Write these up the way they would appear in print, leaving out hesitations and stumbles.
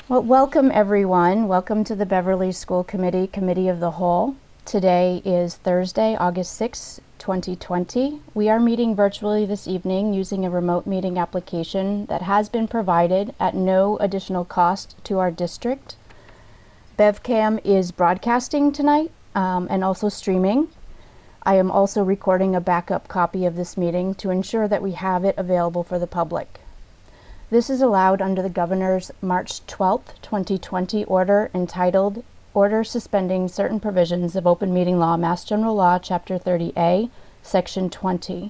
Well, welcome everyone. Welcome to the Beverly School Committee, Committee of the Whole. Today is Thursday, August 6, 2020. We are meeting virtually this evening using a remote meeting application that has been provided at no additional cost to our district. BevCam is broadcasting tonight and also streaming. I am also recording a backup copy of this meeting to ensure that we have it available for the public. This is allowed under the Governor's March 12, 2020 order entitled Order Suspending Certain Provisions of Open Meeting Law, Mass General Law, Chapter 30A, Section 20.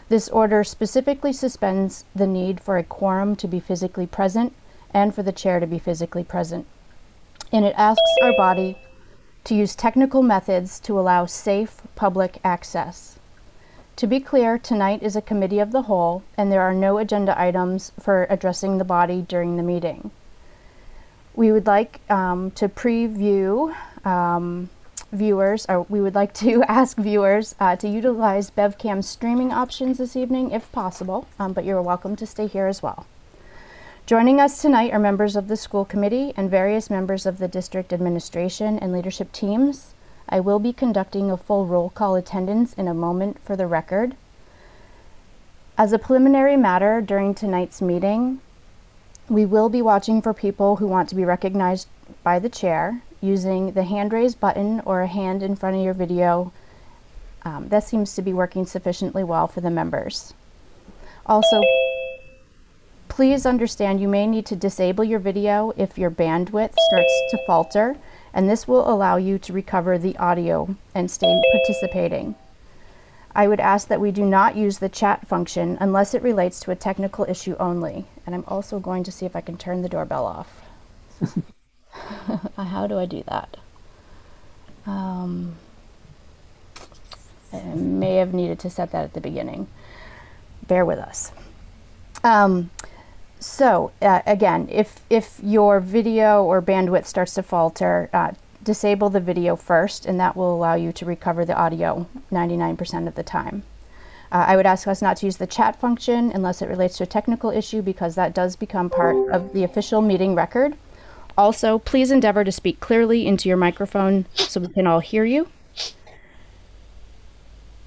This order specifically suspends the need for a quorum to be physically present and for the chair to be physically present. And it asks our body to use technical methods to allow safe public access. To be clear, tonight is a committee of the whole, and there are no agenda items for addressing the body during the meeting. We would like to preview viewers, or we would like to ask viewers to utilize BevCam streaming options this evening if possible, but you're welcome to stay here as well. Joining us tonight are members of the school committee and various members of the district administration and leadership teams. I will be conducting a full roll call attendance in a moment for the record. As a preliminary matter during tonight's meeting, we will be watching for people who want to be recognized by the chair using the hand raise button or a hand in front of your video. That seems to be working sufficiently well for the members. Also, please understand you may need to disable your video if your bandwidth starts to falter, and this will allow you to recover the audio and stay participating. I would ask that we do not use the chat function unless it relates to a technical issue only. And I'm also going to see if I can turn the doorbell off. How do I do that? I may have needed to set that at the beginning. Bear with us. Again, if your video or bandwidth starts to falter, disable the video first, and that will allow you to recover the audio 99% of the time. I would ask us not to use the chat function unless it relates to a technical issue, because that does become part of the official meeting record. Also, please endeavor to speak clearly into your microphone so we can all hear you.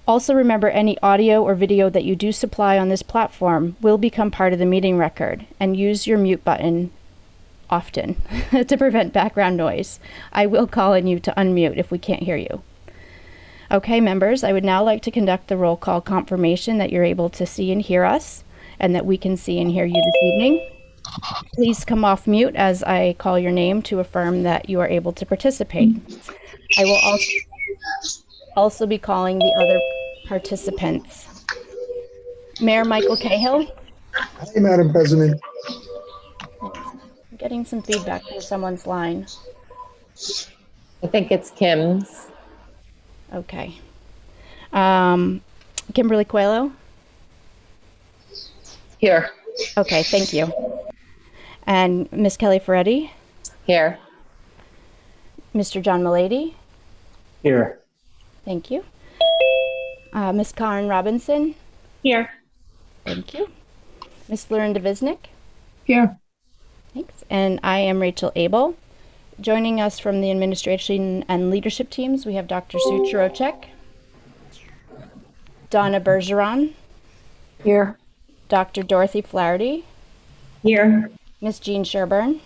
Also remember, any audio or video that you do supply on this platform will become part of the meeting record, and use your mute button often to prevent background noise. I will call on you to unmute if we can't hear you. Okay, members, I would now like to conduct the roll call confirmation that you're able to see and hear us, and that we can see and hear you this evening. Please come off mute as I call your name to affirm that you are able to participate. I will also be calling the other participants. Mayor Michael Cahill. Hi, Madam President. I'm getting some feedback from someone's line. I think it's Kim's. Okay. Kimberly Coelho. Here. Okay, thank you. And Miss Kelly Ferretti. Here. Mr. John Milady. Here. Thank you. Miss Karen Robinson. Here. Thank you. Miss Lauren DeViznik. Here. Thanks. And I am Rachel Abel. Joining us from the administration and leadership teams, we have Dr. Sue Chirocek, Donna Bergeron. Here. Dr. Dorothy Flaherty. Here. Miss Jean Sherburne.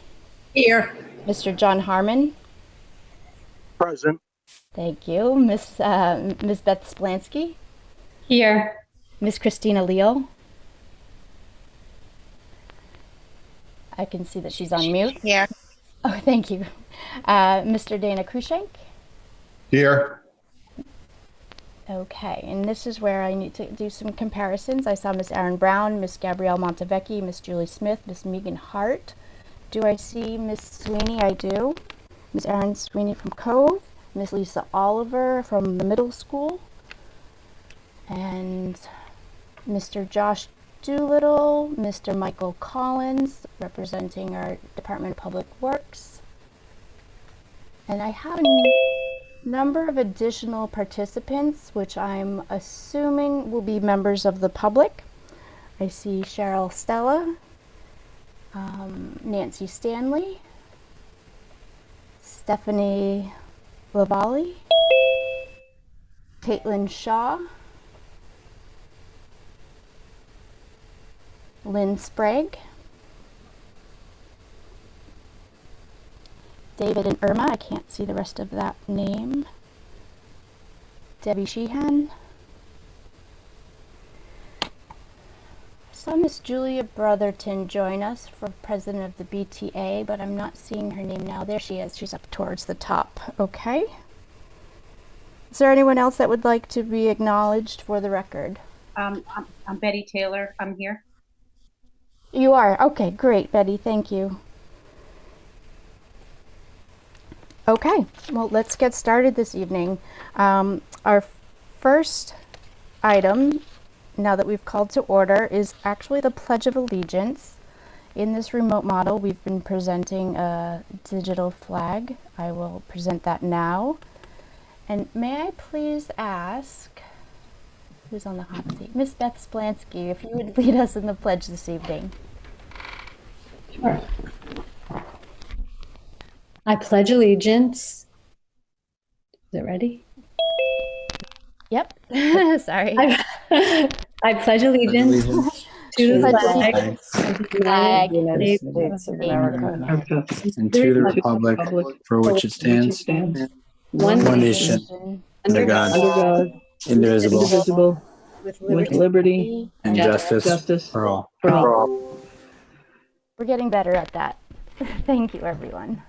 Here. Mr. John Harmon. Present. Thank you. Miss Beth Splansky. Here. Miss Christina Leal. I can see that she's on mute. Here. Oh, thank you. Mr. Dana Krushenk. Here. Okay, and this is where I need to do some comparisons. I saw Miss Erin Brown, Miss Gabrielle Montevecchi, Miss Julie Smith, Miss Megan Hart. Do I see Miss Sweeney? I do. Miss Erin Sweeney from Cove, Miss Lisa Oliver from the middle school, and Mr. Josh Doolittle, Mr. Michael Collins, representing our Department of Public Works. And I have a number of additional participants, which I'm assuming will be members of the public. I see Cheryl Stella, Nancy Stanley, Stephanie Lavallee, Caitlin Shaw, Lynn Sprague, David and Irma, I can't see the rest of that name, Debbie Sheehan. Saw Miss Julia Brotherton join us for president of the BTA, but I'm not seeing her name now. There she is. She's up towards the top. Okay. Is there anyone else that would like to be acknowledged for the record? I'm Betty Taylor. I'm here. You are? Okay, great, Betty. Thank you. Okay, well, let's get started this evening. Our first item, now that we've called to order, is actually the Pledge of Allegiance. In this remote model, we've been presenting a digital flag. I will present that now. And may I please ask, who's on the hot seat? Miss Beth Splansky, if you would lead us in the pledge this evening. Sure. I pledge allegiance. Is it ready? Yep. Sorry. I pledge allegiance to the flag of the United States of America and to the republic for which it stands, one one nation, nation, under God, indivisible, indivisible, with with liberty and justice for all. We're getting better at that. Thank you, everyone.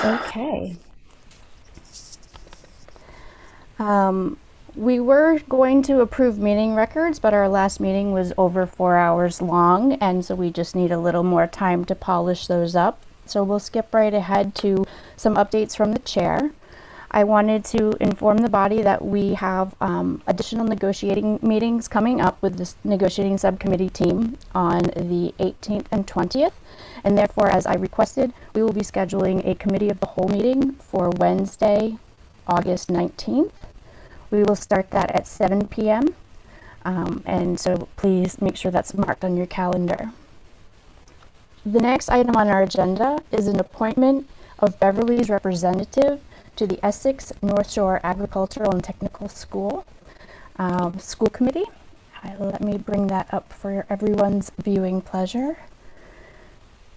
Okay. We were going to approve meeting records, but our last meeting was over 4 hours long, and so we just need a little more time to polish those up. So we'll skip right ahead to some updates from the chair. I wanted to inform the body that we have additional negotiating meetings coming up with this negotiating subcommittee team on the 18th and 20th. And therefore, as I requested, we will be scheduling a committee of the whole meeting for Wednesday, August 19th. We will start that at 7 p.m. And so please make sure that's marked on your calendar. The next item on our agenda is an appointment of Beverly's representative to the Essex North Shore Agricultural and Technical School School Committee. Let me bring that up for everyone's viewing pleasure.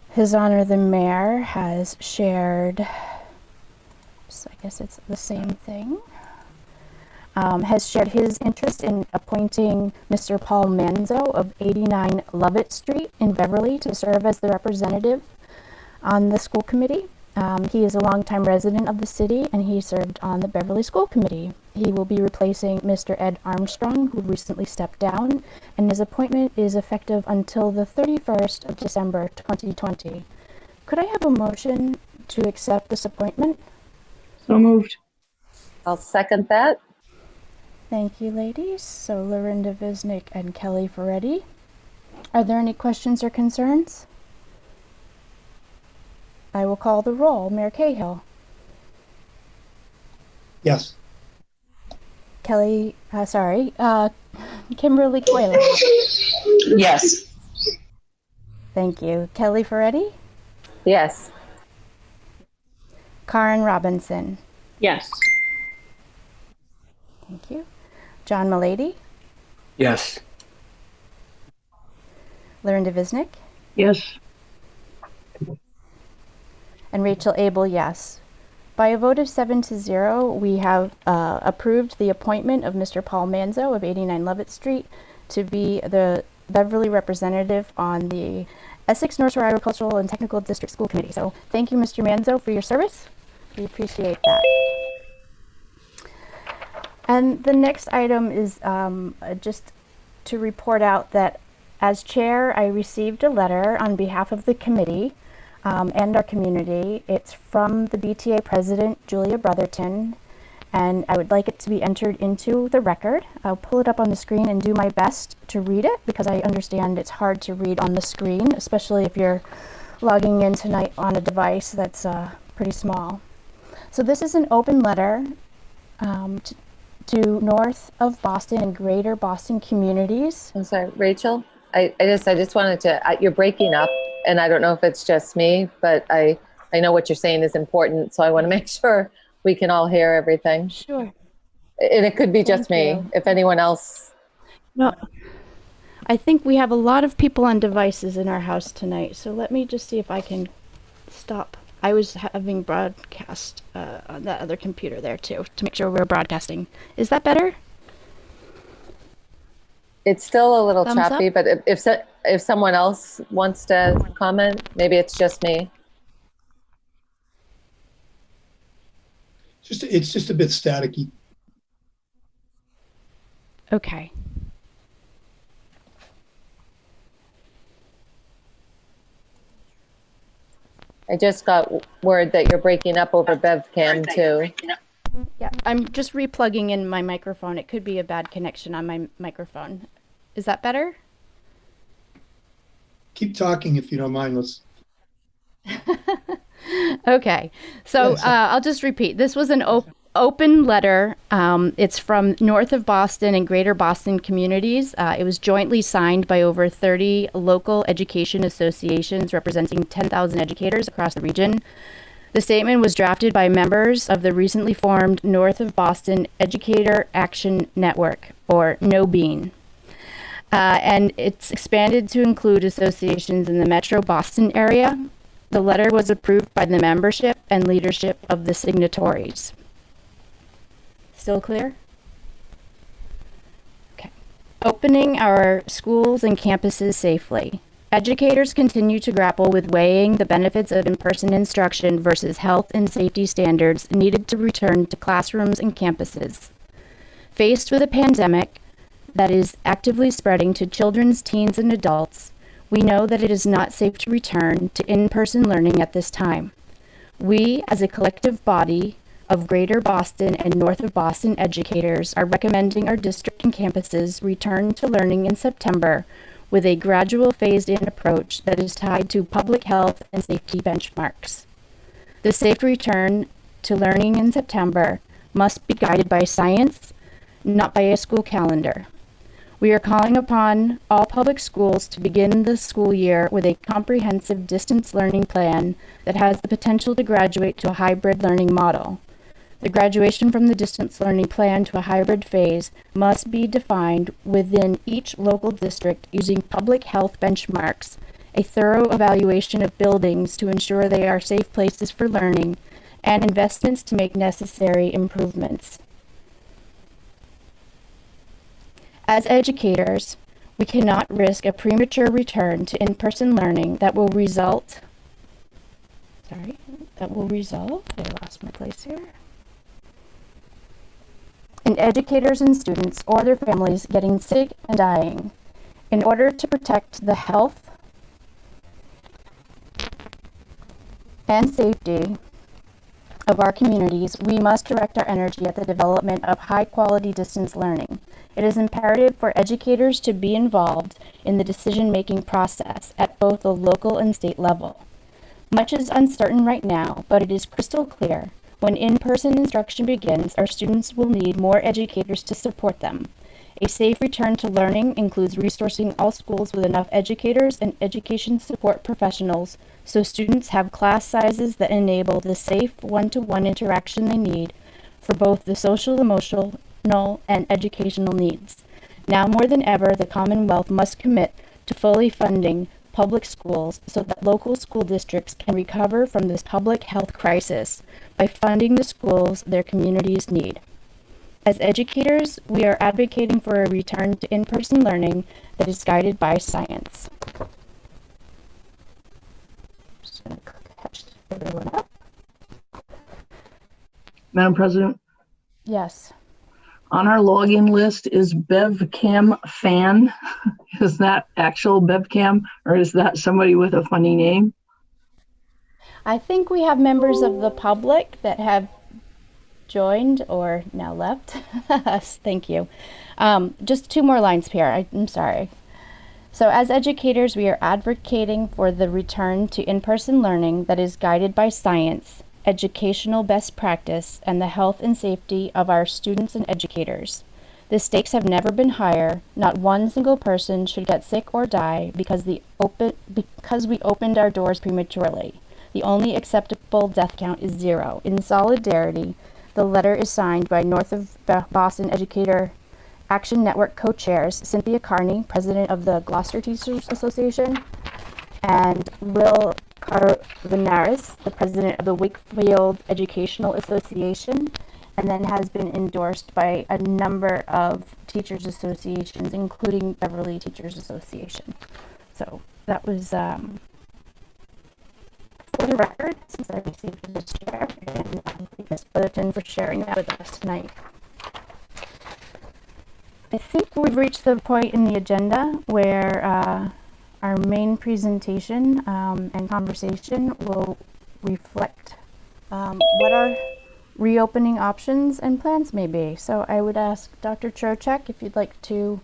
His Honor the Mayor has shared, so I guess it's the same thing, has shared his interest in appointing Mr. Paul Manzo of 89 Lovett Street in Beverly to serve as the representative on the school committee. He is a longtime resident of the city, and he served on the Beverly School Committee. He will be replacing Mr. Ed Armstrong, who recently stepped down, and his appointment is effective until the 31st of December 2020. Could I have a motion to accept this appointment? So moved. I'll second that. Thank you, ladies. So Lorinda Visnick and Kelly Ferretti. Are there any questions or concerns? I will call the roll. Mayor Cahill. Yes. Kimberly Coyle. Yes. Thank you. Kelly Ferretti. Yes. Karen Robinson. Yes. Thank you. John Milady. Yes. Lorinda Visnick. Yes. And Rachel Abel, yes. By a vote of 7-0, we have approved the appointment of Mr. Paul Manzo of 89 Lovett Street to be the Beverly representative on the Essex North Shore Agricultural and Technical District School Committee. So thank you, Mr. Manzo, for your service. We appreciate that. And the next item is just to report out that as chair, I received a letter on behalf of the committee and our community. It's from the BTA president, Julia Brotherton, and I would like it to be entered into the record. I'll pull it up on the screen and do my best to read it, because I understand it's hard to read on the screen, especially if you're logging in tonight on a device that's pretty small. So this is an open letter to North of Boston and Greater Boston communities. I'm sorry, Rachel, I just wanted to, you're breaking up, and I don't know if it's just me, but I know what you're saying is important, so I want to make sure we can all hear everything. Sure. And it could be just Thank me, you. if anyone else. No, I think we have a lot of people on devices in our house tonight, so let me just see if I can stop. I was having broadcast on that other computer there too, to make sure we're broadcasting. Is that better? It's still a little Thumbs choppy, up? but if someone else wants to comment, maybe it's just me. It's just a bit staticky. Okay. I just got word that you're breaking up over BevCam too. Yeah, I'm just replugging in my microphone. It could be a bad connection on my microphone. Is that better? Keep talking if you don't mind. Let's. Okay, so Yes. I'll just repeat. This was an open letter. It's from north of Boston and greater Boston communities. It was jointly signed by over 30 local education associations representing 10,000 educators across the region. The statement was drafted by members of the recently formed North of Boston Educator Action Network, or NOBEAN. And it's expanded to include associations in the Metro Boston area. The letter was approved by the membership and leadership of the signatories. Still clear? Okay. Opening our schools and campuses safely. Educators continue to grapple with weighing the benefits of in-person instruction versus health and safety standards needed to return to classrooms and campuses. Faced with a pandemic that is actively spreading to children, teens, and adults, we know that it is not safe to return to in-person learning at this time. We, as a collective body of Greater Boston and North of Boston educators, are recommending our district and campuses return to learning in September with a gradual phased-in approach that is tied to public health and safety benchmarks. The safe return to learning in September must be guided by science, not by a school calendar. We are calling upon all public schools to begin the school year with a comprehensive distance learning plan that has the potential to graduate to a hybrid learning model. The graduation from the distance learning plan to a hybrid phase must be defined within each local district using public health benchmarks, a thorough evaluation of buildings to ensure they are safe places for learning, and investments to make necessary improvements. As educators, we cannot risk a premature return to in-person learning that will result, I lost my place here, in educators and students or their families getting sick and dying. In order to protect the health and safety of our communities, we must direct our energy at the development of high-quality distance learning. It is imperative for educators to be involved in the decision-making process at both the local and state level. Much is uncertain right now, but it is crystal clear when in-person instruction begins, our students will need more educators to support them. A safe return to learning includes resourcing all schools with enough educators and education support professionals so students have class sizes that enable the safe one-to-one interaction they need for both the social, emotional, and educational needs. Now more than ever, the Commonwealth must commit to fully funding public schools so that local school districts can recover from this public health crisis by funding the schools their communities need. As educators, we are advocating for a return to in-person learning that is guided by science. Just going to catch everyone up. Madam President, Yes. on our login list is BevCam fan. Is that actual BevCam or is that somebody with a funny name? I think we have members of the public that have joined or now left. Thank you. Just two more lines here. I'm sorry. So as educators, we are advocating for the return to in-person learning that is guided by science, educational best practice, and the health and safety of our students and educators. The stakes have never been higher. Not one single person should get sick or die because we opened our doors prematurely. The only acceptable death count is 0. In solidarity, the letter is signed by North of Boston Educator Action Network co-chairs Cynthia Carney, president of the Gloucester Teachers Association, and Will Carvanaris, the president of the Wakefield Educational Association, and then has been endorsed by a number of teachers associations, including Beverly Teachers Association. So that was for the record, since I received this chair, and thank Ms. Brotherton for sharing that with us tonight. I think we've reached the point in the agenda where our main presentation and conversation will reflect what our reopening options and plans may be. So I would ask Dr. Trocheck if you'd like to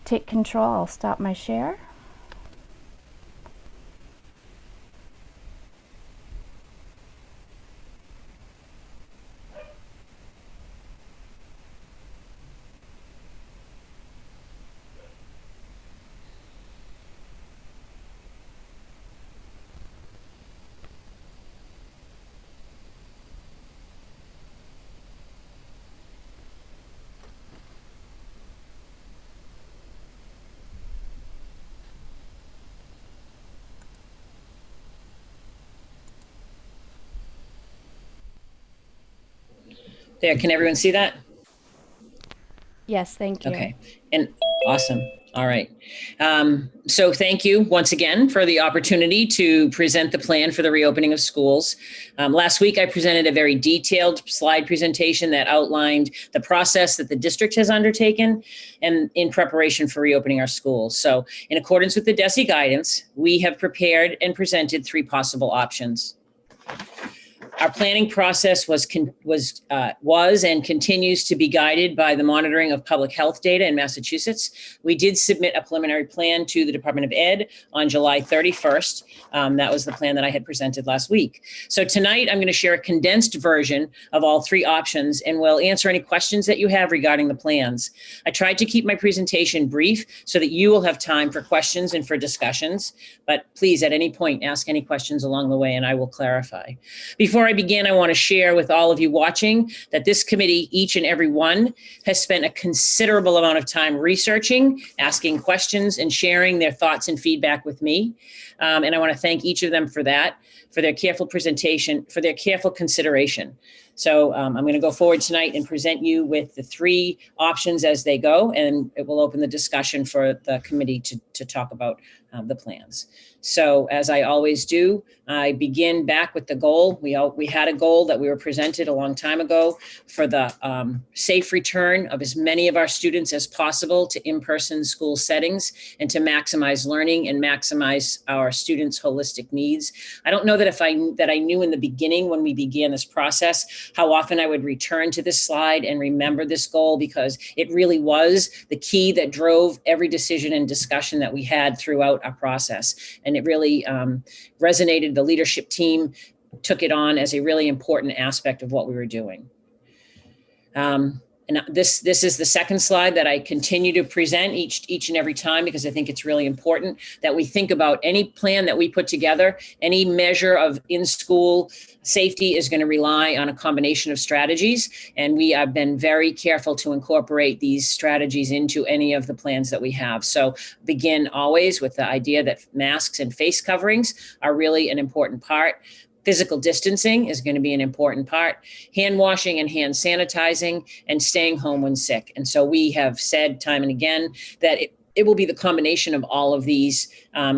take control. I'll stop my share. There, can everyone see that? Yes, thank you. Okay, and awesome. All right. So thank you once again for the opportunity to present the plan for the reopening of schools. Last week, I presented a very detailed slide presentation that outlined the process that the district has undertaken and in preparation for reopening our schools. So in accordance with the DESE guidance, we have prepared and presented 3 possible options. Our planning process was and continues to be guided by the monitoring of public health data in Massachusetts. We did submit a preliminary plan to the Department of Ed on July 31st. That was the plan that I had presented last week. So tonight I'm going to share a condensed version of all 3 options, and we'll answer any questions that you have regarding the plans. I tried to keep my presentation brief so that you will have time for questions and for discussions, but please at any point ask any questions along the way and I will clarify. Before I begin, I want to share with all of you watching that this committee, each and every one, has spent a considerable amount of time researching, asking questions, and sharing their thoughts and feedback with me. And I want to thank each of them for that, for their careful presentation, for their careful consideration. So I'm going to go forward tonight and present you with the 3 options as they go, and it will open the discussion for the committee to talk about the plans. So as I always do, I begin back with the goal. We had a goal that we were presented a long time ago for the safe return of as many of our students as possible to in-person school settings and to maximize learning and maximize our students' holistic needs. I don't know that I knew in the beginning when we began this process how often I would return to this slide and remember this goal, because it really was the key that drove every decision and discussion that we had throughout our process. And it really resonated. The leadership team took it on as a really important aspect of what we were doing. And this is the second slide that I continue to present each and every time, because I think it's really important that we think about any plan that we put together. Any measure of in-school safety is going to rely on a combination of strategies, and we have been very careful to incorporate these strategies into any of the plans that we have. So begin always with the idea that masks and face coverings are really an important part. Physical distancing is going to be an important part, hand washing and hand sanitizing, and staying home when sick. And so we have said time and again that it will be the combination of all of these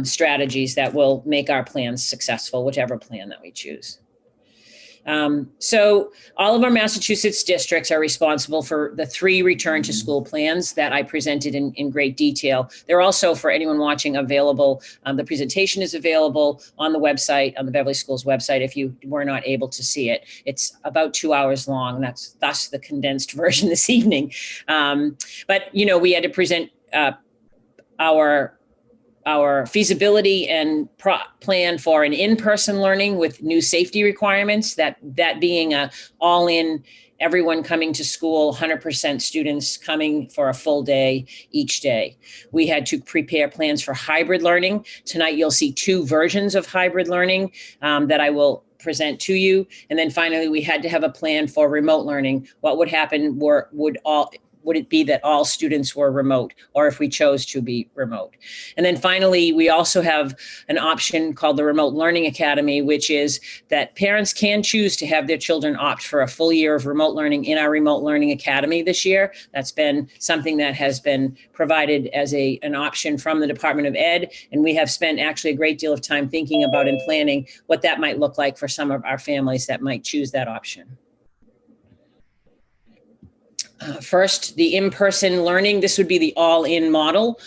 strategies that will make our plans successful, whichever plan that we choose. So all of our Massachusetts districts are responsible for the 3 return to school plans that I presented in great detail. They're also, for anyone watching, available. The presentation is available on the website, on the Beverly Schools website, if you were not able to see it. It's about 2 hours long. That's thus the condensed version this evening. But, we had to present our our feasibility and plan for an in-person learning with new safety requirements, that being a all-in, everyone coming to school, 100% students coming for a full day each day. We had to prepare plans for hybrid learning. Tonight, you'll see 2 versions of hybrid learning that I will present to you. And then finally, we had to have a plan for remote learning. What would happen would it be that all students were remote, or if we chose to be remote? And then finally, we also have an option called the Remote Learning Academy, which is that parents can choose to have their children opt for a full year of remote learning in our Remote Learning Academy this year. That's been something that has been provided as an option from the Department of Ed. And we have spent actually a great deal of time thinking about and planning what that might look like for some of our families that might choose that option. First, the in-person learning. This would be the all-in model.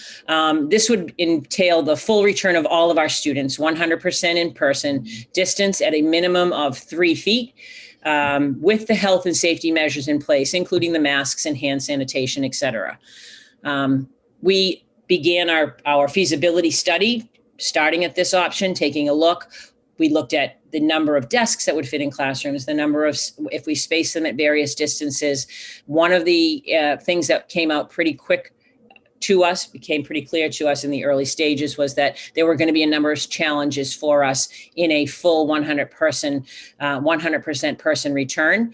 This would entail the full return of all of our students, 100% in person, distance at a minimum of 3 feet, with the health and safety measures in place, including the masks and hand sanitation, et cetera. We began our feasibility study, starting at this option, taking a look. We looked at the number of desks that would fit in classrooms, the number of, if we space them at various distances. One of the things that came out pretty quick to us, became pretty clear to us in the early stages, was that there were going to be a number of challenges for us in a full 100% person return.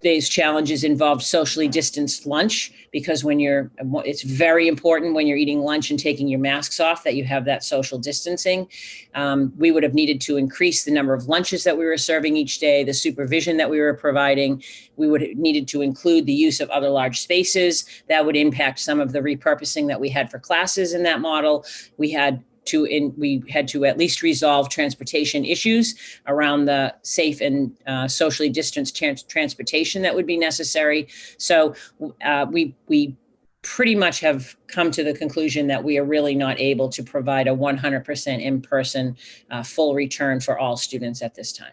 These challenges involved socially distanced lunch, because it's very important when you're eating lunch and taking your masks off that you have that social distancing. We would have needed to increase the number of lunches that we were serving each day, the supervision that we were providing. We would have needed to include the use of other large spaces. That would impact some of the repurposing that we had for classes in that model. We had to at least resolve transportation issues around the safe and socially distanced transportation that would be necessary. So we pretty much have come to the conclusion that we are really not able to provide a 100% in-person full return for all students at this time.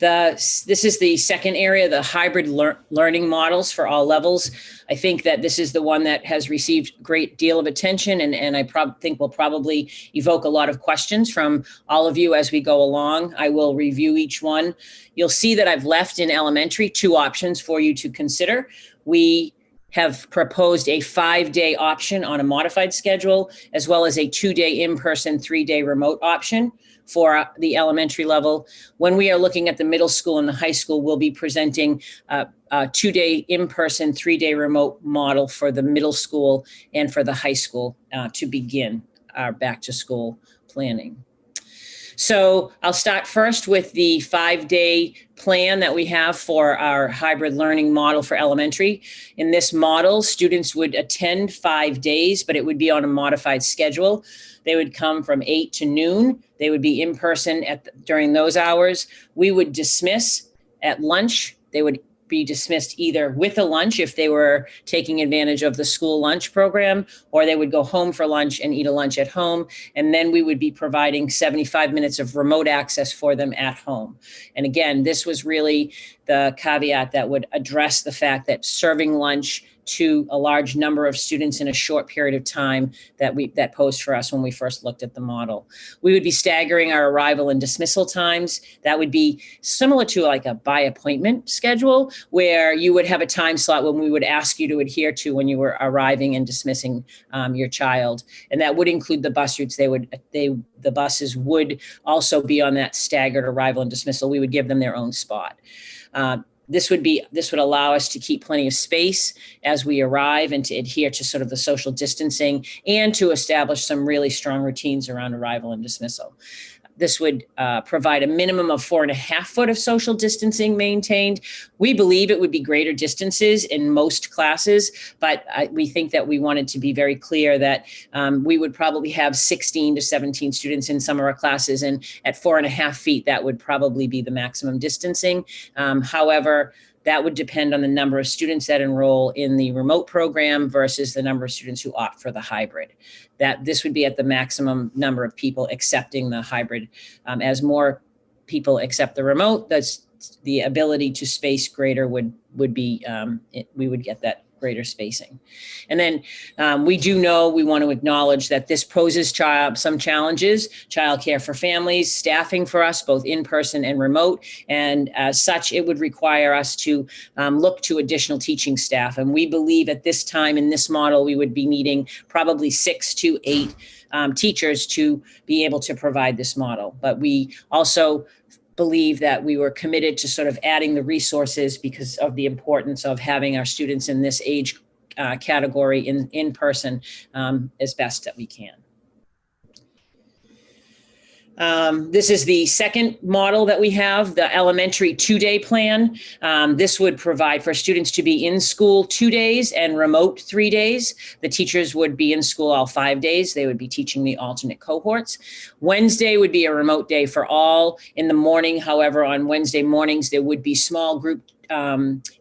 This is the second area, the hybrid learning models for all levels. I think that this is the one that has received a great deal of attention, and I think will probably evoke a lot of questions from all of you as we go along. I will review each one. You'll see that I've left in elementary 2 options for you to consider. We have proposed a 5-day option on a modified schedule, as well as a 2-day in-person, 3-day remote option for the elementary level. When we are looking at the middle school and the high school, we'll be presenting a 2-day in-person, 3-day remote model for the middle school and for the high school to begin our back to school planning. So I'll start first with the 5-day plan that we have for our hybrid learning model for elementary. In this model, students would attend 5 days, but it would be on a modified schedule. They would come from 8 to noon. They would be in person during those hours. We would dismiss at lunch. They would be dismissed either with a lunch if they were taking advantage of the school lunch program, or they would go home for lunch and eat a lunch at home. And then we would be providing 75 minutes of remote access for them at home. And again, this was really the caveat that would address the fact that serving lunch to a large number of students in a short period of time that posed for us when we first looked at the model. We would be staggering our arrival and dismissal times. That would be similar to like a by appointment schedule, where you would have a time slot when we would ask you to adhere to when you were arriving and dismissing your child. And that would include the bus routes. The buses would also be on that staggered arrival and dismissal. We would give them their own spot. This would allow us to keep plenty of space as we arrive and to adhere to sort of the social distancing and to establish some really strong routines around arrival and dismissal. This would provide a minimum of 4.5 foot of social distancing maintained. We believe it would be greater distances in most classes, but we think that we wanted to be very clear that we would probably have 16 to 17 students in some of our classes, and at 4.5 feet, that would probably be the maximum distancing. However, that would depend on the number of students that enroll in the remote program versus the number of students who opt for the hybrid. That this would be at the maximum number of people accepting the hybrid. As more people accept the remote, that's the ability to space greater would be, we would get that greater spacing. And then we do know, we want to acknowledge that this poses some challenges, childcare for families, staffing for us, both in person and remote. And as such, it would require us to look to additional teaching staff. And we believe at this time in this model, we would be needing probably 6 to 8 teachers to be able to provide this model. But we also believe that we were committed to sort of adding the resources because of the importance of having our students in this age category in person as best that we can. This is the second model that we have, the elementary 2-day plan. This would provide for students to be in school 2 days and remote 3 days. The teachers would be in school all 5 days. They would be teaching the alternate cohorts. Wednesday would be a remote day for all. In the morning, however, on Wednesday mornings, there would be small group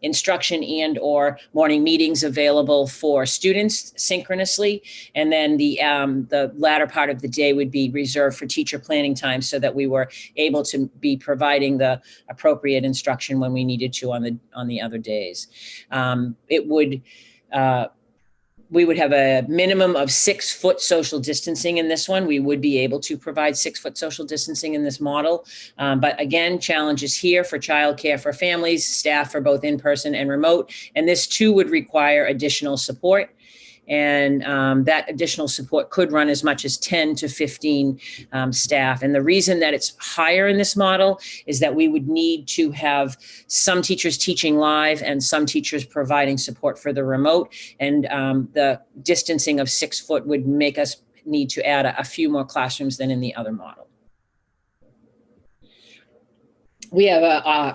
instruction and or morning meetings available for students synchronously. And then the latter part of the day would be reserved for teacher planning time so that we were able to be providing the appropriate instruction when we needed to on the other days. We would have a minimum of 6-foot social distancing in this one. We would be able to provide 6-foot social distancing in this model. But again, challenges here for childcare for families, staff for both in-person and remote. And this too would require additional support. And that additional support could run as much as 10 to 15 staff. And the reason that it's higher in this model is that we would need to have some teachers teaching live and some teachers providing support for the remote. And the distancing of 6 foot would make us need to add a few more classrooms than in the other model. We have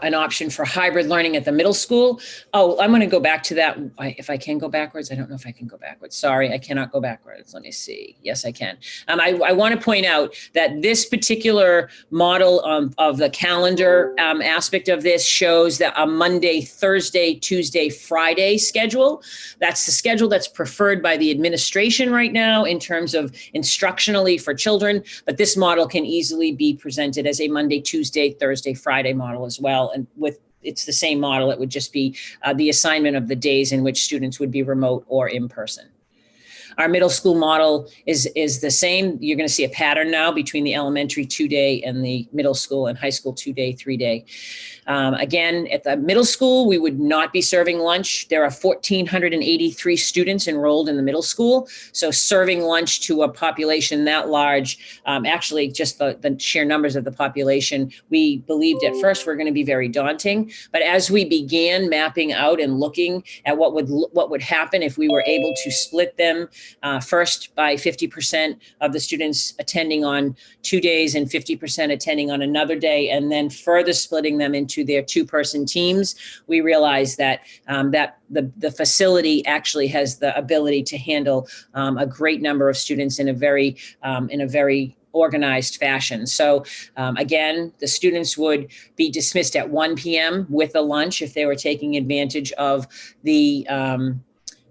an option for hybrid learning at the middle school. Oh, I'm going to go back to that. If I can go backwards, I don't know if I can go backwards. Sorry, I cannot go backwards. Let me see. Yes, I can. I want to point out that this particular model of the calendar aspect of this shows that a Monday, Thursday, Tuesday, Friday schedule. That's the schedule that's preferred by the administration right now in terms of instructionally for children. But this model can easily be presented as a Monday, Tuesday, Thursday, Friday model as well. And it's the same model. It would just be the assignment of the days in which students would be remote or in person. Our middle school model is the same. You're going to see a pattern now between the elementary 2-day and the middle school and high school 2-day, 3-day. Again, at the middle school, we would not be serving lunch. There are 1,483 students enrolled in the middle school. So serving lunch to a population that large, actually just the sheer numbers of the population, we believed at first were going to be very daunting. But as we began mapping out and looking at what would happen if we were able to split them first by 50% of the students attending on 2 days and 50% attending on another day, and then further splitting them into their 2-person teams, we realized that the facility actually has the ability to handle a great number of students in a very organized fashion. So again, the students would be dismissed at 1 p.m. with a lunch if they were taking advantage of the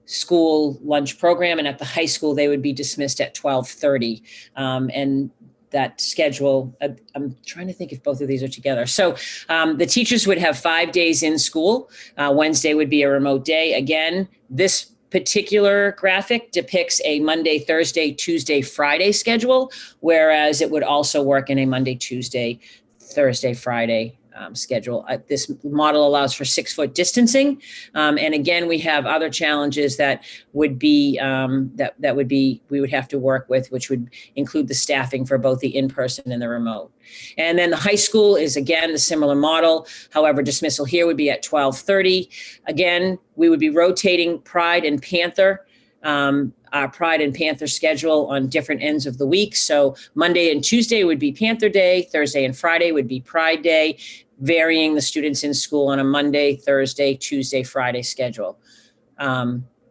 school lunch program, and at the high school they would be dismissed at 12:30. And that schedule, I'm trying to think if both of these are together. So the teachers would have 5 days in school. Wednesday would be a remote day. Again, this particular graphic depicts a Monday, Thursday, Tuesday, Friday schedule, whereas it would also work in a Monday, Tuesday, Thursday, Friday schedule. This model allows for 6-foot distancing. And again, we have other challenges that would be, we would have to work with, which would include the staffing for both the in-person and the remote. And then the high school is, again, the similar model. However, dismissal here would be at 12:30. Again, we would be rotating Pride and Panther, our Pride and Panther schedule on different ends of the week. So Monday and Tuesday would be Panther Day. Thursday and Friday would be Pride Day, varying the students in school on a Monday, Thursday, Tuesday, Friday schedule.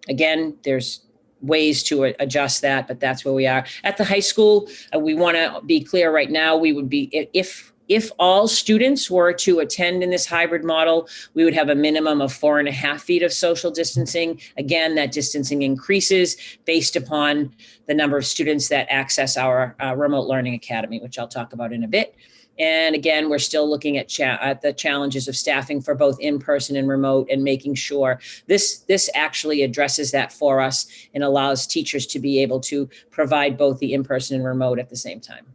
Again, there's ways to adjust that, but that's where we are. At the high school, we want to be clear right now, we would be, if If all students were to attend in this hybrid model, we would have a minimum of 4.5 feet of social distancing. Again, that distancing increases based upon the number of students that access our remote learning academy, which I'll talk about in a bit. And again, we're still looking at the challenges of staffing for both in-person and remote, and making sure this actually addresses that for us and allows teachers to be able to provide both the in-person and remote at the same time.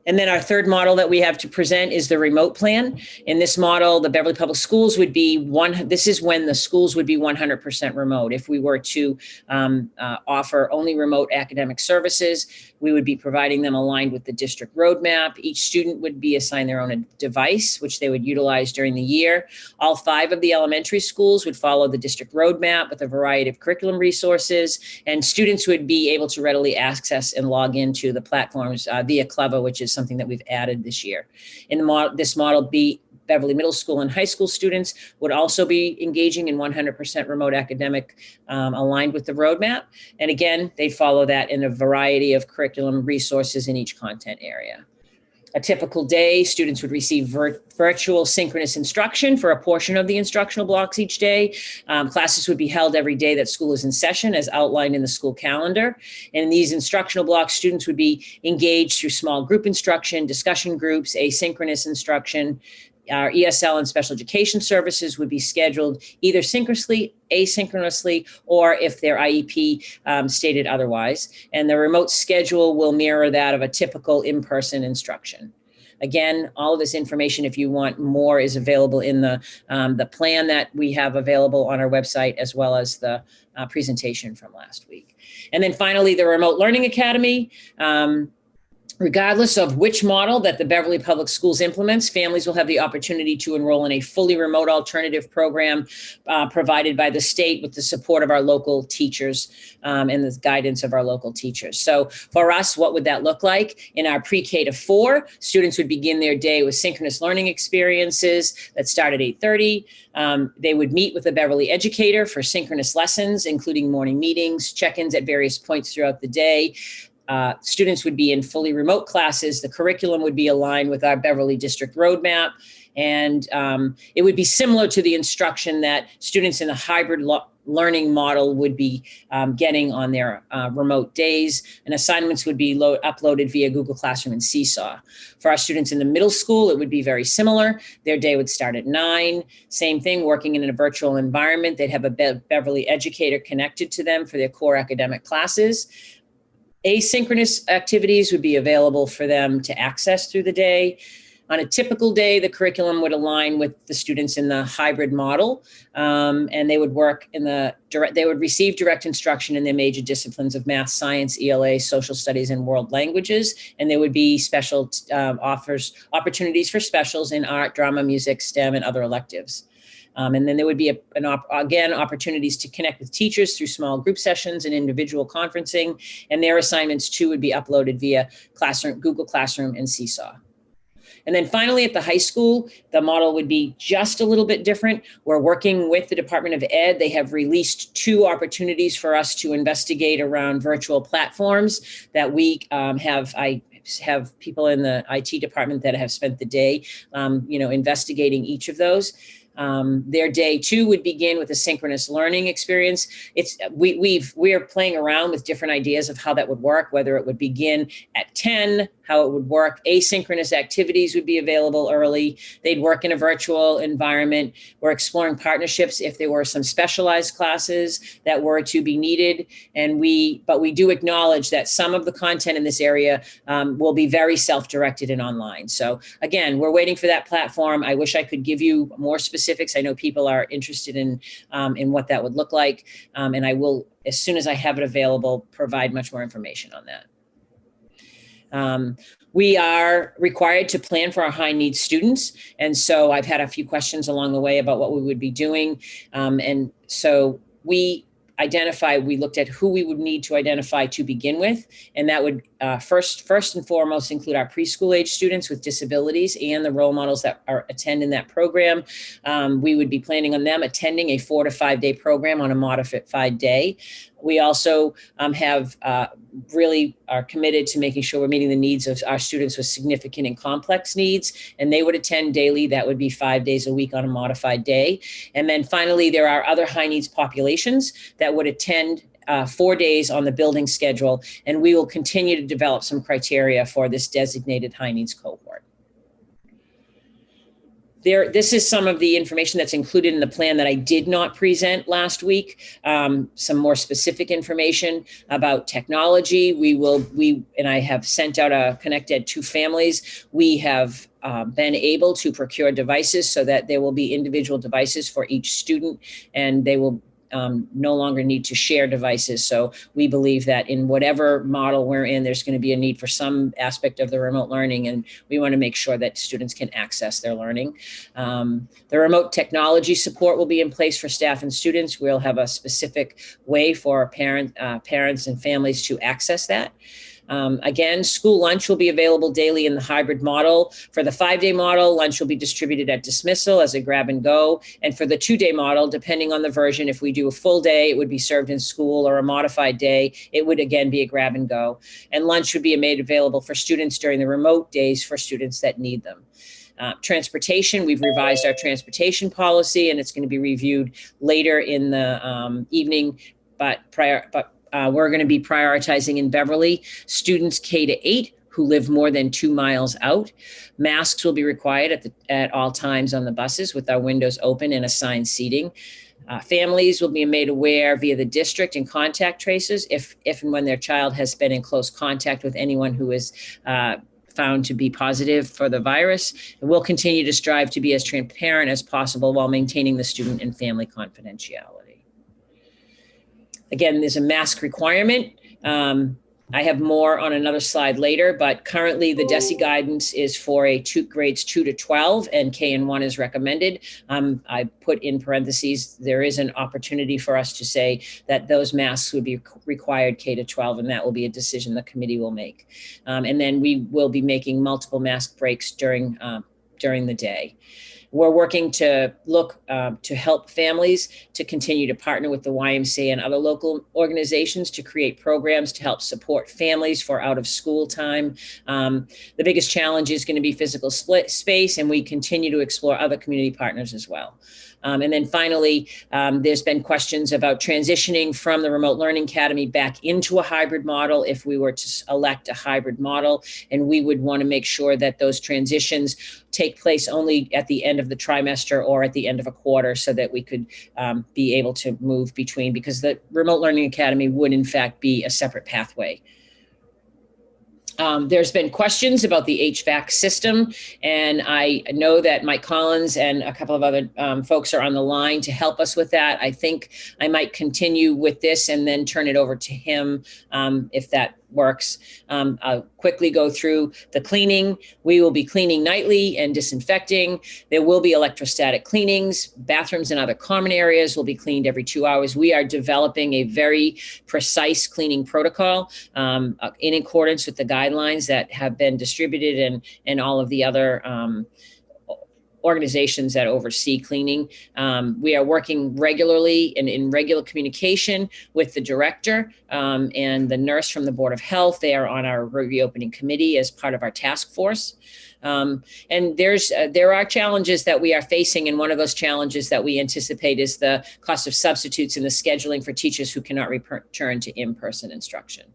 And then our third model that we have to present is the remote plan. In this model, the Beverly Public Schools would be this is when the schools would be 100% remote. If we were to offer only remote academic services, we would be providing them aligned with the district roadmap. Each student would be assigned their own device, which they would utilize during the year. All 5 of the elementary schools would follow the district roadmap with a variety of curriculum resources, and students would be able to readily access and log into the platforms via Clever, which is something that we've added this year. In this model, Beverly Middle School and high school students would also be engaging in 100% remote academic aligned with the roadmap. And again, they follow that in a variety of curriculum resources in each content area. A typical day, students would receive virtual synchronous instruction for a portion of the instructional blocks each day. Classes would be held every day that school is in session as outlined in the school calendar. And in these instructional blocks, students would be engaged through small group instruction, discussion groups, asynchronous instruction. Our ESL and special education services would be scheduled either synchronously, asynchronously, or if their IEP stated otherwise. And the remote schedule will mirror that of a typical in-person instruction. Again, all of this information, if you want more, is available in the plan that we have available on our website, as well as the presentation from last week. And then finally, the Remote Learning Academy. Regardless of which model that the Beverly Public Schools implements, families will have the opportunity to enroll in a fully remote alternative program provided by the state with the support of our local teachers and the guidance of our local teachers. So for us, what would that look like? In our pre-K to 4, students would begin their day with synchronous learning experiences that start at 8:30. They would meet with a Beverly educator for synchronous lessons, including morning meetings, check-ins at various points throughout the day. Students would be in fully remote classes. The curriculum would be aligned with our Beverly District Roadmap. And it would be similar to the instruction that students in the hybrid learning model would be getting on their remote days. And assignments would be uploaded via Google Classroom and Seesaw. For our students in the middle school, it would be very similar. Their day would start at 9. Same thing, working in a virtual environment. They'd have a Beverly educator connected to them for their core academic classes. Asynchronous activities would be available for them to access through the day. On a typical day, the curriculum would align with the students in the hybrid model, and they would work they would receive direct instruction in their major disciplines of math, science, ELA, social studies, and world languages. And there would be special opportunities for specials in art, drama, music, STEM, and other electives. And then there would be, again, opportunities to connect with teachers through small group sessions and individual conferencing. And their assignments, too, would be uploaded via Google Classroom and Seesaw. And then finally, at the high school, the model would be just a little bit different. We're working with the Department of Ed. They have released 2 opportunities for us to investigate around virtual platforms that we I have people in the IT department that have spent the day, investigating each of those. Their day 2 would begin with a synchronous learning experience. We are playing around with different ideas of how that would work, whether it would begin at 10, how it would work. Asynchronous activities would be available early. They'd work in a virtual environment. We're exploring partnerships if there were some specialized classes that were to be needed. But we do acknowledge that some of the content in this area will be very self-directed and online. So again, we're waiting for that platform. I wish I could give you more specifics. I know people are interested in what that would look like. And I will, as soon as I have it available, provide much more information on that. We are required to plan for our high needs students. And so I've had a few questions along the way about what we would be doing. And so we looked at who we would need to identify to begin with. And that would first and foremost include our preschool age students with disabilities and the role models that attend in that program. We would be planning on them attending a 4 to 5 day program on a modified day. We also really are committed to making sure we're meeting the needs of our students with significant and complex needs, and they would attend daily. That would be 5 days a week on a modified day. And then finally, there are other high needs populations that would attend 4 days on the building schedule, and we will continue to develop some criteria for this designated high needs cohort. This is some of the information that's included in the plan that I did not present last week. Some more specific information about technology. And I have sent out a Connect Ed to families. We have been able to procure devices so that there will be individual devices for each student, and they will no longer need to share devices. So we believe that in whatever model we're in, there's going to be a need for some aspect of the remote learning, and we want to make sure that students can access their learning. The remote technology support will be in place for staff and students. We'll have a specific way for parents and families to access that. Again, school lunch will be available daily in the hybrid model. For the 5-day model, lunch will be distributed at dismissal as a grab and go. And for the 2-day model, depending on the version, if we do a full day, it would be served in school, or a modified day, it would again be a grab and go. And lunch would be made available for students during the remote days for students that need them. Transportation, we've revised our transportation policy, and it's going to be reviewed later in the evening, but we're going to be prioritizing in Beverly students K-8 who live more than 2 miles out. Masks will be required at all times on the buses with our windows open and assigned seating. Families will be made aware via the district and contact tracers if and when their child has been in close contact with anyone who is found to be positive for the virus. And we'll continue to strive to be as transparent as possible while maintaining the student and family confidentiality. Again, there's a mask requirement. I have more on another slide later, but currently the DESE guidance is for grades 2 to 12, and KN1 is recommended. I put in parentheses, there is an opportunity for us to say that those masks would be required K to 12, and that will be a decision the committee will make. And then we will be making multiple mask breaks during the day. We're working to look to help families to continue to partner with the YMCA and other local organizations to create programs to help support families for out of school time. The biggest challenge is going to be physical space, and we continue to explore other community partners as well. And then finally, there's been questions about transitioning from the Remote Learning Academy back into a hybrid model if we were to elect a hybrid model. And we would want to make sure that those transitions take place only at the end of the trimester or at the end of a quarter, so that we could be able to move between, because the Remote Learning Academy would in fact be a separate pathway. There's been questions about the HVAC system, and I know that Mike Collins and a couple of other folks are on the line to help us with that. I think I might continue with this and then turn it over to him if that works. I'll quickly go through the cleaning. We will be cleaning nightly and disinfecting. There will be electrostatic cleanings. Bathrooms and other common areas will be cleaned every 2 hours. We are developing a very precise cleaning protocol in accordance with the guidelines that have been distributed and all of the other organizations that oversee cleaning. We are working regularly and in regular communication with the director and the nurse from the Board of Health. They are on our reopening committee as part of our task force. And there are challenges that we are facing, and one of those challenges that we anticipate is the cost of substitutes and the scheduling for teachers who cannot return to in-person instruction.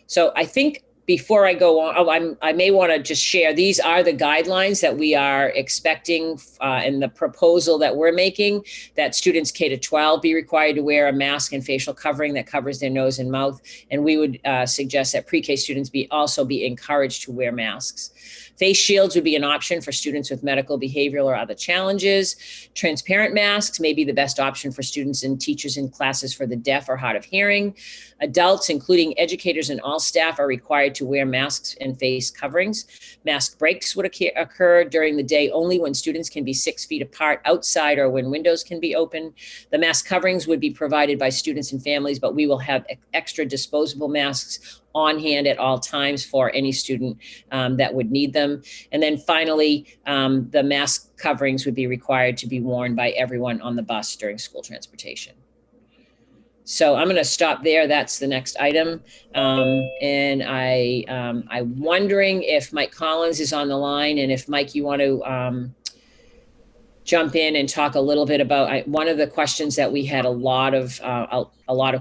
So I think before I go on, I may want to just share, these are the guidelines that we are expecting in the proposal that we're making, that students K to 12 be required to wear a mask and facial covering that covers their nose and mouth. And we would suggest that pre-K students also be encouraged to wear masks. Face shields would be an option for students with medical, behavioral, or other challenges. Transparent masks may be the best option for students and teachers in classes for the deaf or hard of hearing. Adults, including educators and all staff, are required to wear masks and face coverings. Mask breaks would occur during the day only when students can be 6 feet apart outside or when windows can be open. The mask coverings would be provided by students and families, but we will have extra disposable masks on hand at all times for any student that would need them. And then finally, the mask coverings would be required to be worn by everyone on the bus during school transportation. So I'm going to stop there. That's the next item. And I'm wondering if Mike Collins is on the line, and if Mike, you want to jump in and talk a little bit about one of the questions that we had a lot of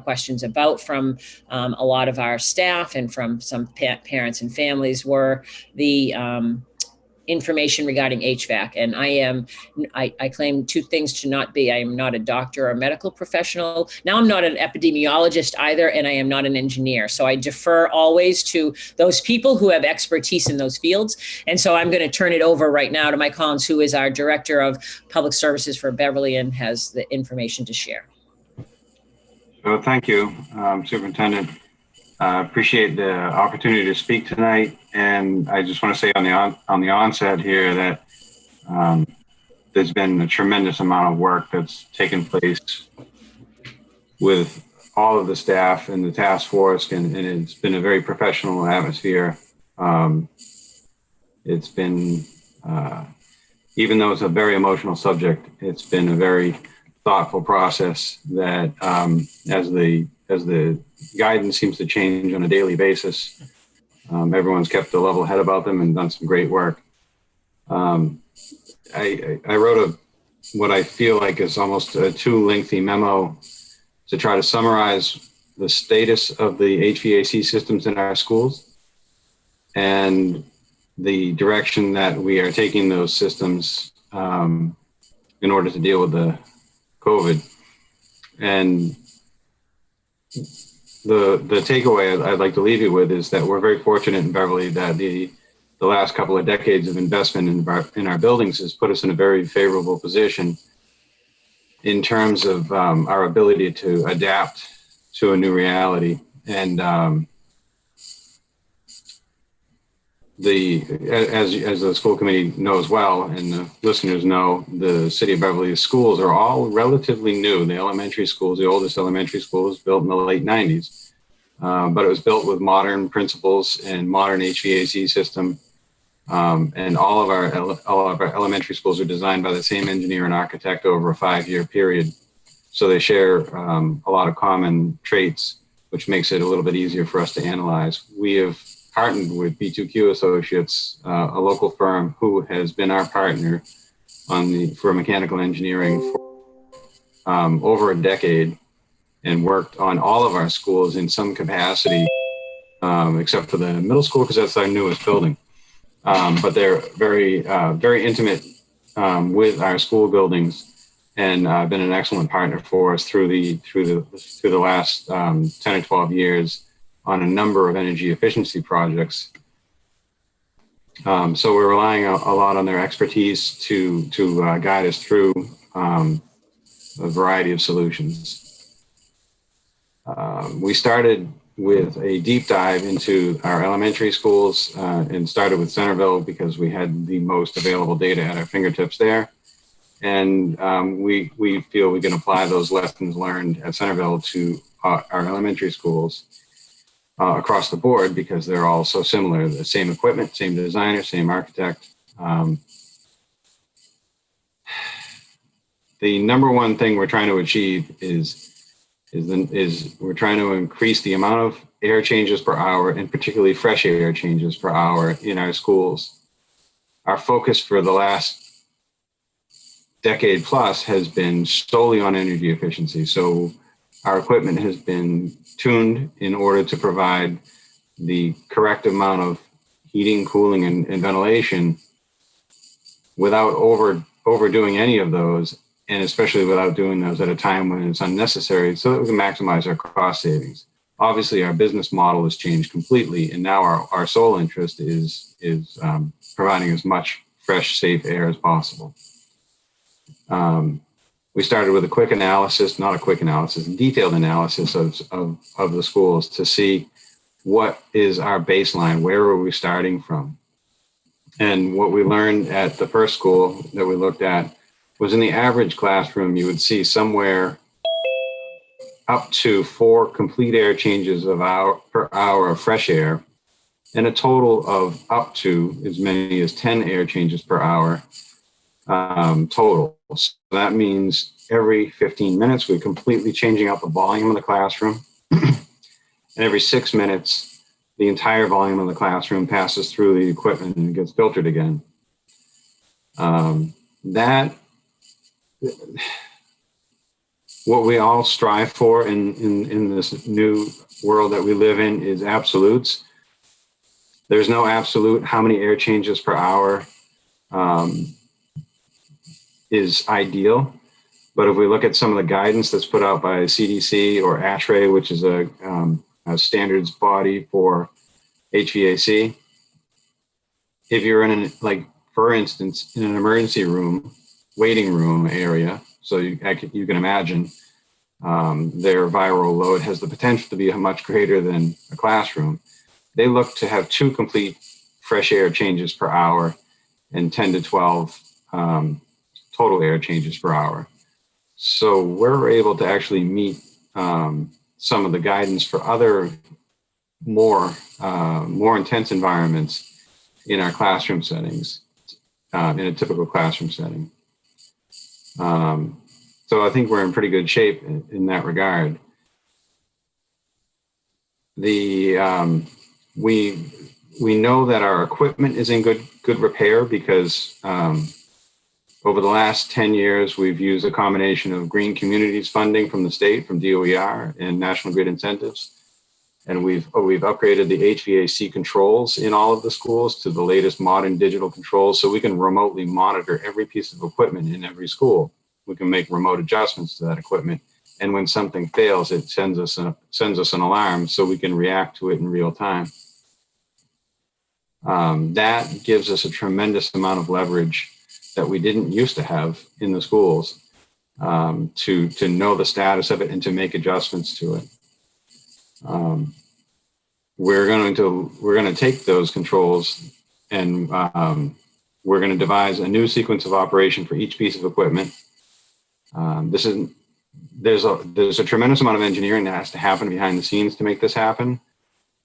questions about from a lot of our staff and from some parents and families were the information regarding HVAC. And I claim two things to not be. I am not a doctor or a medical professional. Now I'm not an epidemiologist either, and I am not an engineer. So I defer always to those people who have expertise in those fields. And so I'm going to turn it over right now to Mike Collins, who is our Director of Public Services for Beverly and has the information to share. So thank you, Superintendent. Appreciate the opportunity to speak tonight, and I just want to say on the onset here that there's been a tremendous amount of work that's taken place with all of the staff and the task force, and it's been a very professional atmosphere. It's been, even though it's a very emotional subject, it's been a very thoughtful process that as the guidance seems to change on a daily basis, everyone's kept a level head about them and done some great work. I wrote what I feel like is almost a too lengthy memo to try to summarize the status of the HVAC systems in our schools and the direction that we are taking those systems in order to deal with the COVID. And the takeaway I'd like to leave you with is that we're very fortunate in Beverly that the last couple of decades of investment in our buildings has put us in a very favorable position in terms of our ability to adapt to a new reality. And as the school committee knows well, and the listeners know, the city of Beverly schools are all relatively new. The elementary schools, the oldest elementary school was built in the late 90s, but it was built with modern principles and modern HVAC system. And all of our elementary schools are designed by the same engineer and architect over a 5-year period. So they share a lot of common traits, which makes it a little bit easier for us to analyze. We have partnered with B2Q Associates, a local firm who has been our partner for mechanical engineering for over a decade, and worked on all of our schools in some capacity, except for the middle school, because that's our newest building. But they're very, very intimate with our school buildings, and been an excellent partner for us through the last 10 or 12 years on a number of energy efficiency projects. So we're relying a lot on their expertise to guide us through a variety of solutions. We started with a deep dive into our elementary schools and started with Centerville because we had the most available data at our fingertips there. And we feel we can apply those lessons learned at Centerville to our elementary schools across the board, because they're all so similar. The same equipment, same designer, same architect. The number one thing we're trying to achieve is we're trying to increase the amount of air changes per hour, and particularly fresh air changes per hour in our schools. Our focus for the last decade plus has been solely on energy efficiency. So our equipment has been tuned in order to provide the correct amount of heating, cooling, and ventilation without overdoing any of those, and especially without doing those at a time when it's unnecessary, so that we can maximize our cost savings. Obviously, our business model has changed completely, and now our sole interest is providing as much fresh, safe air as possible. We started with a detailed analysis of the schools to see what is our baseline, where are we starting from? And what we learned at the first school that we looked at was, in the average classroom, you would see somewhere up to 4 complete air changes per hour of fresh air, and a total of up to as many as 10 air changes per hour total. So that means every 15 minutes, we're completely changing out the volume of the classroom. And every 6 minutes, the entire volume of the classroom passes through the equipment and gets filtered again. What we all strive for in this new world that we live in is absolutes. There's no absolute how many air changes per hour is ideal. But if we look at some of the guidance that's put out by CDC or ASHRAE, which is a standards body for HVAC, if you're in for instance, in an emergency room, waiting room area, so you can imagine their viral load has the potential to be much greater than a classroom. They look to have 2 complete fresh air changes per hour and 10 to 12 total air changes per hour. So we're able to actually meet some of the guidance for other more intense environments in our classroom settings, in a typical classroom setting. So I think we're in pretty good shape in that regard. We know that our equipment is in good repair because over the last 10 years, we've used a combination of Green Communities funding from the state, from DOER, and National Grid incentives. And we've upgraded the HVAC controls in all of the schools to the latest modern digital controls, so we can remotely monitor every piece of equipment in every school. We can make remote adjustments to that equipment. And when something fails, it sends us an alarm so we can react to it in real time. That gives us a tremendous amount of leverage that we didn't used to have in the schools, to know the status of it and to make adjustments to it. We're going to take those controls and we're going to devise a new sequence of operation for each piece of equipment. There's a tremendous amount of engineering that has to happen behind the scenes to make this happen,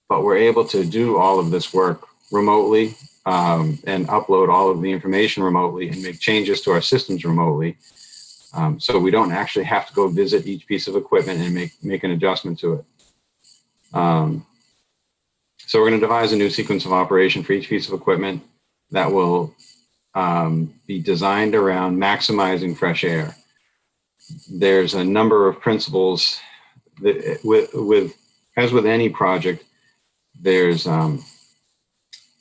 but we're able to do all of this work remotely and upload all of the information remotely and make changes to our systems remotely. So we don't actually have to go visit each piece of equipment and make an adjustment to it. So we're going to devise a new sequence of operation for each piece of equipment that will be designed around maximizing fresh air. There's a number of principles that as with any project, there's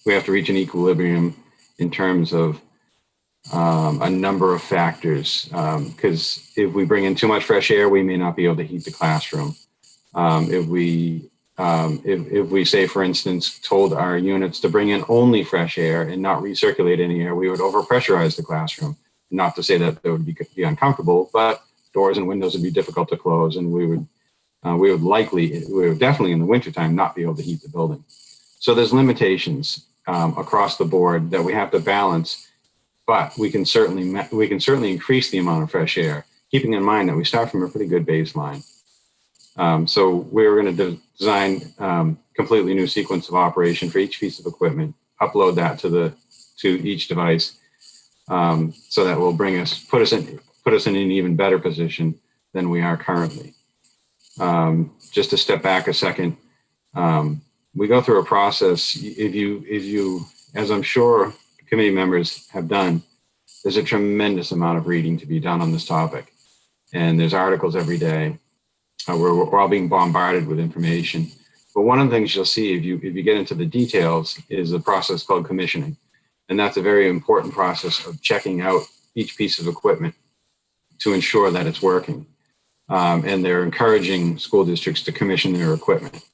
we have to reach an equilibrium in terms of a number of factors, because if we bring in too much fresh air, we may not be able to heat the classroom. If we say, for instance, told our units to bring in only fresh air and not recirculate any air, we would overpressurize the classroom. Not to say that it would be uncomfortable, but doors and windows would be difficult to close, and we would definitely in the wintertime not be able to heat the building. So there's limitations across the board that we have to balance, but we can certainly increase the amount of fresh air, keeping in mind that we start from a pretty good baseline. So we're going to design completely new sequence of operation for each piece of equipment, upload that to each device, so that will put us in an even better position than we are currently. Just to step back a second, we go through a process. If you, as I'm sure committee members have done, there's a tremendous amount of reading to be done on this topic, and there's articles every day. We're all being bombarded with information. But one of the things you'll see if you get into the details is a process called commissioning. And that's a very important process of checking out each piece of equipment to ensure that it's working. And they're encouraging school districts to commission their equipment.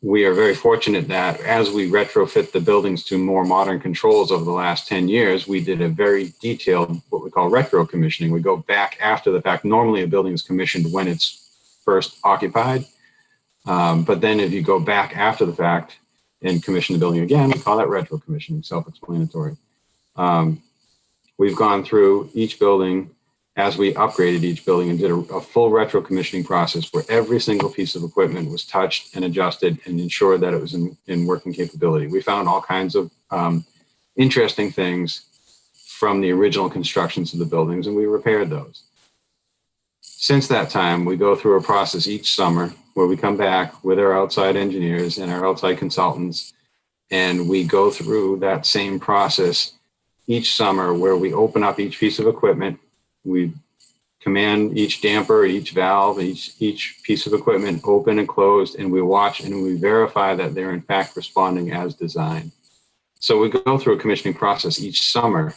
We are very fortunate that as we retrofit the buildings to more modern controls over the last 10 years, we did a very detailed, what we call retro commissioning. We go back after the fact. Normally a building is commissioned when it's first occupied. But then if you go back after the fact and commission the building again, we call that retro commissioning, self-explanatory. We've gone through each building as we upgraded each building and did a full retro commissioning process where every single piece of equipment was touched and adjusted and ensured that it was in working capability. We found all kinds of interesting things from the original constructions of the buildings, and we repaired those. Since that time, we go through a process each summer where we come back with our outside engineers and our outside consultants, and we go through that same process each summer where we open up each piece of equipment. We command each damper, each valve, each piece of equipment open and closed, and we watch and we verify that they're in fact responding as designed. So we go through a commissioning process each summer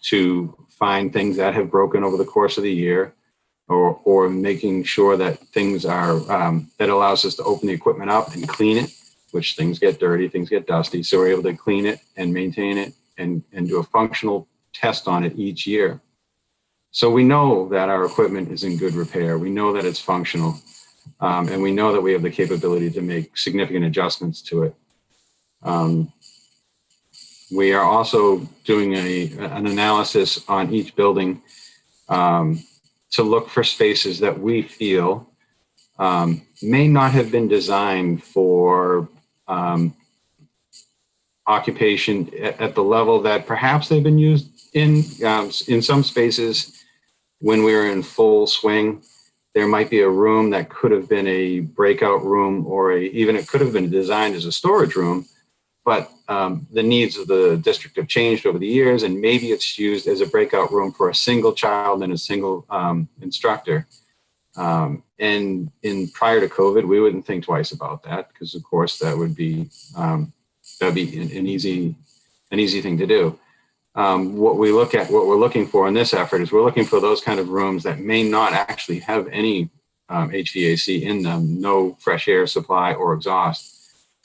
to find things that have broken over the course of the year, or making sure that things are, that allows us to open the equipment up and clean it, which things get dirty, things get dusty. So we're able to clean it and maintain it and do a functional test on it each year. So we know that our equipment is in good repair. We know that it's functional, and we know that we have the capability to make significant adjustments to it. We are also doing an analysis on each building to look for spaces that we feel may not have been designed for occupation at the level that perhaps they've been used in some spaces. When we were in full swing, there might be a room that could have been a breakout room, or even it could have been designed as a storage room, but the needs of the district have changed over the years, and maybe it's used as a breakout room for a single child and a single instructor. And prior to COVID, we wouldn't think twice about that, because of course that would be an easy thing to do. What we're looking for in this effort is we're looking for those kind of rooms that may not actually have any HVAC in them, no fresh air supply or exhaust.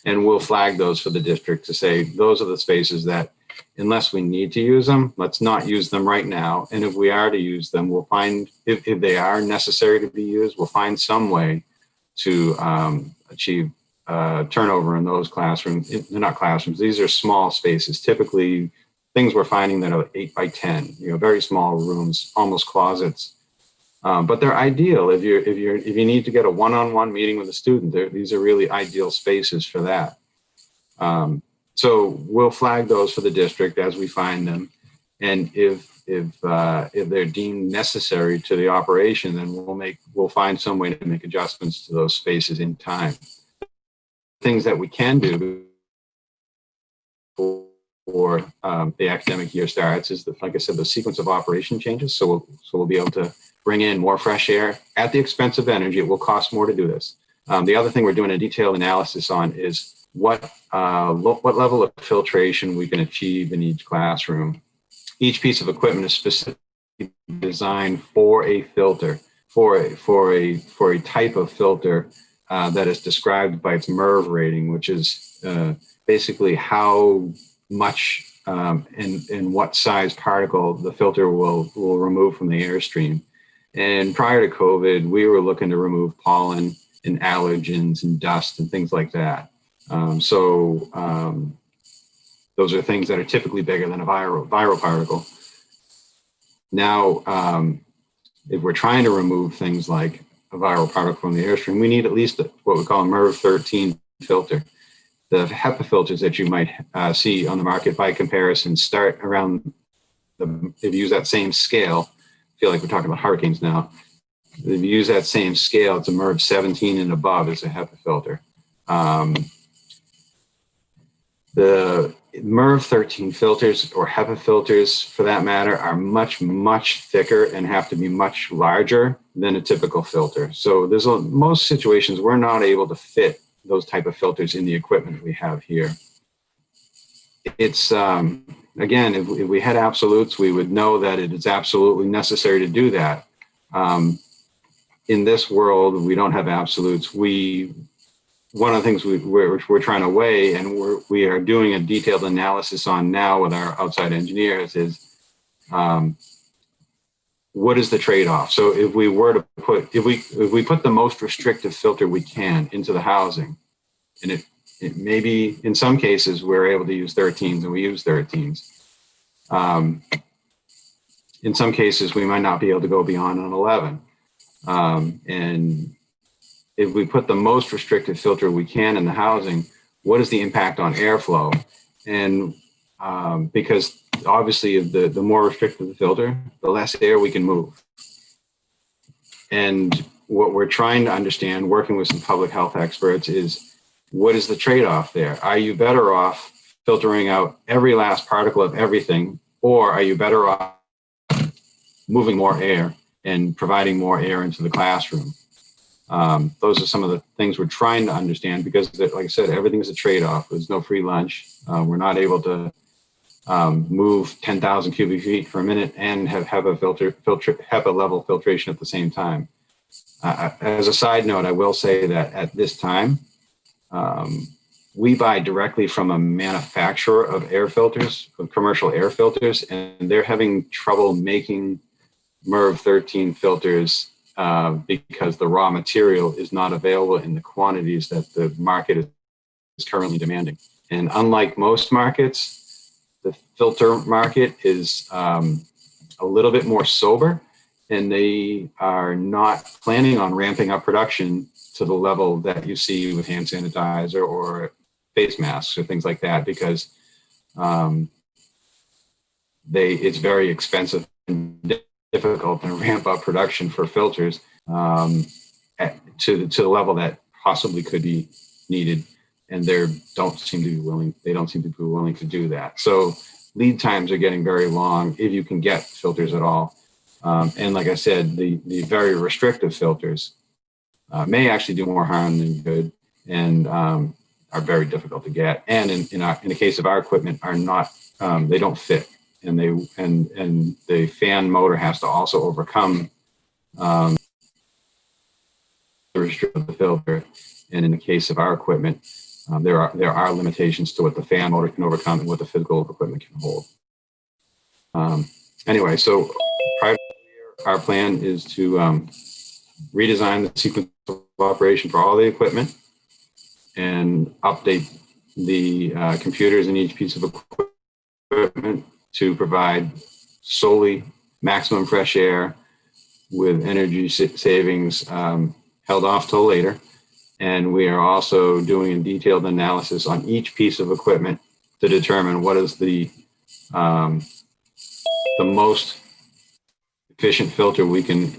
And we'll flag those for the district to say, those are the spaces that, unless we need to use them, let's not use them right now. And if we are to use them, we'll find, if they are necessary to be used, we'll find some way to achieve turnover in those classrooms. They're not classrooms, these are small spaces. Typically, things we're finding that are 8 by 10, very small rooms, almost closets. But they're ideal if you need to get a one-on-one meeting with a student. These are really ideal spaces for that. So we'll flag those for the district as we find them, and if they're deemed necessary to the operation, then we'll find some way to make adjustments to those spaces in time. Things that we can do before the academic year starts is, like I said, the sequence of operation changes. So we'll be able to bring in more fresh air at the expense of energy. It will cost more to do this. The other thing we're doing a detailed analysis on is what level of filtration we can achieve in each classroom. Each piece of equipment is specifically designed for a filter, for a type of filter that is described by its MERV rating, which is basically how much and what size particle the filter will remove from the airstream. And prior to COVID, we were looking to remove pollen and allergens and dust and things like that. Those are things that are typically bigger than a viral particle. Now, if we're trying to remove things like a viral particle from the airstream, we need at least what we call a MERV 13 filter. The HEPA filters that you might see on the market by comparison start around, if you use that same scale, I feel like we're talking about hurricanes now. If you use that same scale, it's a MERV 17 and above is a HEPA filter. The MERV 13 filters, or HEPA filters for that matter, are much, much thicker and have to be much larger than a typical filter. So there's most situations we're not able to fit those type of filters in the equipment we have here. It's, again, if we had absolutes, we would know that it is absolutely necessary to do that. In this world, we don't have absolutes. One of the things we're trying to weigh, and we are doing a detailed analysis on now with our outside engineers, is what is the trade-off? So if we were to put, if we put the most restrictive filter we can into the housing, and it maybe in some cases we're able to use 13s and we use 13s. In some cases we might not be able to go beyond an 11. And if we put the most restrictive filter we can in the housing, what is the impact on airflow? And because obviously, the more restrictive the filter, the less air we can move. And what we're trying to understand, working with some public health experts, is what is the trade-off there? Are you better off filtering out every last particle of everything, or are you better off moving more air and providing more air into the classroom? Those are some of the things we're trying to understand, because, like I said, everything is a trade-off. There's no free lunch. We're not able to move 10,000 cubic feet per minute and have HEPA level filtration at the same time. As a side note, I will say that at this time, we buy directly from a manufacturer of air filters, of commercial air filters, and they're having trouble making MERV 13 filters because the raw material is not available in the quantities that the market is currently demanding. And unlike most markets, the filter market is a little bit more sober, and they are not planning on ramping up production to the level that you see with hand sanitizer or face masks or things like that, because it's very expensive and difficult to ramp up production for filters to the level that possibly could be needed, and they don't seem to be willing to do that. So lead times are getting very long if you can get filters at all. And like I said, the very restrictive filters may actually do more harm than good, and are very difficult to get. And in the case of our equipment, are not they don't fit, and the fan motor has to also overcome the restriction of the filter. And in the case of our equipment, there are limitations to what the fan motor can overcome and what the physical equipment can hold. Anyway, so prior to the year, our plan is to redesign the sequence of operation for all the equipment and update the computers in each piece of equipment to provide solely maximum fresh air with energy savings held off till later. And we are also doing a detailed analysis on each piece of equipment to determine what is the most efficient filter we can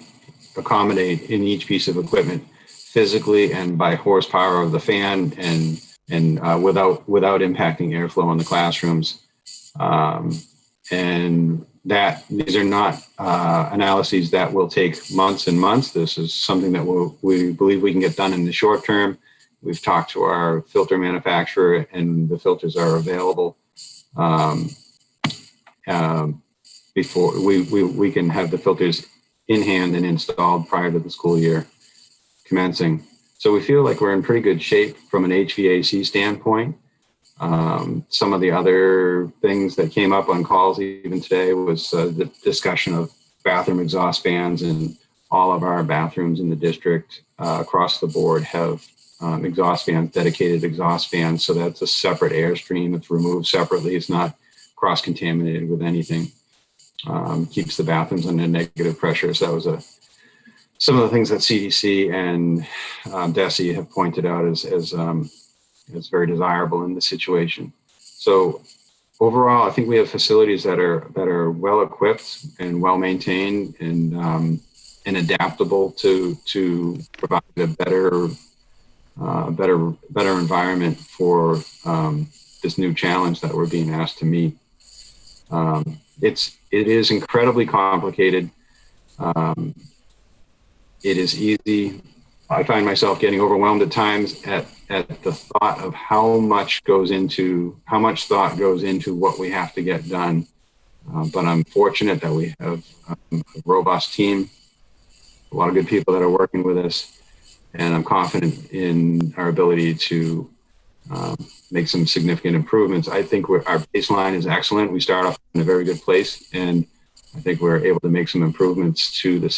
accommodate in each piece of equipment, physically and by horsepower of the fan, and without impacting airflow in the classrooms. And these are not analyses that will take months and months. This is something that we believe we can get done in the short term. We've talked to our filter manufacturer, and the filters are available before we can have the filters in hand and installed prior to the school year commencing. So we feel like we're in pretty good shape from an HVAC standpoint. Some of the other things that came up on calls even today was the discussion of bathroom exhaust fans, and all of our bathrooms in the district across the board have dedicated exhaust fans. So that's a separate airstream. It's removed separately. It's not cross-contaminated with anything. Keeps the bathrooms under negative pressure. So that was some of the things that CDC and DESE have pointed out as very desirable in this situation. So overall, I think we have facilities that are well equipped and well maintained and adaptable to provide a better environment for this new challenge that we're being asked to meet. It is incredibly complicated. It is easy. I find myself getting overwhelmed at times at the thought of how much thought goes into what we have to get done. But I'm fortunate that we have a robust team, a lot of good people that are working with us, and I'm confident in our ability to make some significant improvements. I think our baseline is excellent. We start off in a very good place, and I think we're able to make some improvements to the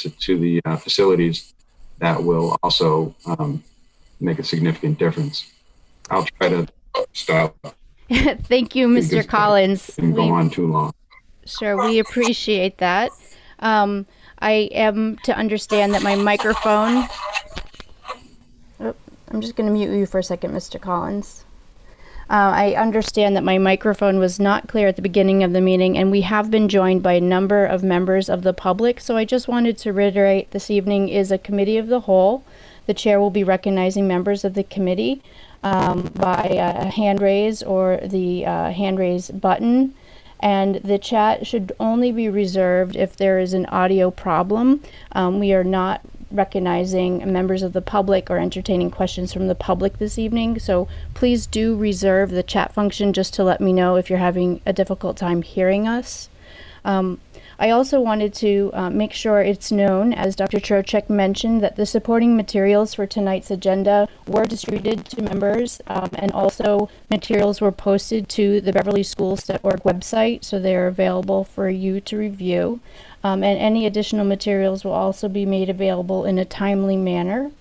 facilities that will also make a significant difference. I'll try to stop. Thank you, Mr. Collins. Didn't go on too long. Sure, we appreciate that. I am to understand that my microphone... Oh, I'm just going to mute you for a second, Mr. Collins. I understand that my microphone was not clear at the beginning of the meeting, and we have been joined by a number of members of the public. So I just wanted to reiterate, this evening is a committee of the whole. The chair will be recognizing members of the committee by a hand raise or the hand raise button. And the chat should only be reserved if there is an audio problem. We are not recognizing members of the public or entertaining questions from the public this evening. So please do reserve the chat function just to let me know if you're having a difficult time hearing us. I also wanted to make sure it's known, as Dr. Trocheck mentioned, that the supporting materials for tonight's agenda were distributed to members, and also materials were posted to the beverlyschools.org website, so they're available for you to review. And any additional materials will also be made available in a timely manner.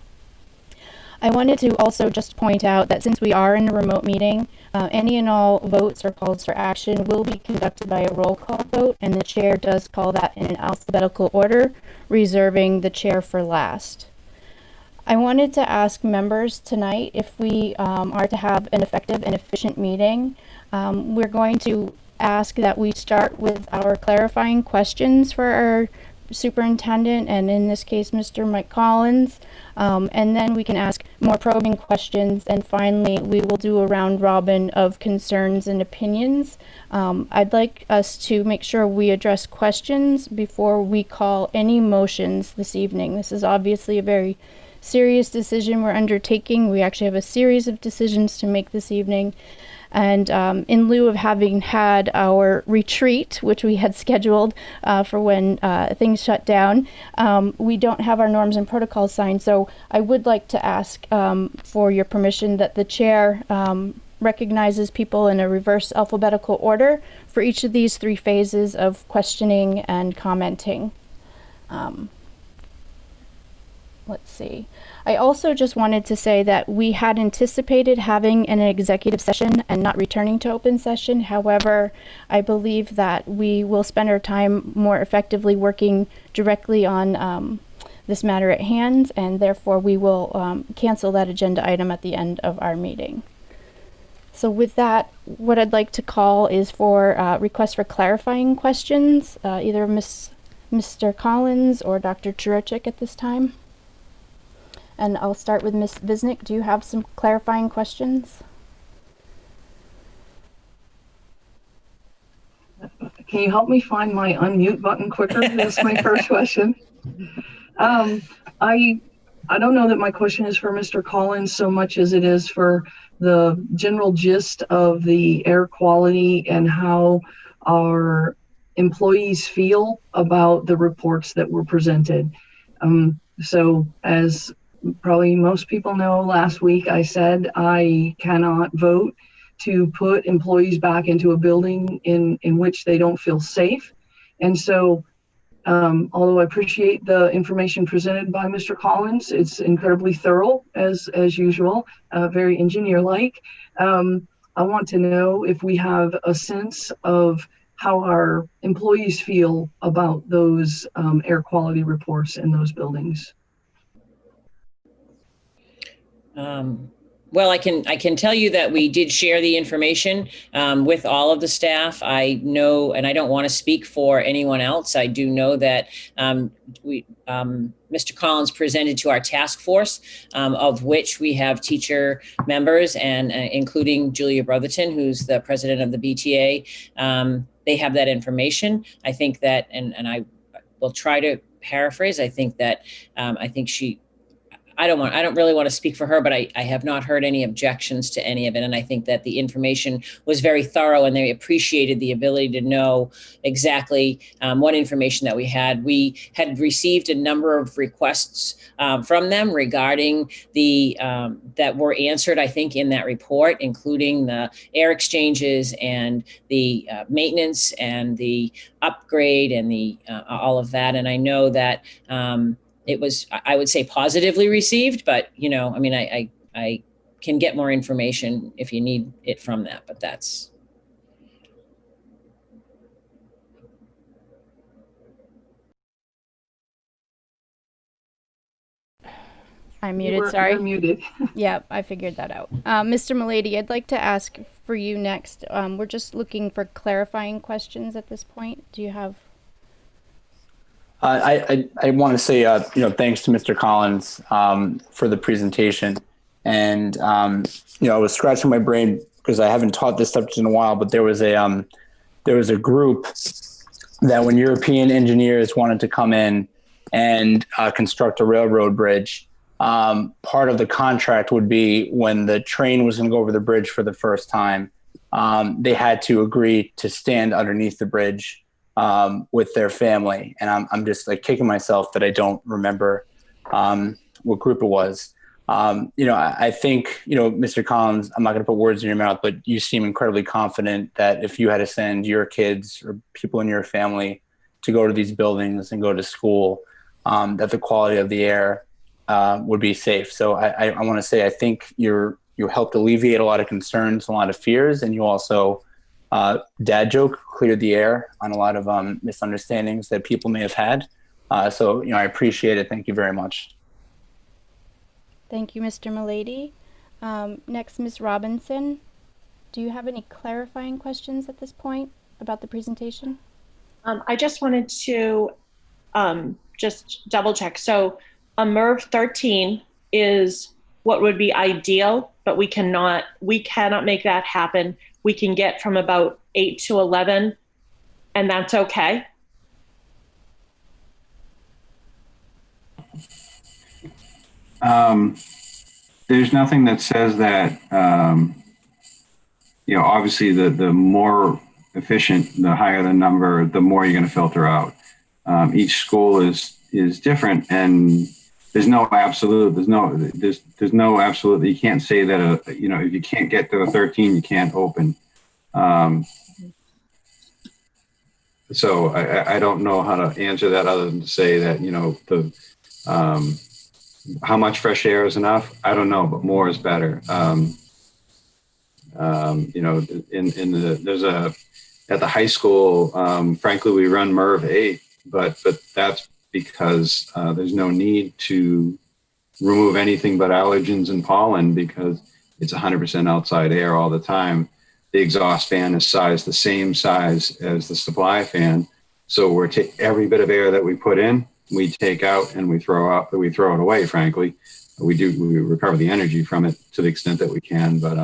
I wanted to also just point out that since we are in a remote meeting, any and all votes or calls for action will be conducted by a roll call vote, and the chair does call that in an alphabetical order, reserving the chair for last. I wanted to ask members tonight if we are to have an effective and efficient meeting. We're going to ask that we start with our clarifying questions for our superintendent, and in this case, Mr. Mike Collins. And then we can ask more probing questions. And finally, we will do a round robin of concerns and opinions. I'd like us to make sure we address questions before we call any motions this evening. This is obviously a very serious decision we're undertaking. We actually have a series of decisions to make this evening. And in lieu of having had our retreat, which we had scheduled for when things shut down, we don't have our norms and protocols signed. So I would like to ask for your permission that the chair recognizes people in a reverse alphabetical order for each of these three phases of questioning and commenting. Let's see. I also just wanted to say that we had anticipated having an executive session and not returning to open session. However, I believe that we will spend our time more effectively working directly on this matter at hand, and therefore we will cancel that agenda item at the end of our meeting. So with that, what I'd like to call is for requests for clarifying questions, either Mr. Collins or Dr. Trocheck at this time. And I'll start with Ms. Visnick. Do you have some clarifying questions? Can you help me find my unmute button quicker? That's my first question. I don't know that my question is for Mr. Collins so much as it is for the general gist of the air quality and how our employees feel about the reports that were presented. So as probably most people know, last week I said I cannot vote to put employees back into a building in which they don't feel safe. And so although I appreciate the information presented by Mr. Collins, it's incredibly thorough as usual, very engineer-like. I want to know if we have a sense of how our employees feel about those air quality reports in those buildings. Well, I can tell you that we did share the information with all of the staff. I know, and I don't want to speak for anyone else. I do know that Mr. Collins presented to our task force, of which we have teacher members, and including Julia Brotherton, who's the president of the BTA. They have that information. I think that, and I will try to paraphrase. I think that I don't really want to speak for her, but I have not heard any objections to any of it. And I think that the information was very thorough, and they appreciated the ability to know exactly what information that we had. We had received a number of requests from them regarding the that were answered, I think, in that report, including the air exchanges and the maintenance and the upgrade and the all of that. And I know that it was, I would say, positively received, but, I mean, I can get more information if you need it from that, but that's. I'm muted, sorry. You're muted. Yep, I figured that out. Mr. Milady, I'd like to ask for you next. We're just looking for clarifying questions at this point. Do you have? I want to say, thanks to Mr. Collins for the presentation. And, I was scratching my brain because I haven't taught this subject in a while, but there was a group that when European engineers wanted to come in and construct a railroad bridge, part of the contract would be when the train was going to go over the bridge for the first time, they had to agree to stand underneath the bridge with their family. And I'm just like kicking myself that I don't remember what group it was. I think, Mr. Collins, I'm not going to put words in your mouth, but you seem incredibly confident that if you had to send your kids or people in your family to go to these buildings and go to school, that the quality of the air would be safe. So I want to say, I think you helped alleviate a lot of concerns, a lot of fears, and you also, dad joke, cleared the air on a lot of misunderstandings that people may have had. So I appreciate it. Thank you very much. Thank you, Mr. Milady. Next, Ms. Robinson. Do you have any clarifying questions at this point about the presentation? I just wanted to just double check. So a MERV 13 is what would be ideal, but we cannot make that happen. We can get from about 8 to 11, and that's okay. There's nothing that says that, obviously the more efficient, the higher the number, the more you're going to filter out. Each school is different, and there's no absolute, there's no absolute, you can't say that, if you can't get to the 13, you can't open. So I don't know how to answer that other than to say that, how much fresh air is enough? I don't know, but more is better. At the high school, frankly, we run MERV 8, but that's because there's no need to remove anything but allergens and pollen because it's 100% outside air all the time. The exhaust fan is the same size as the supply fan. So we're every bit of air that we put in, we take out and we throw it away, frankly. We recover the energy from it to the extent that we can, but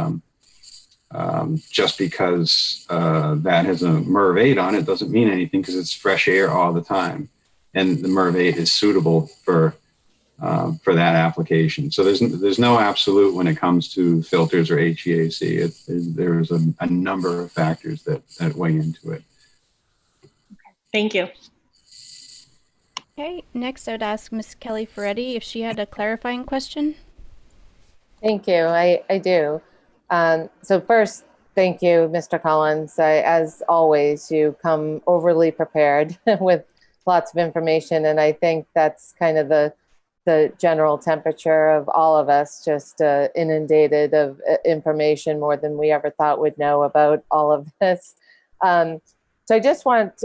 just because that has a MERV 8 on it doesn't mean anything because it's fresh air all the time. And the MERV 8 is suitable for that application. So there's no absolute when it comes to filters or HVAC. There's a number of factors that weigh into it. Thank you. Okay, next I would ask Ms. Kelly Ferretti if she had a clarifying question. Thank you. I do. So first, thank you, Mr. Collins. As always, you come overly prepared with lots of information, and I think that's kind of the general temperature of all of us, just inundated of information more than we ever thought we'd know about all of this. So I just want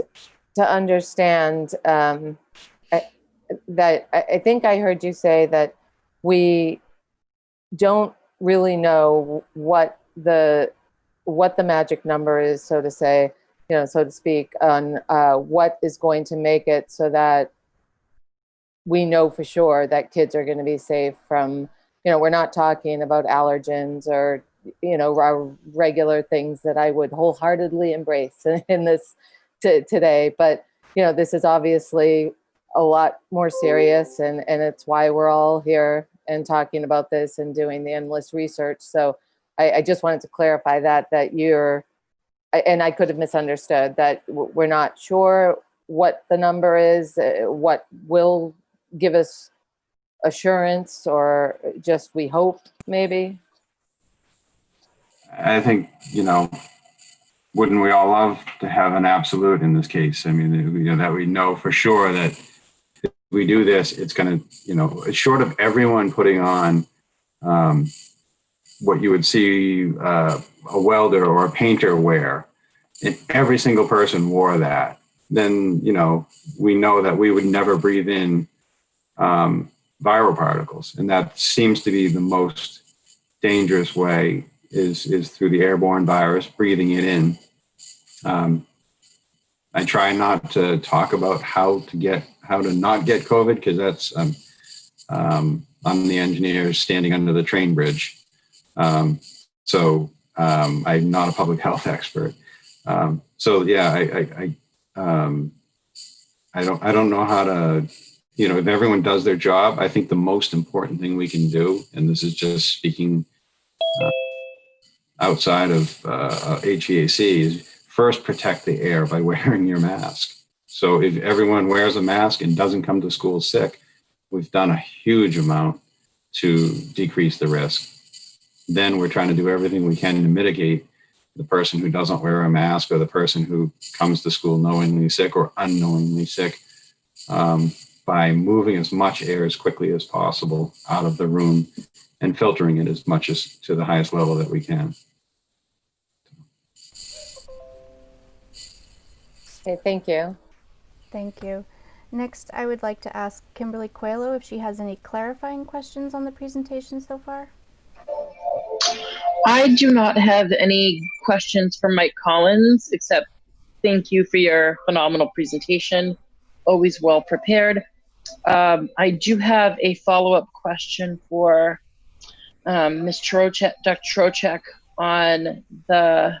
to understand that I think I heard you say that we don't really know what the magic number is, so to say, so to speak, on what is going to make it so that we know for sure that kids are going to be safe from, we're not talking about allergens or, our regular things that I would wholeheartedly embrace in this today. But, this is obviously a lot more serious, and it's why we're all here and talking about this and doing the endless research. So I just wanted to clarify that and I could have misunderstood that we're not sure what the number is, what will give us assurance, or just we hope maybe. I think, wouldn't we all love to have an absolute in this case? I mean, that we know for sure that if we do this, it's going to, short of everyone putting on what you would see a welder or a painter wear, if every single person wore that, then, we know that we would never breathe in viral particles. And that seems to be the most dangerous way is through the airborne virus, breathing it in. I try not to talk about how to not get COVID, because that's, I'm the engineer standing under the train bridge. So I'm not a public health expert. So yeah, I don't know how to, if everyone does their job, I think the most important thing we can do, and this is just speaking outside of HVAC, is first protect the air by wearing your mask. So if everyone wears a mask and doesn't come to school sick, we've done a huge amount to decrease the risk. Then we're trying to do everything we can to mitigate the person who doesn't wear a mask, or the person who comes to school knowingly sick or unknowingly sick, by moving as much air as quickly as possible out of the room and filtering it as much as to the highest level that we can. Okay, thank you. Thank you. Next, I would like to ask Kimberly Coelho if she has any clarifying questions on the presentation so far. I do not have any questions for Mike Collins, except thank you for your phenomenal presentation. Always well prepared. I do have a follow-up question for Ms. Trocek, Dr. Trocek, on the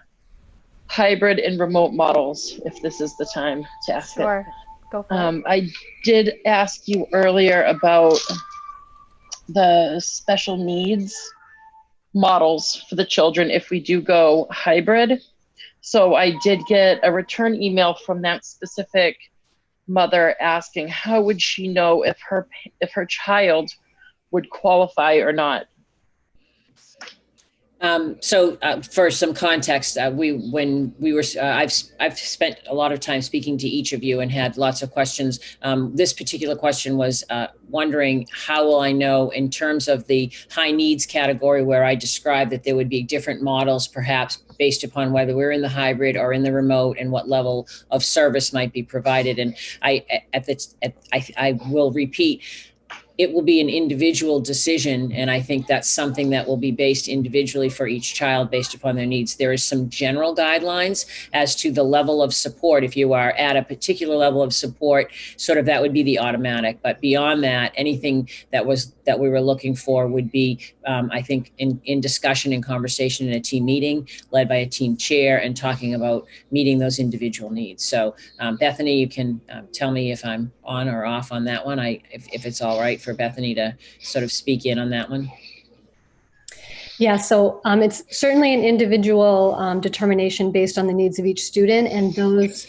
hybrid and remote models, if this is the time to ask it. Sure, go for it. I did ask you earlier about the special needs models for the children if we do go hybrid. So I did get a return email from that specific mother asking how would she know if her child would qualify or not. So for some context, I've spent a lot of time speaking to each of you and had lots of questions. This particular question was wondering, how will I know in terms of the high needs category, where I described that there would be different models, perhaps based upon whether we're in the hybrid or in the remote, and what level of service might be provided. And I will repeat, it will be an individual decision, and I think that's something that will be based individually for each child based upon their needs. There is some general guidelines as to the level of support. If you are at a particular level of support, sort of that would be the automatic. But beyond that, anything that we were looking for would be, I think, in discussion and conversation in a team meeting led by a team chair, and talking about meeting those individual needs. So Bethany, you can tell me if I'm on or off on that one, if it's all right for Bethany to sort of speak in on that one. Yeah, so it's certainly an individual determination based on the needs of each student, and those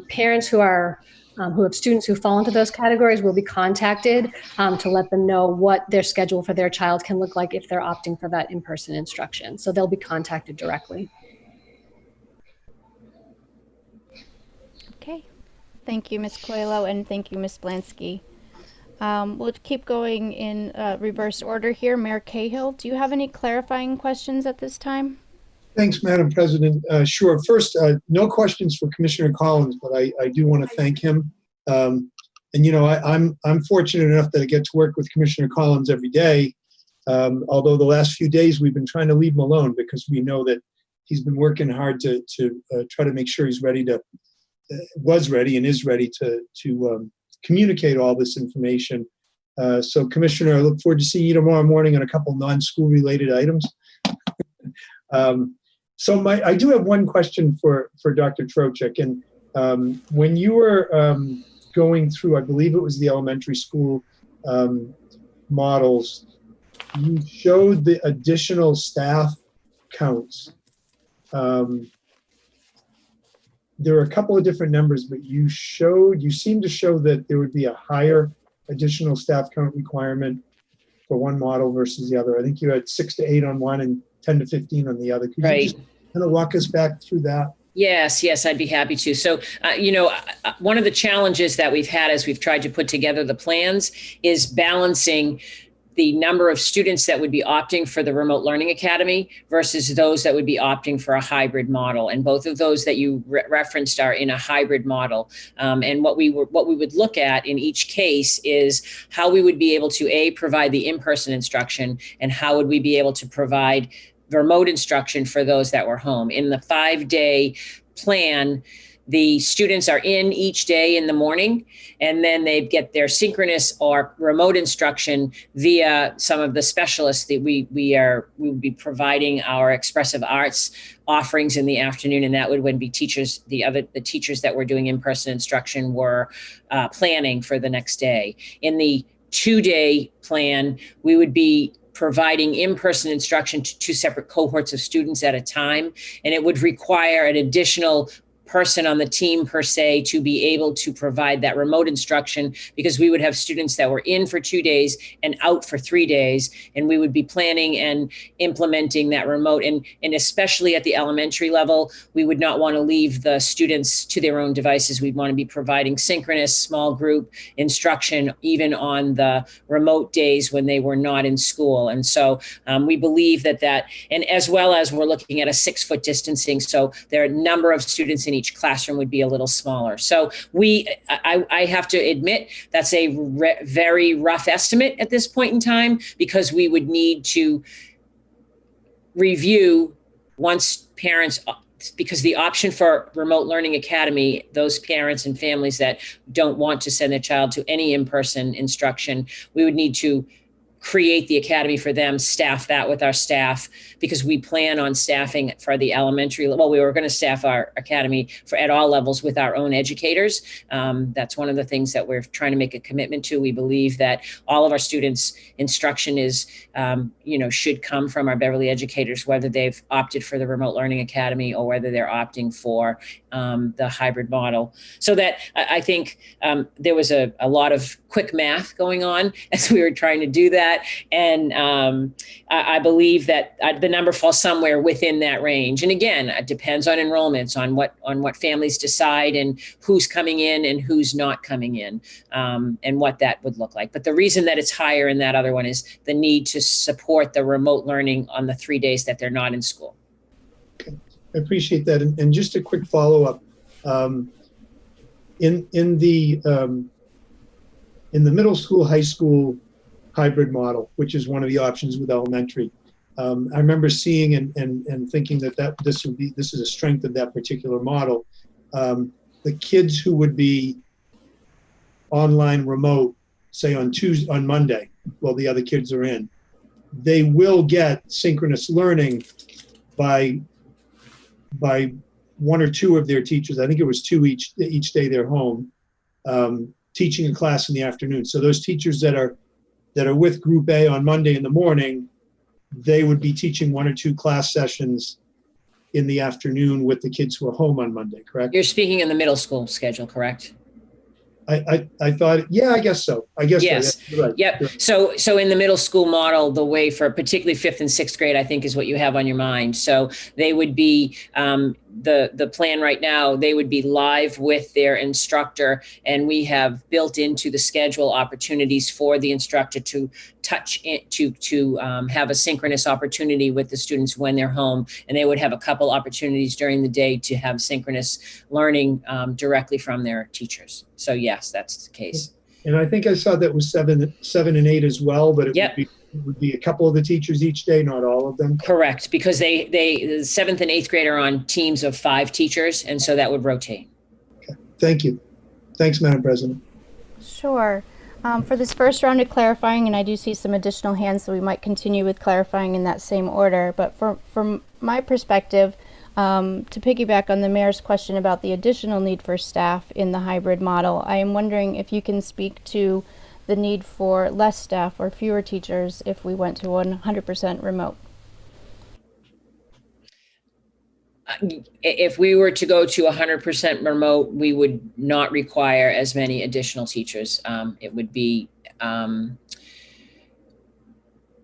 parents who have students who fall into those categories will be contacted to let them know what their schedule for their child can look like if they're opting for that in-person instruction. So they'll be contacted directly. Okay, thank you, Ms. Coelho, and thank you, Ms. Blansky. We'll keep going in reverse order here. Mayor Cahill, do you have any clarifying questions at this time? Thanks, Madam President. Sure. First, no questions for Commissioner Collins, but I do want to thank him. And I'm fortunate enough that I get to work with Commissioner Collins every day. Although the last few days we've been trying to leave him alone, because we know that he's been working hard to try to make sure he's ready to was ready and is ready to communicate all this information. So, Commissioner, I look forward to seeing you tomorrow morning on a couple non-school related items. So I do have one question for Dr. Trocek. And when you were going through, I believe it was the elementary school models, you showed the additional staff counts. There are a couple of different numbers, but you seem to show that there would be a higher additional staff count requirement for one model versus the other. I think you had 6 to 8 on one and 10 to 15 on the other. Could you just kind of walk us back through that? Yes, I'd be happy to. So, one of the challenges that we've had as we've tried to put together the plans is balancing the number of students that would be opting for the Remote Learning Academy versus those that would be opting for a hybrid model. And both of those that you referenced are in a hybrid model. And what we would look at in each case is how we would be able to provide the in-person instruction, and how would we be able to provide remote instruction for those that were home. In the 5-day plan, the students are in each day in the morning, and then they get their synchronous or remote instruction via some of the specialists that we would be providing our expressive arts offerings in the afternoon, and that would be teachers. The teachers that were doing in-person instruction were planning for the next day. In the 2-day plan, we would be providing in-person instruction to 2 separate cohorts of students at a time, and it would require an additional person on the team per se to be able to provide that remote instruction, because we would have students that were in for 2 days and out for 3 days, and we would be planning and implementing that remote. And especially at the elementary level, we would not want to leave the students to their own devices. We'd want to be providing synchronous small group instruction even on the remote days when they were not in school. And so we believe that and as well as we're looking at a 6-foot distancing, so there are a number of students in each classroom would be a little smaller. So I have to admit that's a very rough estimate at this point in time, because we would need to review once parents, because the option for Remote Learning Academy, those parents and families that don't want to send their child to any in-person instruction, we would need to create the academy for them, staff that with our staff, because we plan on staffing for the elementary. Well, we were going to staff our academy at all levels with our own educators. That's one of the things that we're trying to make a commitment to. We believe that all of our students' instruction is, should come from our Beverly educators, whether they've opted for the Remote Learning Academy or whether they're opting for the hybrid model. So that I think there was a lot of quick math going on as we were trying to do that. And I believe that the number falls somewhere within that range. And again, it depends on enrollments, on what families decide and who's coming in and who's not coming in, and what that would look like. But the reason that it's higher in that other one is the need to support the remote learning on the 3 days that they're not in school. Okay. I appreciate that. And just a quick follow-up. In the middle school, high school hybrid model, which is one of the options with elementary, I remember seeing and thinking that this is a strength of that particular model. The kids who would be online remote, say on Monday, while the other kids are in, they will get synchronous learning by 1 or 2 of their teachers. I think it was 2 each day they're home, teaching a class in the afternoon. So those teachers that are with Group A on Monday in the morning, they would be teaching 1 or 2 class sessions in the afternoon with the kids who are home on Monday, correct? You're speaking in the middle school schedule, correct? I thought, yeah, I guess so. I guess yes. So. Right. Yep. Right. So in the middle school model, the way for particularly 5th and 6th grade, I think is what you have on your mind. So they would be the plan right now. They would be live with their instructor, and we have built into the schedule opportunities for the instructor to touch it, to have a synchronous opportunity with the students when they're home, and they would have a couple opportunities during the day to have synchronous learning directly from their teachers. So yes, that's the case. And I think I saw that was 7 and 8 as well, but it would be a couple of the teachers each day, not all of them. Correct, because the 7th and 8th grade are on teams of 5 teachers, and so that would rotate. Okay. Thank you. Thanks, Madam President. Sure. For this first round of clarifying, and I do see some additional hands, so we might continue with clarifying in that same order. But from my perspective, to piggyback on the mayor's question about the additional need for staff in the hybrid model, I am wondering if you can speak to the need for less staff or fewer teachers if we went to 100% remote. If we were to go to 100% remote, we would not require as many additional teachers. It would be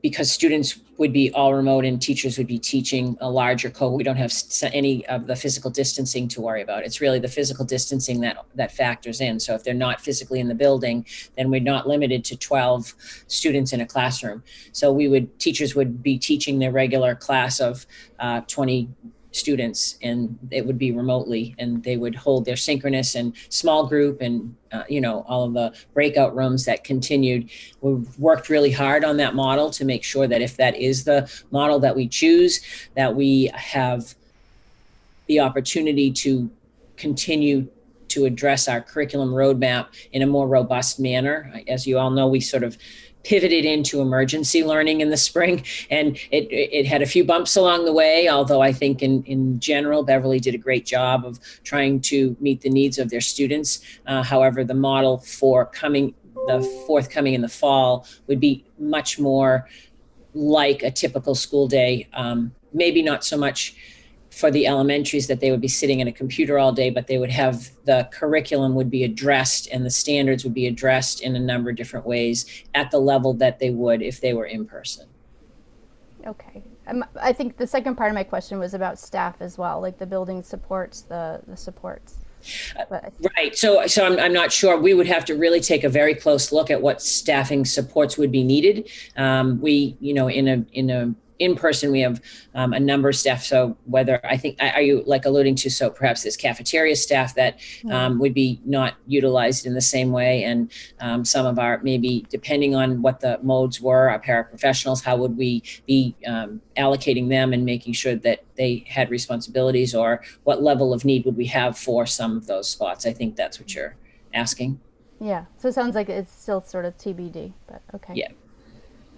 because students would be all remote and teachers would be teaching a larger cohort, we don't have any of the physical distancing to worry about. It's really the physical distancing that factors in. So if they're not physically in the building, then we're not limited to 12 students in a classroom. So teachers would be teaching their regular class of 20 students, and it would be remotely, and they would hold their synchronous and small group and all of the breakout rooms that continued. We've worked really hard on that model to make sure that if that is the model that we choose, that we have the opportunity to continue to address our curriculum roadmap in a more robust manner. As you all know, we sort of pivoted into emergency learning in the spring, and it had a few bumps along the way, although I think in general, Beverly did a great job of trying to meet the needs of their students. However, the model for the forthcoming in the fall would be much more like a typical school day, maybe not so much for the elementaries that they would be sitting at a computer all day, but they would have the curriculum would be addressed and the standards would be addressed in a number of different ways at the level that they would if they were in person. Okay. I think the second part of my question was about staff as well, like the building supports, the supports. Right. So I'm not sure. We would have to really take a very close look at what staffing supports would be needed. In person, we have a number of staff. So whether are you like alluding to, so perhaps there's cafeteria staff that would be not utilized in the same way. And some of our, maybe depending on what the modes were, our paraprofessionals, how would we be allocating them and making sure that they had responsibilities, or what level of need would we have for some of those spots? I think that's what you're asking. Yeah. So it sounds like it's still sort of TBD, but okay. Yeah.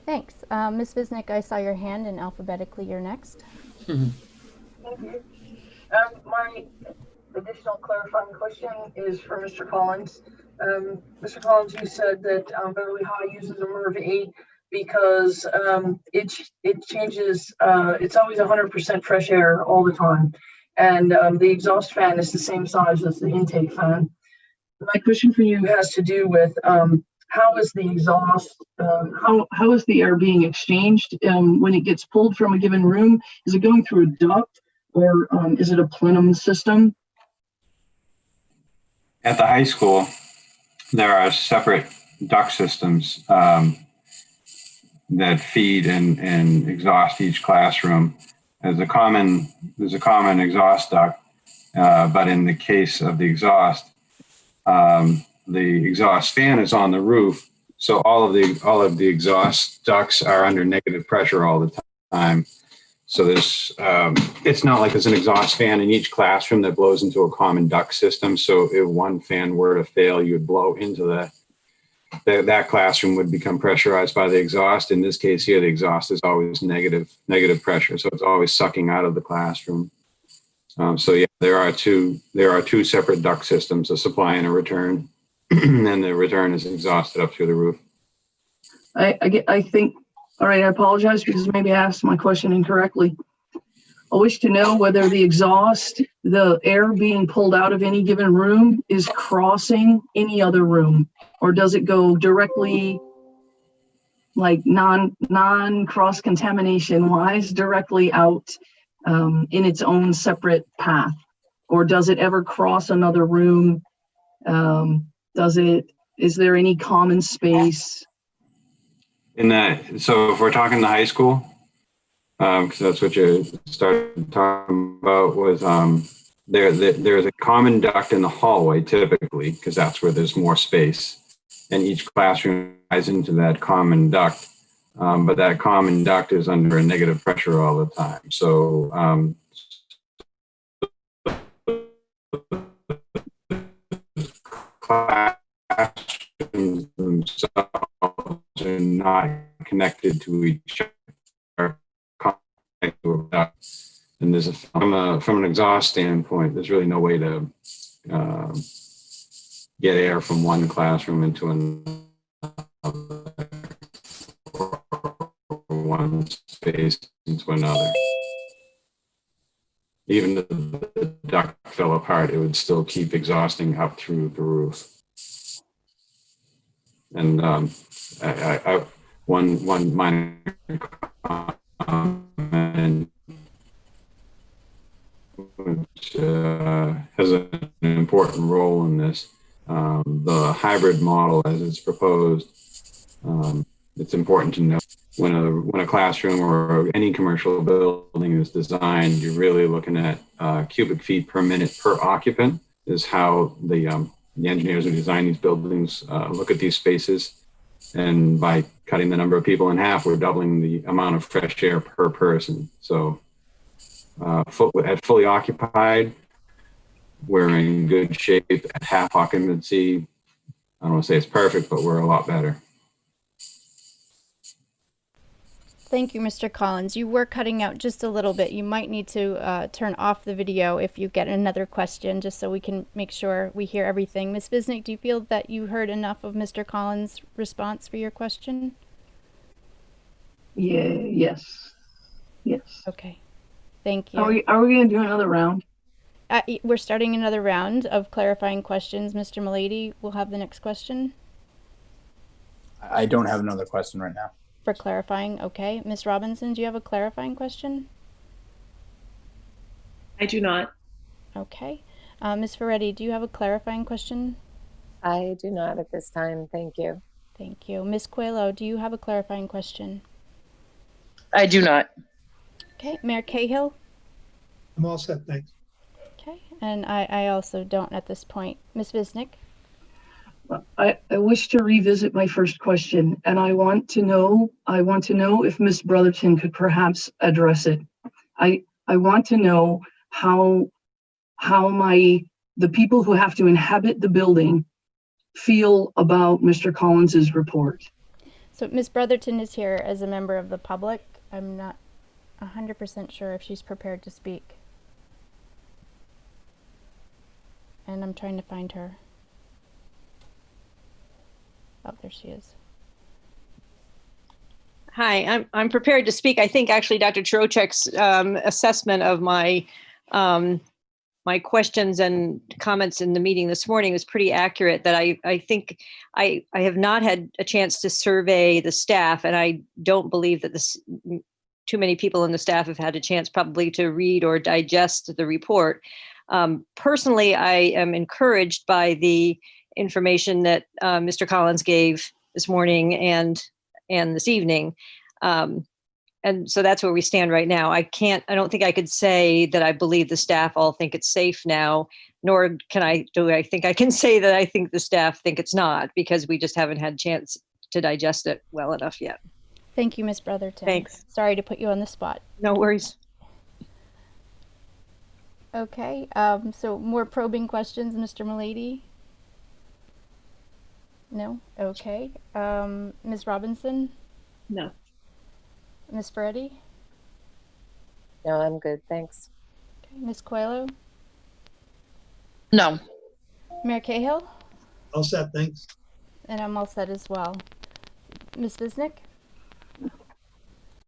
Thanks. Ms. Visnick, I saw your hand, and alphabetically you're next. Thank you. My additional clarifying question is for Mr. Collins. Mr. Collins, you said that Beverly High uses a MERV 8 because it changes, it's always 100% fresh air all the time. And the exhaust fan is the same size as the intake fan. My question for you has to do with how is the exhaust, how is the air being exchanged when it gets pulled from a given room? Is it going through a duct, or is it a plenum system? At the high school, there are separate duct systems that feed and exhaust each classroom. There's a common exhaust duct, but in the case of the exhaust fan is on the roof, so all of the exhaust ducts are under negative pressure all the time. So there's it's not like there's an exhaust fan in each classroom that blows into a common duct system. So if one fan were to fail, you would blow into that classroom would become pressurized by the exhaust. In this case here, the exhaust is always negative pressure, so it's always sucking out of the classroom. So yeah, there are two separate duct systems, a supply and a return. And the return is exhausted up through the roof. I think, all right, I apologize because maybe I asked my question incorrectly. I wish to know whether the exhaust, the air being pulled out of any given room, is crossing any other room, or does it go directly, like non-cross contamination wise, directly out in its own separate path, or does it ever cross another room? Is there any common space? So if we're talking the high school, because that's what you started talking about, was there's a common duct in the hallway typically, because that's where there's more space, and each classroom ties into that common duct. But that common duct is under a negative pressure all the time. So classrooms themselves are not connected to each other. And there's from an exhaust standpoint, there's really no way to get air from one classroom into another, or one space into another. Even if the duct fell apart, it would still keep exhausting up through the roof. And one minor comment, which has an important role in this. The hybrid model as it's proposed, it's important to know when a classroom or any commercial building is designed, you're really looking at cubic feet per minute per occupant is how the engineers who design these buildings look at these spaces. And by cutting the number of people in half, we're doubling the amount of fresh air per person. So at fully occupied, we're in good shape. At half occupancy, I don't want to say it's perfect, but we're a lot better. Thank you, Mr. Collins. You were cutting out just a little bit. You might need to turn off the video if you get another question, just so we can make sure we hear everything. Ms. Visnick, do you feel that you heard enough of Mr. Collins' response for your question? Yeah, yes. Okay, thank you. Are we going to do another round? We're starting another round of clarifying questions. Mr. Milady will have the next question. I don't have another question right now. For clarifying, okay. Ms. Robinson, do you have a clarifying question? I do not. Okay. Ms. Ferretti, do you have a clarifying question? I do not at this time. Thank you. Thank you. Ms. Coelho, do you have a clarifying question? I do not. Okay. Mayor Cahill? I'm all set, thanks. Okay. And I also don't at this point. Ms. Visnick? I wish to revisit my first question, and I want to know if Ms. Brotherton could perhaps address it. I want to know how the people who have to inhabit the building feel about Mr. Collins's report. So Ms. Brotherton is here as a member of the public. I'm not 100% sure if she's prepared to speak. And I'm trying to find her. Oh, there she is. Hi, I'm prepared to speak. I think actually Dr. Chirocek's assessment of my my questions and comments in the meeting this morning was pretty accurate. That I think I have not had a chance to survey the staff, and I don't believe that too many people in the staff have had a chance probably to read or digest the report. Personally, I am encouraged by the information that Mr. Collins gave this morning and this evening. And so that's where we stand right now. I don't think I could say that I believe the staff all think it's safe now, nor do I think I can say that I think the staff think it's not, because we just haven't had a chance to digest it well enough yet. Thank you, Ms. Brotherton. Thanks. Sorry to put you on the spot. No worries. Okay, so more probing questions, Mr. Milady? No? Okay. Ms. Robinson? No. Ms. Ferretti? No, I'm good. Thanks. Okay. Ms. Coelho? No. Mayor Cahill? All set, thanks. And I'm all set as well. Ms. Visnick?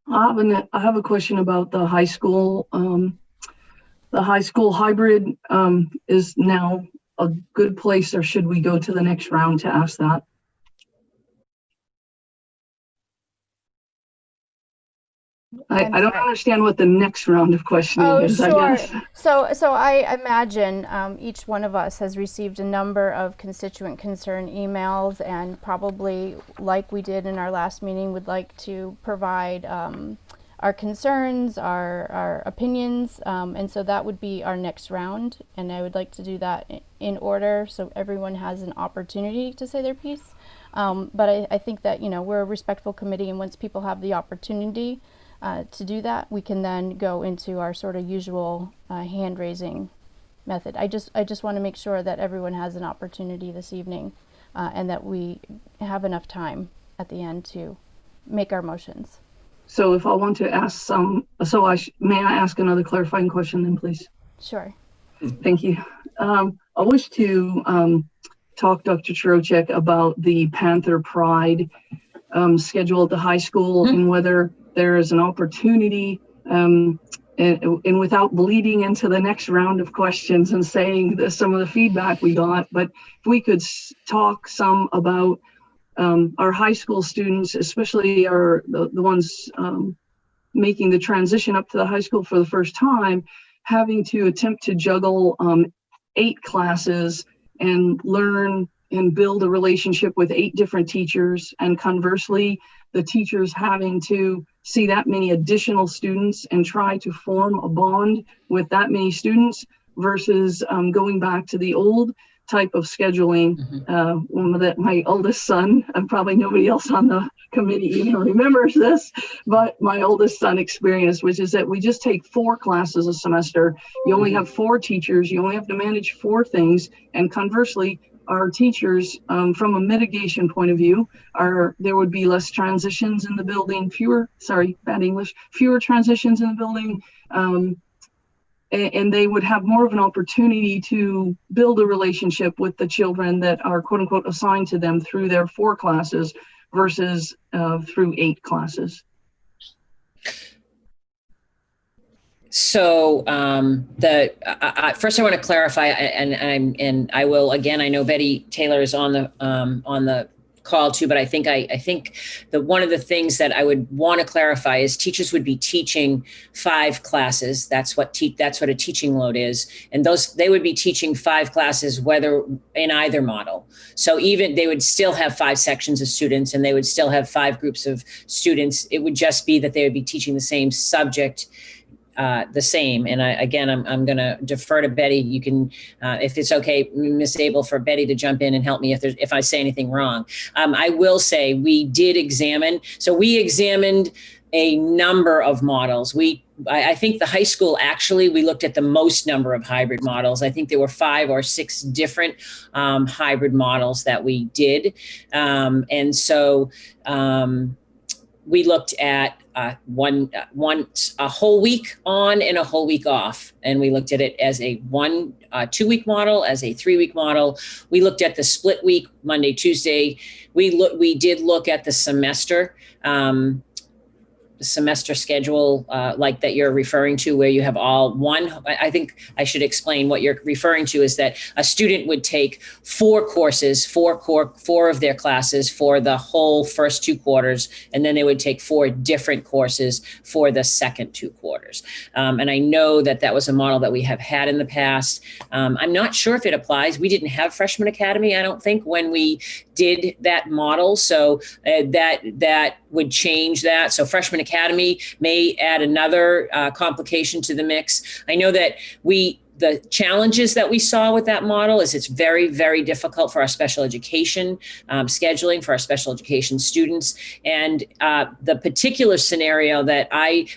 I have a question about the high school. The high school hybrid is now a good place, or should we go to the next round to ask that? I don't understand what the next round of questioning is. Sure. I guess. So I imagine each one of us has received a number of constituent concern emails, and probably, like we did in our last meeting, would like to provide our concerns, our opinions, and so that would be our next round. And I would like to do that in order so everyone has an opportunity to say their piece. But I think that, we're a respectful committee, and once people have the opportunity to do that, we can then go into our sort of usual hand raising method. I just want to make sure that everyone has an opportunity this evening, and that we have enough time at the end to make our motions. So if I want to ask may I ask another clarifying question then, please? Sure. Thank you. I wish to talk Dr. Chirocek about the Panther Pride schedule at the high school, and whether there is an opportunity, and without bleeding into the next round of questions and saying some of the feedback we got, but if we could talk some about our high school students, especially the ones making the transition up to the high school for the first time, having to attempt to juggle 8 classes and learn and build a relationship with 8 different teachers, and conversely, the teachers having to see that many additional students and try to form a bond with that many students versus going back to the old type of scheduling. My oldest son, and probably nobody else on the committee even remembers this, but my oldest son experienced, which is that we just take 4 classes a semester. You only have 4 teachers. You only have to manage 4 things. And conversely, our teachers, from a mitigation point of view, there would be less transitions in the building, fewer transitions in the building, and they would have more of an opportunity to build a relationship with the children that are quote unquote assigned to them through their 4 classes versus through 8 classes. So first I want to clarify, and I will again. I know Betty Taylor is on the call too, but I think that one of the things that I would want to clarify is teachers would be teaching 5 classes. That's what a teaching load is, and they would be teaching 5 classes whether in either model. So even they would still have 5 sections of students, and they would still have 5 groups of students. It would just be that they would be teaching the same subject. The same. And I'm going to defer to Betty. You can, if it's okay, Ms. Abel, for Betty to jump in and help me if I say anything wrong. I will say we did examine. So we examined a number of models. I think the high school, actually, we looked at the most number of hybrid models. I think there were 5 or 6 different hybrid models that we did. And so we looked at a whole week on and a whole week off. And we looked at it as a 2-week model, as a 3-week model. We looked at the split week, Monday, Tuesday. We did look at the semester schedule, like that you're referring to, where you have all one. I think I should explain what you're referring to is that a student would take 4 courses, 4 of their classes for the whole first 2 quarters, and then they would take 4 different courses for the second 2 quarters. And I know that was a model that we have had in the past. I'm not sure if it applies. We didn't have Freshman Academy, I don't think, when we did that model. So that would change that. So Freshman Academy may add another complication to the mix. I know that the challenges that we saw with that model is it's very, very difficult for our special education scheduling, for our special education students. And the particular scenario that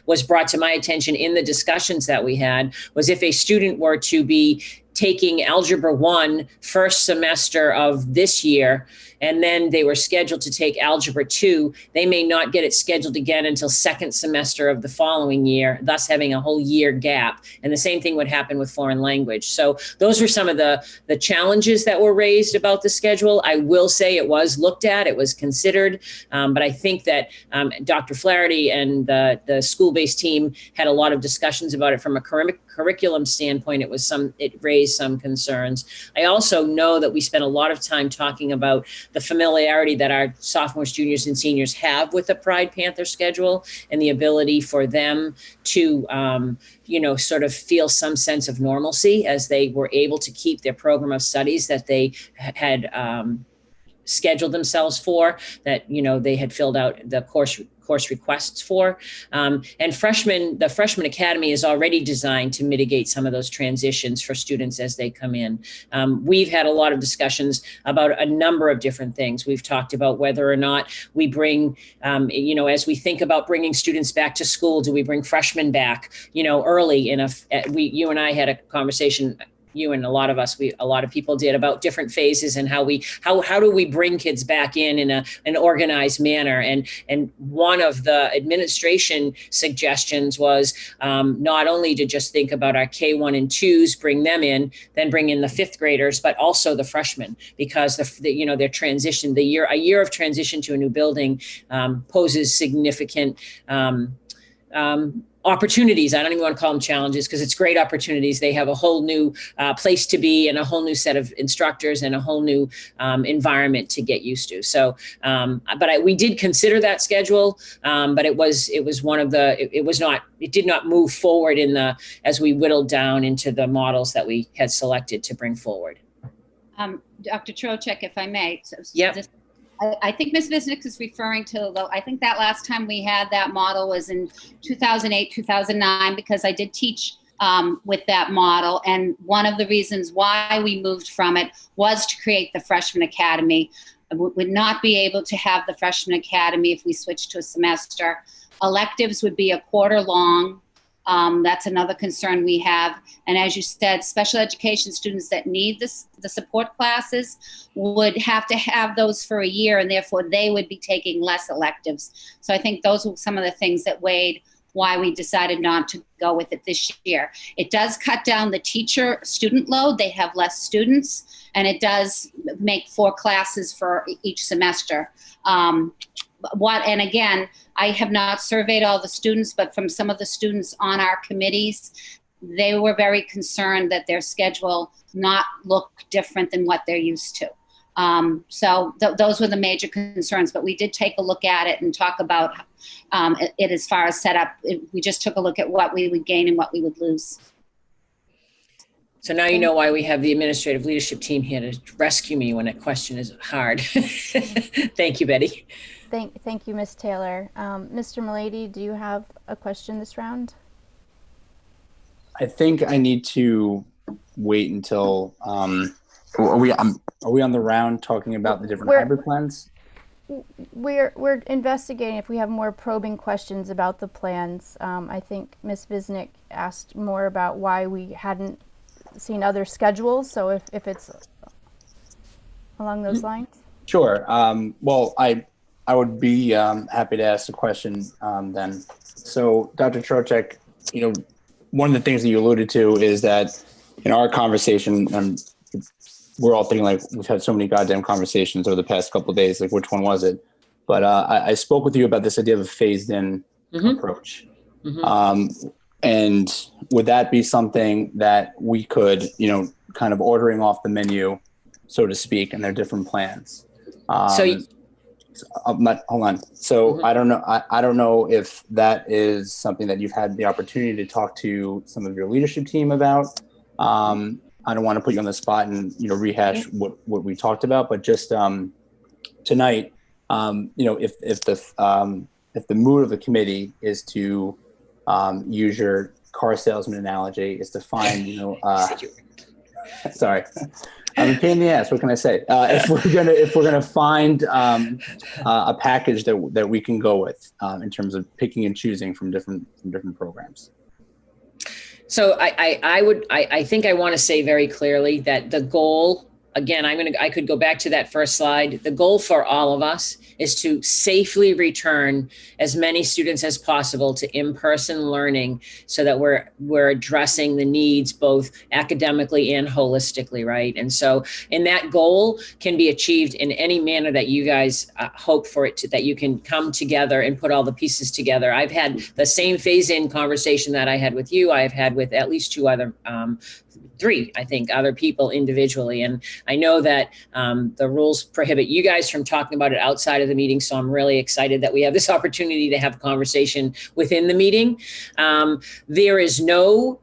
was brought to my attention in the discussions that we had was if a student were to be taking Algebra 1 first semester of this year, and then they were scheduled to take Algebra 2, they may not get it scheduled again until second semester of the following year, thus having a whole year gap. And the same thing would happen with foreign language. So those were some of the challenges that were raised about the schedule. I will say it was looked at, it was considered, but I think that Dr. Flaherty and the school-based team had a lot of discussions about it from a curriculum standpoint. It raised some concerns. I also know that we spent a lot of time talking about the familiarity that our sophomores, juniors, and seniors have with the Pride Panther schedule and the ability for them to, sort of feel some sense of normalcy as they were able to keep their program of studies that they had scheduled themselves for, that, they had filled out the course requests for. And the Freshman Academy is already designed to mitigate some of those transitions for students as they come in. We've had a lot of discussions about a number of different things. We've talked about whether or not we bring, as we think about bringing students back to school, do we bring freshmen back, early? You and I had a conversation, you and a lot of people did, about different phases and how do we bring kids back in an organized manner. And one of the administration suggestions was not only to just think about our K1 and 2s, bring them in, then bring in the 5th graders, but also the freshmen, because their transition, a year of transition to a new building poses significant opportunities. I don't even want to call them challenges because it's great opportunities. They have a whole new place to be and a whole new set of instructors and a whole new environment to get used to. So, we did consider that schedule, but it did not move forward as we whittled down into the models that we had selected to bring forward. Dr. Trocheck, if I may. Yep. I think Ms. Visnick is referring to, I think that last time we had that model was in 2008, 2009, because I did teach with that model. And one of the reasons why we moved from it was to create the freshman academy. We would not be able to have the freshman academy if we switched to a semester. Electives would be a quarter long. That's another concern we have. And as you said, special education students that need the support classes would have to have those for a year, and therefore they would be taking less electives. So I think those were some of the things that weighed why we decided not to go with it this year. It does cut down the teacher student load. They have less students, and it does make 4 classes for each semester. And again, I have not surveyed all the students, but from some of the students on our committees, they were very concerned that their schedule not look different than what they're used to. So those were the major concerns, but we did take a look at it and talk about it as far as setup. We just took a look at what we would gain and what we would lose. So now you know why we have the administrative leadership team here to rescue me when a question is hard. Thank you, Betty. Thank you, Ms. Taylor. Mr. Milady, do you have a question this round? I think I need to wait until, are we on the round talking about the different hybrid plans? We're investigating if we have more probing questions about the plans. I think Ms. Visnick asked more about why we hadn't seen other schedules. So if it's along those lines. Sure. Well, I would be happy to ask a question then. So Dr. Trocheck, one of the things that you alluded to is that in our conversation, we're all thinking like we've had so many goddamn conversations over the past couple of days, like which one was it? But I spoke with you about this idea of a phased in approach. And would that be something that we could, kind of ordering off the menu, so to speak, and their different plans? Hold on. So I don't know. I don't know if that is something that you've had the opportunity to talk to some of your leadership team about. I don't want to put you on the spot and rehash what we talked about, but just tonight, if the mood of the committee is to use your car salesman analogy, is to find sorry. I'm a pain in the ass. What can I say? If we're gonna find a package that we can go with in terms of picking and choosing from different programs. So I think I want to say very clearly that the goal, again, I could go back to that first slide. The goal for all of us is to safely return as many students as possible to in-person learning so that we're addressing the needs both academically and holistically, right? And so, and that goal can be achieved in any manner that you guys hope for it to, that you can come together and put all the pieces together. I've had the same phase-in conversation that I had with you. I've had with at least 2 other 3, I think, other people individually. And I know that the rules prohibit you guys from talking about it outside of the meeting. So I'm really excited that we have this opportunity to have a conversation within the meeting. There is no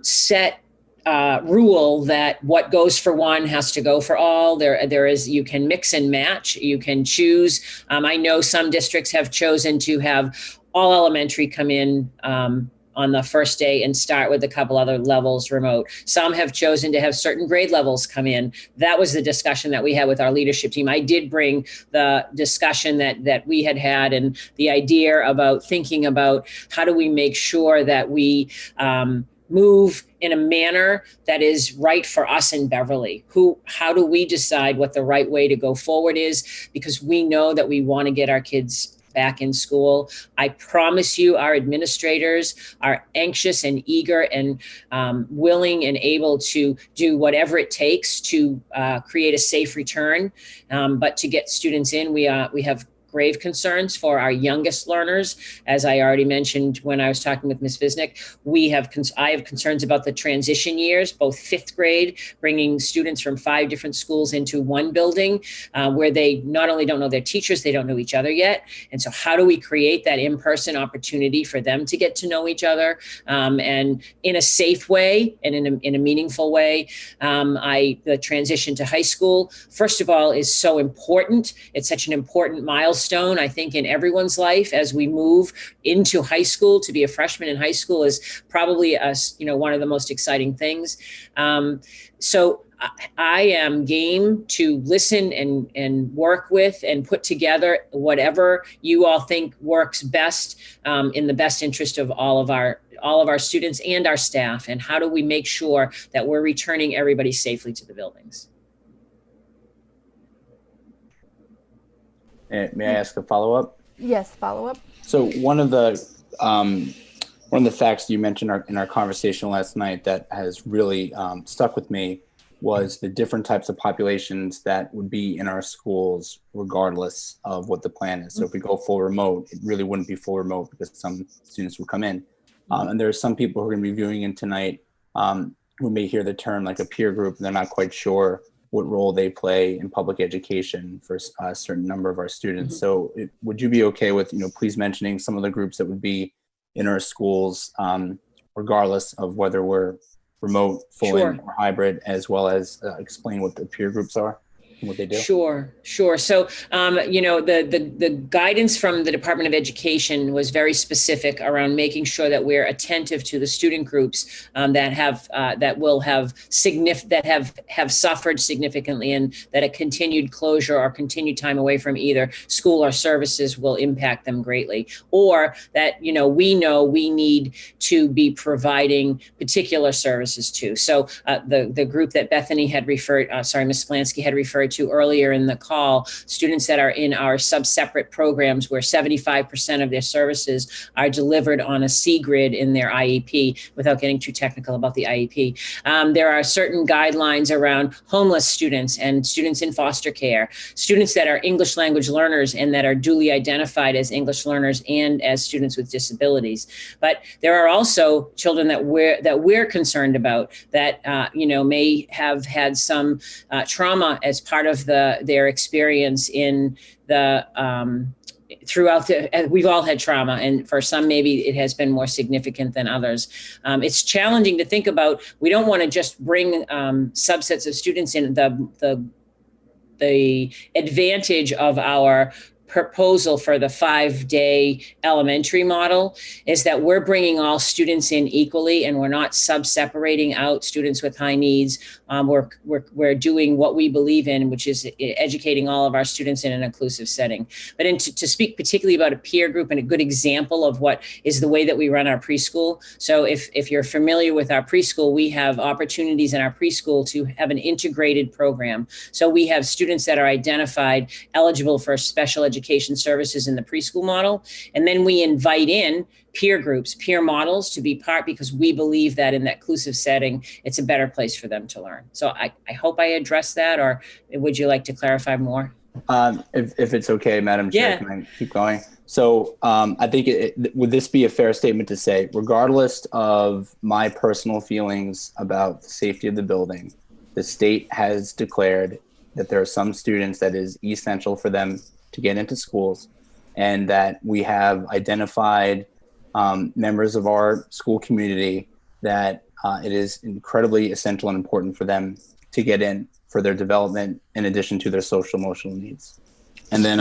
set rule that what goes for one has to go for all. There is, you can mix and match, you can choose. I know some districts have chosen to have all elementary come in on the first day and start with a couple other levels remote. Some have chosen to have certain grade levels come in. That was the discussion that we had with our leadership team. I did bring the discussion that we had and the idea about thinking about how do we make sure that we move in a manner that is right for us in Beverly. How do we decide what the right way to go forward is? Because we know that we want to get our kids back in school. I promise you, our administrators are anxious and eager and willing and able to do whatever it takes to create a safe return. But to get students in, we have grave concerns for our youngest learners. As I already mentioned when I was talking with Ms. Visnick, I have concerns about the transition years, both fifth grade, bringing students from 5 different schools into one building where they not only don't know their teachers, they don't know each other yet. And so how do we create that in-person opportunity for them to get to know each other and in a safe way and in a meaningful way? The transition to high school, first of all, is so important. It's such an important milestone, I think, in everyone's life as we move into high school. To be a freshman in high school is probably one of the most exciting things. So I am game to listen and work with and put together whatever you all think works best in the best interest of all of our students and our staff. And how do we make sure that we're returning everybody safely to the buildings? May I ask a follow-up? Yes, follow-up. So one of the facts you mentioned in our conversation last night that has really stuck with me was the different types of populations that would be in our schools regardless of what the plan is. So if we go full remote, it really wouldn't be full remote because some students would come in. And there are some people who are going to be viewing in tonight who may hear the term like a peer group, and they're not quite sure what role they play in public education for a certain number of our students. So would you be okay with, please mentioning some of the groups that would be in our schools, regardless of whether we're remote, full in, or hybrid, as well as explain what the peer groups are and what they do? Sure. So, the guidance from the Department of Education was very specific around making sure that we're attentive to the student groups that have suffered significantly, and that a continued closure or continued time away from either school or services will impact them greatly, or that we know we need to be providing particular services to. So the group that Bethany had Ms. Splansky had referred to earlier in the call, students that are in our sub-separate programs where 75% of their services are delivered on a C grid in their IEP, without getting too technical about the IEP. There are certain guidelines around homeless students and students in foster care, students that are English language learners and that are duly identified as English learners and as students with disabilities. But there are also children that we're concerned about that may have had some trauma as part of their experience in the we've all had trauma, and for some maybe it has been more significant than others. It's challenging to think about. We don't want to just bring subsets of students in. The advantage of our proposal for the 5-day elementary model is that we're bringing all students in equally, and we're not separating out students with high needs. We're doing what we believe in, which is educating all of our students in an inclusive setting. But to speak particularly about a peer group and a good example of what is the way that we run our preschool. So if you're familiar with our preschool, we have opportunities in our preschool to have an integrated program. So we have students that are identified eligible for special education services in the preschool model. And then we invite in peer groups, peer models to be part, because we believe that in that inclusive setting, it's a better place for them to learn. So I hope I addressed that, or would you like to clarify more? If it's okay, Madam Chair, can I keep going? So I think would this be a fair statement to say, regardless of my personal feelings about the safety of the building, the state has declared that there are some students that is essential for them to get into schools, and that we have identified members of our school community that it is incredibly essential and important for them to get in for their development, in addition to their social emotional needs. And then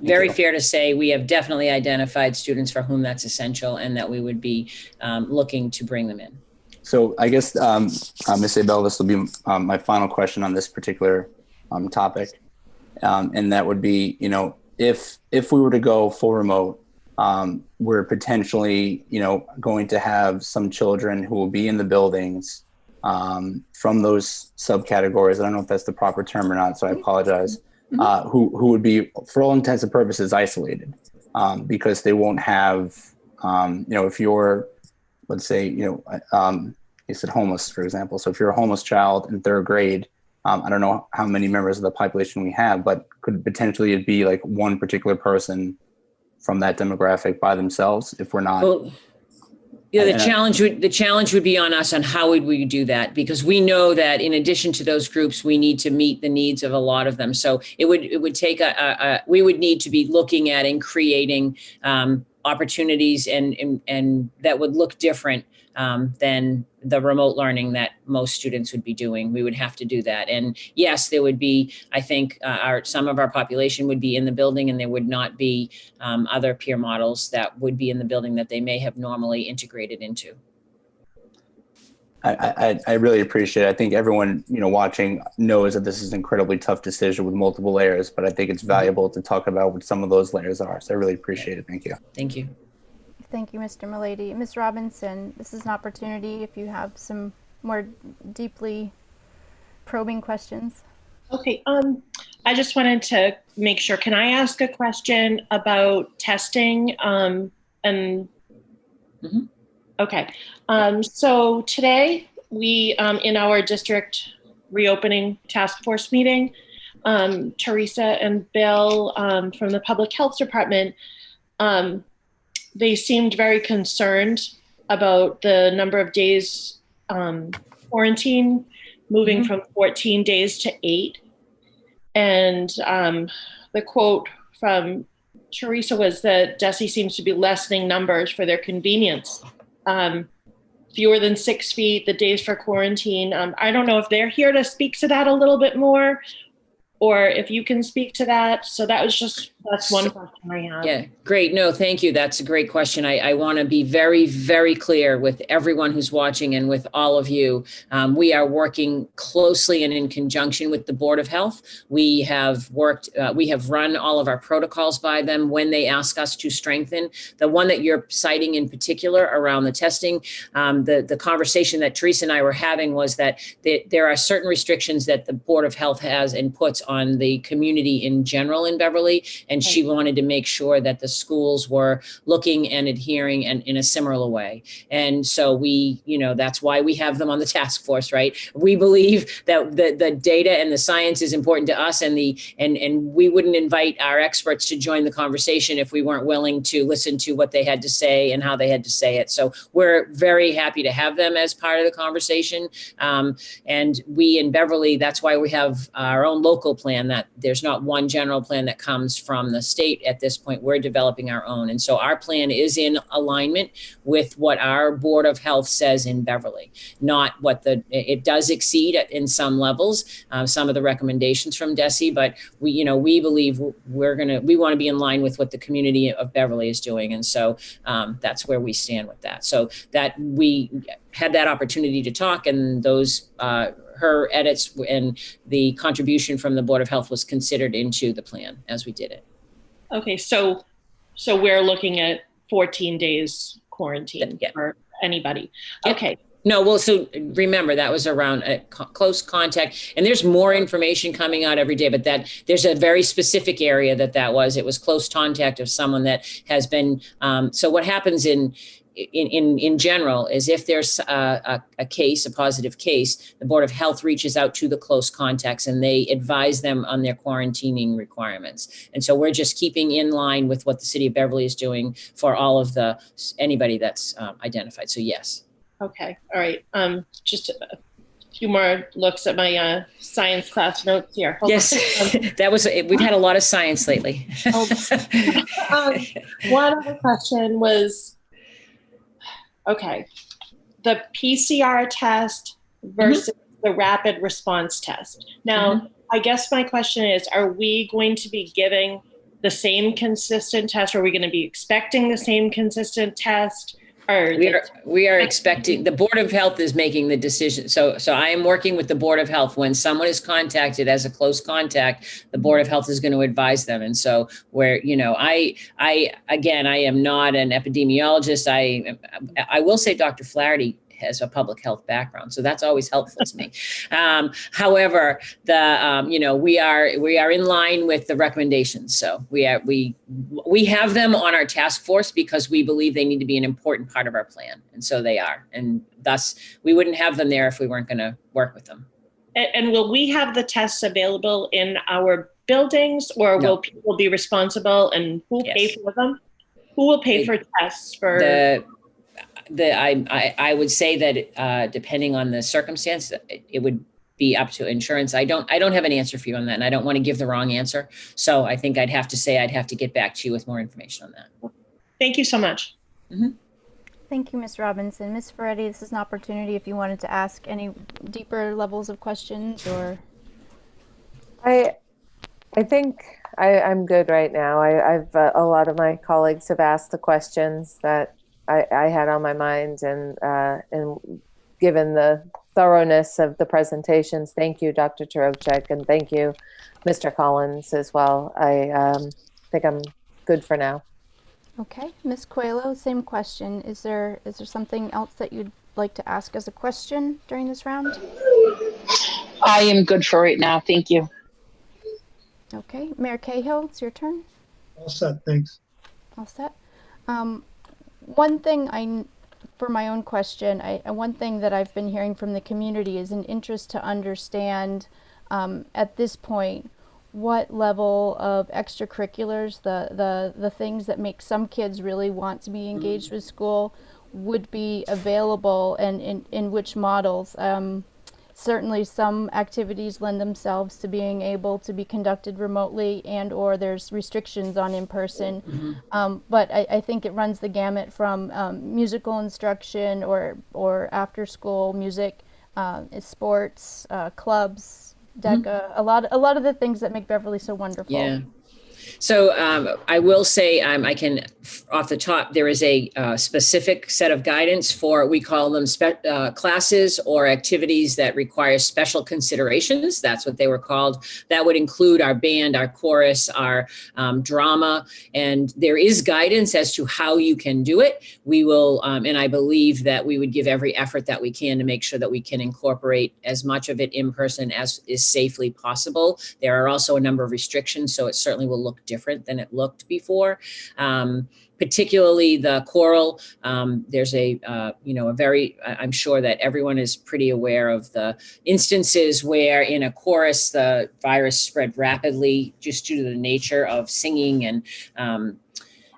very fair to say we have definitely identified students for whom that's essential, and that we would be looking to bring them in. So I guess, Ms. Abel, this will be my final question on this particular topic. And that would be, if we were to go full remote, we're potentially, going to have some children who will be in the buildings from those subcategories. I don't know if that's the proper term or not, so I apologize. Who would be, for all intents and purposes, isolated because they won't have, if you're, let's say, you said homeless, for example. So if you're a homeless child in 3rd grade, I don't know how many members of the population we have, but could potentially it be like one particular person from that demographic by themselves if we're not? Well, yeah, the challenge would be on us on how would we do that, because we know that in addition to those groups, we need to meet the needs of a lot of them. So it would take we would need to be looking at and creating opportunities and that would look different than the remote learning that most students would be doing. We would have to do that. And yes, there would be, I think some of our population would be in the building, and there would not be other peer models that would be in the building that they may have normally integrated into. I really appreciate it. I think everyone, watching knows that this is an incredibly tough decision with multiple layers, but I think it's valuable to talk about what some of those layers are. So I really appreciate it. Thank you. Thank you. Thank you, Mr. Milady. Ms. Robinson, this is an opportunity if you have some more deeply probing questions. Okay, I just wanted to make sure, can I ask a question about testing? Okay, so today we, in our district reopening task force meeting, Teresa and Bill from the public health department, they seemed very concerned about the number of days quarantine moving from 14 days to 8. And the quote from Teresa was that DESE seems to be lessening numbers for their convenience. Fewer than 6 feet, the days for quarantine. I don't know if they're here to speak to that a little bit more, or if you can speak to that. So that's one question I have. Yeah, great. No, thank you. That's a great question. I want to be very, very clear with everyone who's watching and with all of you. We are working closely and in conjunction with the Board of Health. We have run all of our protocols by them when they ask us to strengthen. The one that you're citing in particular around the testing, the conversation that Teresa and I were having was that there are certain restrictions that the Board of Health has and puts on the community in general in Beverly, and she wanted to make sure that the schools were looking and adhering and in a similar way. And so we, that's why we have them on the task force, right? We believe that the data and the science is important to us, and we wouldn't invite our experts to join the conversation if we weren't willing to listen to what they had to say and how they had to say it. So we're very happy to have them as part of the conversation. And we in Beverly, that's why we have our own local plan, that there's not one general plan that comes from the state at this point. We're developing our own. And so our plan is in alignment with what our Board of Health says in Beverly, not what it does exceed in some levels, some of the recommendations from DESE, but we believe we want to be in line with what the community of Beverly is doing. And so that's where we stand with that. So that we had that opportunity to talk, and those, her edits and the contribution from the Board of Health was considered into the plan as we did it. Okay, so we're looking at 14 days quarantine for anybody. Okay. No, well, so remember that was around close contact, and there's more information coming out every day, but there's a very specific area that was. It was close contact of someone that has been. So what happens in general is if there's a positive case, the Board of Health reaches out to the close contacts and they advise them on their quarantining requirements. And so we're just keeping in line with what the city of Beverly is doing for all of anybody that's identified. So yes. Okay. All right. Just a few more looks at my science class notes here. Hold on. We've had a lot of science lately. One other question was, okay, the PCR test versus the rapid response test. Now, I guess my question is, are we going to be giving the same consistent test? Are we going to be expecting the same consistent test? We are expecting, the Board of Health is making the decision. So I am working with the Board of Health. When someone is contacted as a close contact, the Board of Health is going to advise them. And so I am not an epidemiologist. I will say Dr. Flaherty has a public health background, so that's always helpful to me. However, we are in line with the recommendations. So we have them on our task force because we believe they need to be an important part of our plan, and so they are. And thus, we wouldn't have them there if we weren't going to work with them. And will we have the tests available in our buildings, or No. will people be responsible, and who will pay for them? Who will pay for tests for? I would say that depending on the circumstance, it would be up to insurance. I don't have an answer for you on that, and I don't want to give the wrong answer. So I think I'd have to get back to you with more information on that. Thank you so much. Mm-hmm. Thank you, Ms. Robinson. Ms. Ferretti, this is an opportunity if you wanted to ask any deeper levels of questions or. I think I'm good right now. I've a lot of my colleagues have asked the questions that I had on my mind, and given the thoroughness of the presentations, thank you, Dr. Turocek, and thank you, Mr. Collins, as well. I think I'm good for now. Okay, Ms. Coelho, same question. Is there something else that you'd like to ask as a question during this round? I am good for right now. Thank you. Okay, Mayor Cahill, it's your turn. All set, thanks. All set. One thing for my own question, one thing that I've been hearing from the community is an interest to understand at this point what level of extracurriculars, the things that make some kids really want to be engaged with school, would be available, and in which models. Certainly some activities lend themselves to being able to be conducted remotely, and or there's restrictions on in-person. Mm-hmm. But I think it runs the gamut from musical instruction or after-school music, sports, clubs, DECA, a lot of the things that make Beverly so wonderful. Yeah. So I will say, I can, off the top, there is a specific set of guidance for, we call them classes or activities that require special considerations. That's what they were called. That would include our band, our chorus, our drama. And there is guidance as to how you can do it. We will, and I believe that we would give every effort that we can to make sure that we can incorporate as much of it in person as is safely possible. There are also a number of restrictions, so it certainly will look different than it looked before. Particularly the choral, there's a very, I'm sure that everyone is pretty aware of the instances where in a chorus, the virus spread rapidly just due to the nature of singing. And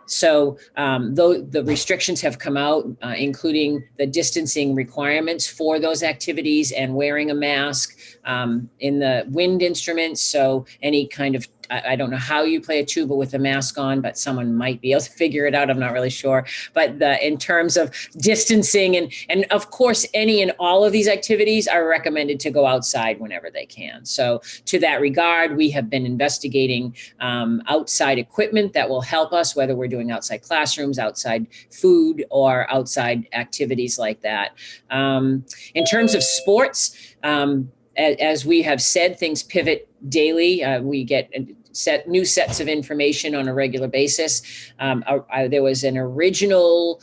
so though the restrictions have come out, including the distancing requirements for those activities and wearing a mask in the wind instruments. So any kind of, I don't know how you play a tuba with a mask on, but someone might be able to figure it out. I'm not really sure. But in terms of distancing and of course, any and all of these activities are recommended to go outside whenever they can. So to that regard, we have been investigating outside equipment that will help us, whether we're doing outside classrooms, outside food, or outside activities like that. In terms of sports, as we have said, things pivot daily. We get new sets of information on a regular basis. There was an original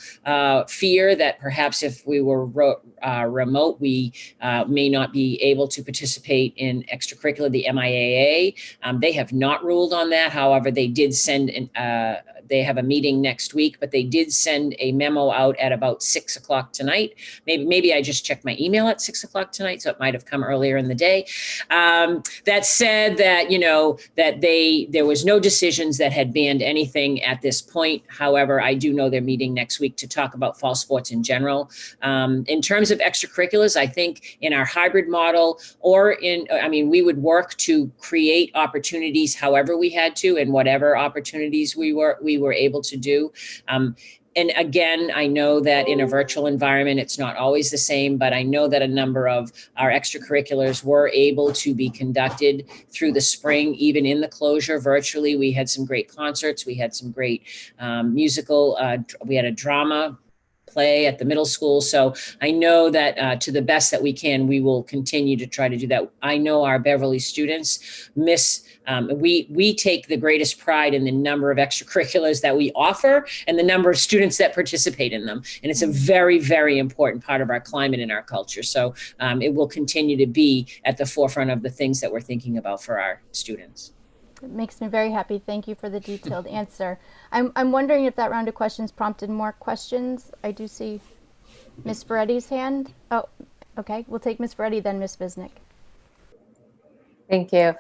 fear that perhaps if we were remote, we may not be able to participate in extracurricular, the MIAA. They have not ruled on that. However, they did send they have a meeting next week, but they did send a memo out at about 6 o'clock tonight. Maybe I just checked my email at 6 o'clock tonight, so it might have come earlier in the day. That said, that that there was no decisions that had banned anything at this point. However, I do know they're meeting next week to talk about fall sports in general. In terms of extracurriculars, I think in our hybrid model, or we would work to create opportunities however we had to, and whatever opportunities we were able to do. And again, I know that in a virtual environment, it's not always the same, but I know that a number of our extracurriculars were able to be conducted through the spring, even in the closure virtually. We had some great concerts. We had some great musical, we had a drama play at the middle school. So I know that to the best that we can, we will continue to try to do that. I know our Beverly students we take the greatest pride in the number of extracurriculars that we offer and the number of students that participate in them. And it's a very, very important part of our climate and our culture. So it will continue to be at the forefront of the things that we're thinking about for our students. It makes me very happy. Thank you for the detailed answer. I'm wondering if that round of questions prompted more questions. I do see Ms. Ferretti's hand. Oh, okay. We'll take Ms. Ferretti, then Ms. Visnick. Thank you.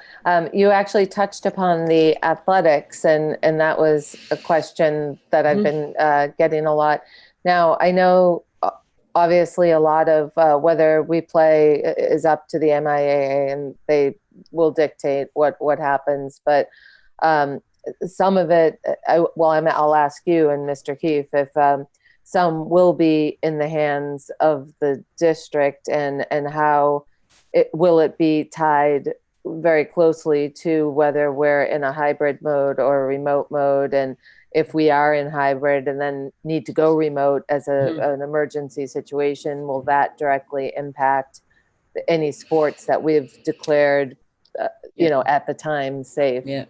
You actually touched upon the athletics, and that was a question that I've been getting a lot. Now, I know obviously a lot of whether we play is up to the MIAA, and they will dictate what happens. But some of it, I'll ask you and Mr. Keefe if some will be in the hands of the district, and how will it be tied very closely to whether we're in a hybrid mode or a remote mode, and if we are in hybrid and then need to go remote as an emergency situation, will that directly impact any sports that we've declared, at the time safe? Yeah.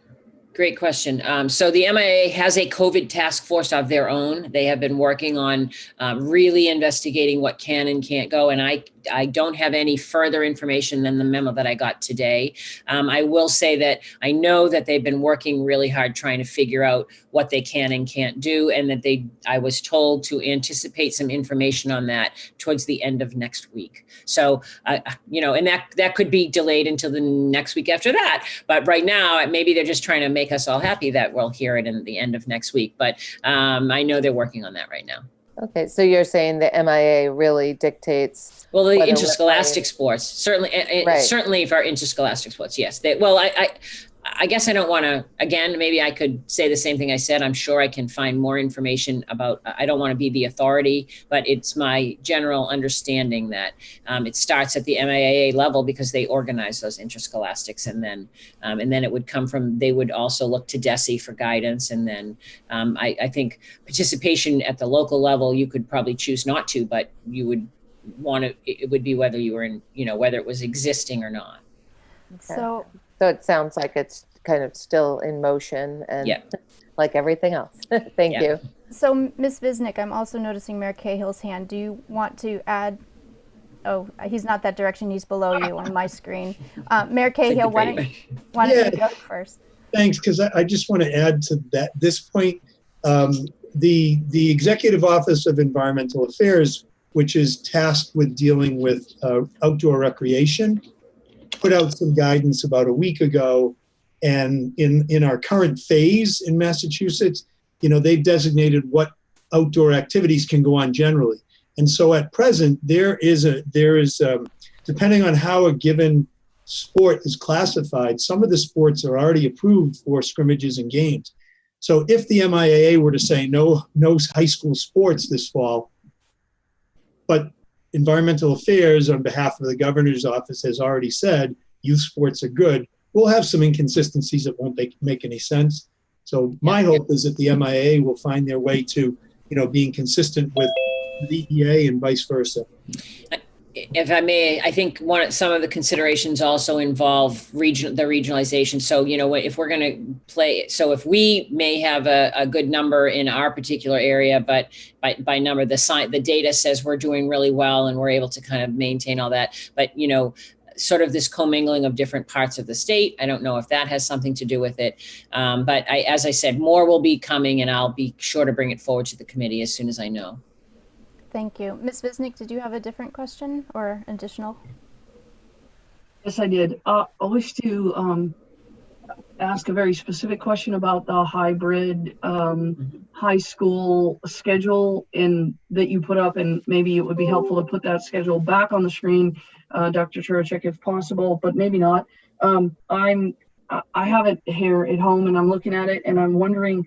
Great question. So the MIA has a COVID task force of their own. They have been working on really investigating what can and can't go. And I don't have any further information than the memo that I got today. I will say that I know that they've been working really hard trying to figure out what they can and can't do. And that I was told to anticipate some information on that towards the end of next week. So, and that could be delayed until the next week after that. But right now, maybe they're just trying to make us all happy that we'll hear it in the end of next week. But I know they're working on that right now. Okay, so you're saying the MIA really dictates? Well, the interscholastic sports, certainly, right. Certainly for interscholastic sports, yes. I guess I don't want to, again, maybe I could say the same thing I said. I'm sure I can find more information about, I don't want to be the authority, but it's my general understanding that it starts at the MIAA level because they organize those interscholastics, and then it would come from, they would also look to DESE for guidance. And then I think participation at the local level, you could probably choose not to, but you would want to, it would be whether you were in, whether it was existing or not. So it sounds like it's kind of still in motion, and like everything else. Thank you. So Ms. Visnick, I'm also noticing Mayor Cahill's hand. Do you want to add? Oh, he's not that direction. He's below you on my screen. Mayor Cahill, why don't you go first? Thanks, because I just want to add to this point. The Executive Office of Environmental Affairs, which is tasked with dealing with outdoor recreation, put out some guidance about a week ago, and in our current phase in Massachusetts, they've designated what outdoor activities can go on generally. And so at present, there is depending on how a given sport is classified, some of the sports are already approved for scrimmages and games. So if the MIAA were to say no high school sports this fall, but Environmental Affairs, on behalf of the governor's office, has already said youth sports are good, we'll have some inconsistencies that won't make any sense. So my hope is that the MIA will find their way to, being consistent with the EA and vice versa. If I may, I think some of the considerations also involve the regionalization. So, if we're going to play, so if we may have a good number in our particular area, but by number, the data says we're doing really well and we're able to kind of maintain all that. But, sort of this commingling of different parts of the state, I don't know if that has something to do with it. But as I said, more will be coming, and I'll be sure to bring it forward to the committee as soon as I know. Thank you. Ms. Visnick, did you have a different question or additional? Yes, I did. I wish to ask a very specific question about the hybrid high school schedule that you put up, and maybe it would be helpful to put that schedule back on the screen, Dr. Turacek, if possible, but maybe not. I have it here at home and I'm looking at it and I'm wondering,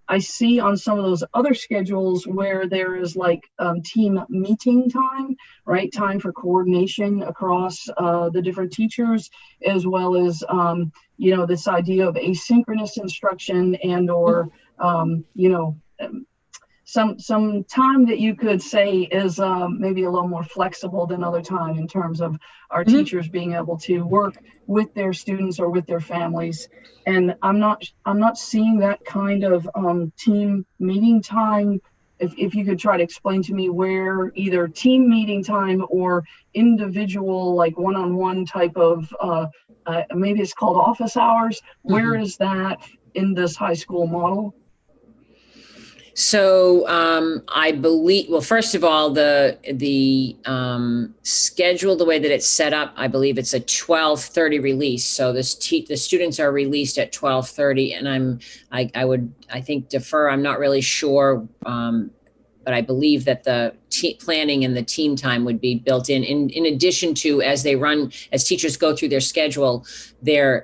I see on some of those other schedules where there is like team meeting time, right? Time for coordination across the different teachers, as well as, this idea of asynchronous instruction and or, some time that you could say is maybe a little more flexible than other time in terms of our teachers being able to work with their students or with their families. And I'm not seeing that kind of team meeting time. If you could try to explain to me where either team meeting time or individual, like one-on-one type of, maybe it's called office hours, where is that in this high school model? So I believe, well, first of all, the schedule, the way that it's set up, I believe it's a 12:30 release. So the students are released at 12:30, and I think defer. I'm not really sure, but I believe that the planning and the team time would be built in addition to, as teachers go through their schedule, the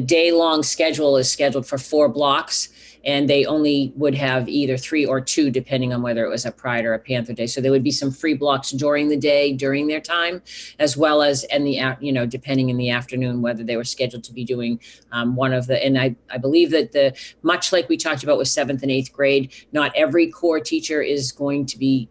day-long schedule is scheduled for 4 blocks, and they only would have either 3 or 2, depending on whether it was a Pride or a Panther Day. So there would be some free blocks during the day, during their time, as well as depending in the afternoon, whether they were scheduled to be doing one of the, and I believe that much like we talked about with 7th and 8th grade, not every core teacher is going to be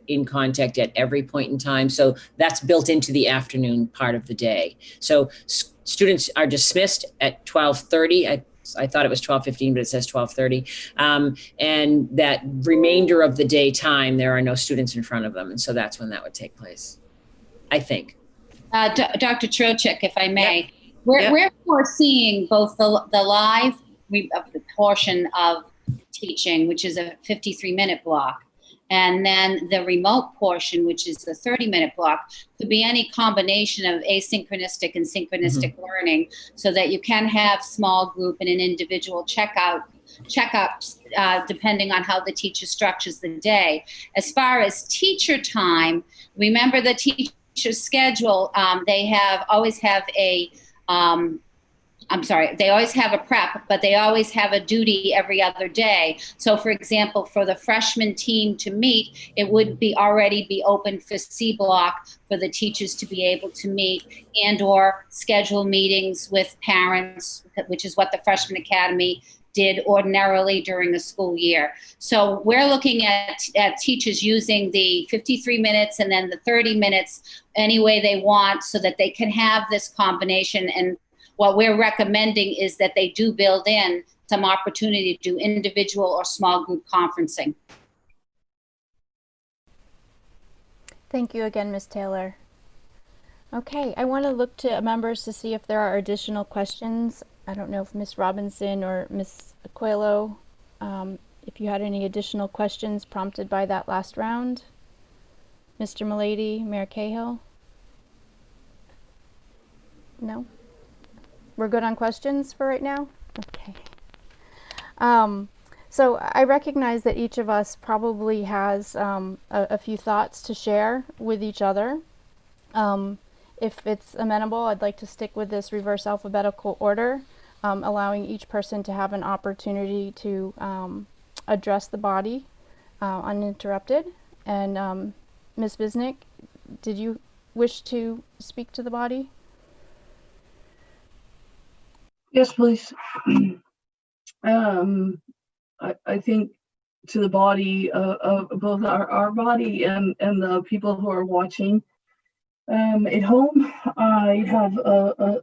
in contact at every point in time. So that's built into the afternoon part of the day. So students are dismissed at 12:30. I thought it was 12:15, but it says 12:30. And that remainder of the day time, there are no students in front of them. And so that's when that would take place, I think. Dr. Trocheck, if I may, we're foreseeing both the live portion of teaching, which is a 53-minute block, and then the remote portion, which is the 30-minute block, could be any combination of asynchronistic and synchronistic learning, so that you can have small group and an individual checkups, depending on how the teacher structures the day. As far as teacher time, remember the teacher's schedule. They always have a prep, but they always have a duty every other day. So for example, for the freshman team to meet, it would already be open for C block for the teachers to be able to meet and or schedule meetings with parents, which is what the Freshman Academy did ordinarily during the school year. So we're looking at teachers using the 53 minutes and then the 30 minutes any way they want, so that they can have this combination. And what we're recommending is that they do build in some opportunity to do individual or small group conferencing. Thank you again, Ms. Taylor. Okay, I want to look to members to see if there are additional questions. I don't know if Ms. Robinson or Ms. Aquilo, if you had any additional questions prompted by that last round. Mr. Milady, Mayor Cahill? No? We're good on questions for right now? Okay. So I recognize that each of us probably has a few thoughts to share with each other. If it's amenable, I'd like to stick with this reverse alphabetical order, allowing each person to have an opportunity to address the body uninterrupted. And Ms. Visnick, did you wish to speak to the body? Yes, please. I think to the body of both our body and the people who are watching at home, I have an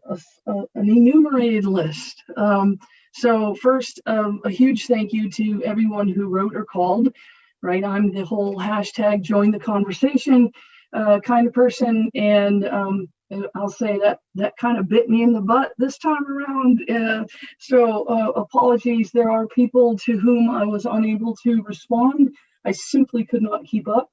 enumerated list. So first, a huge thank you to everyone who wrote or called. Right, I'm the whole hashtag join the conversation kind of person, and I'll say that kind of bit me in the butt this time around. So apologies. There are people to whom I was unable to respond. I simply could not keep up.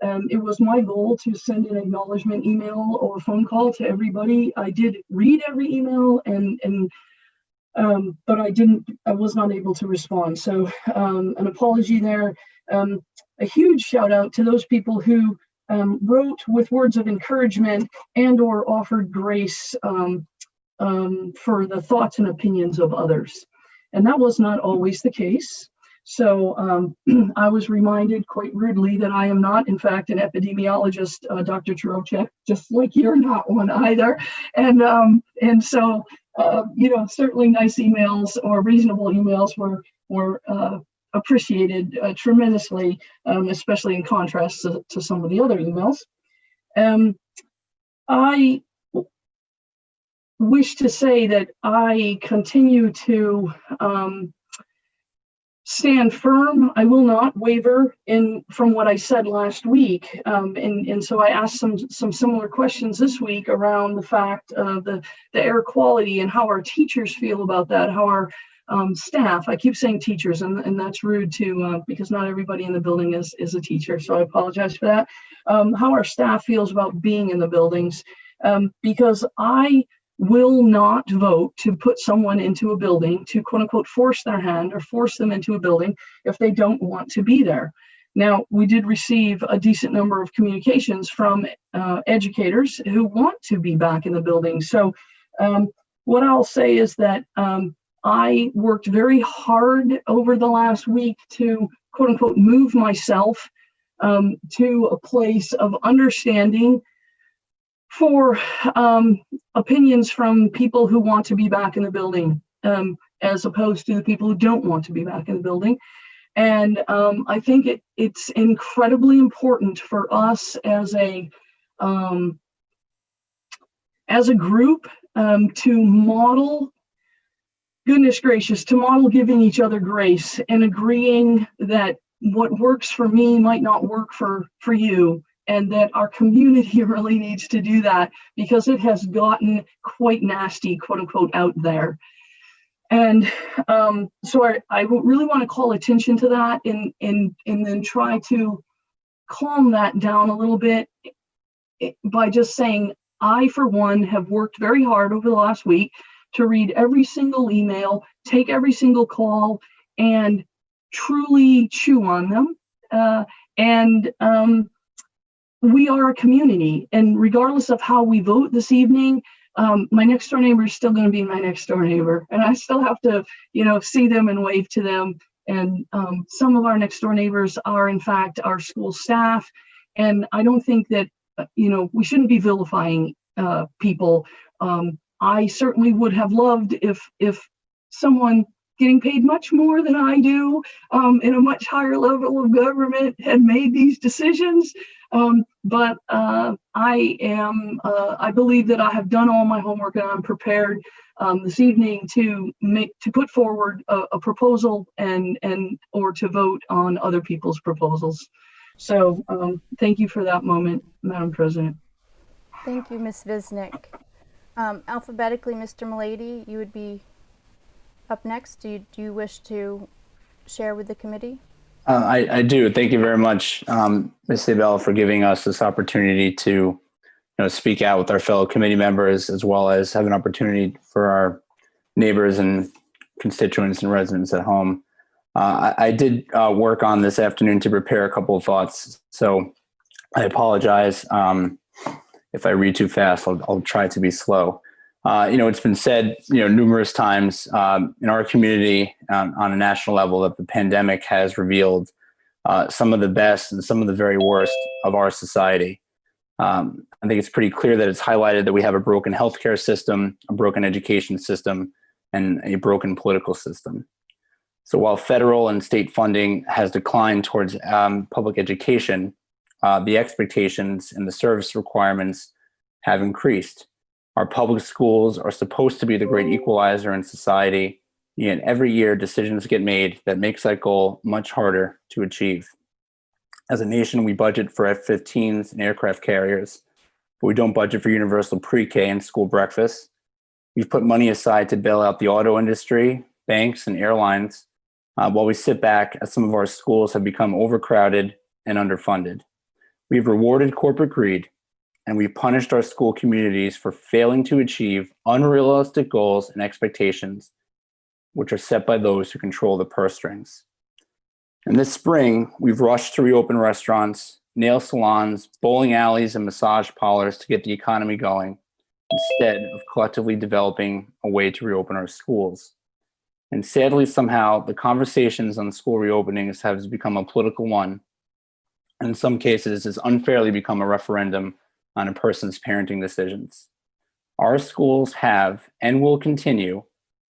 It was my goal to send an acknowledgement email or phone call to everybody. I did read every email, but I was not able to respond. So an apology there. A huge shout out to those people who wrote with words of encouragement and or offered grace for the thoughts and opinions of others. And that was not always the case. So I was reminded quite rudely that I am not, in fact, an epidemiologist, Dr. Trocheck, just like you're not one either. And so, certainly nice emails or reasonable emails were appreciated tremendously, especially in contrast to some of the other emails. I wish to say that I continue to stand firm. I will not waver from what I said last week. And so I asked some similar questions this week around the fact of the air quality and how our teachers feel about that, how our staff. I keep saying teachers, and that's rude too, because not everybody in the building is a teacher, so I apologize for that. How our staff feels about being in the buildings, because I will not vote to put someone into a building to quote unquote force their hand or force them into a building if they don't want to be there. Now, we did receive a decent number of communications from educators who want to be back in the building. So what I'll say is that I worked very hard over the last week to quote unquote move myself to a place of understanding for opinions from people who want to be back in the building, as opposed to the people who don't want to be back in the building. And I think it's incredibly important for us as a group to model, goodness gracious, to model giving each other grace and agreeing that what works for me might not work for you, and that our community really needs to do that because it has gotten quite nasty, quote unquote, out there. And so I really want to call attention to that and then try to calm that down a little bit by just saying, I, for one, have worked very hard over the last week to read every single email, take every single call, and truly chew on them. We are a community, and regardless of how we vote this evening, my next door neighbor is still going to be my next door neighbor, and I still have to, see them and wave to them. And some of our next door neighbors are, in fact, our school staff, and I don't think that, we shouldn't be vilifying people. I certainly would have loved if someone getting paid much more than I do in a much higher level of government had made these decisions. But I believe that I have done all my homework, and I'm prepared this evening to put forward a proposal or to vote on other people's proposals. So thank you for that moment, Madam President. Thank you, Ms. Visnick. Alphabetically, Mr. Milady, you would be up next. Do you wish to share with the committee? I do. Thank you very much, Ms. Sabella, for giving us this opportunity to speak out with our fellow committee members, as well as have an opportunity for our neighbors and constituents and residents at home. I did work on this afternoon to prepare a couple of thoughts, so I apologize if I read too fast. I'll try to be slow. It's been said, numerous times in our community on a national level that the pandemic has revealed some of the best and some of the very worst of our society. I think it's pretty clear that it's highlighted that we have a broken healthcare system, a broken education system, and a broken political system. So while federal and state funding has declined towards public education, the expectations and the service requirements have increased. Our public schools are supposed to be the great equalizer in society, yet every year decisions get made that makes that goal much harder to achieve. As a nation, we budget for F-15s and aircraft carriers, but we don't budget for universal pre-K and school breakfast. We've put money aside to bail out the auto industry, banks, and airlines, while we sit back as some of our schools have become overcrowded and underfunded. We've rewarded corporate greed, and we've punished our school communities for failing to achieve unrealistic goals and expectations, which are set by those who control the purse strings. And this spring, we've rushed to reopen restaurants, nail salons, bowling alleys, and massage parlors to get the economy going, instead of collectively developing a way to reopen our schools. And sadly, somehow, the conversations on school reopenings have become a political one. In some cases, it's unfairly become a referendum on a person's parenting decisions. Our schools have and will continue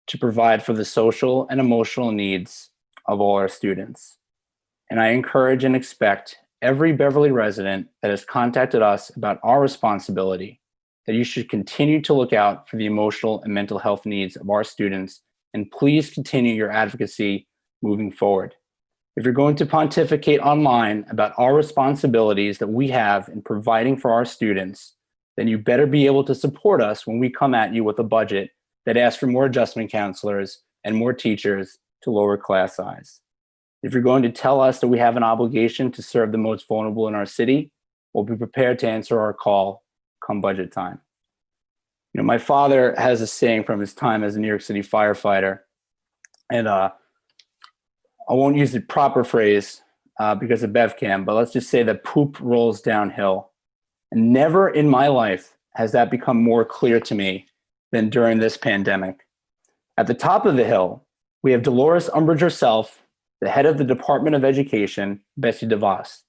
to provide for the social and emotional needs of all our students. And I encourage and expect every Beverly resident that has contacted us about our responsibility that you should continue to look out for the emotional and mental health needs of our students, and please continue your advocacy moving forward. If you're going to pontificate online about our responsibilities that we have in providing for our students, then you better be able to support us when we come at you with a budget that asks for more adjustment counselors, and more teachers to lower class size. If you're going to tell us that we have an obligation to serve the most vulnerable in our city, we'll be prepared to answer our call come budget time. You know, my father has a saying from his time as a New York City firefighter, and I won't use the proper phrase because of BevCam, but let's just say that poop rolls downhill. And never in my life has that become more clear to me than during this pandemic. At the top of the hill, we have Dolores Umbridge herself, the head of the Department of Education, Betsy DeVos.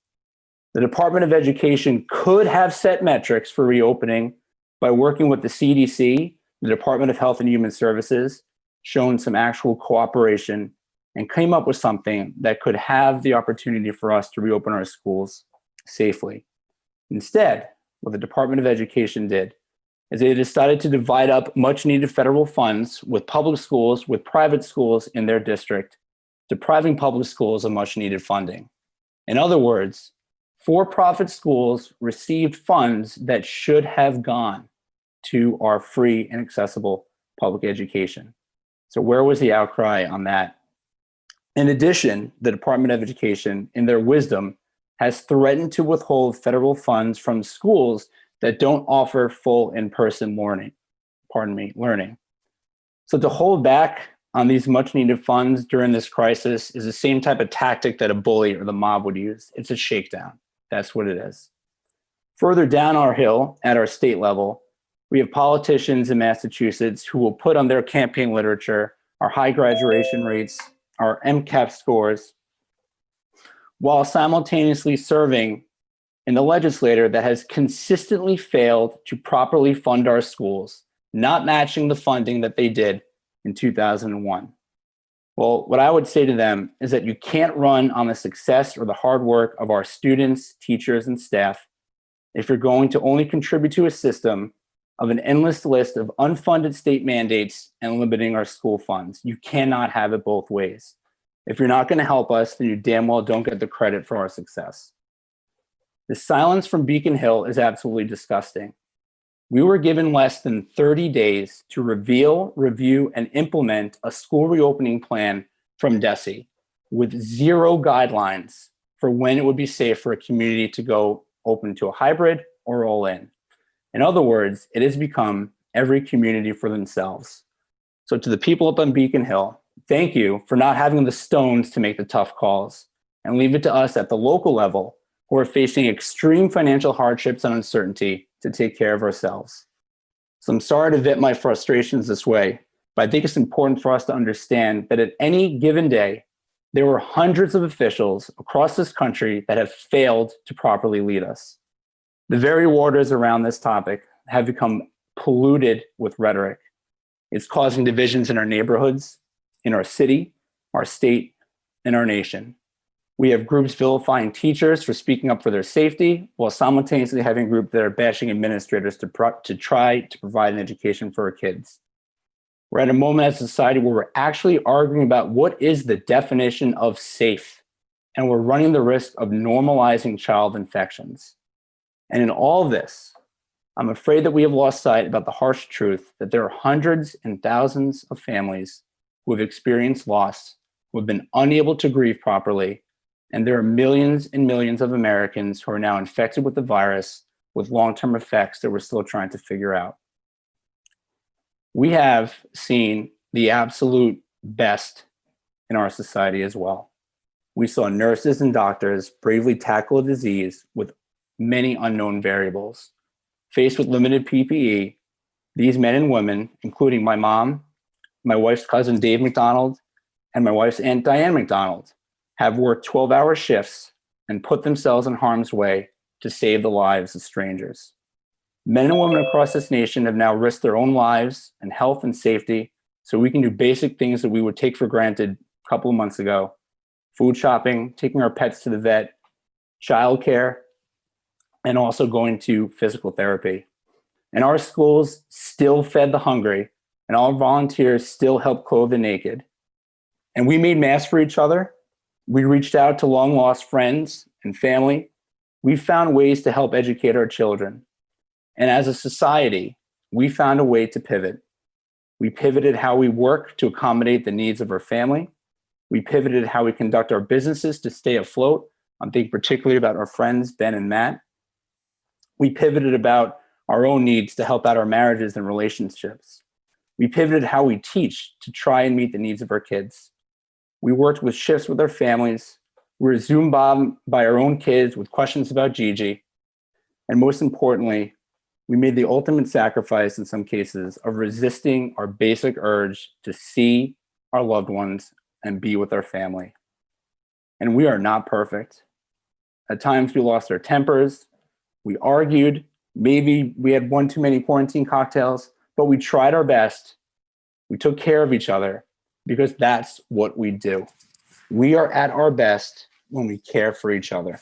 The Department of Education could have set metrics for reopening by working with the CDC, the Department of Health and Human Services, shown some actual cooperation, and came up with something that could have the opportunity for us to reopen our schools safely. Instead, what the Department of Education did is they decided to divide up much needed federal funds with public schools, with private schools in their district, depriving public schools of much needed funding. In other words, for-profit schools received funds that should have gone to our free and accessible public education. So where was the outcry on that? In addition, the Department of Education, in their wisdom, has threatened to withhold federal funds from schools that don't offer full in-person learning. So to hold back on these much needed funds during this crisis is the same type of tactic that a bully or the mob would use. It's a shakedown. That's what it is. Further down our hill at our state level, we have politicians in Massachusetts who will put on their campaign literature our high graduation rates, our MCAP scores, while simultaneously serving in the legislature that has consistently failed to properly fund our schools, not matching the funding that they did in 2001. Well, what I would say to them is that you can't run on the success or the hard work of our students, teachers, and staff if you're going to only contribute to a system of an endless list of unfunded state mandates and limiting our school funds. You cannot have it both ways. If you're not going to help us, then you damn well don't get the credit for our success. The silence from Beacon Hill is absolutely disgusting. We were given less than 30 days to reveal, review, and implement a school reopening plan from DESE with zero guidelines for when it would be safe for a community to go open to a hybrid or all in. In other words, it has become every community for themselves. So to the people up on Beacon Hill, thank you for not having the stones to make the tough calls, and leave it to us at the local level who are facing extreme financial hardships and uncertainty to take care of ourselves. So I'm sorry to vent my frustrations this way, but I think it's important for us to understand that at any given day, there were hundreds of officials across this country that have failed to properly lead us. The very waters around this topic have become polluted with rhetoric. It's causing divisions in our neighborhoods, in our city, our state, and our nation. We have groups vilifying teachers for speaking up for their safety, while simultaneously having groups that are bashing administrators to try to provide an education for our kids. We're at a moment as a society where we're actually arguing about what is the definition of safe, and we're running the risk of normalizing child infections. And in all this, I'm afraid that we have lost sight about the harsh truth that there are hundreds and thousands of families who have experienced loss, who have been unable to grieve properly, and there are millions and millions of Americans who are now infected with the virus with long-term effects that we're still trying to figure out. We have seen the absolute best in our society as well. We saw nurses and doctors bravely tackle a disease with many unknown variables. Faced with limited PPE, these men and women, including my mom, my wife's cousin Dave McDonald, and my wife's aunt Diane McDonald, have worked 12-hour shifts and put themselves in harm's way to save the lives of strangers. Men and women across this nation have now risked their own lives and health and safety so we can do basic things that we would take for granted a couple of months ago. Food shopping, taking our pets to the vet, childcare, and also going to physical therapy. And our schools still fed the hungry, and our volunteers still helped clothe the naked. And we made masks for each other. We reached out to long-lost friends and family. We found ways to help educate our children. And as a society, we found a way to pivot. We pivoted how we work to accommodate the needs of our family. We pivoted how we conduct our businesses to stay afloat. I'm thinking particularly about our friends, Ben and Matt. We pivoted about our own needs to help out our marriages and relationships. We pivoted how we teach to try and meet the needs of our kids. We worked with shifts with our families. We were Zoom bombed by our own kids with questions about Gigi. And most importantly, we made the ultimate sacrifice in some cases of resisting our basic urge to see our loved ones and be with our family. And we are not perfect. At times we lost our tempers, we argued, maybe we had one too many quarantine cocktails, but we tried our best. We took care of each other because that's what we do. We are at our best when we care for each other.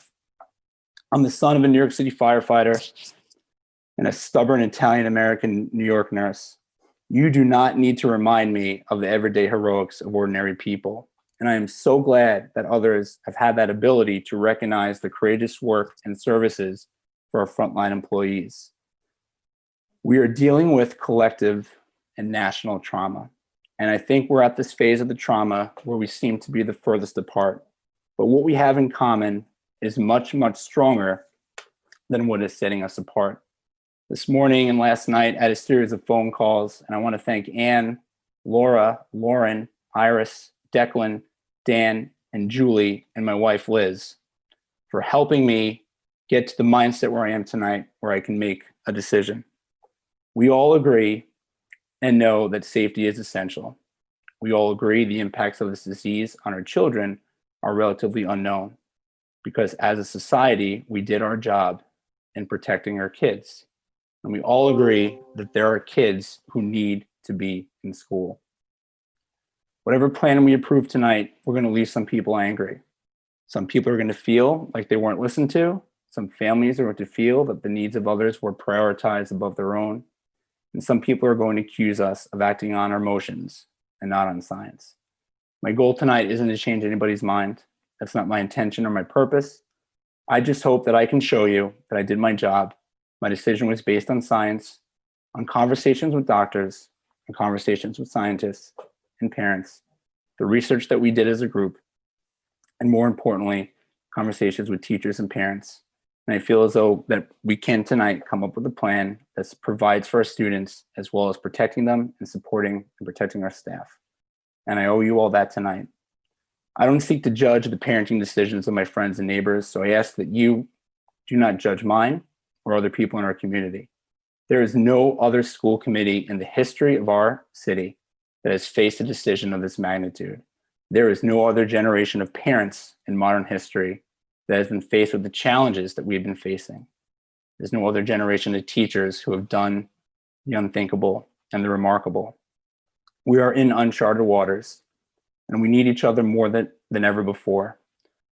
I'm the son of a New York City firefighter and a stubborn Italian-American New York nurse. You do not need to remind me of the everyday heroics of ordinary people. And I am so glad that others have had that ability to recognize the courageous work and services for our frontline employees. We are dealing with collective and national trauma. And I think we're at this phase of the trauma where we seem to be the furthest apart. But what we have in common is much, much stronger than what is setting us apart. This morning and last night, I had a series of phone calls, and I want to thank Anne, Laura, Lauren, Iris, Declan, Dan, and Julie, and my wife, Liz, for helping me get to the mindset where I am tonight, where I can make a decision. We all agree and know that safety is essential. We all agree the impacts of this disease on our children are relatively unknown, because as a society, we did our job in protecting our kids. And we all agree that there are kids who need to be in school. Whatever plan we approve tonight, we're going to leave some people angry. Some people are going to feel like they weren't listened to. Some families are going to feel that the needs of others were prioritized above their own. And some people are going to accuse us of acting on our emotions and not on science. My goal tonight isn't to change anybody's mind. That's not my intention or my purpose. I just hope that I can show you that I did my job. My decision was based on science, on conversations with doctors, and conversations with scientists and parents, the research that we did as a group, and more importantly, conversations with teachers and parents. And I feel as though that we can tonight come up with a plan that provides for our students, as well as protecting them and supporting and protecting our staff. And I owe you all that tonight. I don't seek to judge the parenting decisions of my friends and neighbors, so I ask that you do not judge mine or other people in our community. There is no other school committee in the history of our city that has faced a decision of this magnitude. There is no other generation of parents in modern history that has been faced with the challenges that we've been facing. There's no other generation of teachers who have done the unthinkable and the remarkable. We are in uncharted waters, and we need each other more than ever before.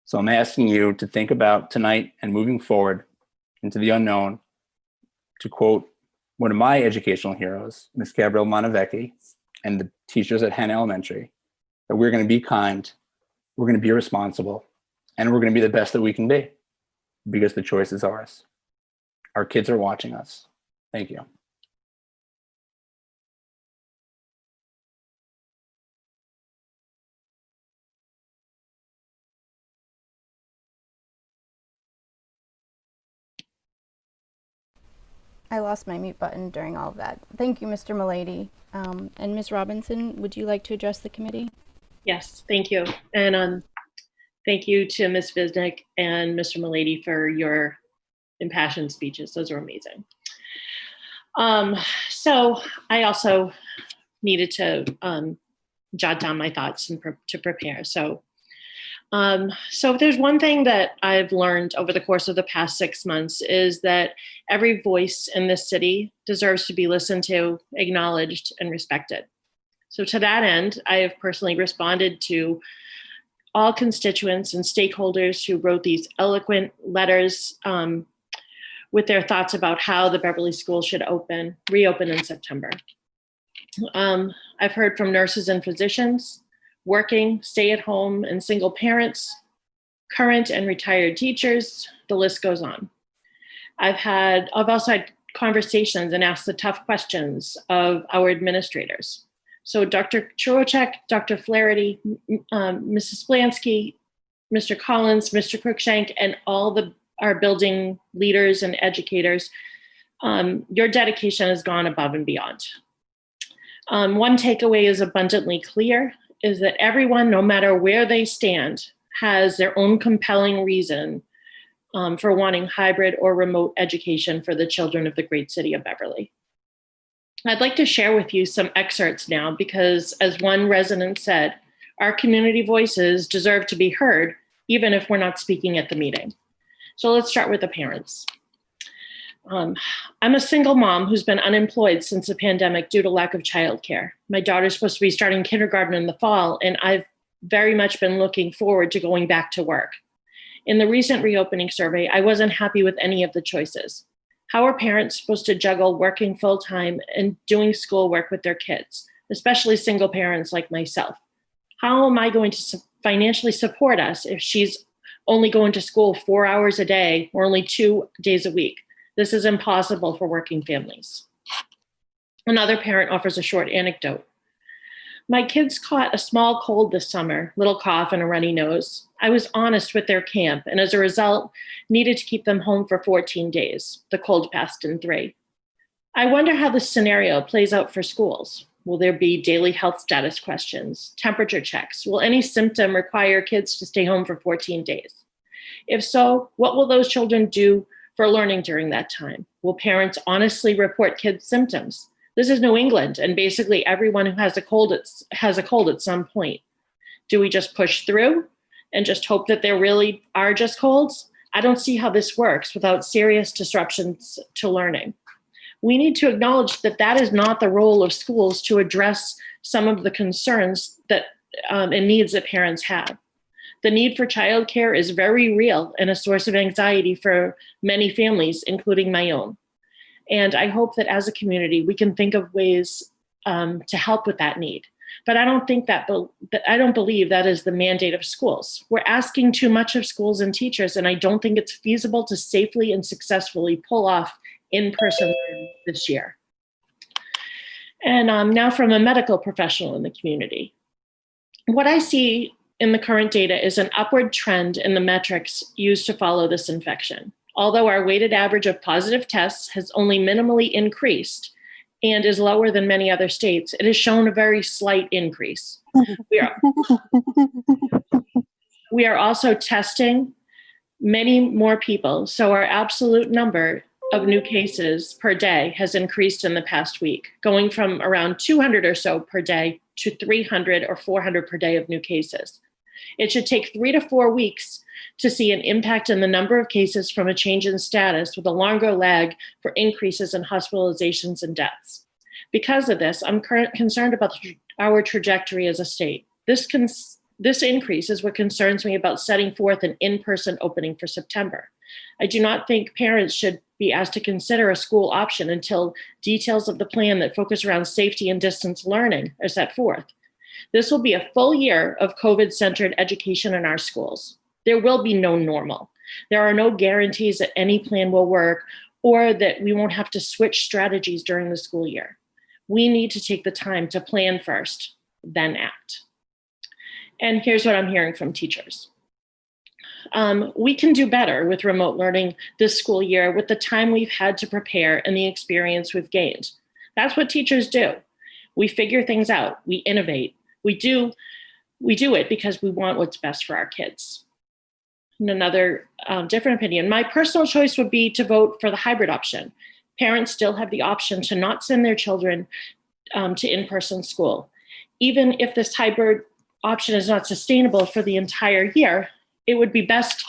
So I'm asking you to think about tonight and moving forward into the unknown, to quote one of my educational heroes, Ms. Gabrielle Montevecchi, and the teachers at Hannah Elementary, that we're going to be kind, we're going to be responsible, and we're going to be the best that we can be, because the choice is ours. Our kids are watching us. Thank you. I lost my mute button during all of that. Thank you, Mr. Mulady. And Ms. Robinson, would you like to address the committee? Yes, thank you. And thank you to Ms. Visnick and Mr. Mulady for your impassioned speeches. Those were amazing. So I also needed to jot down my thoughts and to prepare. So if there's one thing that I've learned over the course of the past 6 months is that every voice in this city deserves to be listened to, acknowledged, and respected. So to that end, I have personally responded to all constituents and stakeholders who wrote these eloquent letters with their thoughts about how the Beverly School should reopen in September. I've heard from nurses and physicians, working, stay-at-home, and single parents, current and retired teachers, the list goes on. I've also had conversations and asked the tough questions of our administrators. So Dr. Chorocek, Dr. Flaherty, Mrs. Blansky, Mr. Collins, Mr. Cruikshank, and all our building leaders and educators, your dedication has gone above and beyond. One takeaway is abundantly clear, is that everyone, no matter where they stand, has their own compelling reason for wanting hybrid or remote education for the children of the great city of Beverly. I'd like to share with you some excerpts now because, as one resident said, our community voices deserve to be heard, even if we're not speaking at the meeting. So let's start with the parents. I'm a single mom who's been unemployed since the pandemic due to lack of childcare. My daughter's supposed to be starting kindergarten in the fall, and I've very much been looking forward to going back to work. In the recent reopening survey, I wasn't happy with any of the choices. How are parents supposed to juggle working full-time and doing schoolwork with their kids, especially single parents like myself? How am I going to financially support us if she's only going to school 4 hours a day or only 2 days a week? This is impossible for working families. Another parent offers a short anecdote. My kids caught a small cold this summer, little cough and a runny nose. I was honest with their camp, and as a result, needed to keep them home for 14 days. The cold passed in 3. I wonder how this scenario plays out for schools. Will there be daily health status questions, temperature checks? Will any symptom require kids to stay home for 14 days? If so, what will those children do for learning during that time? Will parents honestly report kids' symptoms? This is New England, and basically everyone who has a cold at some point. Do we just push through and just hope that there really are just colds? I don't see how this works without serious disruptions to learning. We need to acknowledge that that is not the role of schools to address some of the concerns that and needs that parents have. The need for childcare is very real and a source of anxiety for many families, including my own. And I hope that as a community, we can think of ways to help with that need. But I don't believe that is the mandate of schools. We're asking too much of schools and teachers, and I don't think it's feasible to safely and successfully pull off in-person learning this year. And now from a medical professional in the community. What I see in the current data is an upward trend in the metrics used to follow this infection. Although our weighted average of positive tests has only minimally increased and is lower than many other states, it has shown a very slight increase. We are also testing many more people, so our absolute number of new cases per day has increased in the past week, going from around 200 or so per day to 300 or 400 per day of new cases. It should take 3 to 4 weeks to see an impact in the number of cases from a change in status, with a longer lag for increases in hospitalizations and deaths. Because of this, I'm concerned about our trajectory as a state. This increase is what concerns me about setting forth an in-person opening for September. I do not think parents should be asked to consider a school option until details of the plan that focus around safety and distance learning are set forth. This will be a full year of COVID-centered education in our schools. There will be no normal. There are no guarantees that any plan will work or that we won't have to switch strategies during the school year. We need to take the time to plan first, then act. And here's what I'm hearing from teachers. We can do better with remote learning this school year with the time we've had to prepare and the experience we've gained. That's what teachers do. We figure things out, we innovate. We do it because we want what's best for our kids. And another different opinion, my personal choice would be to vote for the hybrid option. Parents still have the option to not send their children to in-person school. Even if this hybrid option is not sustainable for the entire year, it would be best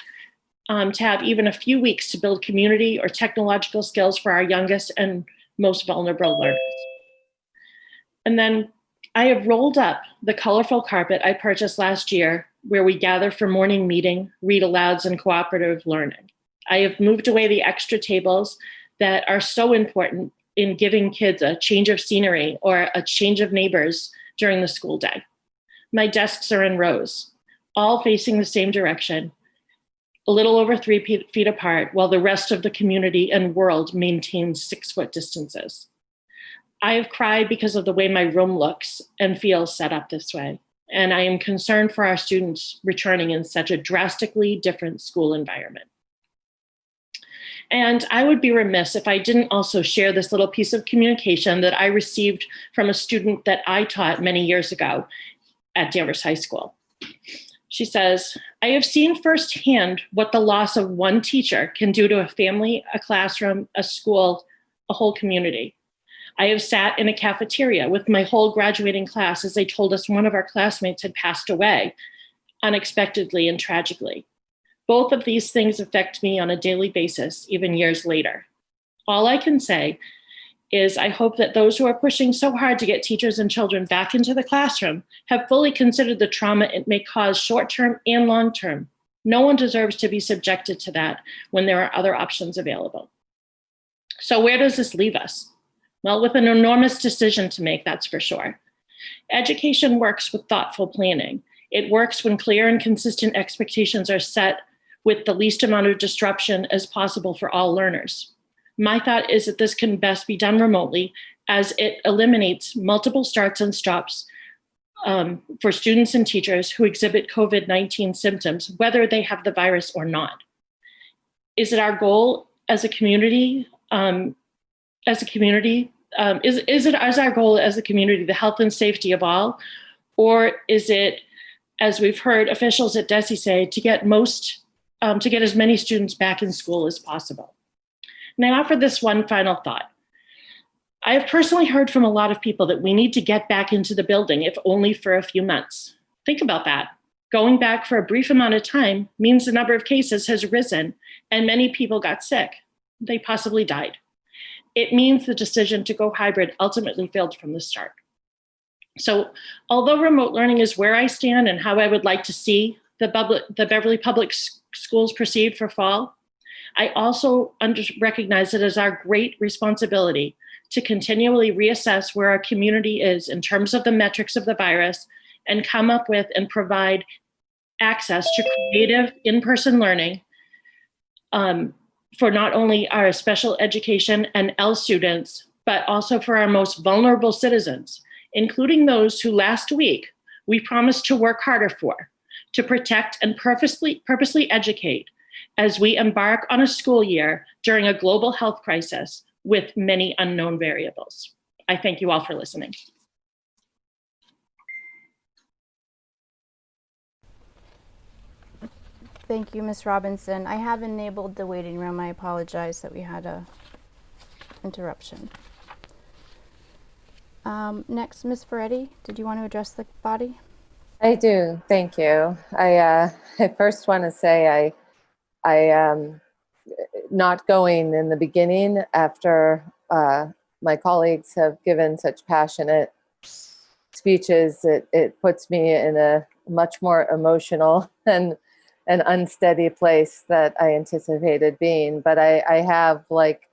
to have even a few weeks to build community or technological skills for our youngest and most vulnerable learners. And then I have rolled up the colorful carpet I purchased last year where we gather for morning meeting, read alouds, and cooperative learning. I have moved away the extra tables that are so important in giving kids a change of scenery or a change of neighbors during the school day. My desks are in rows, all facing the same direction, a little over 3 feet apart, while the rest of the community and world maintains 6-foot distances. I have cried because of the way my room looks and feels set up this way. And I am concerned for our students returning in such a drastically different school environment. And I would be remiss if I didn't also share this little piece of communication that I received from a student that I taught many years ago at Danvers High School. She says, I have seen firsthand what the loss of one teacher can do to a family, a classroom, a school, a whole community. I have sat in a cafeteria with my whole graduating class as they told us one of our classmates had passed away unexpectedly and tragically. Both of these things affect me on a daily basis, even years later. All I can say is I hope that those who are pushing so hard to get teachers and children back into the classroom have fully considered the trauma it may cause short-term and long-term. No one deserves to be subjected to that when there are other options available. So where does this leave us? Well, with an enormous decision to make, that's for sure. Education works with thoughtful planning. It works when clear and consistent expectations are set with the least amount of disruption as possible for all learners. My thought is that this can best be done remotely, as it eliminates multiple starts and stops for students and teachers who exhibit COVID-19 symptoms, whether they have the virus or not. Is it our goal as a community? Is it as our goal as a community the health and safety of all, or is it, as we've heard officials at DESE say, to get as many students back in school as possible? And I offer this one final thought. I have personally heard from a lot of people that we need to get back into the building, if only for a few months. Think about that. Going back for a brief amount of time means the number of cases has risen and many people got sick. They possibly died. It means the decision to go hybrid ultimately failed from the start. So although remote learning is where I stand and how I would like to see the Beverly Public Schools proceed for fall, I also recognize it as our great responsibility to continually reassess where our community is in terms of the metrics of the virus and come up with and provide access to creative in-person learning for not only our special education and L students, but also for our most vulnerable citizens, including those who last week we promised to work harder for, to protect and purposely educate as we embark on a school year during a global health crisis with many unknown variables. I thank you all for listening. Thank you, Ms. Robinson. I have enabled the waiting room. I apologize that we had a interruption. Next, Ms. Ferretti, did you want to address the body? I do, thank you. I first want to say I not going in the beginning after my colleagues have given such passionate speeches. It puts me in a much more emotional and an unsteady place that I anticipated being. But I have, like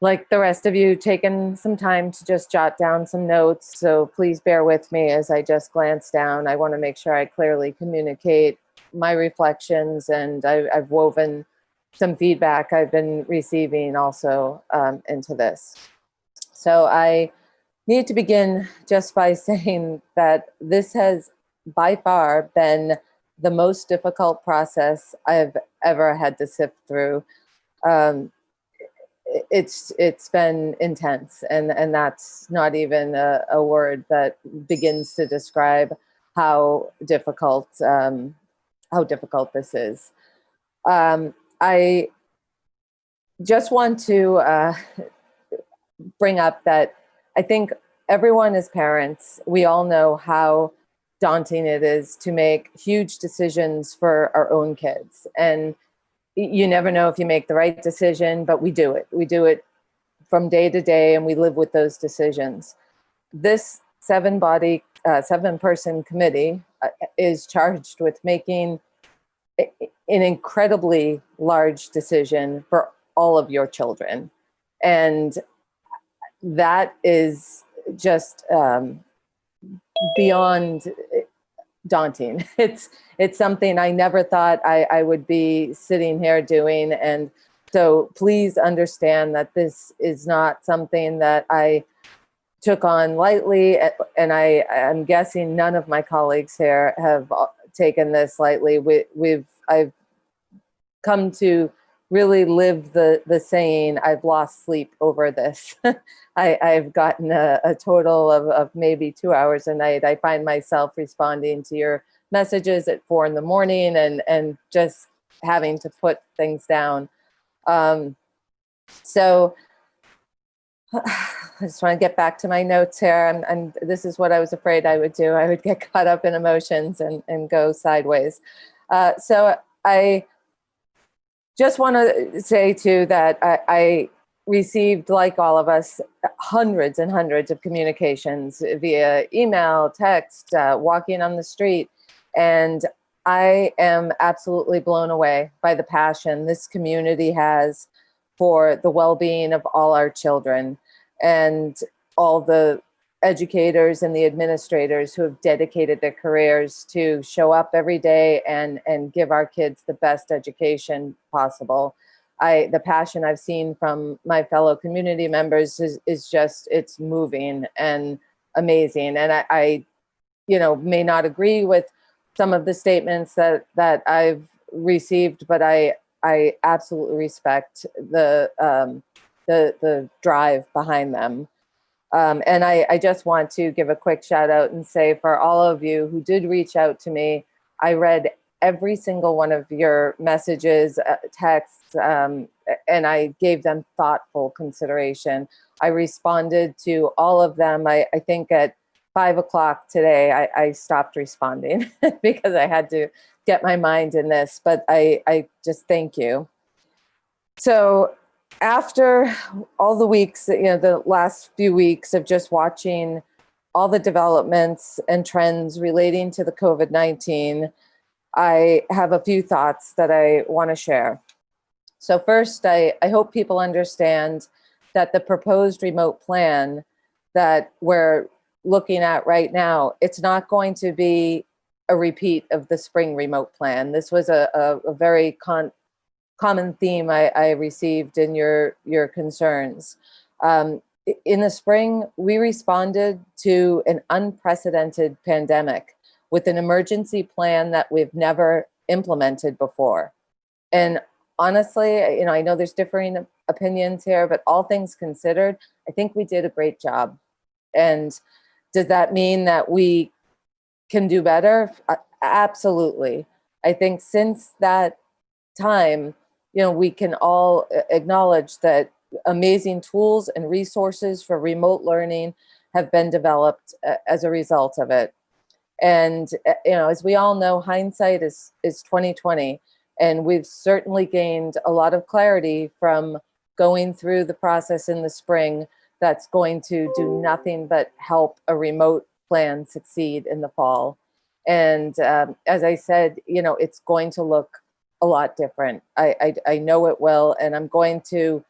the rest of you, taken some time to just jot down some notes. So please bear with me as I just glance down. I want to make sure I clearly communicate my reflections, and I've woven some feedback I've been receiving also into this. So I need to begin just by saying that this has by far been the most difficult process I've ever had to sift through. It's been intense, and that's not even a word that begins to describe how difficult this is. I just want to bring up that I think everyone as parents, we all know how daunting it is to make huge decisions for our own kids. And you never know if you make the right decision, but we do it. We do it from day to day, and we live with those decisions. This seven-person committee is charged with making an incredibly large decision for all of your children. And that is just beyond daunting. It's something I never thought I would be sitting here doing. And so please understand that this is not something that I took on lightly, and I'm guessing none of my colleagues here have taken this lightly. I've come to really live the saying, I've lost sleep over this. I've gotten a total of maybe 2 hours a night. I find myself responding to your messages at 4 a.m. and just having to put things down. So I just want to get back to my notes here. This is what I was afraid I would do. I would get caught up in emotions and go sideways. So I just want to say too that I received, like all of us, hundreds and hundreds of communications via email, text, walking on the street. And I am absolutely blown away by the passion this community has for the well-being of all our children, and all the educators and the administrators who have dedicated their careers to show up every day and give our kids the best education possible. The passion I've seen from my fellow community members is just, it's moving and amazing. And I may not agree with some of the statements that I've received, but I absolutely respect the drive behind them. And I just want to give a quick shout out and say, for all of you who did reach out to me, I read every single one of your messages, texts, and I gave them thoughtful consideration. I responded to all of them. I think at 5 o'clock today, I stopped responding because I had to get my mind in this, but I just thank you. So after all the weeks, the last few weeks of just watching all the developments and trends relating to the COVID-19, I have a few thoughts that I want to share. So first, I hope people understand that the proposed remote plan that we're looking at right now, it's not going to be a repeat of the spring remote plan. This was a very common theme I received in your concerns. In the spring, we responded to an unprecedented pandemic with an emergency plan that we've never implemented before. And honestly, I know there's differing opinions here, but all things considered, I think we did a great job. And does that mean that we can do better? Absolutely. I think since that time, we can all acknowledge that amazing tools and resources for remote learning have been developed as a result of it. And as we all know, hindsight is 2020, and we've certainly gained a lot of clarity from going through the process in the spring that's going to do nothing but help a remote plan succeed in the fall. And as I said, it's going to look a lot different. I know it will, and I'm going to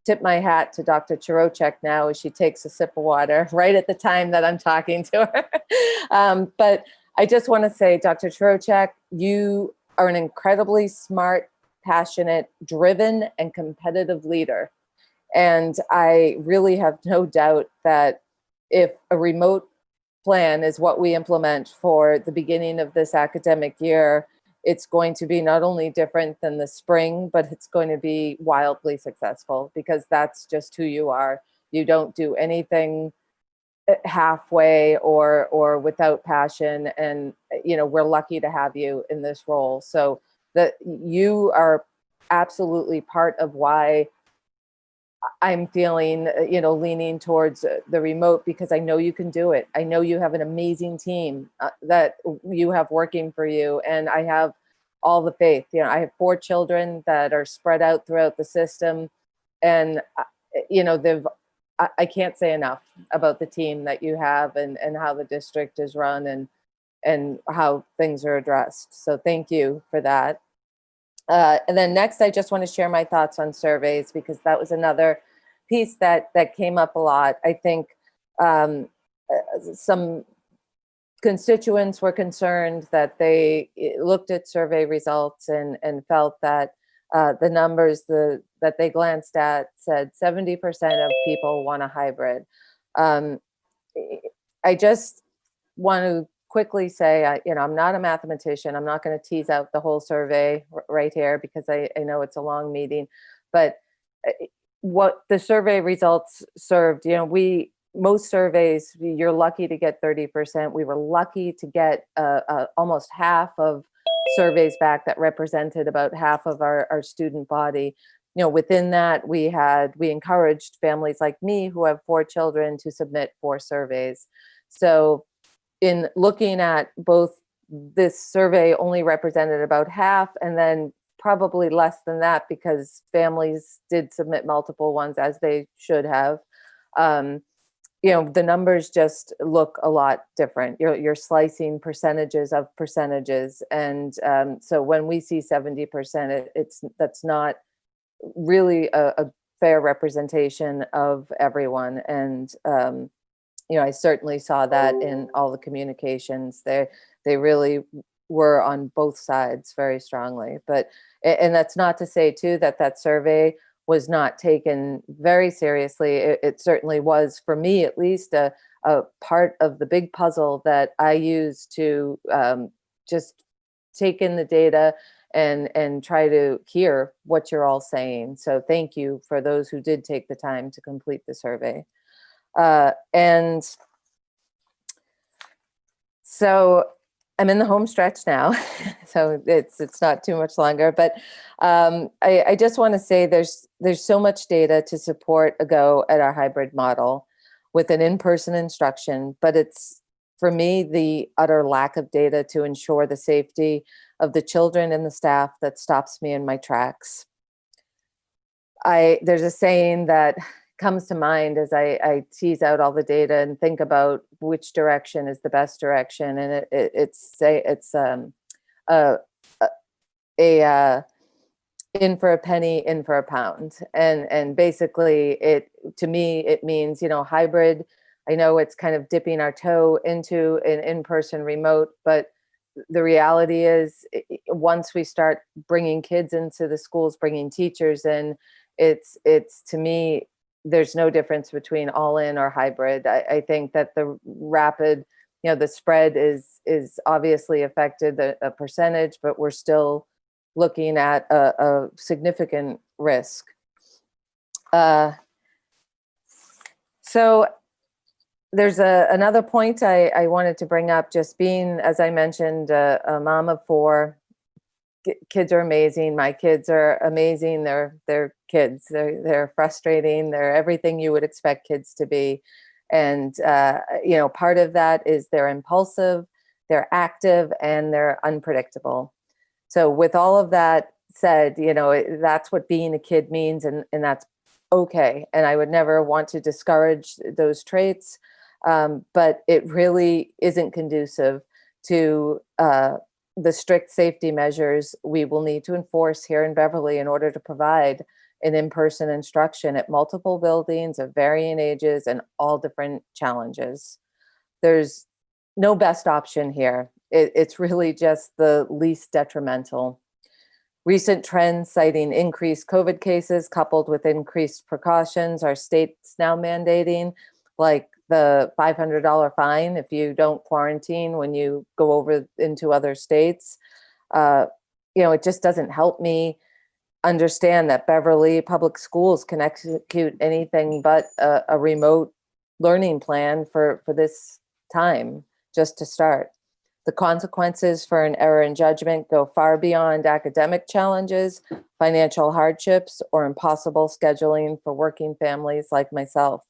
tip my hat to Dr. Chirochek now as she takes a sip of water right at the time that I'm talking to her. But I just want to say, Dr. Chirochek, you are an incredibly smart, passionate, driven, and competitive leader. And I really have no doubt that if a remote plan is what we implement for the beginning of this academic year, it's going to be not only different than the spring, but it's going to be wildly successful, because that's just who you are. You don't do anything halfway or without passion. And, we're lucky to have you in this role. So that you are absolutely part of why I'm feeling, leaning towards the remote, because I know you can do it. I know you have an amazing team that you have working for you, and I have all the faith. I have 4 children that are spread out throughout the system, and I can't say enough about the team that you have and how the district is run and how things are addressed. So thank you for that. And then next, I just want to share my thoughts on surveys, because that was another piece that came up a lot. I think some constituents were concerned that they looked at survey results and felt that the numbers that they glanced at said 70% of people want a hybrid. I just want to quickly say, I'm not a mathematician. I'm not going to tease out the whole survey right here because I know it's a long meeting, but what the survey results served, most surveys, you're lucky to get 30%. We were lucky to get almost half of surveys back that represented about half of our student body. Within that, we encouraged families like me who have 4 children to submit 4 surveys. So in looking at both, this survey only represented about half, and then probably less than that because families did submit multiple ones, as they should have. The numbers just look a lot different. You're slicing percentages of percentages, and so when we see 70%, that's not really a fair representation of everyone. And I certainly saw that in all the communications. They really were on both sides very strongly. And that's not to say too that survey was not taken very seriously. It certainly was, for me at least, a part of the big puzzle that I use to just take in the data and try to hear what you're all saying. So thank you for those who did take the time to complete the survey. And so I'm in the home stretch now, so it's not too much longer, but I just want to say there's so much data to support a go at our hybrid model with an in-person instruction, but it's, for me, the utter lack of data to ensure the safety of the children and the staff that stops me in my tracks. There's a saying that comes to mind as I tease out all the data and think about which direction is the best direction, and it's in for a penny, in for a pound, and basically to me it means hybrid. I know it's kind of dipping our toe into an in-person remote, but the reality is once we start bringing kids into the schools, bringing teachers in, it's to me, there's no difference between all in or hybrid. I think that the rapid, the spread is obviously affected a percentage, but we're still looking at a significant risk. So there's another point I wanted to bring up, just being, as I mentioned, a mom of 4. Kids are amazing. My kids are amazing. They're kids. They're frustrating. They're everything you would expect kids to be. And part of that is they're impulsive, they're active, and they're unpredictable. So with all of that said, that's what being a kid means, and that's okay. And I would never want to discourage those traits, but it really isn't conducive to the strict safety measures we will need to enforce here in Beverly in order to provide an in-person instruction at multiple buildings of varying ages and all different challenges. There's no best option here. It's really just the least detrimental. Recent trends citing increased COVID cases coupled with increased precautions are states now mandating, like the $500 fine if you don't quarantine when you go over into other states. It just doesn't help me understand that Beverly Public Schools can execute anything but a remote learning plan for this time, just to start. The consequences for an error in judgment go far beyond academic challenges, financial hardships, or impossible scheduling for working families like myself.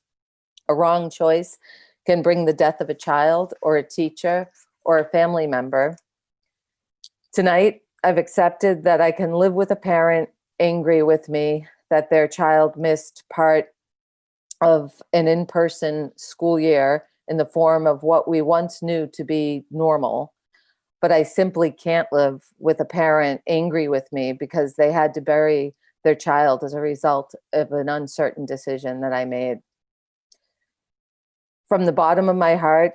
A wrong choice can bring the death of a child or a teacher or a family member. Tonight, I've accepted that I can live with a parent angry with me that their child missed part of an in-person school year in the form of what we once knew to be normal. But I simply can't live with a parent angry with me because they had to bury their child as a result of an uncertain decision that I made. From the bottom of my heart,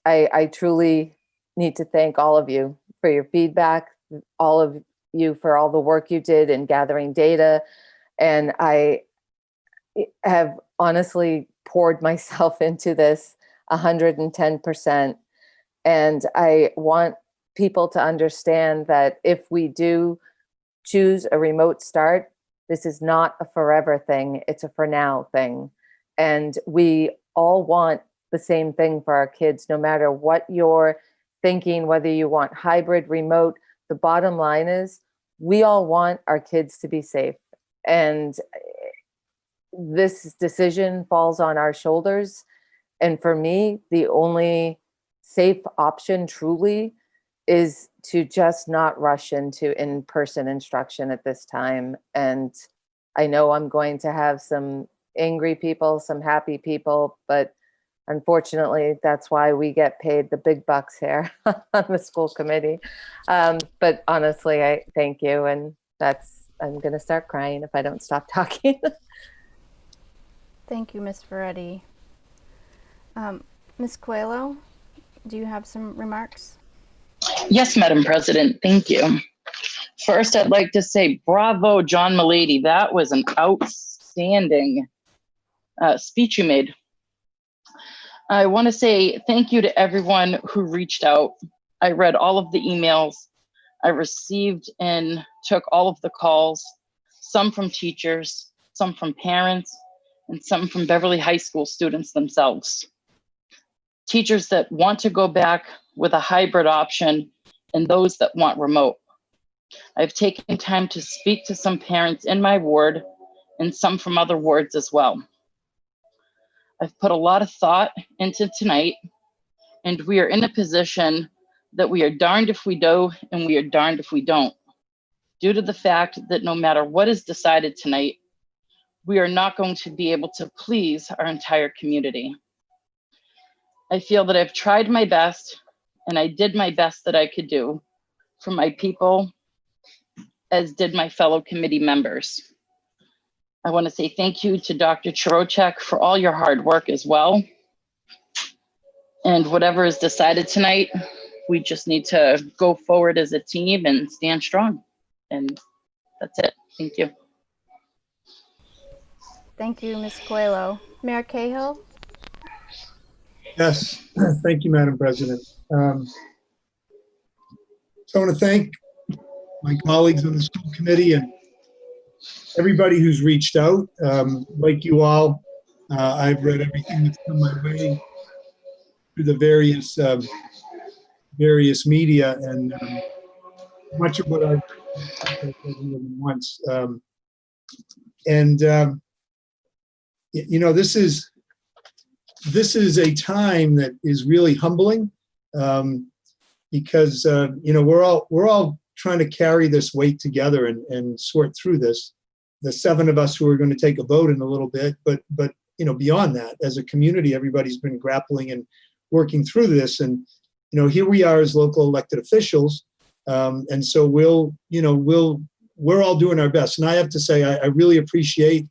I truly need to thank all of you for your feedback, all of you for all the work you did in gathering data. And I have honestly poured myself into this. 110%. And I want people to understand that if we do choose a remote start, this is not a forever thing. It's a for now thing. And we all want the same thing for our kids, no matter what you're thinking, whether you want hybrid, remote. The bottom line is we all want our kids to be safe. And this decision falls on our shoulders. And for me, the only safe option truly is to just not rush into in-person instruction at this time. And I know I'm going to have some angry people, some happy people, but unfortunately, that's why we get paid the big bucks here on the school committee. But honestly, I thank you. And I'm going to start crying if I don't stop talking. Thank you, Ms. Ferretti. Ms. Coelho, do you have some remarks? Yes, Madam President, thank you. First, I'd like to say bravo, John Malady. That was an outstanding speech you made. I want to say thank you to everyone who reached out. I read all of the emails. I received and took all of the calls, some from teachers, some from parents, and some from Beverly High School students themselves. Teachers that want to go back with a hybrid option and those that want remote. I've taken time to speak to some parents in my ward and some from other wards as well. I've put a lot of thought into tonight, and we are in a position that we are darned if we do and we are darned if we don't, due to the fact that no matter what is decided tonight, we are not going to be able to please our entire community. I feel that I've tried my best and I did my best that I could do for my people, as did my fellow committee members. I want to say thank you to Dr. Chirocek for all your hard work as well. And whatever is decided tonight, we just need to go forward as a team and stand strong. And that's it. Thank you. Thank you, Ms. Coelho. Mayor Cahill? Yes, thank you, Madam President. So I want to thank my colleagues on the school committee and everybody who's reached out. Like you all, I've read everything that's come my way through the various media, and much of what I've read more than once. You know, this is a time that is really humbling, because you know, we're all trying to carry this weight together and sort through this. The 7 of us who are going to take a vote in a little bit, but you know, beyond that, as a community, everybody's been grappling and working through this. And you know, here we are as local elected officials, and so we're all doing our best. And I have to say, I really appreciate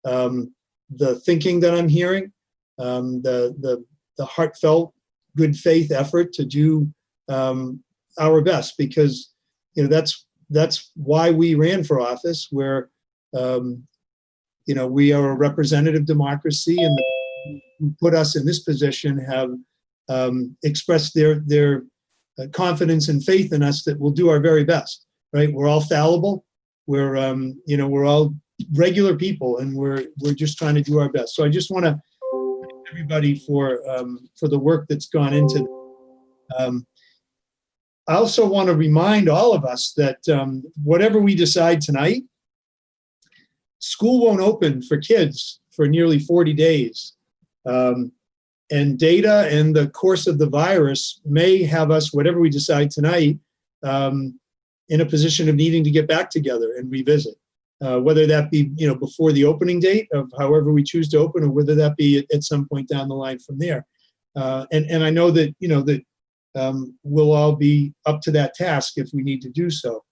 the thinking that I'm hearing, the heartfelt, good faith effort to do our best, because you know, that's why we ran for office. Where you know, we are a representative democracy, and the people who put us in this position have expressed their confidence and faith in us that we'll do our very best. Right? We're all fallible. We're you know, we're all regular people, and we're just trying to do our best. So I just want to thank everybody for the work that's gone into this. I also want to remind all of us that whatever we decide tonight, school won't open for kids for nearly 40 days. And data and the course of the virus may have us, whatever we decide tonight, in a position of needing to get back together and revisit. Whether that be, you know, before the opening date of however we choose to open, or whether that be at some point down the line from there. And I know that, you know, that we'll all be up to that task if we need to do so.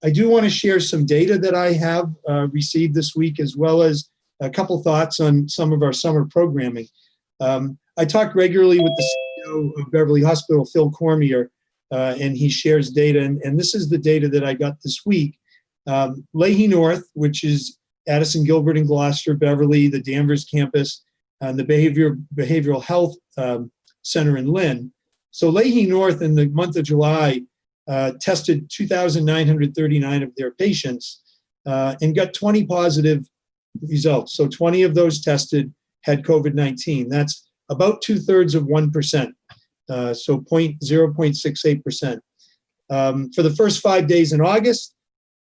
I do want to share some data that I have received this week, as well as a couple thoughts on some of our summer programming. I talk regularly with the CEO of Beverly Hospital, Phil Cormier, and he shares data. And this is the data that I got this week. Leahy North, which is Addison, Gilbert, and Gloucester, Beverly, the Danvers campus, and the Behavioral Health Center in Lynn. So Leahy North in the month of July tested 2,939 of their patients and got 20 positive results. So 20 of those tested had COVID-19. That's about 2/3 of 1%, so 0.68%. For the first 5 days in August,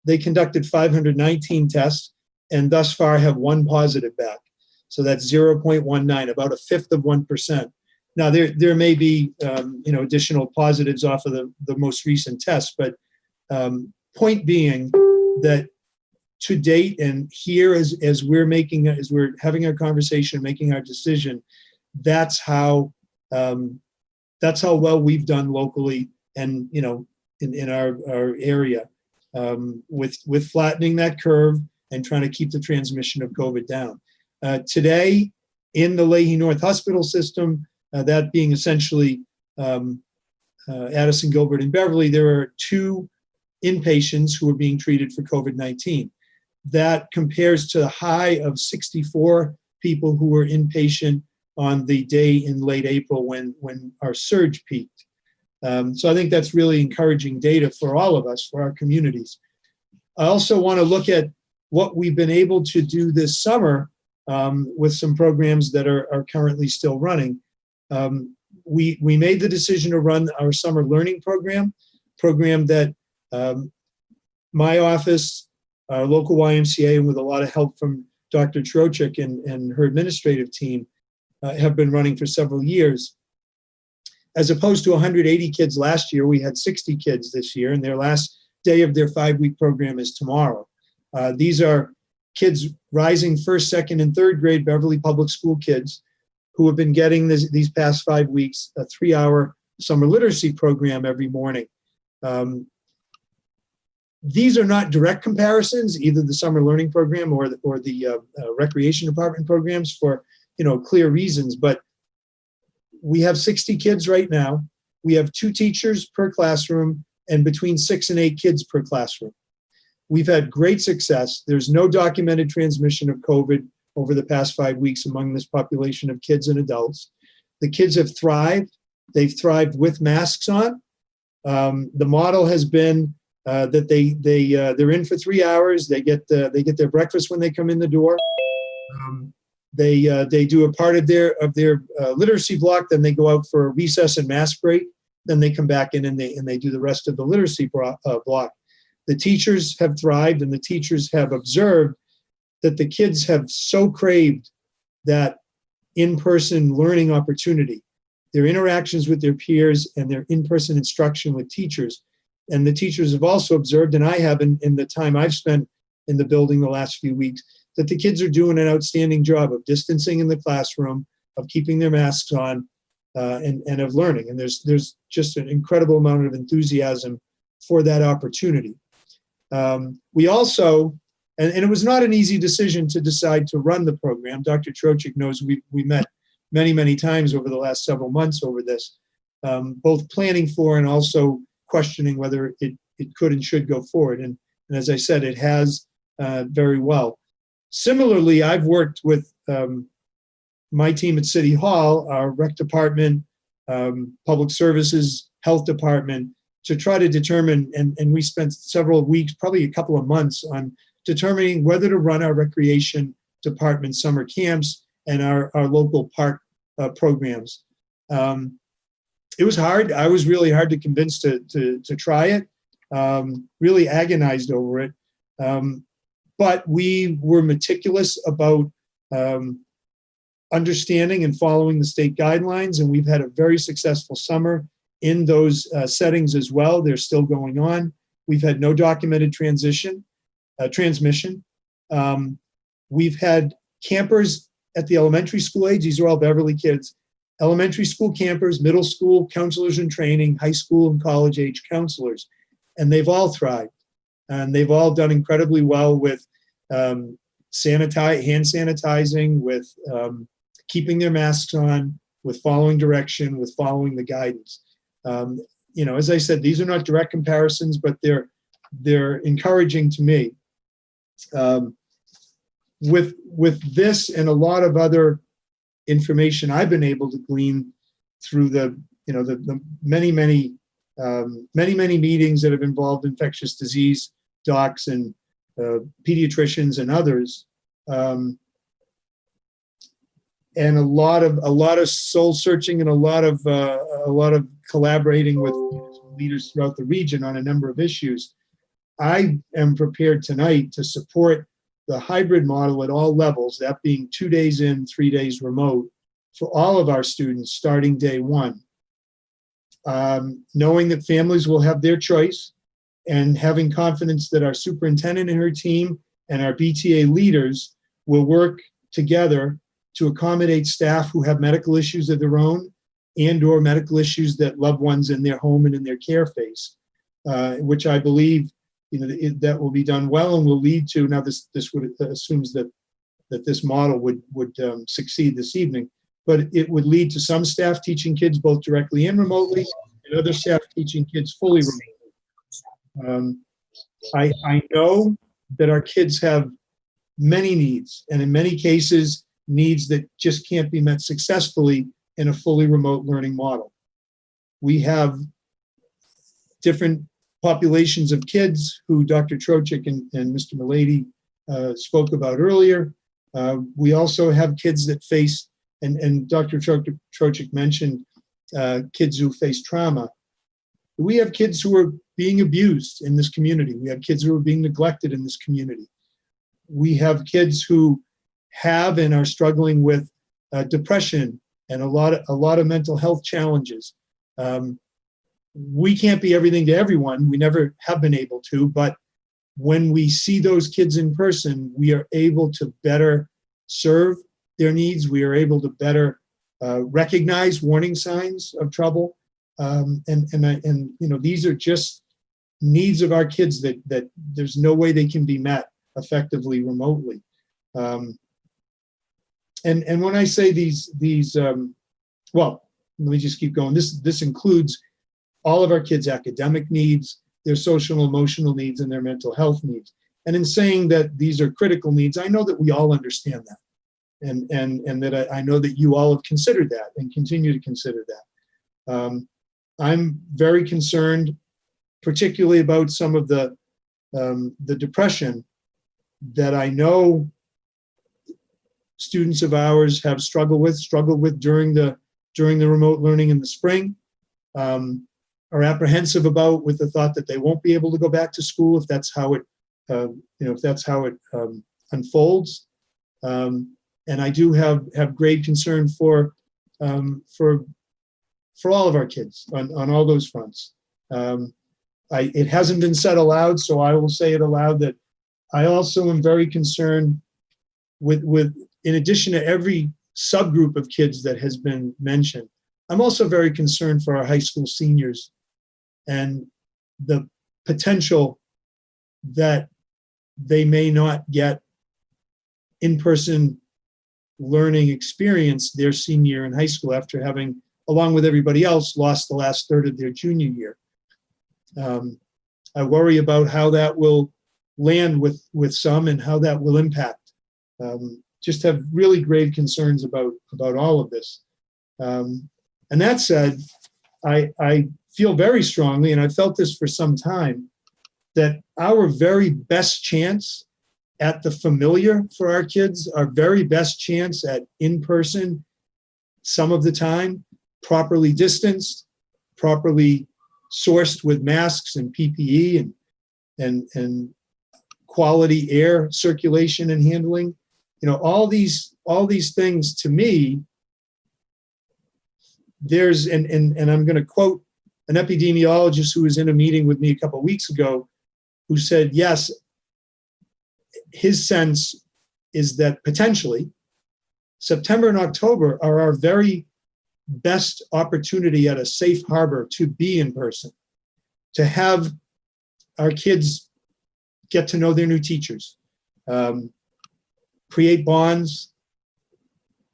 they conducted 519 tests and thus far have one positive back. So that's 0.19, about 1/5 of 1%. Now there may be additional positives off of the most recent test, but point being that to date and here as we're having our conversation, making our decision, that's how well we've done locally and in our area with flattening that curve and trying to keep the transmission of COVID down. Today in the Leahy North Hospital system, that being essentially Addison, Gilbert, and Beverly, there are 2 inpatients who are being treated for COVID-19. That compares to the high of 64 people who were inpatient on the day in late April when our surge peaked. So I think that's really encouraging data for all of us, for our communities. I also want to look at what we've been able to do this summer with some programs that are currently still running. We made the decision to run our summer learning program that my office, our local YMCA, and with a lot of help from Dr. Trochek and her administrative team, have been running for several years. As opposed to 180 kids last year, we had 60 kids this year, and their last day of their 5-week program is tomorrow. These are kids rising 1st, 2nd, and 3rd grade Beverly Public School kids who have been getting these past 5 weeks a 3-hour summer literacy program every morning. These are not direct comparisons, either the summer learning program or the recreation department programs for clear reasons, but we have 60 kids right now. We have 2 teachers per classroom and between 6 and 8 kids per classroom. We've had great success. There's no documented transmission of COVID over the past 5 weeks among this population of kids and adults. The kids have thrived. They've thrived with masks on. The model has been that they're in for 3 hours. They get their breakfast when they come in the door. They do a part of their literacy block. Then they go out for a recess and mask break. Then they come back in and they do the rest of the literacy block. The teachers have thrived, and the teachers have observed that the kids have so craved that in-person learning opportunity, their interactions with their peers and their in-person instruction with teachers. And the teachers have also observed, and I have in the time I've spent in the building the last few weeks, that the kids are doing an outstanding job of distancing in the classroom, of keeping their masks on, and of learning. And there's just an incredible amount of enthusiasm for that opportunity. We also, and it was not an easy decision to decide to run the program. Dr. Trochek knows we met many, many times over the last several months over this, both planning for and also questioning whether it could and should go forward. And as I said, it has very well. Similarly, I've worked with my team at City Hall, our rec department, public services, health department, to try to determine, and we spent several weeks, probably a couple of months, on determining whether to run our recreation department summer camps and our local park programs. It was hard. I was really hard to convince to try it, really agonized over it. But we were meticulous about understanding and following the state guidelines, and we've had a very successful summer in those settings as well. They're still going on. We've had no documented transmission. We've had campers at the elementary school age. These are all Beverly kids. Elementary school campers, middle school counselors in training, high school and college age counselors, and they've all thrived. And they've all done incredibly well with hand sanitizing, with keeping their masks on, with following direction, with following the guidance. As I said, these are not direct comparisons, but they're encouraging to me. With this and a lot of other information I've been able to glean through the many meetings that have involved infectious disease docs and pediatricians and others, and a lot of soul searching and a lot of collaborating with leaders throughout the region on a number of issues. I am prepared tonight to support the hybrid model at all levels, that being 2 days in, 3 days remote, for all of our students starting day one. Knowing that families will have their choice, and having confidence that our superintendent and her team and our BTA leaders will work together to accommodate staff who have medical issues of their own and/or medical issues that loved ones in their home and in their care face, which I believe that will be done well and will lead to. Now, this assumes that this model would succeed this evening, but it would lead to some staff teaching kids both directly and remotely, and other staff teaching kids fully remotely. I know that our kids have many needs, and in many cases, needs that just can't be met successfully in a fully remote learning model. We have different populations of kids who Dr. Trochik and Mr. Milady spoke about earlier. We also have kids that face, and Dr. Trochik mentioned kids who face trauma. We have kids who are being abused in this community. We have kids who are being neglected in this community. We have kids who have and are struggling with depression and a lot of mental health challenges. We can't be everything to everyone. We never have been able to, but when we see those kids in person, we are able to better serve their needs. We are able to better recognize warning signs of trouble. These are just needs of our kids that there's no way they can be met effectively remotely. And when I say these, well, let me just keep going. This includes all of our kids' academic needs, their social and emotional needs, and their mental health needs. And in saying that these are critical needs, I know that we all understand that. And that I know that you all have considered that and continue to consider that. I'm very concerned, particularly about some of the depression that I know students of ours have struggled with during the remote learning in the spring, are apprehensive about, with the thought that they won't be able to go back to school if that's how it unfolds. And I do have great concern for all of our kids on all those fronts. It hasn't been said aloud, so I will say it aloud that I also am very concerned with in addition to every subgroup of kids that has been mentioned, I'm also very concerned for our high school seniors and the potential that they may not get in-person learning experience their senior year in high school after having, along with everybody else, lost the last third of their junior year. I worry about how that will land with some and how that will impact. Just have really grave concerns about all of this. And that said, I feel very strongly, and I've felt this for some time, that our very best chance at the familiar for our kids, our very best chance at in-person, some of the time, properly distanced, properly sourced with masks and PPE and quality air circulation and handling. All these things, to me, there's, and I'm going to quote an epidemiologist who was in a meeting with me a couple of weeks ago, who said, yes, his sense is that potentially September and October are our very best opportunity at a safe harbor to be in person, to have our kids get to know their new teachers, create bonds,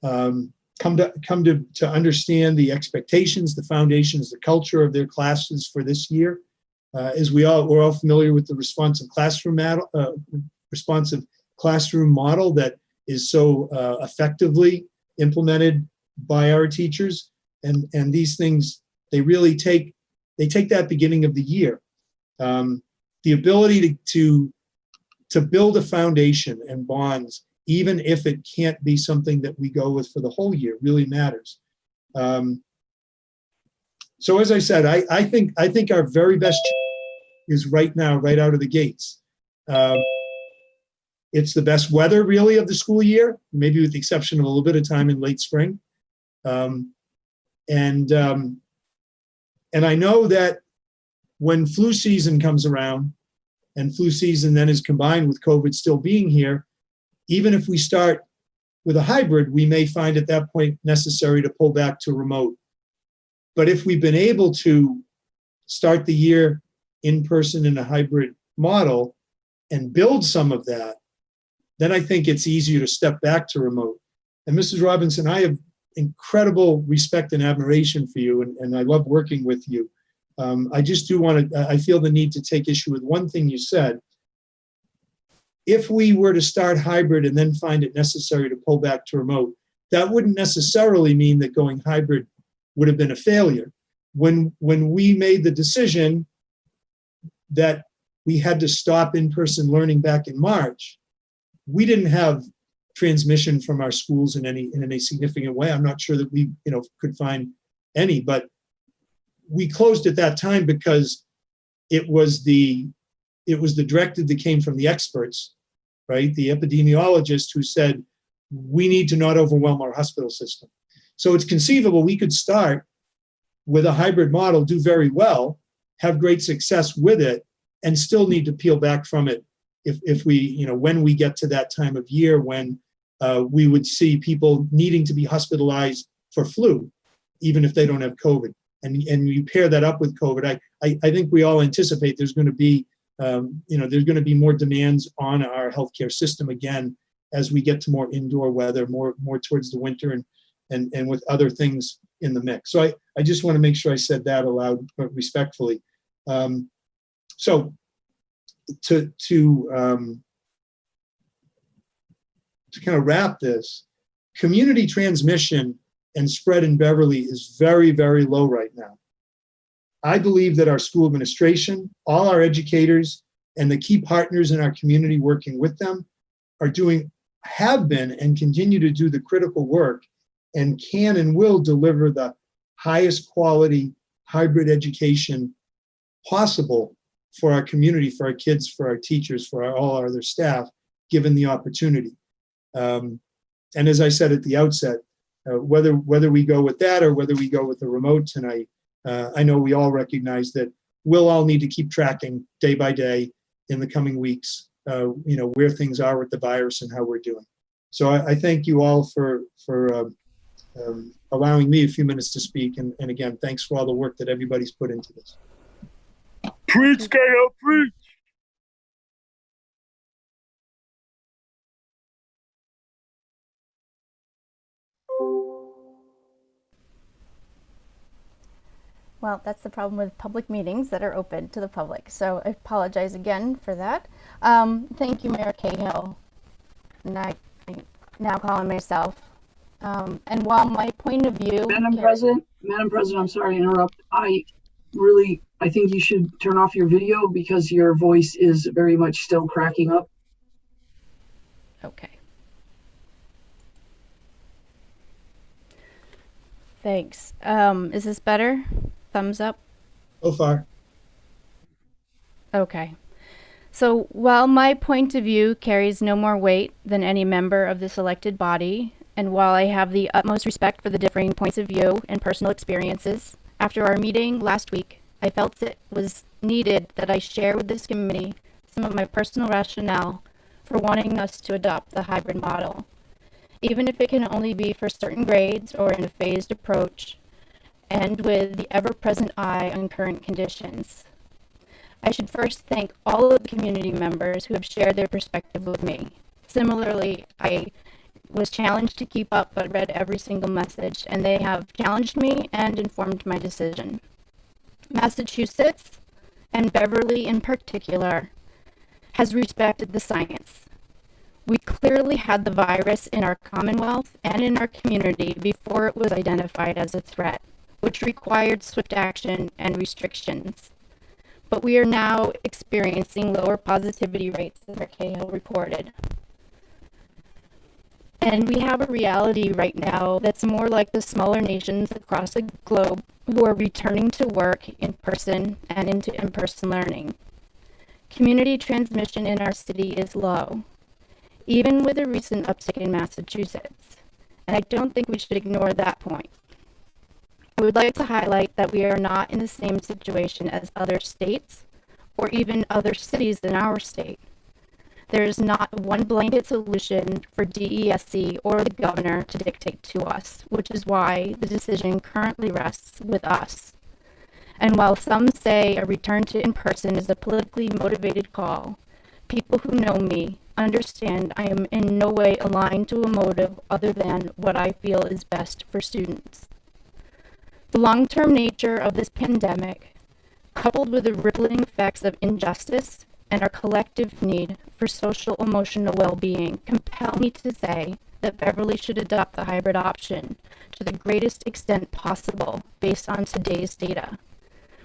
come to understand the expectations, the foundations, the culture of their classes for this year. As we're all familiar with the responsive classroom model that is so effectively implemented by our teachers. And these things, they really take that beginning of the year. The ability to build a foundation and bonds, even if it can't be something that we go with for the whole year, really matters. So as I said, I think our very best is right now, right out of the gates. It's the best weather really of the school year, maybe with the exception of a little bit of time in late spring. And I know that when flu season comes around, and flu season then is combined with COVID still being here, even if we start with a hybrid, we may find at that point necessary to pull back to remote. But if we've been able to start the year in person in a hybrid model and build some of that, then I think it's easier to step back to remote. And Mrs. Robinson, I have incredible respect and admiration for you, and I love working with you. I just do want to, I feel the need to take issue with one thing you said. If we were to start hybrid and then find it necessary to pull back to remote, that wouldn't necessarily mean that going hybrid would have been a failure. When we made the decision that we had to stop in-person learning back in March, we didn't have transmission from our schools in any significant way. I'm not sure that we could find any, but we closed at that time because it was the directive that came from the experts, right? The epidemiologist who said, we need to not overwhelm our hospital system. So it's conceivable we could start with a hybrid model, do very well, have great success with it, and still need to peel back from it if we, when we get to that time of year when we would see people needing to be hospitalized for flu, even if they don't have COVID. And you pair that up with COVID, I think we all anticipate there's going to be, there's going to be more demands on our healthcare system again as we get to more indoor weather, more towards the winter, and with other things in the mix. So I just want to make sure I said that aloud, but respectfully. So to kind of wrap this, community transmission and spread in Beverly is very, very low right now. I believe that our school administration, all our educators, and the key partners in our community working with them have been and continue to do the critical work and can and will deliver the highest quality hybrid education possible for our community, for our kids, for our teachers, for all our other staff, given the opportunity. And as I said at the outset, whether we go with that or whether we go with the remote tonight, I know we all recognize that we'll all need to keep tracking day by day in the coming weeks, where things are with the virus and how we're doing. So I thank you all for allowing me a few minutes to speak. And again, thanks for all the work that everybody's put into this. Preach, Gail, preach. Well, that's the problem with public meetings that are open to the public. So I apologize again for that. Thank you, Mayor Cahill. And I now calling myself. And while my point of view... Madam President, I'm sorry to interrupt. I think you should turn off your video because your voice is very much still cracking up. Okay. Thanks. Is this better? Thumbs up? So far. Okay. So while my point of view carries no more weight than any member of this elected body, and while I have the utmost respect for the differing points of view and personal experiences, after our meeting last week, I felt it was needed that I share with this committee some of my personal rationale for wanting us to adopt the hybrid model, even if it can only be for certain grades or in a phased approach, and with the ever-present eye on current conditions. I should first thank all of the community members who have shared their perspective with me. Similarly, I was challenged to keep up but read every single message, and they have challenged me and informed my decision. Massachusetts, and Beverly in particular, has respected the science. We clearly had the virus in our Commonwealth and in our community before it was identified as a threat, which required swift action and restrictions. But we are now experiencing lower positivity rates, as Cahill reported. And we have a reality right now that's more like the smaller nations across the globe who are returning to work in person and into in-person learning. Community transmission in our city is low, even with a recent uptick in Massachusetts. And I don't think we should ignore that point. I would like to highlight that we are not in the same situation as other states or even other cities in our state. There is not one blanket solution for DESC or the governor to dictate to us, which is why the decision currently rests with us. And while some say a return to in-person is a politically motivated call, people who know me understand I am in no way aligned to a motive other than what I feel is best for students. The long-term nature of this pandemic, coupled with the rippling effects of injustice and our collective need for social emotional well-being, compel me to say that Beverly should adopt the hybrid option to the greatest extent possible based on today's data.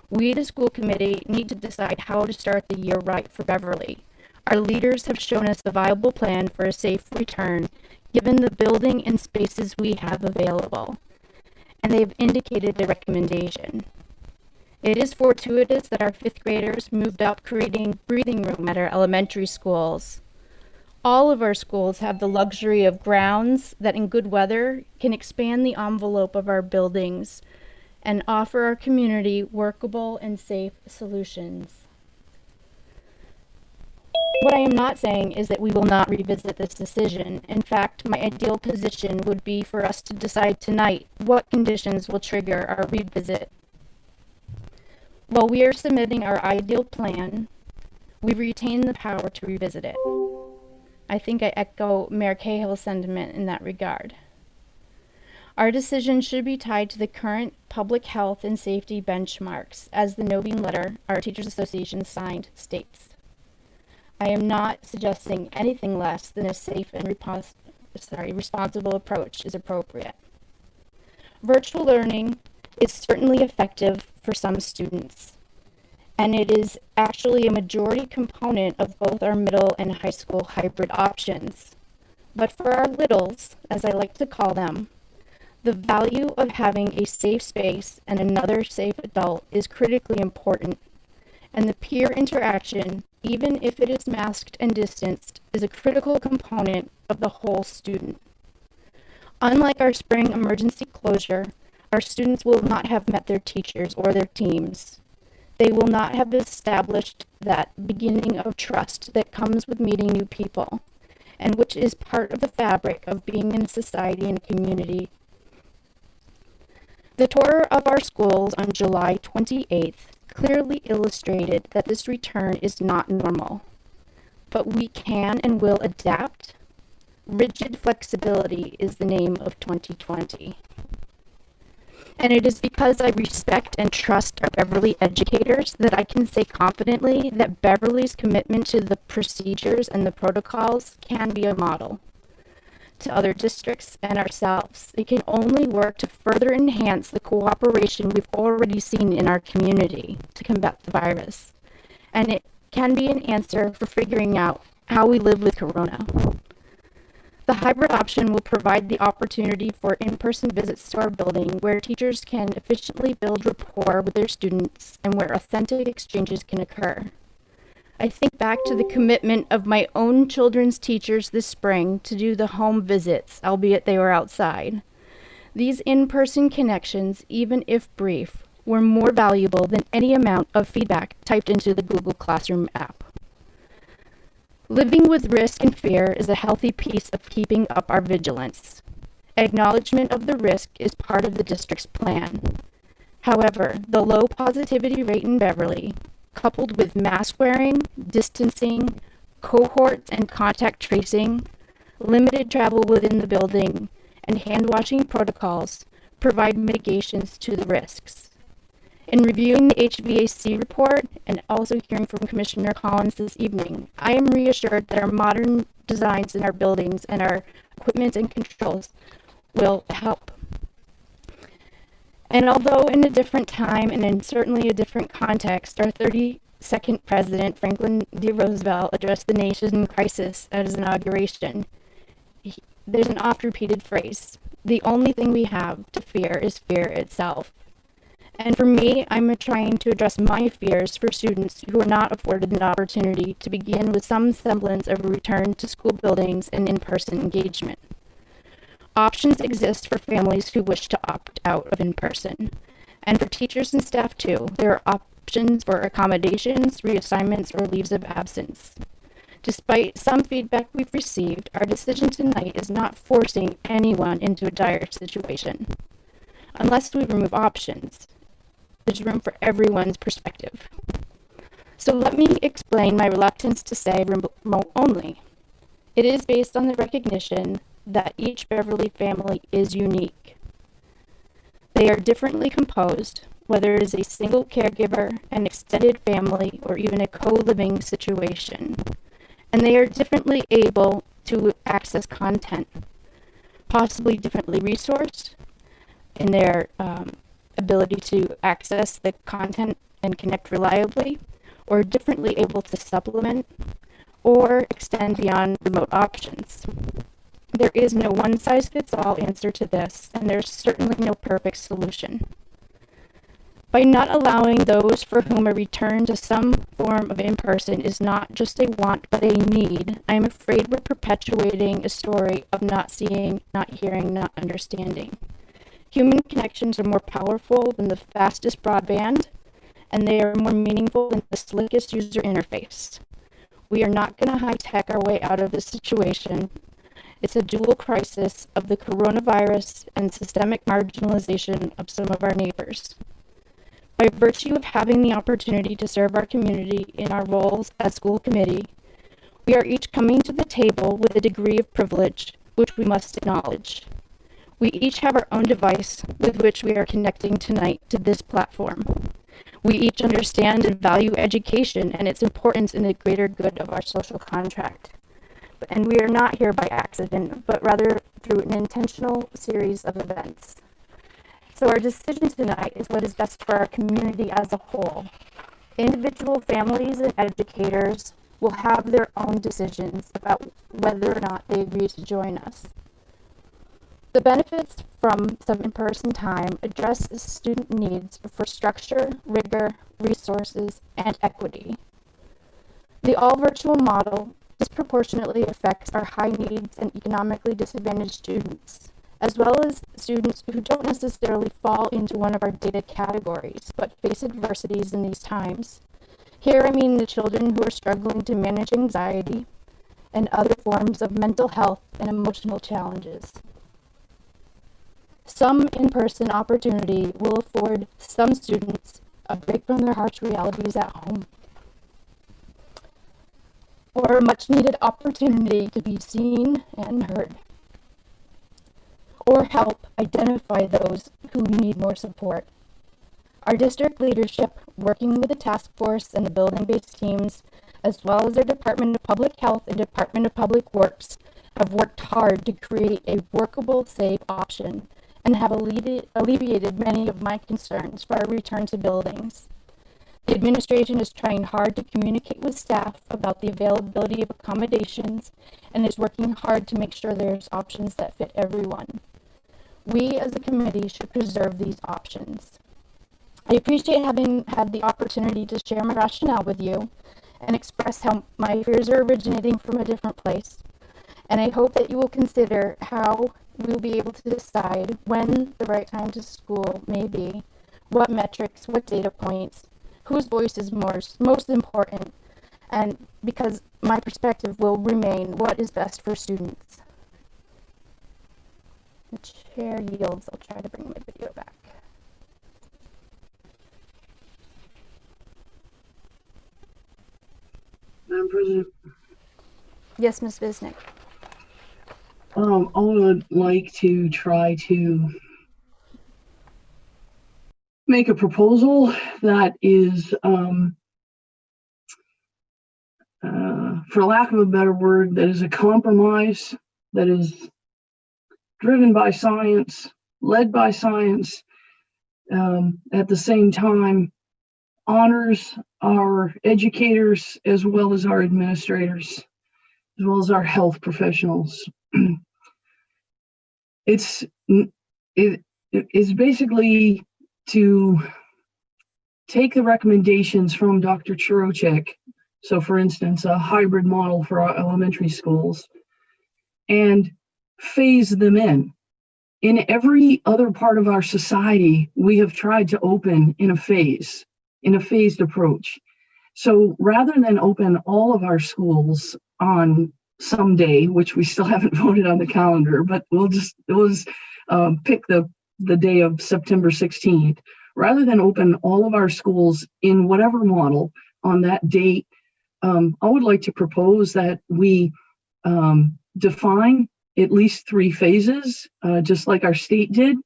We, the school committee, need to decide how to start the year right for Beverly. Our leaders have shown us a viable plan for a safe return, given the building and spaces we have available, and they've indicated a recommendation. It is fortuitous that our 5th graders moved up creating breathing room at our elementary schools. All of our schools have the luxury of grounds that in good weather can expand the envelope of our buildings and offer our community workable and safe solutions. What I am not saying is that we will not revisit this decision. In fact, my ideal position would be for us to decide tonight what conditions will trigger our revisit. While we are submitting our ideal plan, we retain the power to revisit it. I think I echo Mayor Cahill's sentiment in that regard. Our decision should be tied to the current public health and safety benchmarks, as the Novine letter our Teachers Association signed states. I am not suggesting anything less than a safe and responsible approach is appropriate. Virtual learning is certainly effective for some students, and it is actually a majority component of both our middle and high school hybrid options. But for our littles, as I like to call them, the value of having a safe space and another safe adult is critically important, and the peer interaction, even if it is masked and distanced, is a critical component of the whole student. Unlike our spring emergency closure, our students will not have met their teachers or their teams. They will not have established that beginning of trust that comes with meeting new people, and which is part of the fabric of being in society and community. The tour of our schools on July 28th clearly illustrated that this return is not normal, but we can and will adapt. Rigid flexibility is the name of 2020. And it is because I respect and trust our Beverly educators that I can say confidently that Beverly's commitment to the procedures and the protocols can be a model to other districts and ourselves. It can only work to further enhance the cooperation we've already seen in our community to combat the virus. And it can be an answer for figuring out how we live with Corona. The hybrid option will provide the opportunity for in-person visits to our building where teachers can efficiently build rapport with their students and where authentic exchanges can occur. I think back to the commitment of my own children's teachers this spring to do the home visits, albeit they were outside. These in-person connections, even if brief, were more valuable than any amount of feedback typed into the Google Classroom app. Living with risk and fear is a healthy piece of keeping up our vigilance. Acknowledgement of the risk is part of the district's plan. However, the low positivity rate in Beverly, coupled with mask wearing, distancing, cohorts and contact tracing, limited travel within the building, and hand washing protocols, provide mitigations to the risks. In reviewing the HVAC report and also hearing from Commissioner Collins this evening, I am reassured that our modern designs in our buildings and our equipment and controls will help. And although in a different time and in certainly a different context, our 32nd President, Franklin D. Roosevelt, addressed the nation in crisis at his inauguration. There's an oft-repeated phrase, the only thing we have to fear is fear itself. And for me, I'm trying to address my fears for students who are not afforded an opportunity to begin with some semblance of a return to school buildings and in-person engagement. Options exist for families who wish to opt out of in-person. And for teachers and staff too, there are options for accommodations, reassignments, or leaves of absence. Despite some feedback we've received, our decision tonight is not forcing anyone into a dire situation. Unless we remove options, there's room for everyone's perspective. So let me explain my reluctance to say remote only. It is based on the recognition that each Beverly family is unique. They are differently composed, whether it is a single caregiver, an extended family, or even a co-living situation. And they are differently able to access content, possibly differently resourced in their ability to access the content and connect reliably, or differently able to supplement or extend beyond remote options. There is no one-size-fits-all answer to this, and there's certainly no perfect solution. By not allowing those for whom a return to some form of in-person is not just a want but a need, I am afraid we're perpetuating a story of not seeing, not hearing, not understanding. Human connections are more powerful than the fastest broadband, and they are more meaningful than the slickest user interface. We are not going to high-tech our way out of this situation. It's a dual crisis of the coronavirus and systemic marginalization of some of our neighbors. By virtue of having the opportunity to serve our community in our roles as school committee, we are each coming to the table with a degree of privilege, which we must acknowledge. We each have our own device with which we are connecting tonight to this platform. We each understand and value education and its importance in the greater good of our social contract. And we are not here by accident, but rather through an intentional series of events. So our decision tonight is what is best for our community as a whole. Individual families and educators will have their own decisions about whether or not they agree to join us. The benefits from some in-person time address student needs for structure, rigor, resources, and equity. The all-virtual model disproportionately affects our high needs and economically disadvantaged students, as well as students who don't necessarily fall into one of our data categories, but face adversities in these times. Here I mean the children who are struggling to manage anxiety and other forms of mental health and emotional challenges. Some in-person opportunity will afford some students a break from their harsh realities at home, or a much-needed opportunity to be seen and heard, or help identify those who need more support. Our district leadership, working with the task force and the building-based teams, as well as our Department of Public Health and Department of Public Works, have worked hard to create a workable, safe option and have alleviated many of my concerns for our return to buildings. The administration is trying hard to communicate with staff about the availability of accommodations and is working hard to make sure there's options that fit everyone. We as a committee should preserve these options. I appreciate having had the opportunity to share my rationale with you and express how my fears are originating from a different place. And I hope that you will consider how we'll be able to decide when the right time to school may be, what metrics, what data points, whose voice is most important, and because my perspective will remain what is best for students. The chair yields. I'll try to bring my video back. Madam President. Yes, Ms. Visnick. I would like to try to make a proposal that is for lack of a better word, that is a compromise, that is driven by science, led by science, at the same time honors our educators as well as our administrators, as well as our health professionals. It's basically to take the recommendations from Dr. Chirocek. So for instance, a hybrid model for our elementary schools, and phase them in. In every other part of our society, we have tried to open in a phased approach. So rather than open all of our schools on some day, which we still haven't voted on the calendar, but we'll just pick the day of September 16th, rather than open all of our schools in whatever model on that date, I would like to propose that we define at least 3 phases, just like our state did,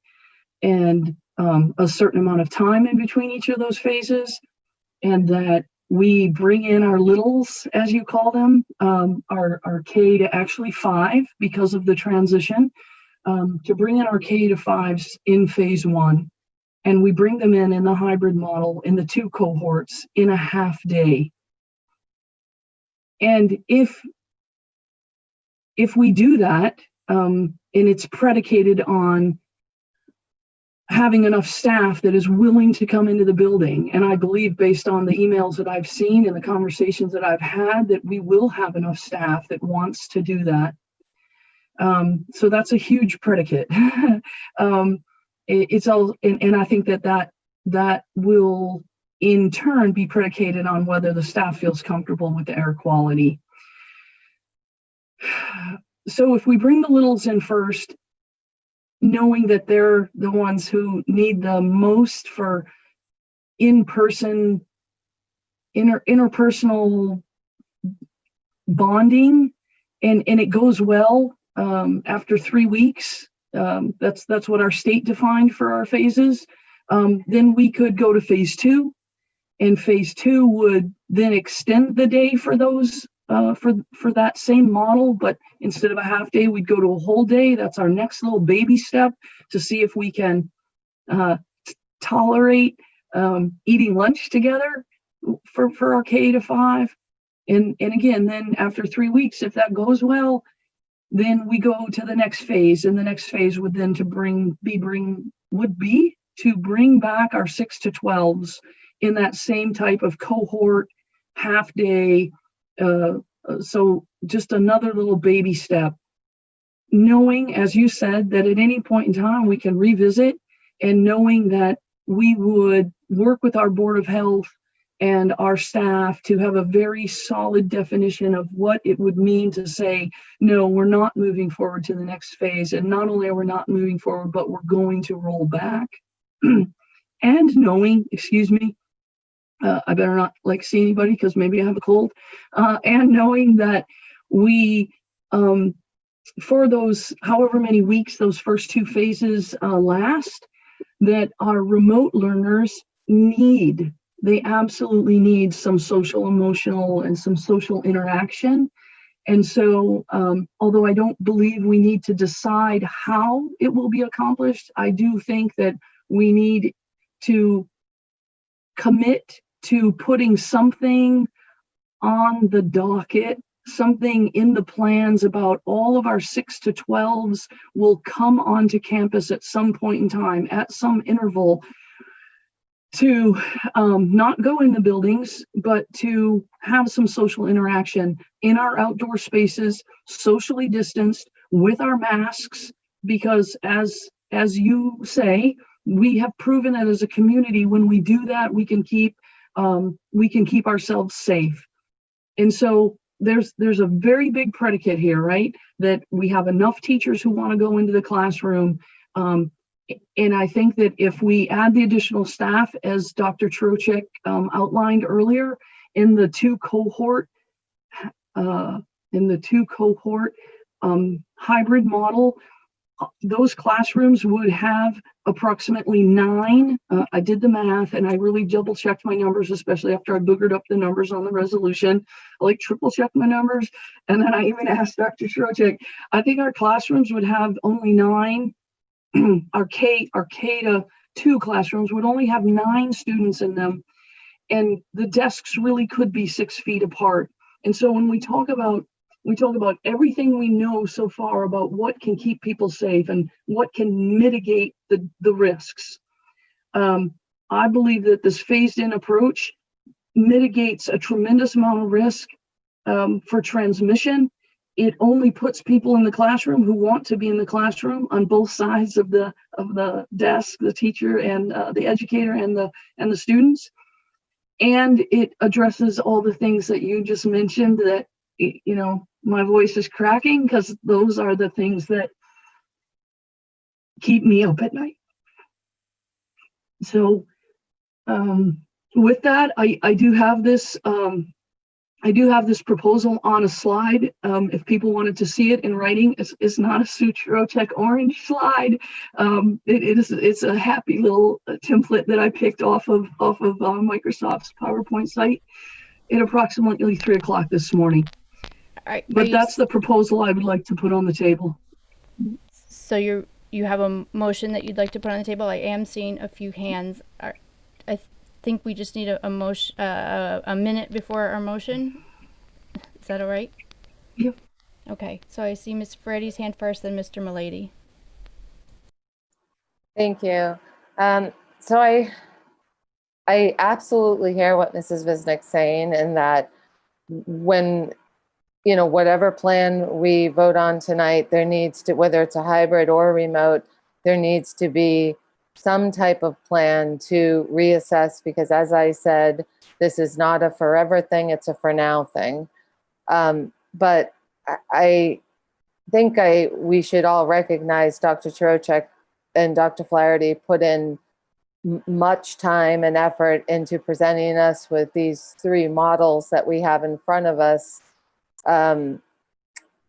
and a certain amount of time in between each of those phases, and that we bring in our littles, as you call them, our K to actually 5 because of the transition, to bring in our K to 5s in phase 1, and we bring them in the hybrid model in the 2 cohorts in a half day. And if we do that, and it's predicated on having enough staff that is willing to come into the building, and I believe based on the emails that I've seen and the conversations that I've had, that we will have enough staff that wants to do that. So that's a huge predicate. It's all, and I think that will in turn be predicated on whether the staff feels comfortable with the air quality. So if we bring the littles in first, knowing that they're the ones who need the most for in-person, interpersonal bonding, and it goes well after 3 weeks, that's what our state defined for our phases, then we could go to phase 2, and phase 2 would then extend the day for those for that same model, but instead of a half day, we'd go to a whole day. That's our next little baby step to see if we can tolerate eating lunch together for our K to 5. And again, then after 3 weeks, if that goes well, then we go to the next phase, and the next phase would then to bring back our 6 to 12s in that same type of cohort, half day. So just another little baby step, knowing, as you said, that at any point in time we can revisit, and knowing that we would work with our Board of Health and our staff to have a very solid definition of what it would mean to say, no, we're not moving forward to the next phase. And not only are we not moving forward, but we're going to roll back. And knowing, excuse me, I better not see anybody because maybe I have a cold, and knowing that we, for those however many weeks those first 2 phases last, that our remote learners they absolutely need some social, emotional, and some social interaction. And so, although I don't believe we need to decide how it will be accomplished, I do think that we need to commit to putting something on the docket, something in the plans about all of our 6 to 12s will come onto campus at some point in time, at some interval, to not go in the buildings, but to have some social interaction in our outdoor spaces, socially distanced, with our masks, because as you say, we have proven that as a community, when we do that, we can keep ourselves safe. And so there's a very big predicate here, right? That we have enough teachers who want to go into the classroom. And I think that if we add the additional staff, as Dr. Chirocek outlined earlier, in the 2 cohort hybrid model, those classrooms would have approximately 9. I did the math and I really double checked my numbers, especially after I boogered up the numbers on the resolution. I like triple checked my numbers. And then I even asked Dr. Trocek, I think our classrooms would have only 9. Our K-2 classrooms would only have 9 students in them. And the desks really could be 6 feet apart. And so when we talk about everything we know so far about what can keep people safe and what can mitigate the risks. I believe that this phased-in approach mitigates a tremendous amount of risk for transmission. It only puts people in the classroom who want to be in the classroom on both sides of the desk, the teacher and the educator and the students. And it addresses all the things that you just mentioned that, you know, my voice is cracking because those are the things that keep me up at night. So with that, I do have this proposal on a slide. If people wanted to see it in writing, it's not a Sue Trocek orange slide. It's a happy little template that I picked off of Microsoft's PowerPoint site at approximately 3 o'clock this morning. But that's the proposal I would like to put on the table. So you have a motion that you'd like to put on the table. I am seeing a few hands. I think we just need a motion, a minute before our motion. Is that all right? Yep. Okay. So I see Ms. Ferretti's hand first, then Mr. Milady. Thank you. So I absolutely hear what Mrs. Visnick's saying, and that when, you know, whatever plan we vote on tonight, there needs to, whether it's a hybrid or a remote, there needs to be some type of plan to reassess, because as I said, this is not a forever thing, it's a for now thing. But I think we should all recognize Dr. Trocek and Dr. Flaherty put in much time and effort into presenting us with these 3 models that we have in front of us. And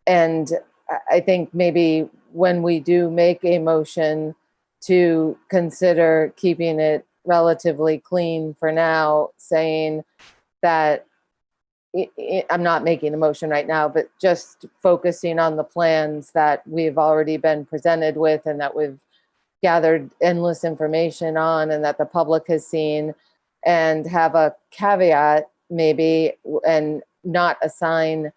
I think maybe when we do make a motion to consider keeping it relatively clean for now, saying that I'm not making a motion right now, but just focusing on the plans that we've already been presented with and that we've gathered endless information on and that the public has seen, and have a caveat maybe, and not assign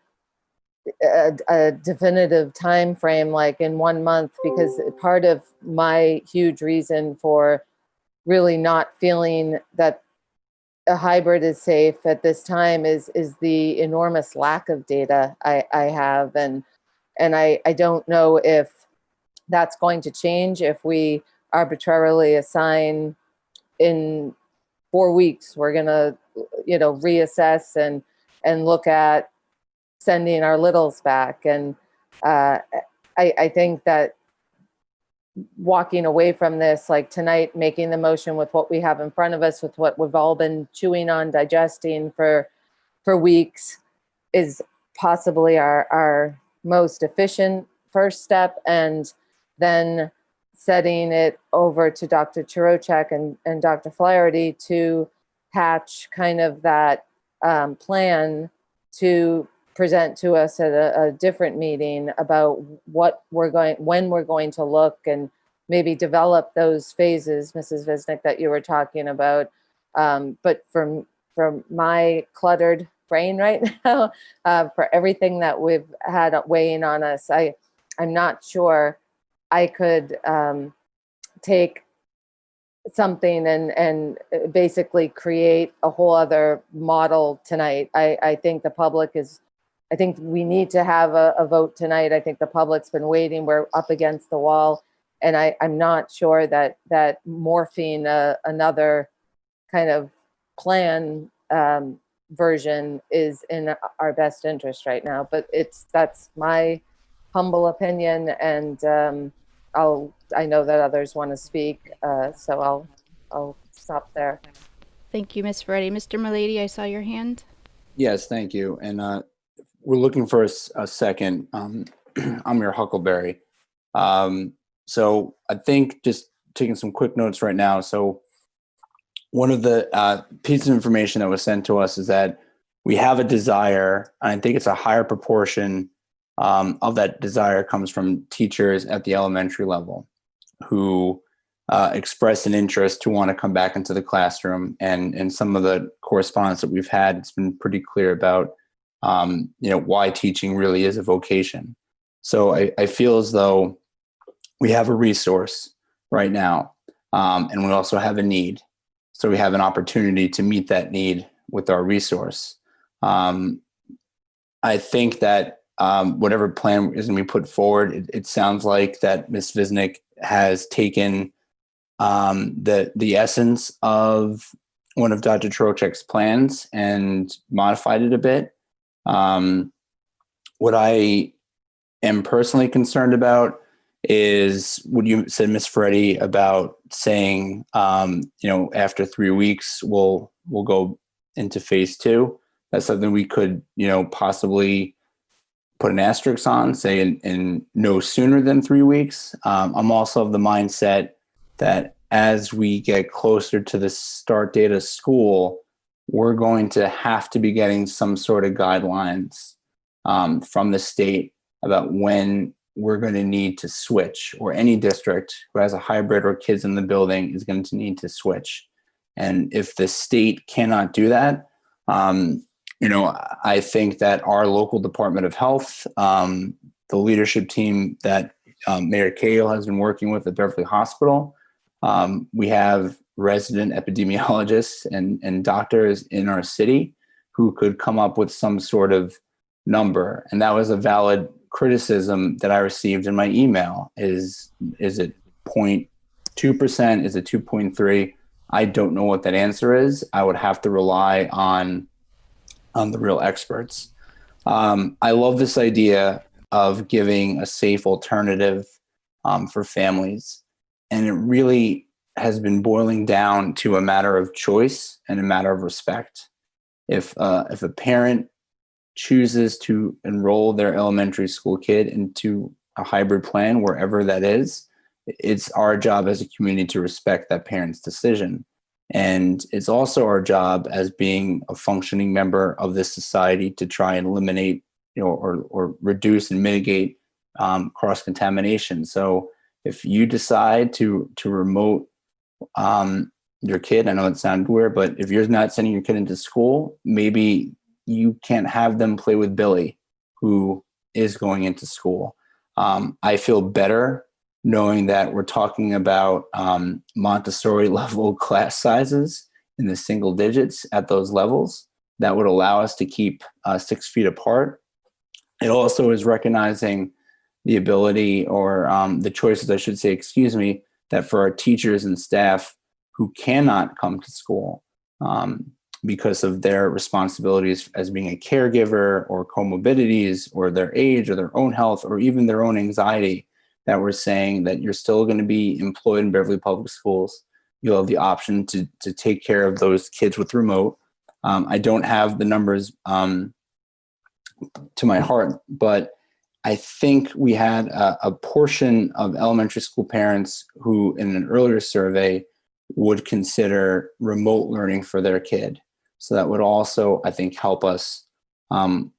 a definitive time frame like in 1 month, because part of my huge reason for really not feeling that a hybrid is safe at this time is the enormous lack of data I have, and I don't know if that's going to change if we arbitrarily assign in 4 weeks we're gonna, you know, reassess and look at sending our littles back. And I think that walking away from this, like tonight, making the motion with what we have in front of us, with what we've all been chewing on, digesting for weeks, is possibly our most efficient first step. And then setting it over to Dr. Trocek and Dr. Flaherty to hatch kind of that plan to present to us at a different meeting about when we're going to look, and maybe develop those phases, Mrs. Visnick, that you were talking about. But from my cluttered brain right now, for everything that we've had weighing on us, I'm not sure I could take something and basically create a whole other model tonight. I think the public I think we need to have a vote tonight. I think the public's been waiting. We're up against the wall. And I'm not sure that morphing another kind of plan version is in our best interest right now. But that's my humble opinion, and I know that others want to speak, so I'll stop there. Thank you, Ms. Ferretti. Mr. Milady, I saw your hand. Yes, thank you. And we're looking for a second. I'm your Huckleberry. So I think just taking some quick notes right now. So one of the pieces of information that was sent to us is that we have a desire, and I think it's a higher proportion of that desire comes from teachers at the elementary level who express an interest to want to come back into the classroom. And in some of the correspondence that we've had, it's been pretty clear about why teaching really is a vocation. So I feel as though we have a resource right now, and we also have a need. So we have an opportunity to meet that need with our resource. I think that whatever plan is going to be put forward, it sounds like that Ms. Visnick has taken the essence of one of Dr. Trocheck's plans and modified it a bit. What I am personally concerned about is what you said, Ms. Ferretti, about saying, after 3 weeks, we'll go into phase 2. That's something we could, possibly put an asterisk on, say in no sooner than 3 weeks. I'm also of the mindset that as we get closer to the start date of school, we're going to have to be getting some sort of guidelines from the state about when we're going to need to switch, or any district who has a hybrid or kids in the building is going to need to switch. And if the state cannot do that, I think that our local Department of Health, the leadership team that Mayor Cahill has been working with at Beverly Hospital, we have resident epidemiologists and doctors in our city who could come up with some sort of number. And that was a valid criticism that I received in my email. Is it 0.2%? Is it 2.3? I don't know what that answer is. I would have to rely on the real experts. I love this idea of giving a safe alternative for families. And it really has been boiling down to a matter of choice and a matter of respect. If a parent chooses to enroll their elementary school kid into a hybrid plan, wherever that is, it's our job as a community to respect that parent's decision. And it's also our job as being a functioning member of this society to try and eliminate, or reduce and mitigate cross-contamination. So if you decide to remote your kid, I know it sounds weird, but if you're not sending your kid into school, maybe you can't have them play with Billy, who is going into school. I feel better knowing that we're talking about Montessori level class sizes in the single digits at those levels. That would allow us to keep 6 feet apart. It also is recognizing the ability, or the choices, I should say, that for our teachers and staff who cannot come to school because of their responsibilities as being a caregiver, or comorbidities, or their age, or their own health, or even their own anxiety, that we're saying that you're still going to be employed in Beverly Public Schools. You'll have the option to take care of those kids with remote. I don't have the numbers to my heart, but I think we had a portion of elementary school parents who, in an earlier survey, would consider remote learning for their kid. So that would also, I think, help us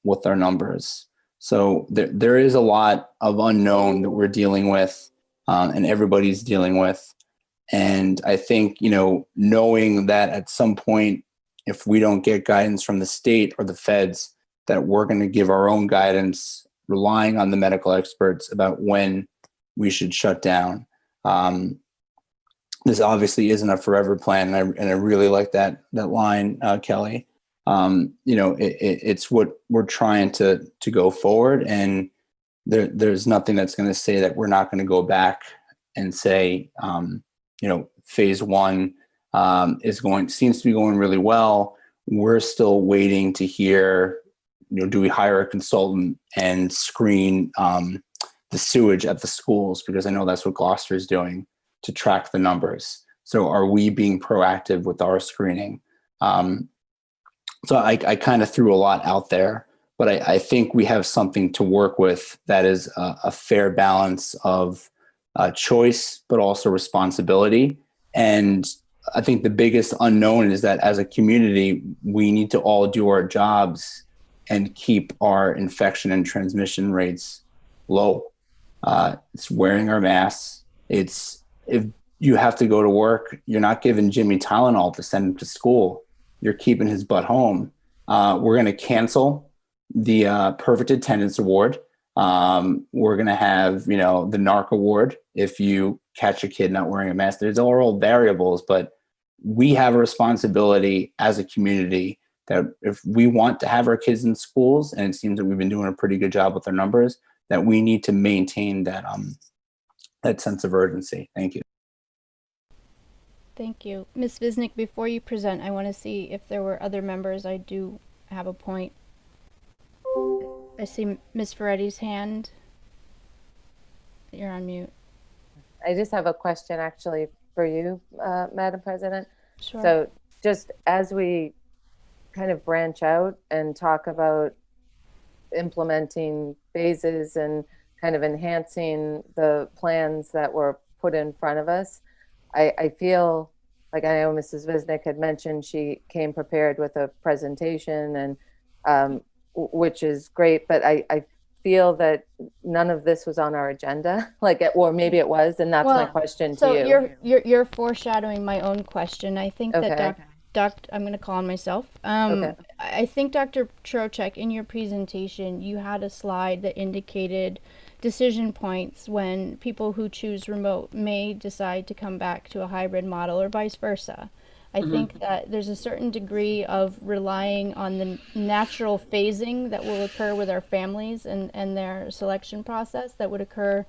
with our numbers. So there is a lot of unknown that we're dealing with, and everybody's dealing with. And I think, knowing that at some point, if we don't get guidance from the state or the feds, that we're going to give our own guidance, relying on the medical experts about when we should shut down. This obviously isn't a forever plan, and I really like that line, Kelly. It's what we're trying to go forward, and there's nothing that's going to say that we're not going to go back and say, phase 1 seems to be going really well. We're still waiting to hear, do we hire a consultant and screen the sewage at the schools? Because I know that's what Gloucester is doing to track the numbers. So are we being proactive with our screening? So I kind of threw a lot out there, but I think we have something to work with that is a fair balance of choice, but also responsibility. And I think the biggest unknown is that as a community, we need to all do our jobs and keep our infection and transmission rates low. It's wearing our masks. It's, if you have to go to work, you're not giving Jimmy Tylenol to send him to school. You're keeping his butt home. We're going to cancel the Perfect Attendance Award. We're going to have, the NARC Award if you catch a kid not wearing a mask. There's all variables, but we have a responsibility as a community that if we want to have our kids in schools, and it seems that we've been doing a pretty good job with our numbers, that we need to maintain that that sense of urgency. Thank you. Thank you. Ms. Visnick, before you present, I want to see if there were other members. I do have a point. I see Ms. Ferretti's hand. You're on mute. I just have a question actually for you, Madam President. Sure. So just as we kind of branch out and talk about implementing phases and kind of enhancing the plans that were put in front of us, I feel like, I know Mrs. Visnick had mentioned she came prepared with a presentation, and which is great, but I feel that none of this was on our agenda, or maybe it was, and that's my question to you. So you're foreshadowing my own question. I think that I'm going to call on myself. Okay. I think Dr. Trocheck, in your presentation, you had a slide that indicated decision points when people who choose remote may decide to come back to a hybrid model or vice versa. I think that there's a certain degree of relying on the natural phasing that will occur with our families and their selection process that would occur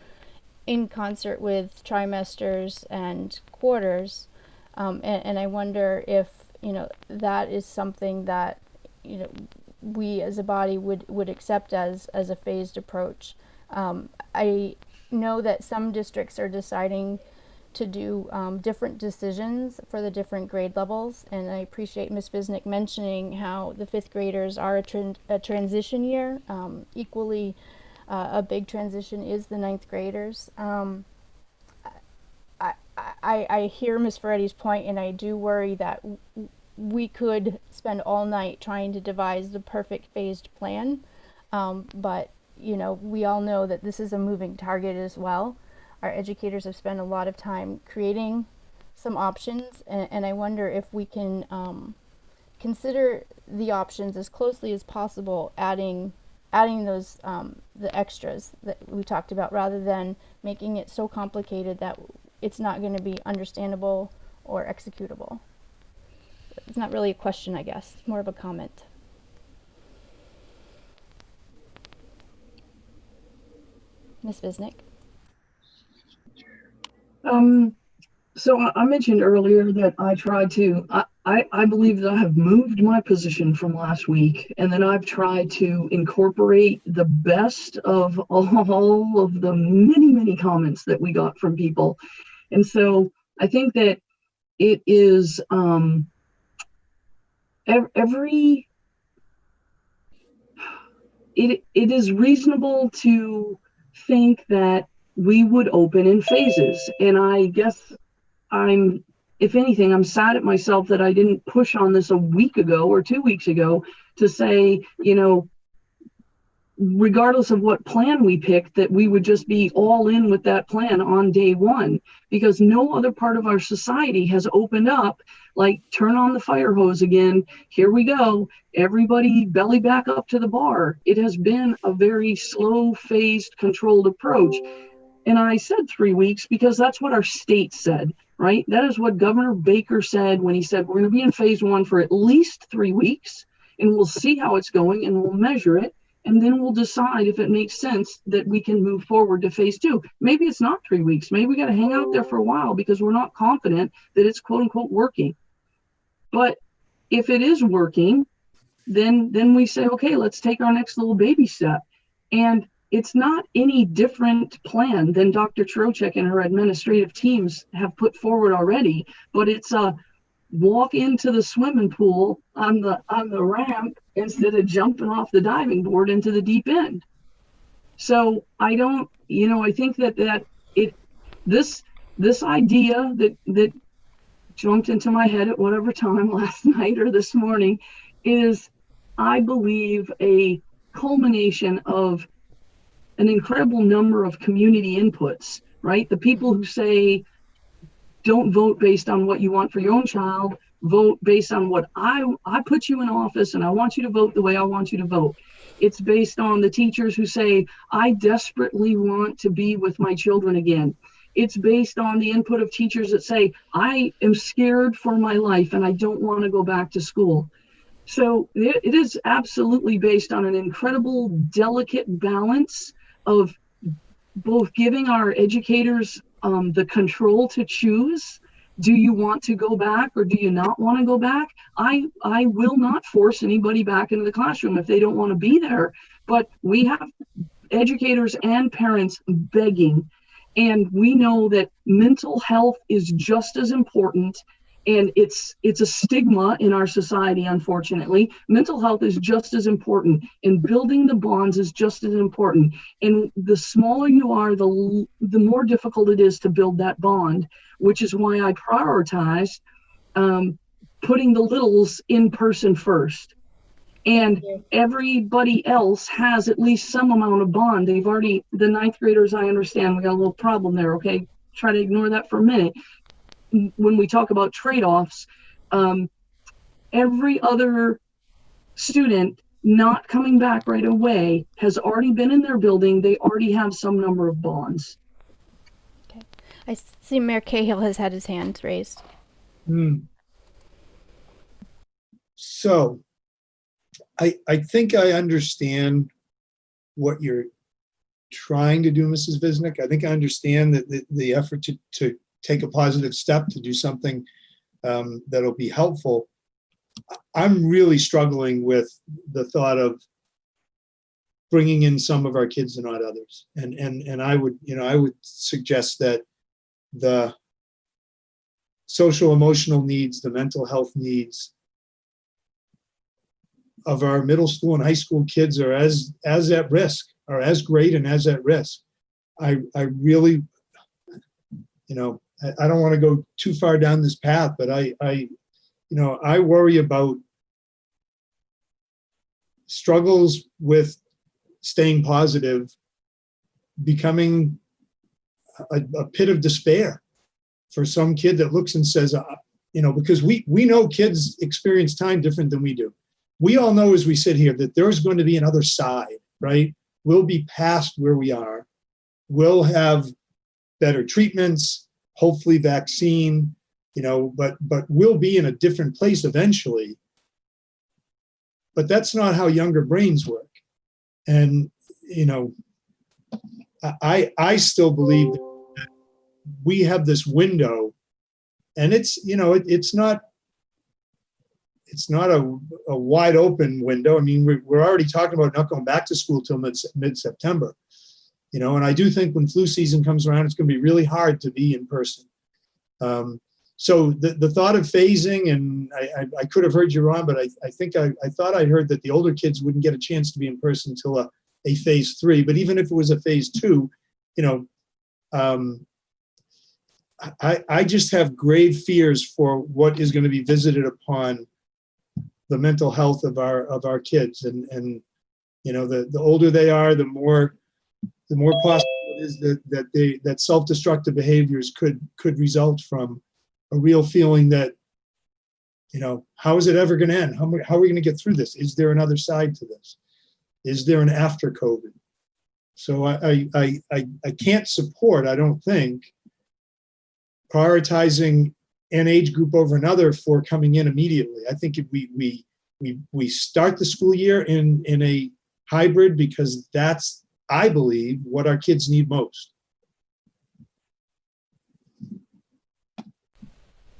in concert with trimesters and quarters. And I wonder if, that is something that, we as a body would accept as a phased approach. I know that some districts are deciding to do different decisions for the different grade levels, and I appreciate Ms. Visnick mentioning how the fifth graders are a transition year. Equally, a big transition is the ninth graders. I hear Ms. Ferretti's point, and I do worry that we could spend all night trying to devise the perfect phased plan, but we all know that this is a moving target as well. Our educators have spent a lot of time creating some options, and I wonder if we can consider the options as closely as possible, adding those the extras that we talked about, rather than making it so complicated that it's not going to be understandable or executable. It's not really a question, I guess. It's more of a comment. Ms. Visnick. So I mentioned earlier that I tried to, I believe that I have moved my position from last week, and then I've tried to incorporate the best of all of the many, many comments that we got from people. And so I think that it is it is reasonable to think that we would open in phases. And I guess if anything, I'm sad at myself that I didn't push on this a week ago or 2 weeks ago to say, regardless of what plan we picked, that we would just be all in with that plan on day one, because no other part of our society has opened up, like turn on the fire hose again, here we go, everybody belly back up to the bar. It has been a very slow phased, controlled approach. And I said 3 weeks because that's what our state said, right? That is what Governor Baker said when he said, we're going to be in phase one for at least 3 weeks, and we'll see how it's going and we'll measure it. And then we'll decide if it makes sense that we can move forward to phase two. Maybe it's not 3 weeks. Maybe we got to hang out there for a while because we're not confident that it's quote unquote working. But if it is working, then we say, okay, let's take our next little baby step. And it's not any different plan than Dr. Trocheck and her administrative teams have put forward already, but it's a walk into the swimming pool on the ramp instead of jumping off the diving board into the deep end. So I don't, I think that this idea that jumped into my head at whatever time last night or this morning is, I believe, a culmination of an incredible number of community inputs, right? The people who say, don't vote based on what you want for your own child, vote based on what I put you in office and I want you to vote the way I want you to vote. It's based on the teachers who say, I desperately want to be with my children again. It's based on the input of teachers that say, I am scared for my life and I don't want to go back to school. So it is absolutely based on an incredible, delicate balance of both giving our educators the control to choose. Do you want to go back or do you not want to go back? I will not force anybody back into the classroom if they don't want to be there. But we have educators and parents begging. And we know that mental health is just as important, and it's a stigma in our society, unfortunately. Mental health is just as important, and building the bonds is just as important. And the smaller you are, the more difficult it is to build that bond, which is why I prioritize putting the littles in person first. And everybody else has at least some amount of bond. They've already, the ninth graders, I understand, we got a little problem there, okay? Try to ignore that for a minute. When we talk about trade-offs, every other student not coming back right away has already been in their building. They already have some number of bonds. Okay. I see Mayor Cahill has had his hand raised. So I think I understand what you're trying to do, Mrs. Visnick. I think I understand that the effort to take a positive step to do something that'll be helpful. I'm really struggling with the thought of bringing in some of our kids and not others. And I would suggest that the social emotional needs, the mental health needs of our middle school and high school kids are as at risk, are as great and as at risk. I really, I don't want to go too far down this path, but I worry about struggles with staying positive becoming a pit of despair for some kid that looks and says, because we know kids experience time different than we do. We all know as we sit here that there's going to be another side, right? We'll be past where we are. We'll have better treatments, hopefully vaccine, but we'll be in a different place eventually. But that's not how younger brains work. And, I still believe that we have this window, and it's not a wide open window. I mean, we're already talking about not going back to school till mid-September, and I do think when flu season comes around, it's going to be really hard to be in person. So the thought of phasing, and I could have heard you wrong, but I think I thought I heard that the older kids wouldn't get a chance to be in person until a phase 3. But even if it was a phase 2, I just have grave fears for what is going to be visited upon the mental health of our kids, and the older they are, the more possible it is that self-destructive behaviors could result from a real feeling that how is it ever going to end? How are we going to get through this? Is there another side to this? Is there an after COVID? So I can't support, I don't think, prioritizing an age group over another for coming in immediately. I think if we start the school year in a hybrid, because that's, I believe, what our kids need most.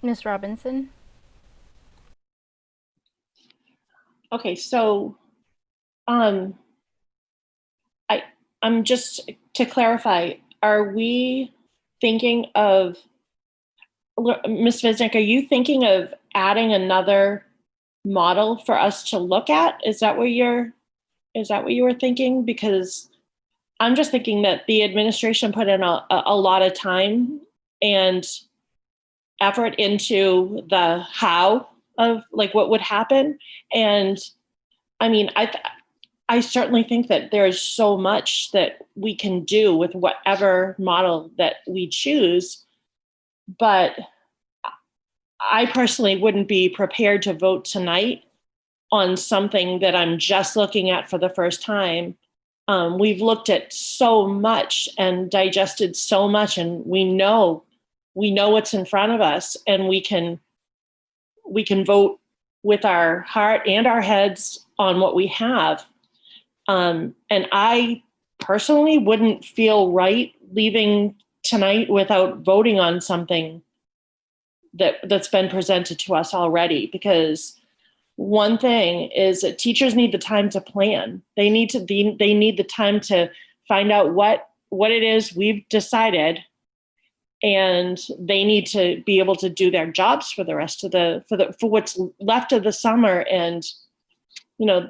Ms. Robinson? Okay, so I'm just to clarify, are we thinking of, Ms. Visnick, are you thinking of adding another model for us to look at? Is that what you were thinking? Because I'm just thinking that the administration put in a lot of time and effort into the how of like what would happen. And I mean, I certainly think that there's so much that we can do with whatever model that we choose, but I personally wouldn't be prepared to vote tonight on something that I'm just looking at for the first time. We've looked at so much and digested so much, and we know what's in front of us, and we can vote with our heart and our heads on what we have. And I personally wouldn't feel right leaving tonight without voting on something that's been presented to us already, because one thing is that teachers need the time to plan. They need the time to find out what it is we've decided, and they need to be able to do their jobs for the rest of for what's left of the summer. And, you know,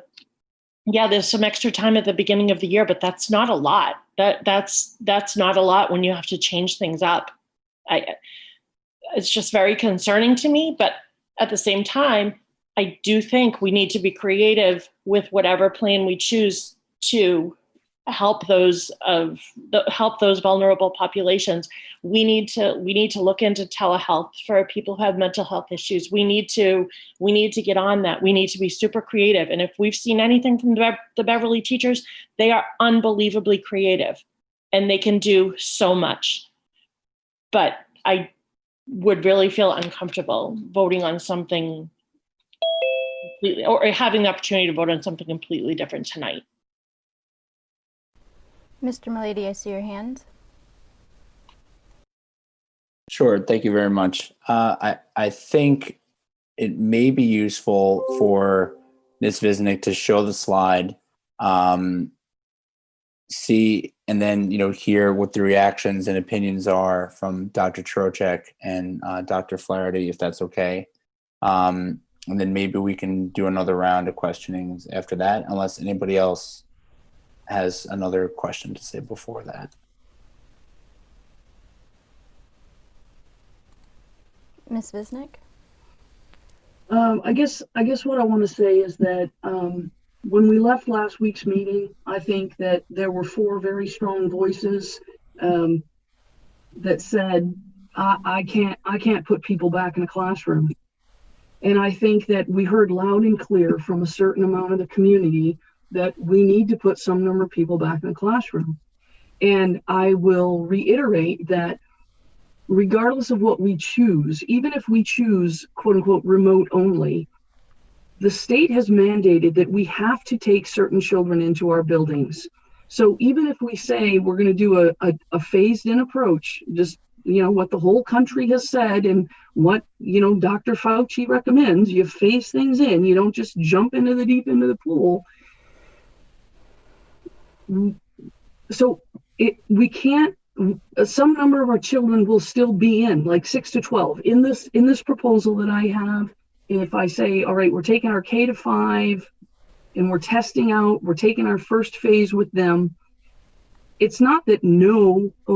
yeah, there's some extra time at the beginning of the year, but that's not a lot. That's not a lot when you have to change things up. It's just very concerning to me, but at the same time, I do think we need to be creative with whatever plan we choose to help those vulnerable populations. We need to look into telehealth for people who have mental health issues. We need to get on that. We need to be super creative. And if we've seen anything from the Beverly teachers, they are unbelievably creative, and they can do so much. But I would really feel uncomfortable voting on something completely, or having the opportunity to vote on something completely different tonight. Mr. Milady, I see your hand. Sure. Thank you very much. I think it may be useful for Ms. Visnick to show the slide, see, and then, hear what the reactions and opinions are from Dr. Trocheck and Dr. Flaherty, if that's okay. And then maybe we can do another round of questionings after that, unless anybody else has another question to say before that. Ms. Visnick? I guess what I want to say is that when we left last week's meeting, I think that there were 4 very strong voices that said, I can't put people back in a classroom. And I think that we heard loud and clear from a certain amount of the community that we need to put some number of people back in the classroom. And I will reiterate that regardless of what we choose, even if we choose quote unquote remote only, the state has mandated that we have to take certain children into our buildings. So even if we say we're going to do a phased in approach, just what the whole country has said and what Dr. Fauci recommends, you phase things in, you don't just jump into the deep end of the pool. So we can't, some number of our children will still be in, like 6 to 12 in this proposal that I have. If I say, all right, we're taking our K to 5 and we're testing out, we're taking our first phase with them. It's not that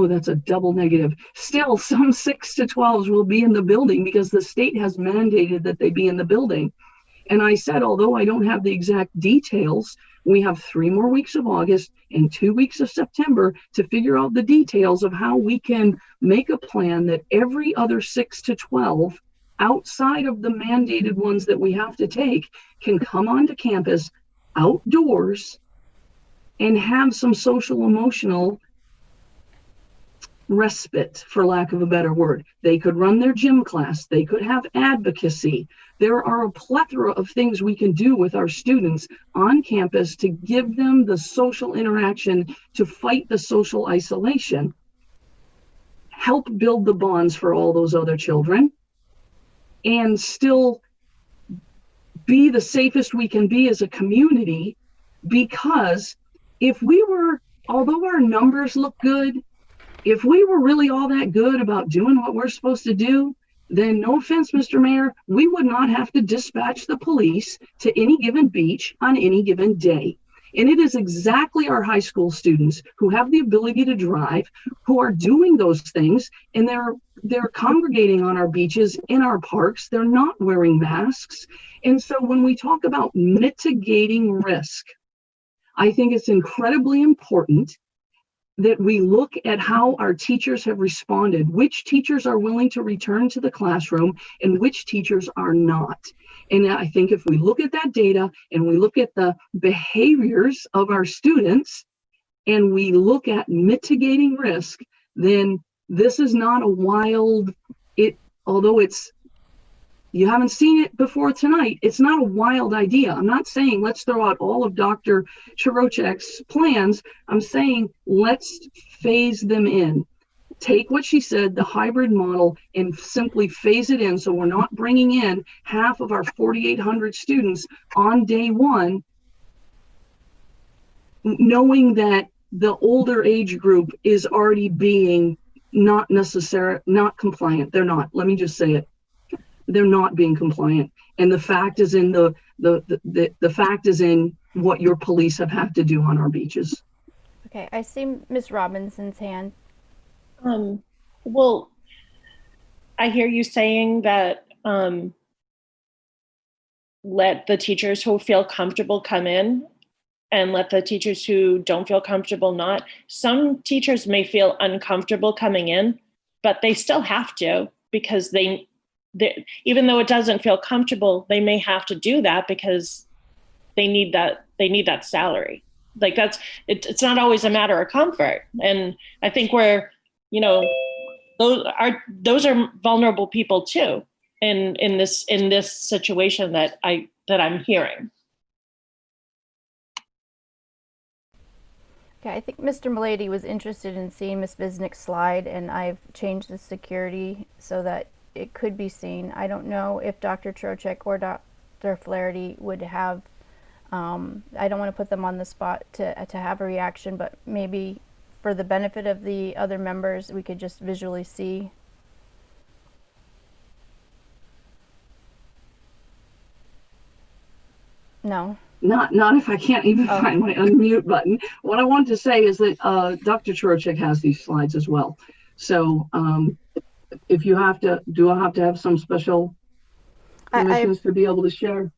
that's a double negative. Still, some 6 to 12s will be in the building because the state has mandated that they be in the building. And I said, although I don't have the exact details, we have 3 more weeks of August and 2 weeks of September to figure out the details of how we can make a plan that every other 6 to 12 outside of the mandated ones that we have to take can come onto campus outdoors and have some social emotional respite, for lack of a better word. They could run their gym class. They could have advocacy. There are a plethora of things we can do with our students on campus to give them the social interaction to fight the social isolation, help build the bonds for all those other children, and still be the safest we can be as a community. Because if we were, although our numbers look good, if we were really all that good about doing what we're supposed to do, then no offense, Mr. Mayor, we would not have to dispatch the police to any given beach on any given day. And it is exactly our high school students who have the ability to drive, who are doing those things, and they're congregating on our beaches, in our parks. They're not wearing masks. And so when we talk about mitigating risk, I think it's incredibly important that we look at how our teachers have responded, which teachers are willing to return to the classroom and which teachers are not. And I think if we look at that data and we look at the behaviors of our students and we look at mitigating risk, then this is not a wild, although you haven't seen it before tonight, it's not a wild idea. I'm not saying let's throw out all of Dr. Chirochek's plans. I'm saying let's phase them in. Take what she said, the hybrid model, and simply phase it in so we're not bringing in half of our 4,800 students on day one, knowing that the older age group is already being not compliant. They're not. Let me just say it. They're not being compliant, and the fact is in the fact is in what your police have had to do on our beaches. Okay, I see Ms. Robinson's hand. Well, I hear you saying that let the teachers who feel comfortable come in, and let the teachers who don't feel comfortable not. Some teachers may feel uncomfortable coming in, but they still have to, because even though it doesn't feel comfortable, they may have to do that because they need that salary. Like it's not always a matter of comfort. And I think those are vulnerable people too in this situation that I'm hearing. Okay, I think Mr. Milady was interested in seeing Ms. Visnick's slide, and I've changed the security so that it could be seen. I don't know if Dr. Chirochek or Dr. Flaherty would have, I don't want to put them on the spot to have a reaction, but maybe for the benefit of the other members, we could just visually see. No. Not if I can't even find my unmute button. What I wanted to say is that Dr. Chirochek has these slides as well. So if you have to, do I have to have some special permissions to be able to share?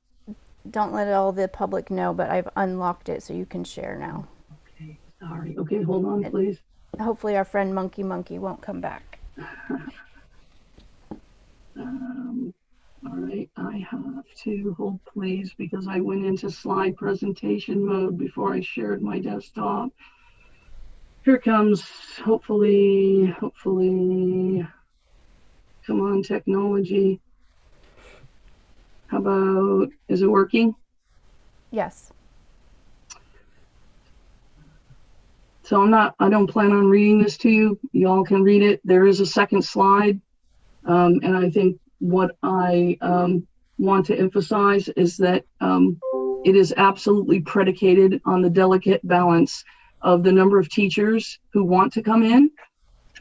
Don't let all the public know, but I've unlocked it so you can share now. Okay, sorry. Okay, hold on, please. Hopefully our friend Monkey won't come back. All right, I have to hold please because I went into slide presentation mode before I shared my desktop. Here comes, hopefully, come on, technology. How about, is it working? Yes. So I don't plan on reading this to you. Y'all can read it. There is a second slide. And I think what I want to emphasize is that it is absolutely predicated on the delicate balance of the number of teachers who want to come in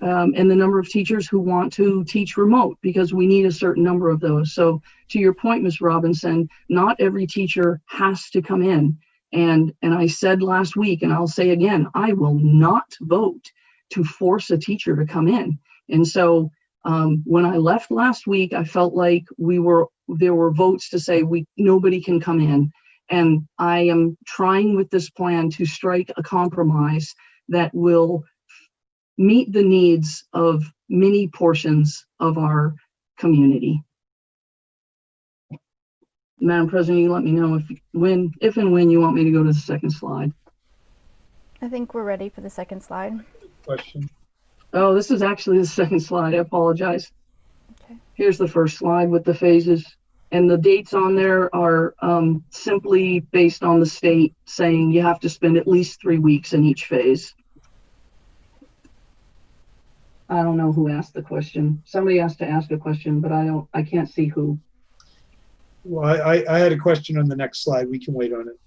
and the number of teachers who want to teach remote, because we need a certain number of those. So to your point, Ms. Robinson, not every teacher has to come in. And I said last week, and I'll say again, I will not vote to force a teacher to come in. And so when I left last week, I felt like there were votes to say nobody can come in. And I am trying with this plan to strike a compromise that will meet the needs of many portions of our community. Madam President, you let me know if and when you want me to go to the second slide. I think we're ready for the second slide. Question. Oh, this is actually the second slide. I apologize. Okay. Here's the first slide with the phases. And the dates on there are simply based on the state saying you have to spend at least 3 weeks in each phase. I don't know who asked the question. Somebody asked to ask a question, but I can't see who. Well, I had a question on the next slide. We can wait on it.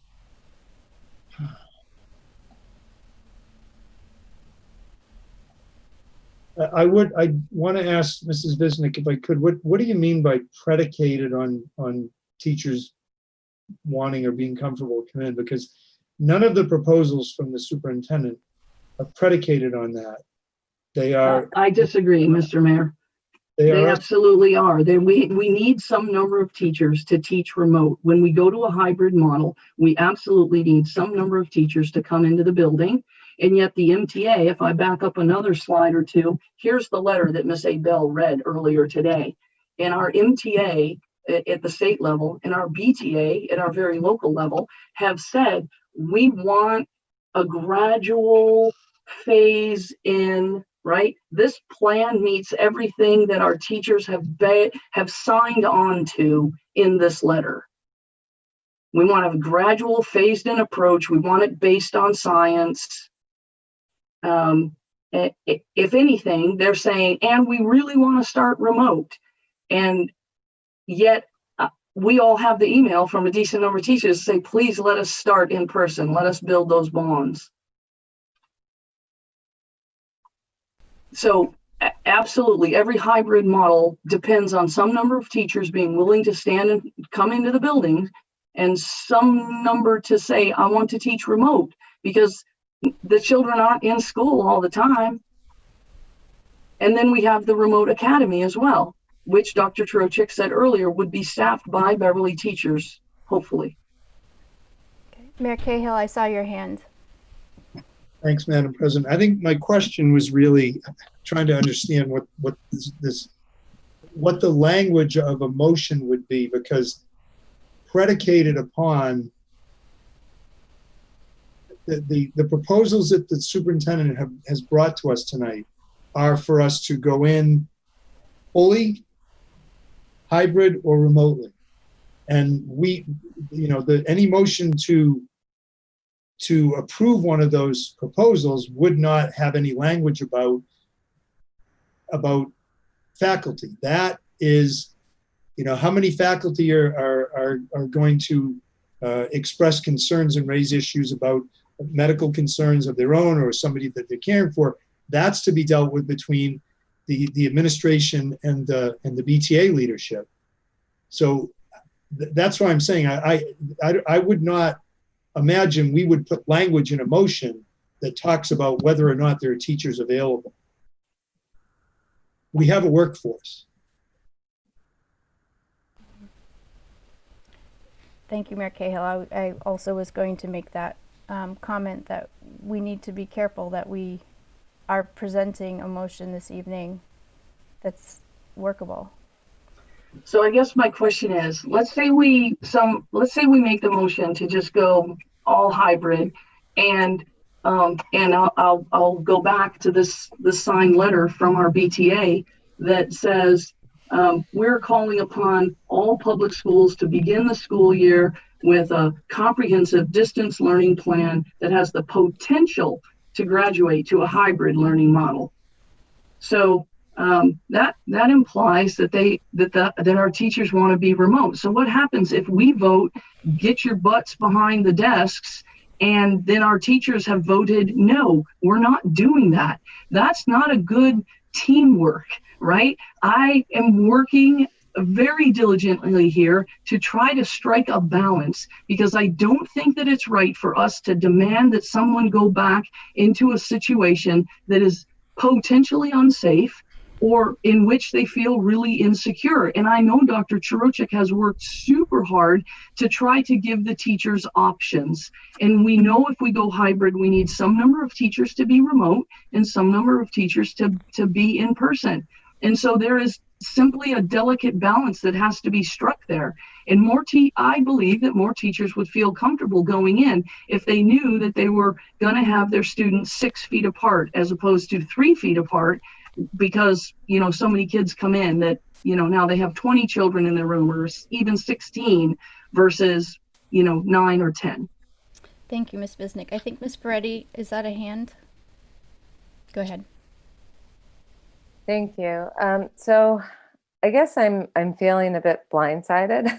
I want to ask Mrs. Visnick, if I could, what do you mean by predicated on teachers wanting or being comfortable to come in? Because none of the proposals from the superintendent are predicated on that. They are. I disagree, Mr. Mayor. They They are. absolutely are. We need some number of teachers to teach remote. When we go to a hybrid model, we absolutely need some number of teachers to come into the building. And yet the MTA, if I back up another slide or two, here's the letter that Ms. Abel read earlier today. And our MTA at the state level and our BTA at our very local level have said, we want a gradual phase in. Right? This plan meets everything that our teachers have signed on to in this letter. We want a gradual phased in approach. We want it based on science. If anything, they're saying, and we really want to start remote. And yet we all have the email from a decent number of teachers to say, please let us start in person. Let us build those bonds. So absolutely, every hybrid model depends on some number of teachers being willing to stand and come into the building and some number to say, I want to teach remote, because the children aren't in school all the time. And then we have the remote academy as well, which Dr. Trochik said earlier would be staffed by Beverly teachers, hopefully. Okay. Mayor Cahill, I saw your hand. Thanks, Madam President. I think my question was really trying to understand what the language of a motion would be, because predicated upon the proposals that the superintendent has brought to us tonight are for us to go in fully, hybrid, or remotely. And we, any motion to approve one of those proposals would not have any language about faculty. That is, how many faculty are going to express concerns and raise issues about medical concerns of their own or somebody that they're caring for. That's to be dealt with between the administration and the BTA leadership. So that's why I'm saying I would not imagine we would put language in a motion that talks about whether or not there are teachers available. We have a workforce. Thank you, Mayor Cahill. I also was going to make that comment that we need to be careful that we are presenting a motion this evening that's workable. So I guess my question is, let's say we make the motion to just go all hybrid, and I'll go back to this signed letter from our BTA that says we're calling upon all public schools to begin the school year with a comprehensive distance learning plan that has the potential to graduate to a hybrid learning model. So that implies that our teachers want to be remote. So what happens if we vote, get your butts behind the desks, and then our teachers have voted, no, we're not doing that? That's not a good teamwork, right? I am working very diligently here to try to strike a balance, because I don't think that it's right for us to demand that someone go back into a situation that is potentially unsafe or in which they feel really insecure. And I know Dr. Trochik has worked super hard to try to give the teachers options. And we know if we go hybrid, we need some number of teachers to be remote and some number of teachers to be in person. And so there is simply a delicate balance that has to be struck there. And I believe that more teachers would feel comfortable going in if they knew that they were going to have their students 6 feet apart as opposed to 3 feet apart, because so many kids come in that now they have 20 children in their room, or even 16 versus 9 or 10. Thank you, Ms. Bisnick. I think Ms. Peretti, is that a hand? Go ahead. Thank you. So I guess I'm feeling a bit blindsided,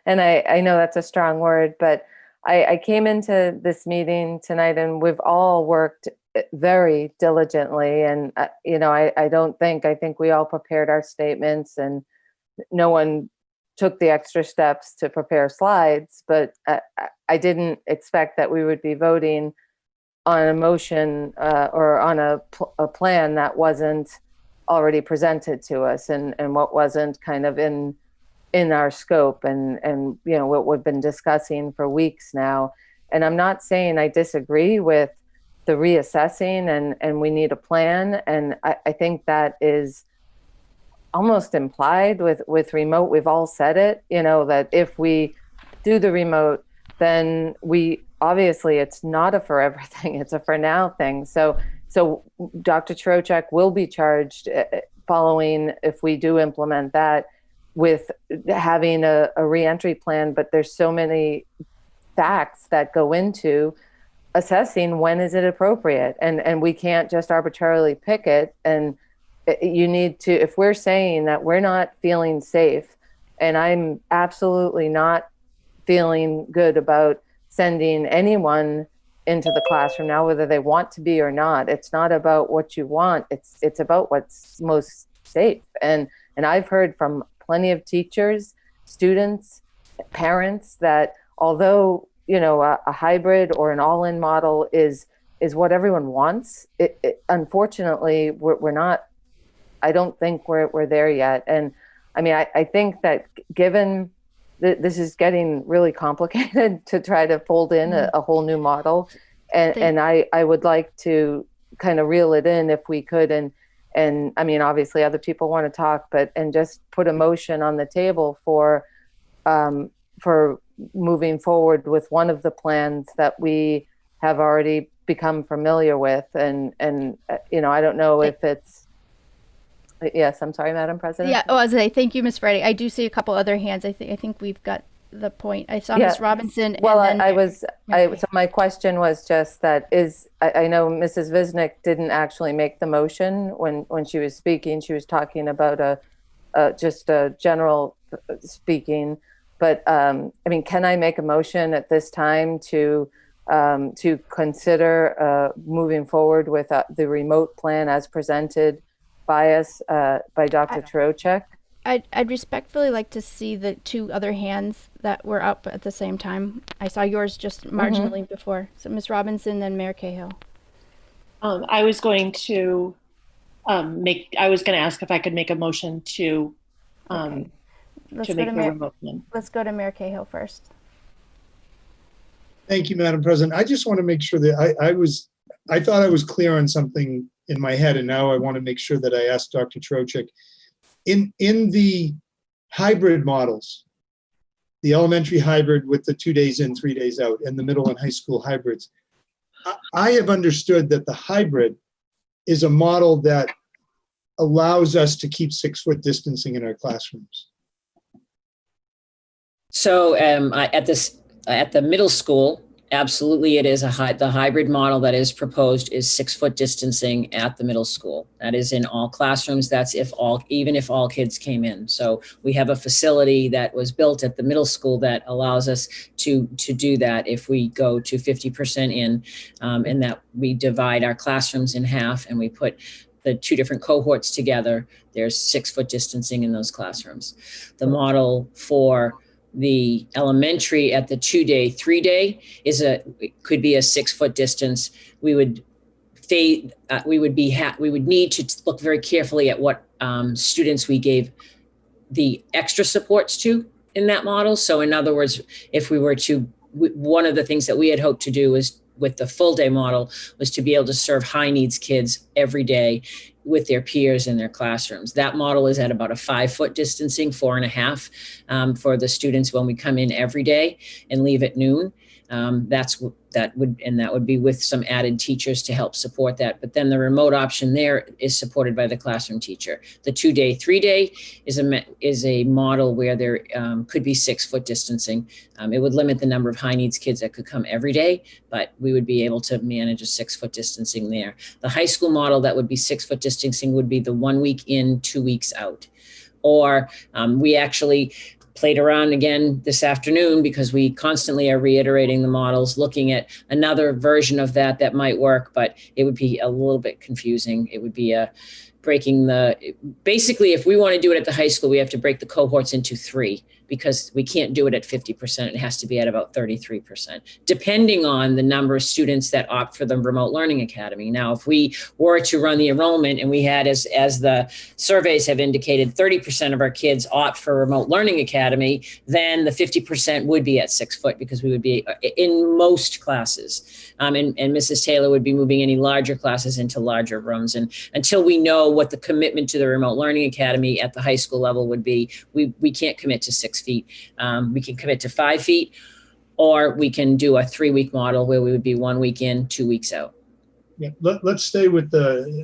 and I know that's a strong word, but I came into this meeting tonight and we've all worked very diligently, and I think we all prepared our statements, and no one took the extra steps to prepare slides, but I didn't expect that we would be voting on a motion or on a plan that wasn't already presented to us and what wasn't kind of in our scope and you know what we've been discussing for weeks now. And I'm not saying I disagree with the reassessing and we need a plan, and I think that is almost implied with remote. We've all said it, you know, that if we do the remote, then we obviously it's not a forever thing, it's a for now thing. So Dr. Trocheck will be charged following, if we do implement that, with having a reentry plan. But there's so many facts that go into assessing when is it appropriate, and we can't just arbitrarily pick it. And you need to, if we're saying that we're not feeling safe, and I'm absolutely not feeling good about sending anyone into the classroom now, whether they want to be or not. It's not about what you want, it's about what's most safe. And I've heard from plenty of teachers, students, parents that although, you know, a hybrid or an all-in model is what everyone wants, it unfortunately we're not, I don't think we're there yet. And I mean, I think that given this is getting really complicated to try to fold in a whole new model. And I would like to kind of reel it in if we could. And I mean, obviously other people want to talk, and just put a motion on the table for moving forward with one of the plans that we have already become familiar with. And you know, I don't know if it's, yes, I'm sorry, Madam President. Yeah, I was say thank you, Ms. Friday. I do see a couple other hands. I think we've got the point. I saw Ms. Robinson. Well, and then, so my question was just that I know Mrs. Visnick didn't actually make the motion when she was speaking. She was talking about just a general speaking. But I mean, can I make a motion at this time to consider moving forward with the remote plan as presented by us, by Dr. Trocheck? I'd respectfully like to see the two other hands that were up at the same time. I saw yours just marginally before. So Ms. Robinson, then Mayor Cahill. I was going to ask if I could make a motion to make the remote plan. Let's go to Mayor Cahill first. Thank you, Madam President. I just want to make sure that I thought I was clear on something in my head, and now I want to make sure that I asked Dr. Trocheck. In the hybrid models, the elementary hybrid with the 2 days in, 3 days out, and the middle and high school hybrids, I have understood that the hybrid is a model that allows us to keep 6 foot distancing in our classrooms. So at the middle school, absolutely, it is the hybrid model that is proposed is 6 foot distancing at the middle school. That is in all classrooms. That's even if all kids came in. So we have a facility that was built at the middle school that allows us to do that if we go to 50% in, and that we divide our classrooms in half and we put the 2 different cohorts together. There's 6 foot distancing in those classrooms. The model for the elementary at the 2 day, 3 day could be a 6 foot distance. We would need to look very carefully at what students we gave the extra supports to in that model. So in other words, if we were to, one of the things that we had hoped to do is with the full day model was to be able to serve high needs kids every day with their peers in their classrooms. That model is at about a 5 foot distancing, 4.5 for the students when we come in every day and leave at noon. That would be with some added teachers to help support that. But then the remote option there is supported by the classroom teacher. The 2 day, 3 day is a model where there could be 6 foot distancing. It would limit the number of high needs kids that could come every day, but we would be able to manage a 6 foot distancing there. The high school model that would be 6 foot distancing would be the 1 week in, 2 weeks out. Or we actually played around again this afternoon because we constantly are reiterating the models, looking at another version of that might work, but it would be a little bit confusing. It would be basically if we want to do it at the high school, we have to break the cohorts into 3 because we can't do it at 50%. It has to be at about 33%, depending on the number of students that opt for the Remote Learning Academy. Now, if we were to run the enrollment and we had, as the surveys have indicated, 30% of our kids opt for Remote Learning Academy, then the 50% would be at 6 foot, because we would be in most classes. And Mrs. Taylor would be moving any larger classes into larger rooms. And until we know what the commitment to the Remote Learning Academy at the high school level would be, we can't commit to 6 feet. We can commit to 5 feet, or we can do a 3-week model where we would be 1 week in, 2 weeks out. Yeah, let's stay with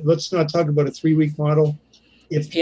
let's not talk about a 3-week model. If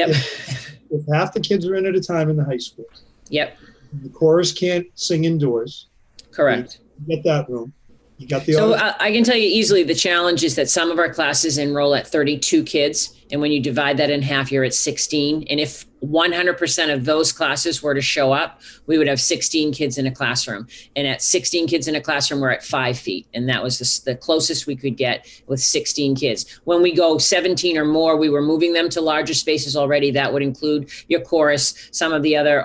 half the kids are in at a time in the high school. Yep. The chorus can't sing indoors. Correct. You get that room. You got the. So I can tell you easily, the challenge is that some of our classes enroll at 32 kids. And when you divide that in half, you're at 16. And if 100% of those classes were to show up, we would have 16 kids in a classroom. And at 16 kids in a classroom, we're at 5 feet. And that was the closest we could get with 16 kids. When we go 17 or more, we were moving them to larger spaces already. That would include your chorus, some of the other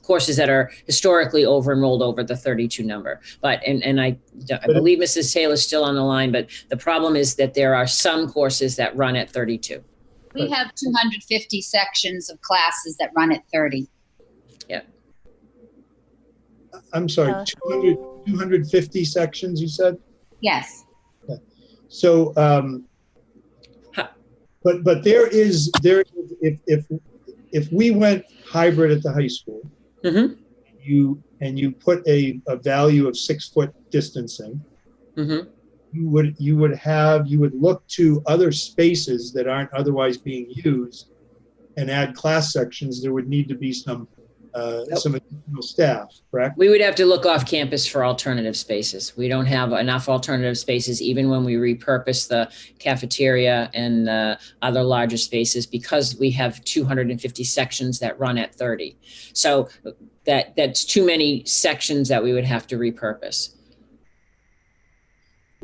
courses that are historically over-enrolled over the 32 number. But, and I believe Mrs. Taylor's still on the line, but the problem is that there are some courses that run at 32. We have 250 sections of classes that run at 30. Yeah. I'm sorry, 250 sections, you said? Yes. Okay. So, but there is if we went hybrid at the high school, mm-hmm. you put a value of 6 foot distancing, mm-hmm. you would look to other spaces that aren't otherwise being used and add class sections. There would need to be some additional staff, correct? We would have to look off campus for alternative spaces. We don't have enough alternative spaces, even when we repurpose the cafeteria and other larger spaces, because we have 250 sections that run at 30. So that's too many sections that we would have to repurpose.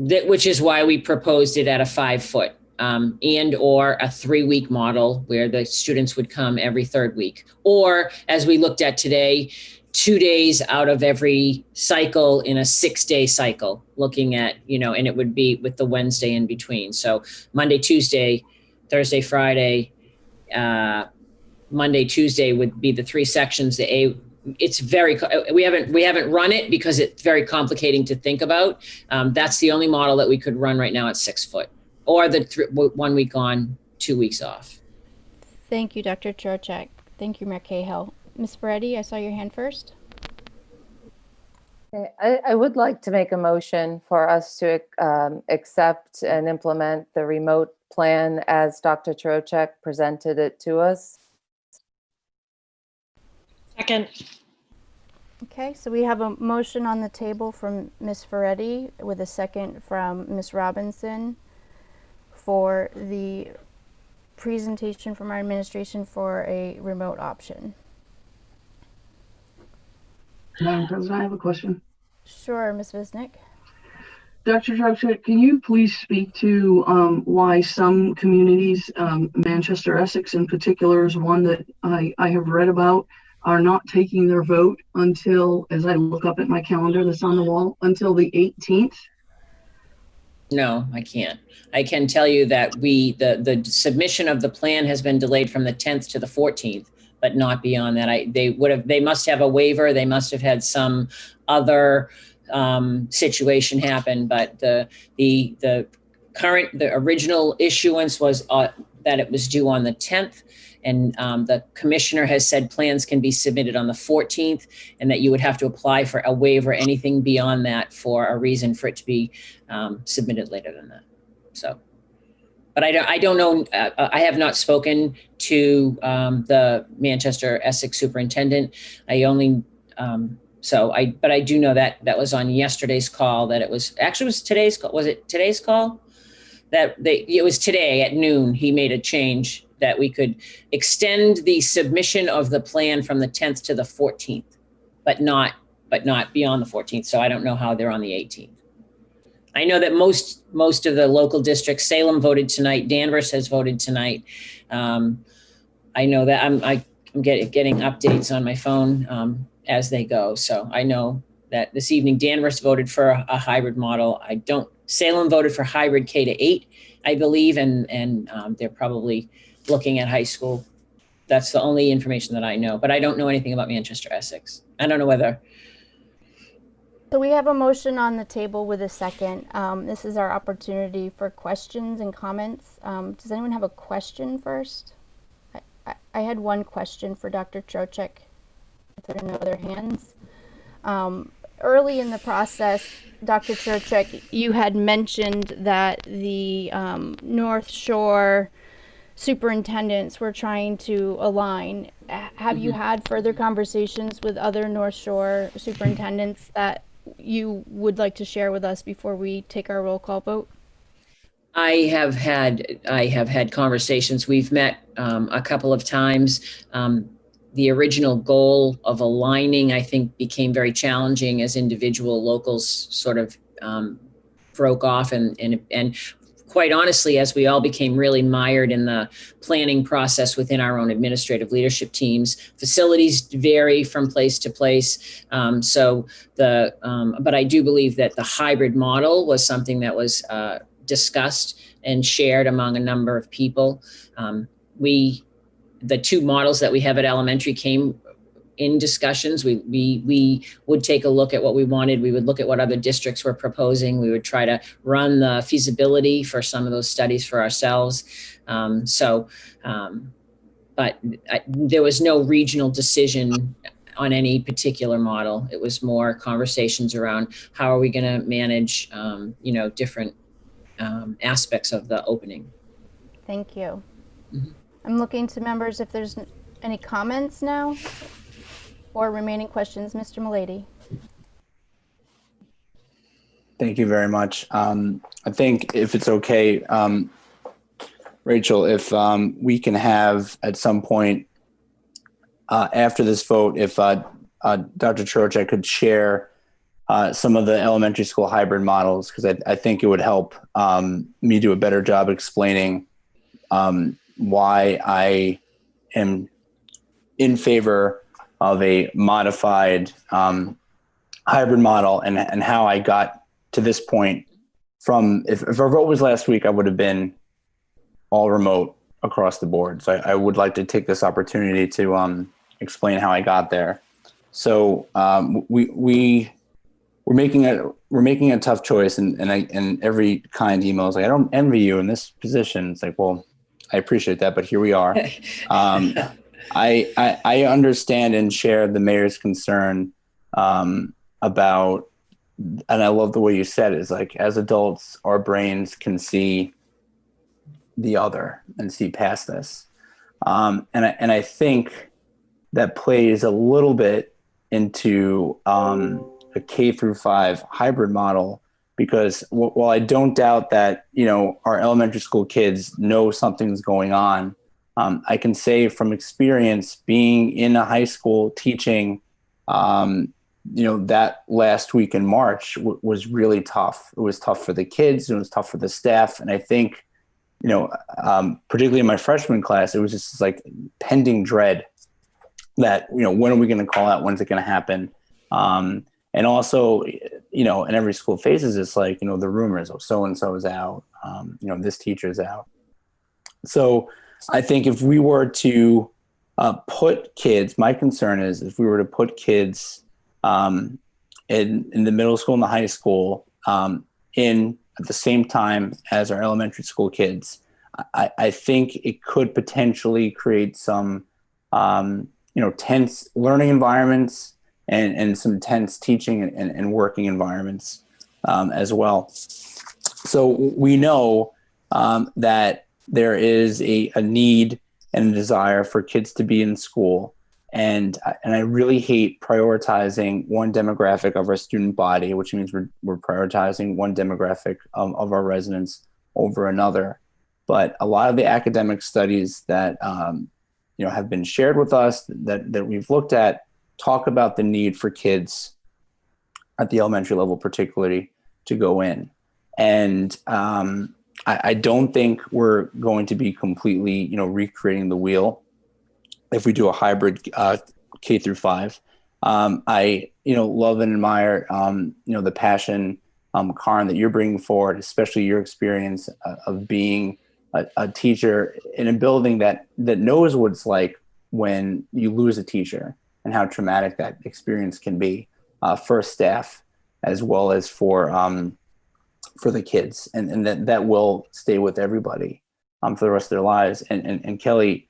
Which is why we proposed it at a 5 foot and or a 3-week model where the students would come every 3rd week. Or as we looked at today, 2 days out of every cycle in a 6-day cycle, looking at, and it would be with the Wednesday in between. So Monday, Tuesday, Thursday, Friday, Monday, Tuesday would be the 3 sections. It's we haven't run it because it's very complicating to think about. That's the only model that we could run right now at 6 foot, or the 1 week on, 2 weeks off. Thank you, Dr. Trocheck. Thank you, Mayor Cahill. Ms. Ferretti, I saw your hand first. Okay, I would like to make a motion for us to accept and implement the remote plan as Dr. Trocheck presented it to us. Second. Okay, so we have a motion on the table from Ms. Ferretti with a second from Ms. Robinson for the presentation from our administration for a remote option. Madam President, I have a question. Sure, Ms. Visnick. Dr. Trocheck, can you please speak to why some communities, Manchester, Essex in particular is one that I have read about, are not taking their vote until, as I look up at my calendar that's on the wall, until the 18th? No, I can't. I can tell you that the submission of the plan has been delayed from the 10th to the 14th, but not beyond that. They must have a waiver. They must have had some other situation happen, but the original issuance was that it was due on the 10th. And the commissioner has said plans can be submitted on the 14th, and that you would have to apply for a waiver, anything beyond that, for a reason for it to be submitted later than that. So, but I don't know. I have not spoken to the Manchester Essex superintendent. I only but I do know that was on yesterday's call. That it was today's call. Was it today's call? It was today at noon. He made a change that we could extend the submission of the plan from the 10th to the 14th, but not beyond the 14th. So I don't know how they're on the 18th. I know that most of the local districts, Salem voted tonight, Danvers has voted tonight. I know that I'm getting updates on my phone as they go. So I know that this evening Danvers voted for a hybrid model. Salem voted for hybrid K to 8, I believe, and they're probably looking at high school. That's the only information that I know, but I don't know anything about Manchester Essex. I don't know whether. So we have a motion on the table with a second. This is our opportunity for questions and comments. Does anyone have a question first? I had one question for Dr. Trocheck, if there are no other hands. Early in the process, Dr. Trocheck, you had mentioned that the North Shore superintendents were trying to align. Have you had further conversations with other North Shore superintendents that you would like to share with us before we take our roll call vote? I have had conversations. We've met a couple of times. The original goal of aligning, I think, became very challenging as individual locals sort of broke off, and quite honestly, as we all became really mired in the planning process within our own administrative leadership teams. Facilities vary from place to place. But I do believe that the hybrid model was something that was discussed and shared among a number of people. The two models that we have at elementary came in discussions. We would take a look at what we wanted. We would look at what other districts were proposing. We would try to run the feasibility for some of those studies for ourselves. But there was no regional decision on any particular model. It was more conversations around how are we going to manage, different aspects of the opening. Thank you. Mm-hmm. I'm looking to members if there's any comments now or remaining questions. Mr. Mulady. Thank you very much. I think if it's okay, Rachel, if we can have at some point after this vote, if Dr. Trocheck could share some of the elementary school hybrid models, because I think it would help me do a better job explaining why I am in favor of a modified hybrid model and how I got to this point. From if our vote was last week, I would have been all remote across the board. So I would like to take this opportunity to explain how I got there. So we're making a tough choice, and every kind email is like, I don't envy you in this position. It's like, well, I appreciate that, but here we are. I understand and share the mayor's concern about, and I love the way you said it, is like, as adults, our brains can see the other and see past this. And I think that plays a little bit into a K through 5 hybrid model, because while I don't doubt that, our elementary school kids know something's going on, I can say from experience being in a high school teaching, that last week in March was really tough. It was tough for the kids, and it was tough for the staff. And I think, particularly in my freshman class, it was just like pending dread that, when are we going to call out? When's it going to happen? And also, and every school faces this, like, the rumors of so-and-so is out, this teacher is out. So I think if we were to put kids, my concern is if we were to put kids in the middle school and the high school in at the same time as our elementary school kids, I think it could potentially create some, tense learning environments and some tense teaching and working environments as well. So we know that there is a need and a desire for kids to be in school. And I really hate prioritizing one demographic of our student body, which means we're prioritizing one demographic of our residents over another. But a lot of the academic studies that have been shared with us that we've looked at talk about the need for kids at the elementary level, particularly, to go in. And I don't think we're going to be completely, recreating the wheel if we do a hybrid K through 5. I, love and admire, the passion, Karin, that you're bringing forward, especially your experience of being a teacher in a building that knows what it's like when you lose a teacher and how traumatic that experience can be for staff as well as for the kids, and that will stay with everybody for the rest of their lives. And Kelly,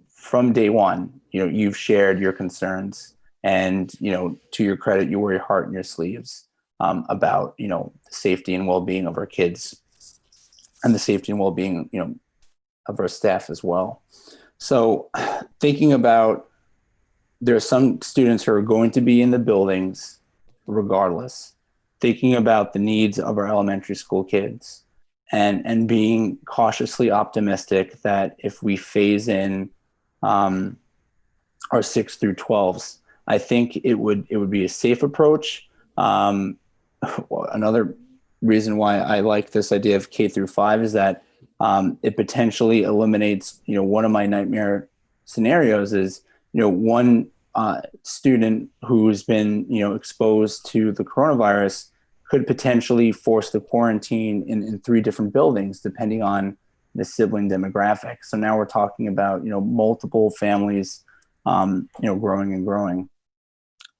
from day one, you've shared your concerns, and to your credit, you wear your heart in your sleeves about the safety and well-being of our kids and the safety and well-being of our staff as well. So thinking about, there are some students who are going to be in the buildings regardless, thinking about the needs of our elementary school kids, and being cautiously optimistic that if we phase in our 6 through 12s, I think it would be a safe approach. Another reason why I like this idea of K through 5 is that it potentially eliminates, one of my nightmare scenarios is, one student who's been, exposed to the coronavirus could potentially force the quarantine in 3 different buildings, depending on the sibling demographic. So now we're talking about, multiple families, growing and growing.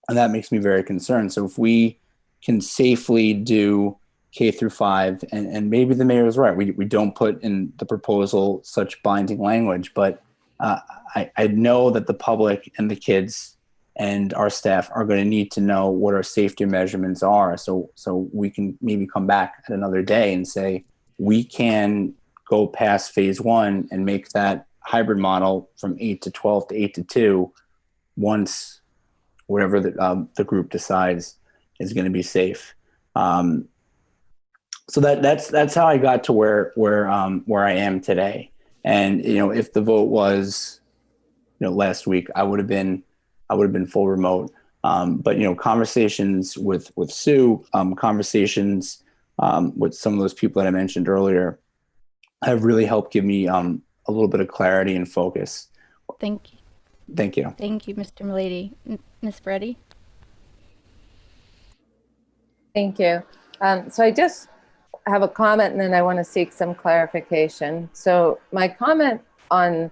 And that makes me very concerned. So if we can safely do K through 5, and maybe the mayor is right, we don't put in the proposal such binding language, but I know that the public and the kids and our staff are going to need to know what our safety measurements are. So we can maybe come back at another day and say, we can go past phase 1 and make that hybrid model from 8 to 12 to 8 to 2 once whatever the group decides is going to be safe. So that's how I got to where I am today. And if the vote was last week, I would have been full remote. But conversations with Sue, conversations with some of those people that I mentioned earlier, have really helped give me a little bit of clarity and focus. Thank you. Thank you. Thank you, Mr. Milady. Ms. Freddie? Thank you. So I just have a comment, and then I want to seek some clarification. So my comment on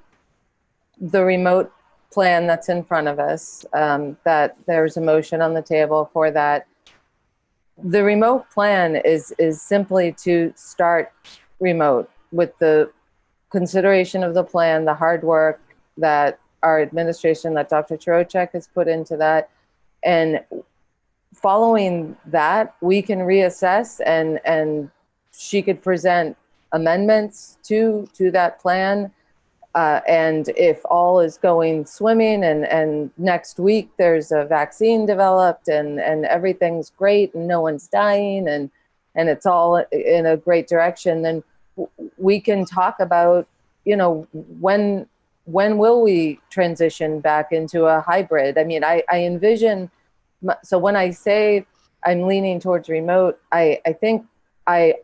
the remote plan that's in front of us, that there's a motion on the table for that. The remote plan is simply to start remote with the consideration of the plan, the hard work that our administration, that Dr. Chirocek has put into that. And following that, we can reassess, and she could present amendments to that plan. And if all is going swimming, and next week there's a vaccine developed, and everything's great and no one's dying, and it's all in a great direction, then we can talk about, when will we transition back into a hybrid? I mean, I envision, so when I say I'm leaning towards remote, I think my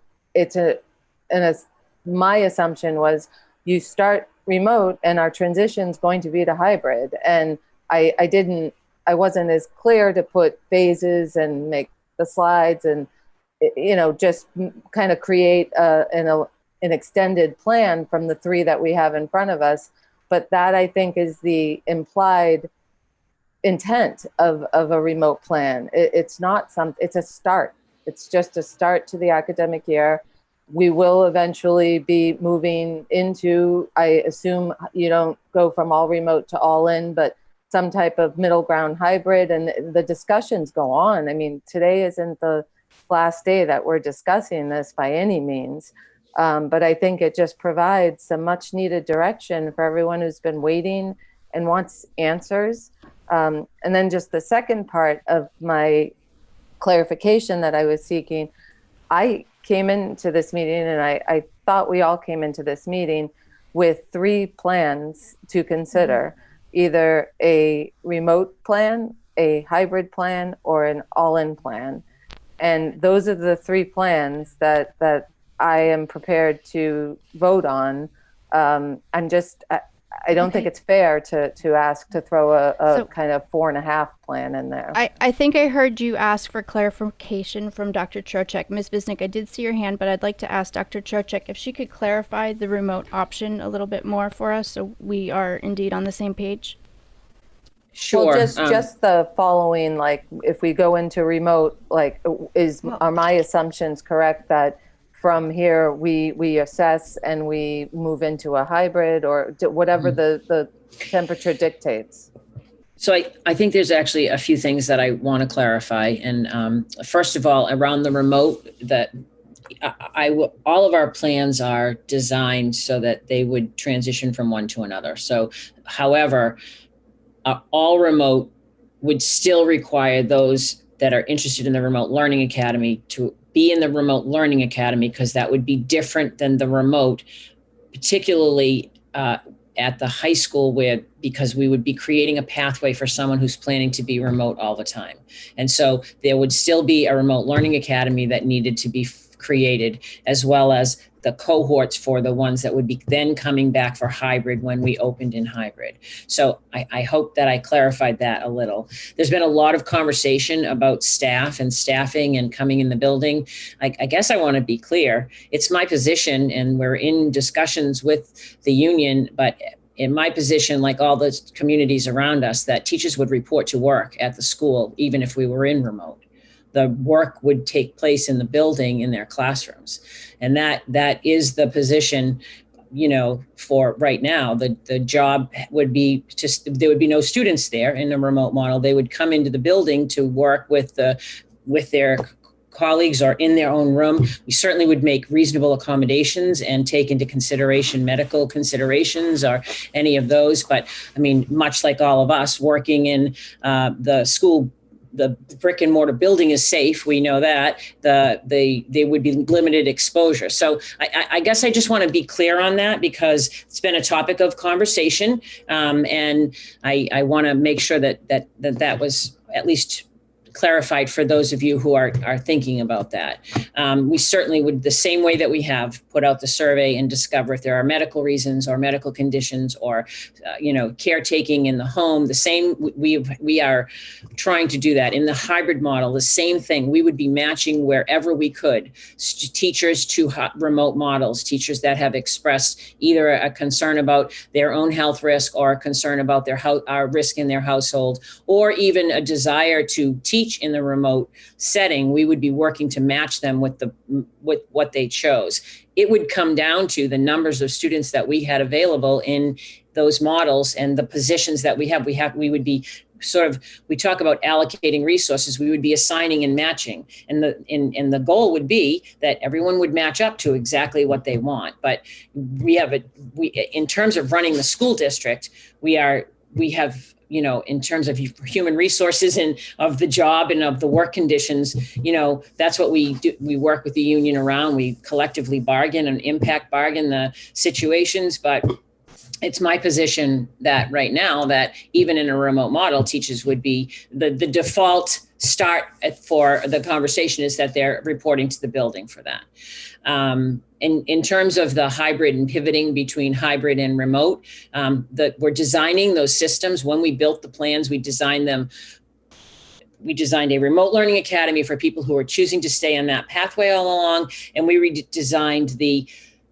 assumption was you start remote and our transition is going to be to hybrid. And I wasn't as clear to put phases and make the slides and, just kind of create an extended plan from the 3 that we have in front of us. But that, I think, is the implied intent of a remote plan. It's not it's a start. It's just a start to the academic year. We will eventually be moving into, I assume you don't go from all remote to all in, but some type of middle ground hybrid, and the discussions go on. I mean, today isn't the last day that we're discussing this by any means, but I think it just provides some much needed direction for everyone who's been waiting and wants answers. And then just the second part of my clarification that I was seeking, I came into this meeting, and I thought we all came into this meeting with 3 plans to consider, either a remote plan, a hybrid plan, or an all-in plan. And those are the 3 plans that I am prepared to vote on. I I don't think it's fair to ask to throw a So- kind of 4.5 plan in there. I think I heard you ask for clarification from Dr. Trocheck. Ms. Visnick, I did see your hand, but I'd like to ask Dr. Trocheck if she could clarify the remote option a little bit more for us so we are indeed on the same page. Sure. Well, just the following, like if we go into remote, like are my assumptions correct that from here we assess and we move into a hybrid or whatever the temperature dictates? So I think there's actually a few things that I want to clarify. And first of all, around the remote, that all of our plans are designed so that they would transition from one to another. So, however, all remote would still require those that are interested in the Remote Learning Academy to be in the Remote Learning Academy, because that would be different than the remote, particularly at the high school, because we would be creating a pathway for someone who's planning to be remote all the time. And so there would still be a Remote Learning Academy that needed to be created, as well as the cohorts for the ones that would be then coming back for hybrid when we opened in hybrid. So I hope that I clarified that a little. There's been a lot of conversation about staff and staffing and coming in the building. I guess I want to be clear. It's my position, and we're in discussions with the union, but in my position, like all the communities around us, that teachers would report to work at the school, even if we were in remote. The work would take place in the building in their classrooms. And that is the position, for right now. The job would be there would be no students there in the remote model. They would come into the building to work with their colleagues or in their own room. We certainly would make reasonable accommodations and take into consideration medical considerations or any of those. But I mean, much like all of us working in the school, the brick and mortar building is safe. We know that. They would be limited exposure. So I guess I just want to be clear on that, because it's been a topic of conversation. And I want to make sure that was at least clarified for those of you who are thinking about that. We certainly would, the same way that we have put out the survey and discover if there are medical reasons or medical conditions or, caretaking in the home, the same, we are trying to do that. In the hybrid model, the same thing. We would be matching wherever we could teachers to remote models, teachers that have expressed either a concern about their own health risk or a concern about their risk in their household, or even a desire to teach in the remote setting. We would be working to match them with what they chose. It would come down to the numbers of students that we had available in those models and the positions that we have. We would be we talk about allocating resources. We would be assigning and matching, and the goal would be that everyone would match up to exactly what they want. But in terms of running the school district, we have in terms of human resources and of the job and of the work conditions, that's what we do. We work with the union around. We collectively bargain and impact bargain the situations. But it's my position that right now, that even in a remote model, teachers would be the default start for the conversation is that they're reporting to the building for that. In terms of the hybrid and pivoting between hybrid and remote, we're designing those systems. When we built the plans, we designed a remote learning academy for people who are choosing to stay on that pathway all along. And we redesigned the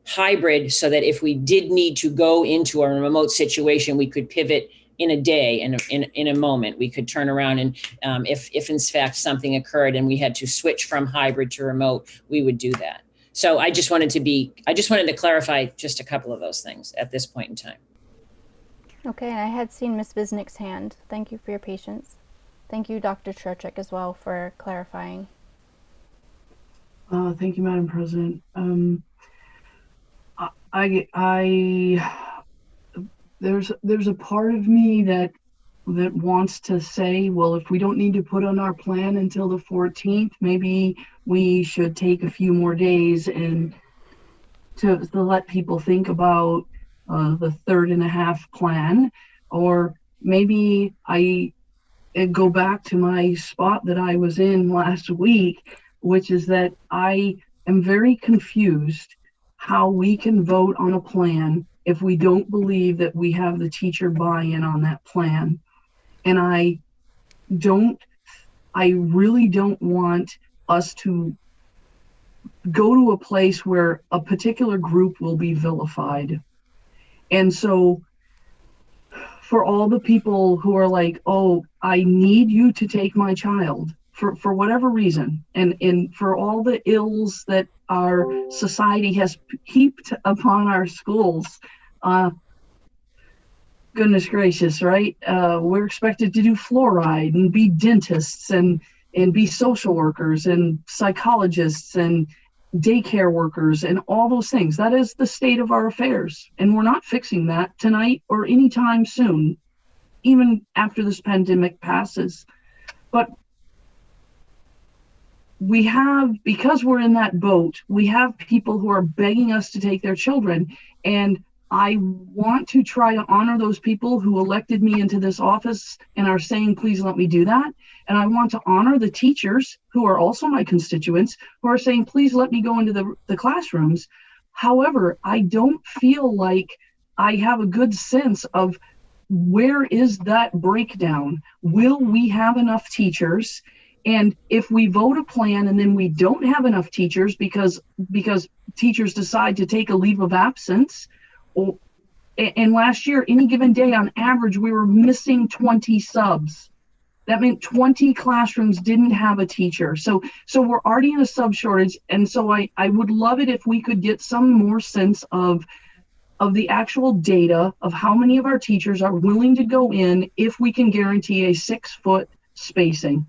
hybrid so that if we did need to go into a remote situation, we could pivot in a day, in a moment. We could turn around and if in fact something occurred and we had to switch from hybrid to remote, we would do that. So I just wanted to clarify just a couple of those things at this point in time. Okay, and I had seen Ms. Visnick's hand. Thank you for your patience. Thank you, Dr. Trocheck, as well, for clarifying. Thank you, Madam President. There's a part of me that wants to say, well, if we don't need to put on our plan until the 14th, maybe we should take a few more days and to let people think about the 3.5 plan, or maybe I go back to my spot that I was in last week, which is that I am very confused how we can vote on a plan if we don't believe that we have the teacher buy-in on that plan. And I really don't want us to go to a place where a particular group will be vilified. And so for all the people who are like, oh, I need you to take my child for whatever reason, and for all the ills that our society has heaped upon our schools, goodness gracious, right? We're expected to do fluoride and be dentists and be social workers and psychologists and daycare workers and all those things. That is the state of our affairs. And we're not fixing that tonight or anytime soon, even after this pandemic passes. But we have, because we're in that boat, we have people who are begging us to take their children. And I want to try to honor those people who elected me into this office and are saying, please let me do that. And I want to honor the teachers who are also my constituents who are saying, please let me go into the classrooms. However, I don't feel like I have a good sense of where is that breakdown. Will we have enough teachers? And if we vote a plan and then we don't have enough teachers because teachers decide to take a leave of absence, and last year, any given day, on average, we were missing 20 subs. That meant 20 classrooms didn't have a teacher. So we're already in a sub shortage. And so I would love it if we could get some more sense of the actual data of how many of our teachers are willing to go in if we can guarantee a 6-foot spacing.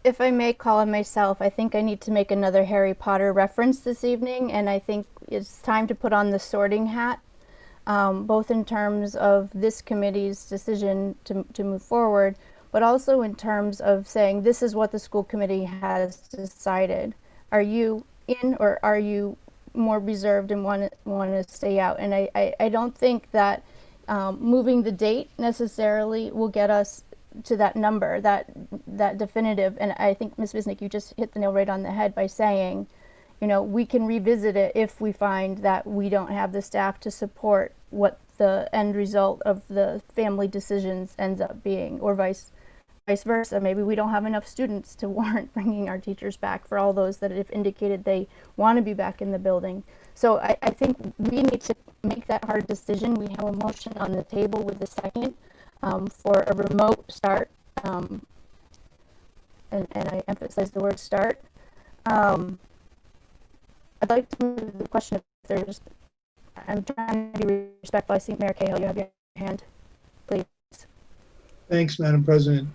If I may call on myself, I think I need to make another Harry Potter reference this evening, and I think it's time to put on the sorting hat, both in terms of this committee's decision to move forward, but also in terms of saying this is what the school committee has decided. Are you in, or are you more reserved and want to stay out? And I don't think that moving the date necessarily will get us to that number, that definitive. And I think, Ms. Visnick, you just hit the nail right on the head by saying, you know, we can revisit it if we find that we don't have the staff to support what the end result of the family decisions ends up being, or vice versa. Maybe we don't have enough students to warrant bringing our teachers back for all those that have indicated they want to be back in the building. So I think we need to make that hard decision. We have a motion on the table with a second for a remote start, and I emphasize the word start. I'd like to move the question if there's, I'm trying to be respectful. I see Mayor Cahill, you have your hand, please. Thanks, Madam President.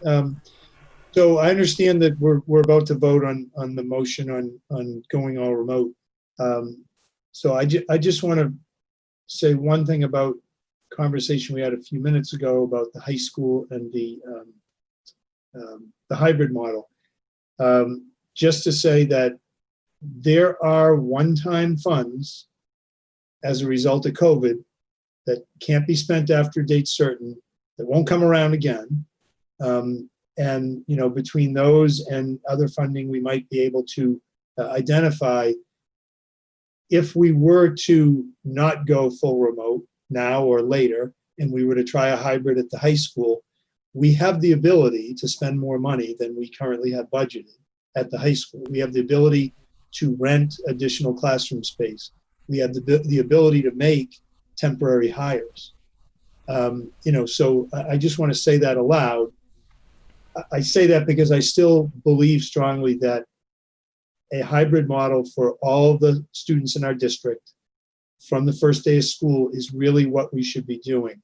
So I understand that we're about to vote on the motion on going all remote. So I just want to say one thing about conversation we had a few minutes ago about the high school and the hybrid model. Just to say that there are one-time funds as a result of COVID that can't be spent after date certain, that won't come around again. And you know, between those and other funding, we might be able to identify, if we were to not go full remote now or later, and we were to try a hybrid at the high school, we have the ability to spend more money than we currently have budgeted at the high school. We have the ability to rent additional classroom space. We have the ability to make temporary hires. You know, so I just want to say that aloud. I say that because I still believe strongly that a hybrid model for all the students in our district from the first day of school is really what we should be doing.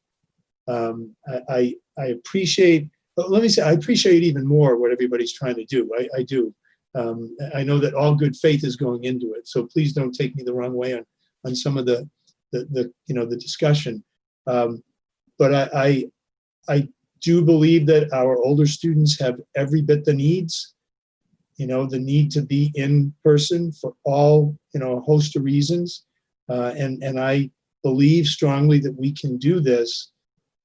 I appreciate, let me say, I appreciate even more what everybody's trying to do. I do. I know that all good faith is going into it, so please don't take me the wrong way on some of the you know, the discussion. But I do believe that our older students have every bit the needs, you know, the need to be in person for all, you know, a host of reasons. And I believe strongly that we can do this,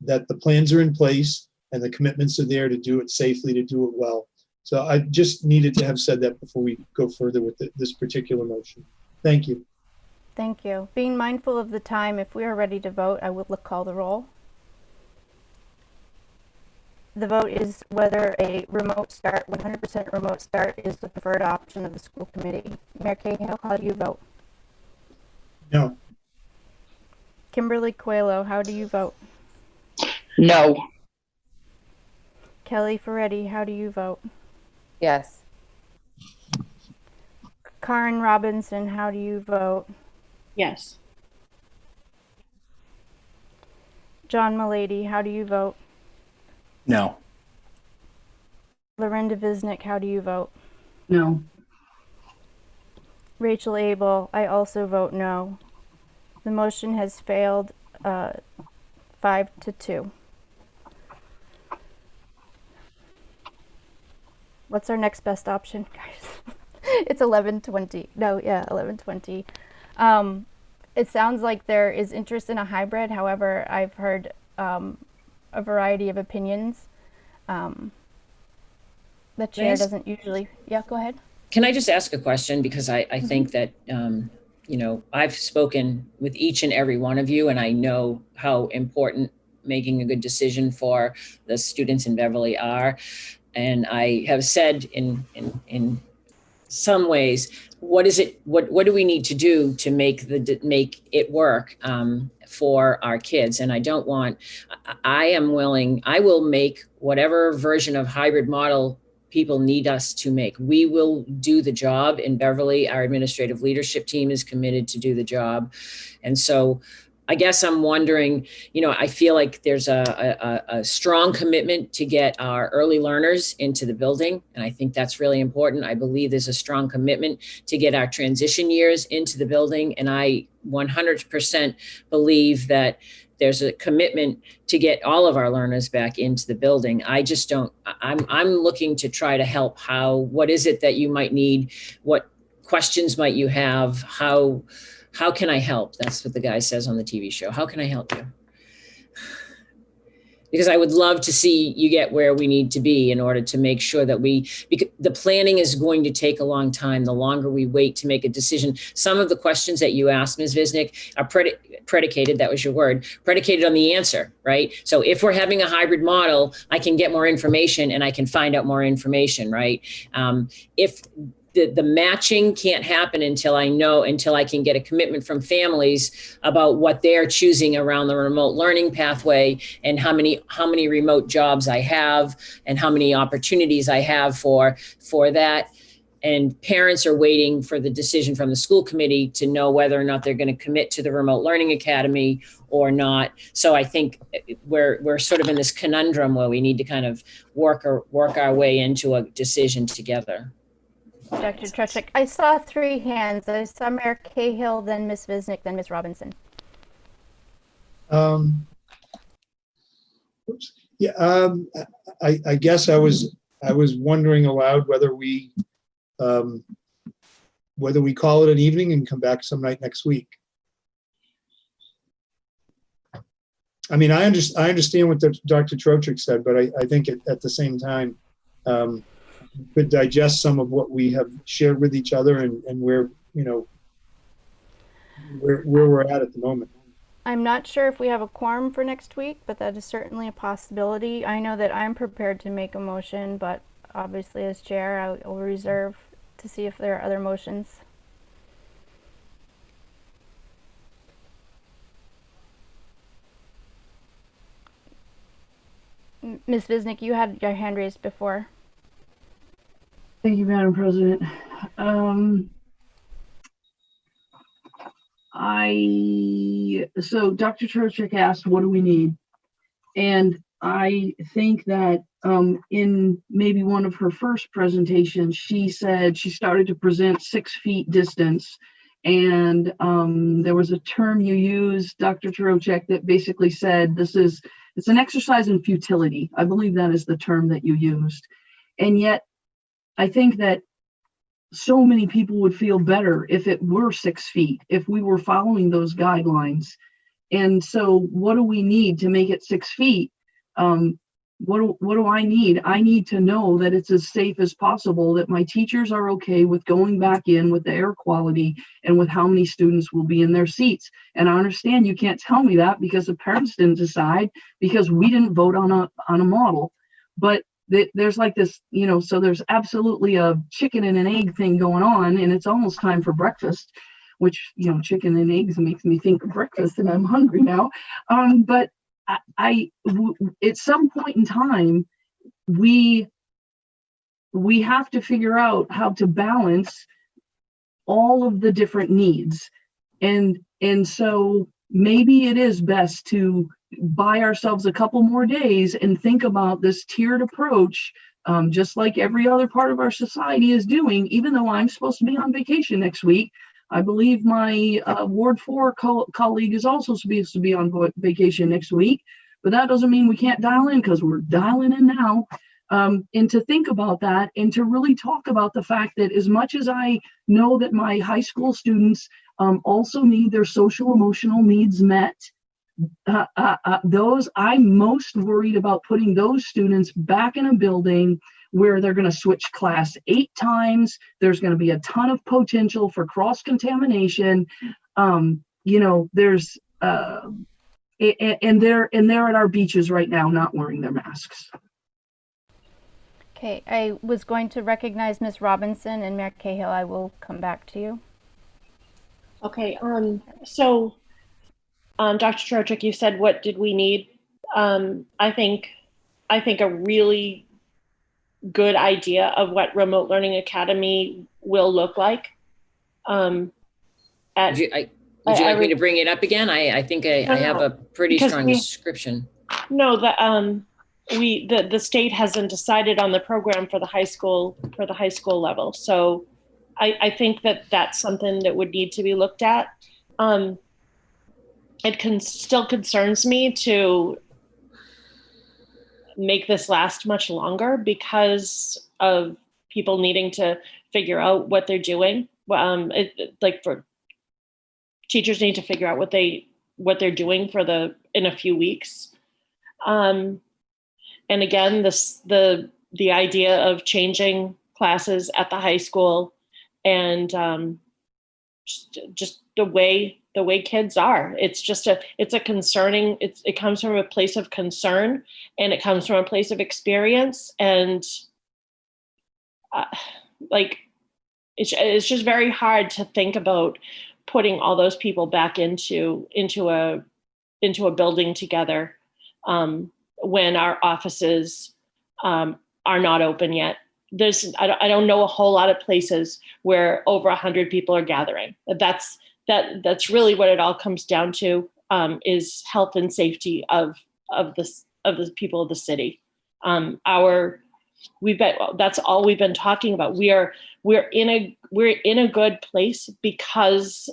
that the plans are in place and the commitments are there to do it safely, to do it well. So I just needed to have said that before we go further with this particular motion. Thank you. Thank you. Being mindful of the time, if we are ready to vote, I will call the roll. The vote is whether a remote start, 100% remote start, is the preferred option of the school committee. Mayor Cahill, how do you vote? No. Kimberly Coelho, how do you vote? No. Kelly Ferretti, how do you vote? Yes. Karen Robinson, how do you vote? Yes. John Mulady, how do you vote? No. Lorinda Visnick, how do you vote? No. Rachel Abel, I also vote no. The motion has failed 5-2. What's our next best option, guys? It's 11:20. No, yeah, 11:20. It sounds like there is interest in a hybrid. However, I've heard a variety of opinions. The chair doesn't usually. Yeah, go ahead. Can I just ask a question? Because I think that, you know, I've spoken with each and every one of you, and I know how important making a good decision for the students in Beverly are. And I have said in some ways, what is it? What do we need to do to make it work for our kids? And I don't want. I will make whatever version of hybrid model people need us to make. We will do the job in Beverly. Our administrative leadership team is committed to do the job. And so I guess I'm wondering, you know, I feel like there's a strong commitment to get our early learners into the building. And I think that's really important. I believe there's a strong commitment to get our transition years into the building. And I 100% believe that there's a commitment to get all of our learners back into the building. I just don't, I'm looking to try to help what is it that you might need? What questions might you have? How can I help? That's what the guy says on the TV show. How can I help you? Because I would love to see you get where we need to be in order to make sure that because the planning is going to take a long time, the longer we wait to make a decision. Some of the questions that you asked, Ms. Visnick, are predicated, that was your word, predicated on the answer, right? So if we're having a hybrid model, I can get more information and I can find out more information, right? If the matching can't happen until I can get a commitment from families about what they're choosing around the remote learning pathway and how many remote jobs I have and how many opportunities I have for that. And parents are waiting for the decision from the school committee to know whether or not they're going to commit to the remote learning academy or not. So I think we're sort of in this conundrum where we need to kind of work our way into a decision together. Dr. Trocek, I saw 3 hands. I saw Mayor Cahill, then Ms. Visnick, then Ms. Robinson. I guess I was wondering aloud whether we call it an evening and come back some night next week. I mean, I understand what Dr. Trocek said, but I think at the same time, could digest some of what we have shared with each other and where, you know, where we're at the moment. I'm not sure if we have a quorum for next week, but that is certainly a possibility. I know that I'm prepared to make a motion, but obviously as chair, I will reserve to see if there are other motions. Ms. Visnick, you had your hand raised before. Thank you, Madam President. So Dr. Trocek asked, what do we need? And I think that in maybe one of her first presentations, she said she started to present 6 feet distance. And there was a term you used, Dr. Trocek, that basically said it's an exercise in futility. I believe that is the term that you used. And yet, I think that so many people would feel better if it were 6 feet, if we were following those guidelines. And so what do we need to make it 6 feet? what do I need? I need to know that it's as safe as possible, that my teachers are okay with going back in with the air quality and with how many students will be in their seats. And I understand you can't tell me that because the parents didn't decide, because we didn't vote on a model. But there's like this, so there's absolutely a chicken and an egg thing going on, and it's almost time for breakfast, which, chicken and eggs makes me think of breakfast, and I'm hungry now. But at some point in time, we have to figure out how to balance all of the different needs. And so maybe it is best to buy ourselves a couple more days and think about this tiered approach, just like every other part of our society is doing. Even though I'm supposed to be on vacation next week, I believe my Ward 4 colleague is also supposed to be on vacation next week, but that doesn't mean we can't dial in, because we're dialing in now. And to think about that, and to really talk about the fact that as much as I know that my high school students also need their social emotional needs met, those I'm most worried about putting those students back in a building where they're going to switch class 8 times. There's going to be a ton of potential for cross-contamination. There's and they're at our beaches right now not wearing their masks. Okay, I was going to recognize Ms. Robinson, and Mayor Cahill, I will come back to you. Okay, so Dr. Trochek, you said, what did we need? I think a really good idea of what Remote Learning Academy will look like. Would you like me to bring it up again? I think I have a pretty strong description. No, the state hasn't decided on the program for the high school level. So I think that's something that would need to be looked at. It still concerns me to make this last much longer because of people needing to figure out what they're doing. For teachers need to figure out what they're doing in a few weeks. And again, the idea of changing classes at the high school, and just the way kids are. It's a concerning, it comes from a place of concern, and it comes from a place of experience. And it's just very hard to think about putting all those people back into a building together when our offices are not open yet. I don't know a whole lot of places where over 100 people are gathering. That's really what it all comes down to, is health and safety of the people of the city. That's all we've been talking about. We're in a good place because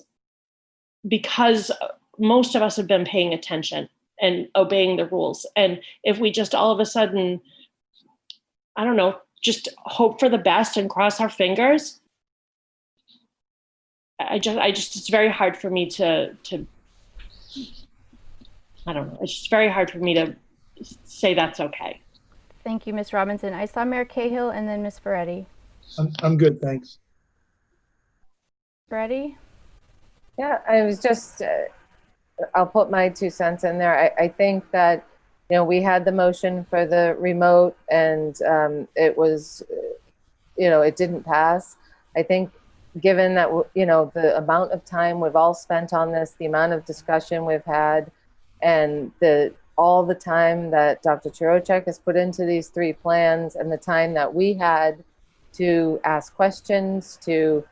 most of us have been paying attention and obeying the rules. And if we just all of a sudden, I don't know, just hope for the best and cross our fingers, it's very hard for me to I don't know. It's just very hard for me to say that's okay. Thank you, Ms. Robinson. I saw Mayor Cahill and then Ms. Ferretti. I'm good, thanks. Ferretti? Yeah, I was just, I'll put my 2 cents in there. I think that, we had the motion for the remote, and it was, it didn't pass. I think given that, the amount of time we've all spent on this, the amount of discussion we've had, and all the time that Dr. Trochek has put into these 3 plans, and the time that we had to ask questions, to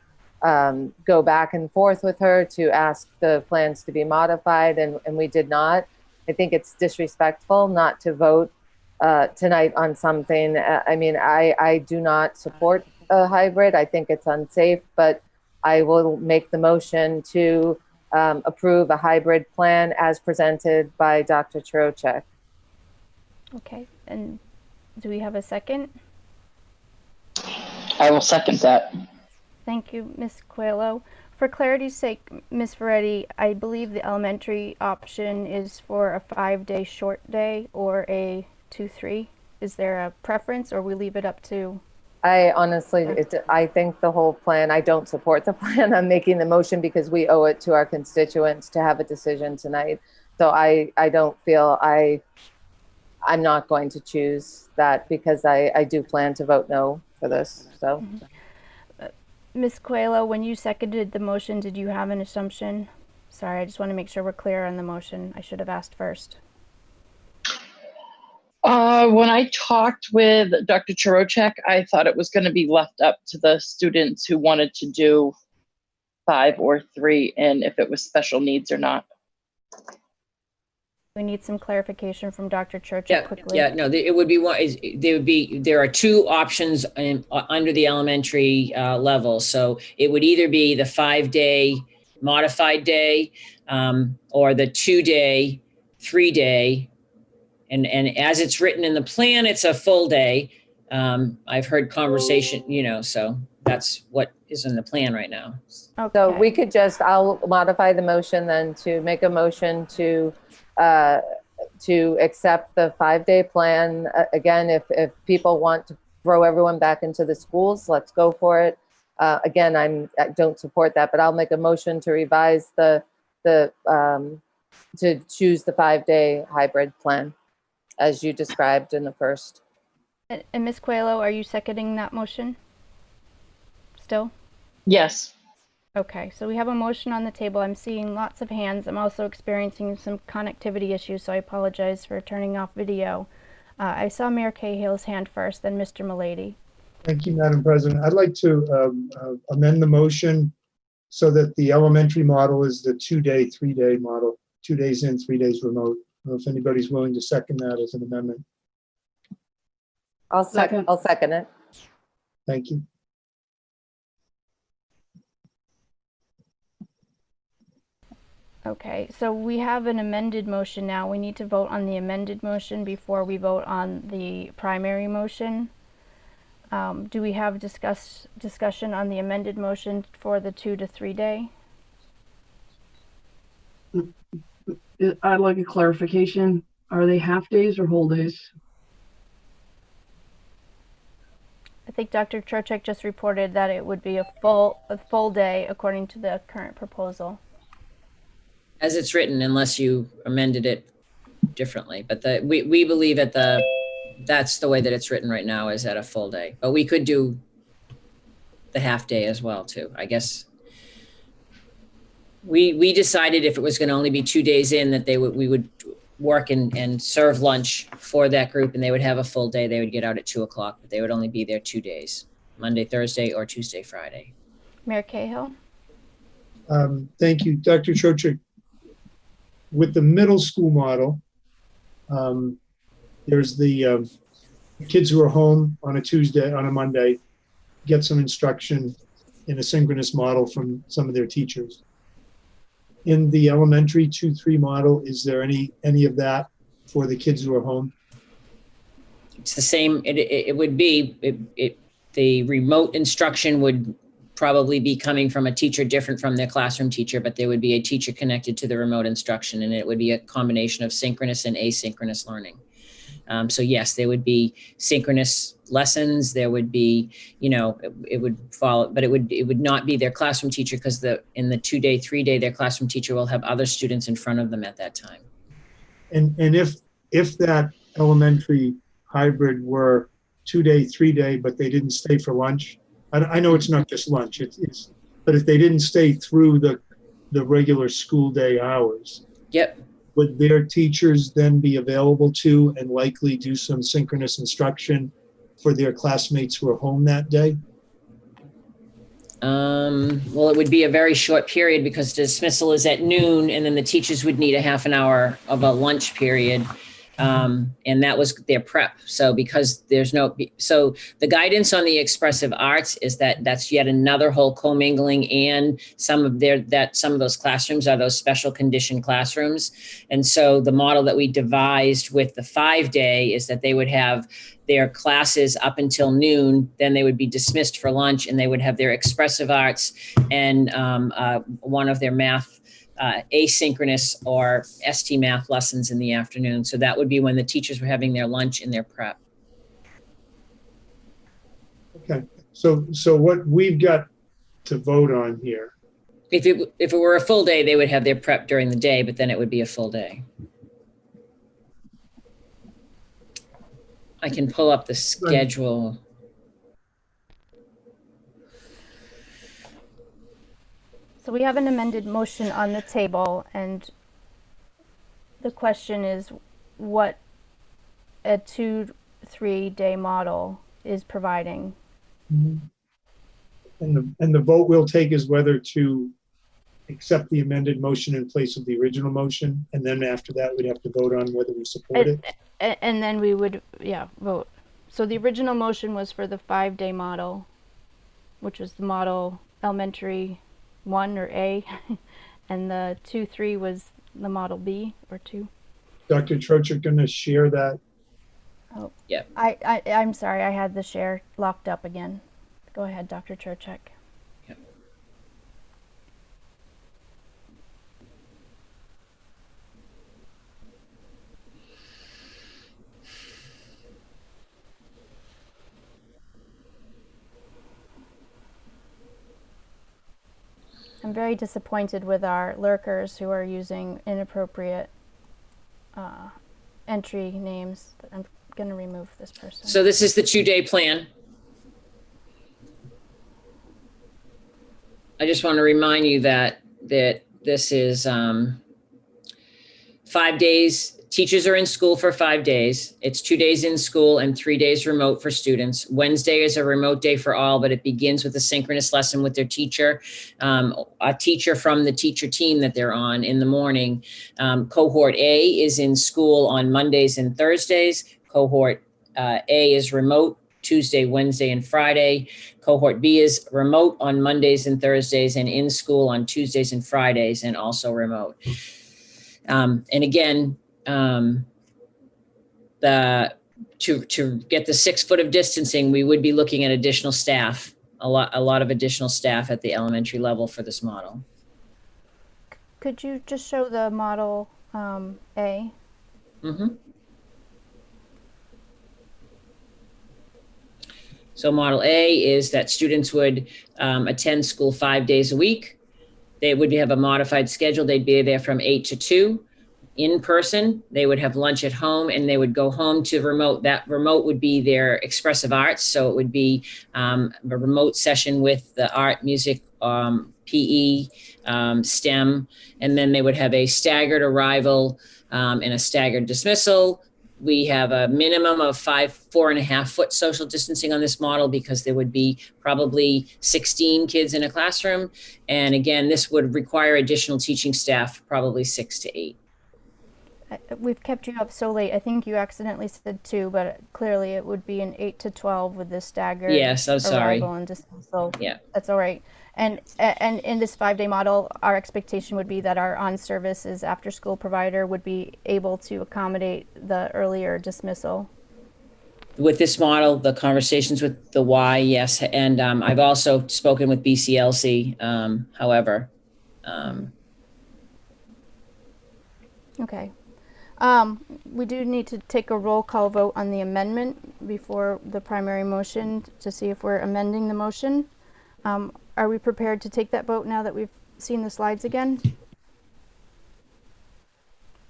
go back and forth with her, to ask the plans to be modified, and we did not. I think it's disrespectful not to vote tonight on something. I do not support a hybrid. I think it's unsafe, but I will make the motion to approve a hybrid plan as presented by Dr. Trochek. Okay, and do we have a second? I will second that. Thank you, Ms. Coelho. For clarity's sake, Ms. Ferretti, I believe the elementary option is for a 5-day short day or a 2-3 Is there a preference, or we leave it up to? I honestly, I think the whole plan, I don't support the plan. I'm making the motion because we owe it to our constituents to have a decision tonight. So I don't feel I'm not going to choose that because I do plan to vote no for this. So, Ms. Coelho, when you seconded the motion, did you have an assumption? Sorry, I just want to make sure we're clear on the motion. I should have asked first. When I talked with Dr. Chirocek, I thought it was going to be left up to the students who wanted to do 5 or 3, and if it was special needs or not. We need some clarification from Dr. Chirocek quickly. Yeah, no, it would be one. There are 2 options under the elementary level. So it would either be the 5-day modified day, or the 2-day, 3-day. And as it's written in the plan, it's a full day. I've heard conversation, so that's what is in the plan right now. Okay. So we could just, I'll modify the motion then to make a motion to accept the 5-day plan. Again, if people want to throw everyone back into the schools, let's go for it. Again, I don't support that, but I'll make a motion to revise to choose the 5-day hybrid plan as you described in the first. And Ms. Coelho, are you seconding that motion still? Yes. Okay, so we have a motion on the table. I'm seeing lots of hands. I'm also experiencing some connectivity issues, so I apologize for turning off video. I saw Mayor Cahill's hand first, then Mr. Milady. Thank you, Madam President. I'd like to amend the motion so that the elementary model is the 2-day, 3-day model, 2 days in, 3 days remote. I don't know if anybody's willing to second that as an amendment. I'll second it. Thank you. Okay, so we have an amended motion now. We need to vote on the amended motion before we vote on the primary motion. Do we have discussion on the amended motion for the 2 to 3 day? I'd like a clarification. Are they half days or whole days? I think Dr. Chirocek just reported that it would be a full day according to the current proposal. As it's written, unless you amended it differently, but we believe that's the way that it's written right now, is at a full day. But we could do the half day as well too. I guess we decided if it was going to only be 2 days in, that we would work and serve lunch for that group, and they would have a full day. They would get out at 2 o'clock, but they would only be there 2 days, Monday, Thursday, or Tuesday, Friday. Mayor Cahill. Thank you, Dr. Chirocek. With the middle school model, there's the kids who are home on a Tuesday, on a Monday, get some instruction in a synchronous model from some of their teachers. In the elementary 2-3 model, is there any of that for the kids who are home? It's the same. It would be, the remote instruction would probably be coming from a teacher different from their classroom teacher, but there would be a teacher connected to the remote instruction, and it would be a combination of synchronous and asynchronous learning. So yes, there would be synchronous lessons. There would be, it would follow, but it would not be their classroom teacher, because in the 2-day, 3-day, their classroom teacher will have other students in front of them at that time. And if that elementary hybrid were 2-day, 3-day, but they didn't stay for lunch, I know it's not just lunch, but if they didn't stay through the regular school day hours, yep, would their teachers then be available to and likely do some synchronous instruction for their classmates who are home that day? Well, it would be a very short period, because dismissal is at noon, and then the teachers would need a half an hour of a lunch period. And that was their prep. So because so the guidance on the expressive arts is that's yet another whole commingling, and some of those classrooms are those special condition classrooms. And so the model that we devised with the 5-day is that they would have their classes up until noon, then they would be dismissed for lunch, and they would have their expressive arts and one of their math asynchronous or ST math lessons in the afternoon. So that would be when the teachers were having their lunch and their prep. Okay, so what we've got to vote on here, If it were a full day, they would have their prep during the day, but then it would be a full day. I can pull up the schedule. So we have an amended motion on the table, and the question is what a 2-3 day model is providing. and the vote we'll take is whether to accept the amended motion in place of the original motion, and then after that, we'd have to vote on whether we support it. And then we would, vote. So the original motion was for the 5-day model, which was the model elementary 1 or A, and the 2-3 was the model B or 2. Dr. Trocher gonna share that? Oh, yeah. I'm sorry, I had the share locked up again. Go ahead, Dr. Trocheck. Yep. I'm very disappointed with our lurkers who are using inappropriate entry names. I'm going to remove this person. So this is the 2-day plan. I just want to remind you that this is 5 days. Teachers are in school for 5 days. It's 2 days in school and 3 days remote for students. Wednesday is a remote day for all, but it begins with a synchronous lesson with their teacher, a teacher from the teacher team that they're on in the morning. Cohort A is in school on Mondays and Thursdays. Cohort A is remote Tuesday, Wednesday, and Friday. Cohort B is remote on Mondays and Thursdays and in school on Tuesdays and Fridays and also remote. And again, to get the 6 foot of distancing, we would be looking at additional staff, a lot of additional staff at the elementary level for this model. Could you just show the model A? Mm-hmm. So model A is that students would attend school 5 days a week. They would have a modified schedule. They'd be there from 8 to 2 in person. They would have lunch at home and they would go home to remote. That remote would be their expressive arts. So it would be a remote session with the art, music, PE, STEM, and then they would have a staggered arrival and a staggered dismissal. We have a minimum of 4.5 foot social distancing on this model because there would be probably 16 kids in a classroom. And again, this would require additional teaching staff, probably 6 to 8. We've kept you up so late. I think you accidentally said 2, but clearly it would be an 8 to 12 with this staggered yes, I'm sorry. arrival and dismissal. Yeah, that's all right. And in this 5-day model, our expectation would be that our on-services after-school provider would be able to accommodate the earlier dismissal. With this model, the conversations with the Y, yes, and I've also spoken with BCLC. However, okay. We do need to take a roll call vote on the amendment before the primary motion to see if we're amending the motion. Are we prepared to take that vote now that we've seen the slides again?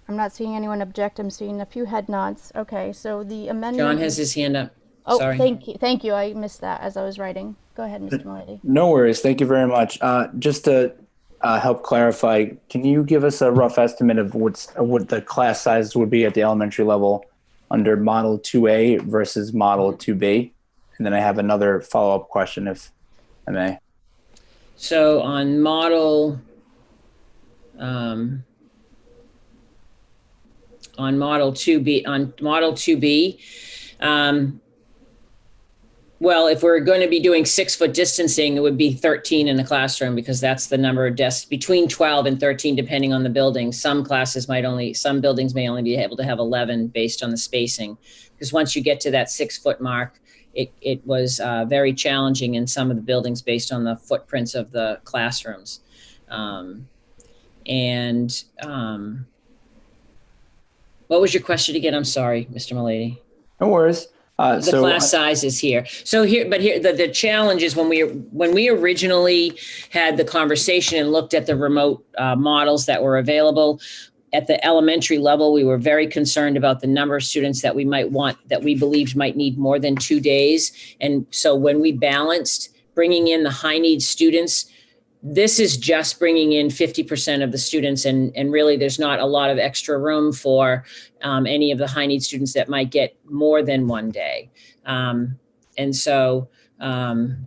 I'm not seeing anyone object. I'm seeing a few head nods. Okay, so the amendment. John has his hand up. Oh, sorry. Thank you. Thank you. I missed that as I was writing. Go ahead, Mr. Malady. No worries. Thank you very much. Just to help clarify, can you give us a rough estimate of what the class size would be at the elementary level under Model 2A versus Model 2B? And then I have another follow-up question, if I may. So on Model 2B, well, if we're going to be doing 6 foot distancing, it would be 13 in the classroom because that's the number of desks, between 12 and 13, depending on the building. Some buildings may only be able to have 11 based on the spacing. Because once you get to that 6 foot mark, it was very challenging in some of the buildings based on the footprints of the classrooms. What was your question again? I'm sorry, Mr. Malady. No worries. The class size is here. So here, but here, the challenge is when we originally had the conversation and looked at the remote models that were available at the elementary level, we were very concerned about the number of students that we might want, that we believed might need more than 2 days. And so when we balanced bringing in the high need students, this is just bringing in 50% of the students, and really there's not a lot of extra room for any of the high need students that might get more than 1 day. And so when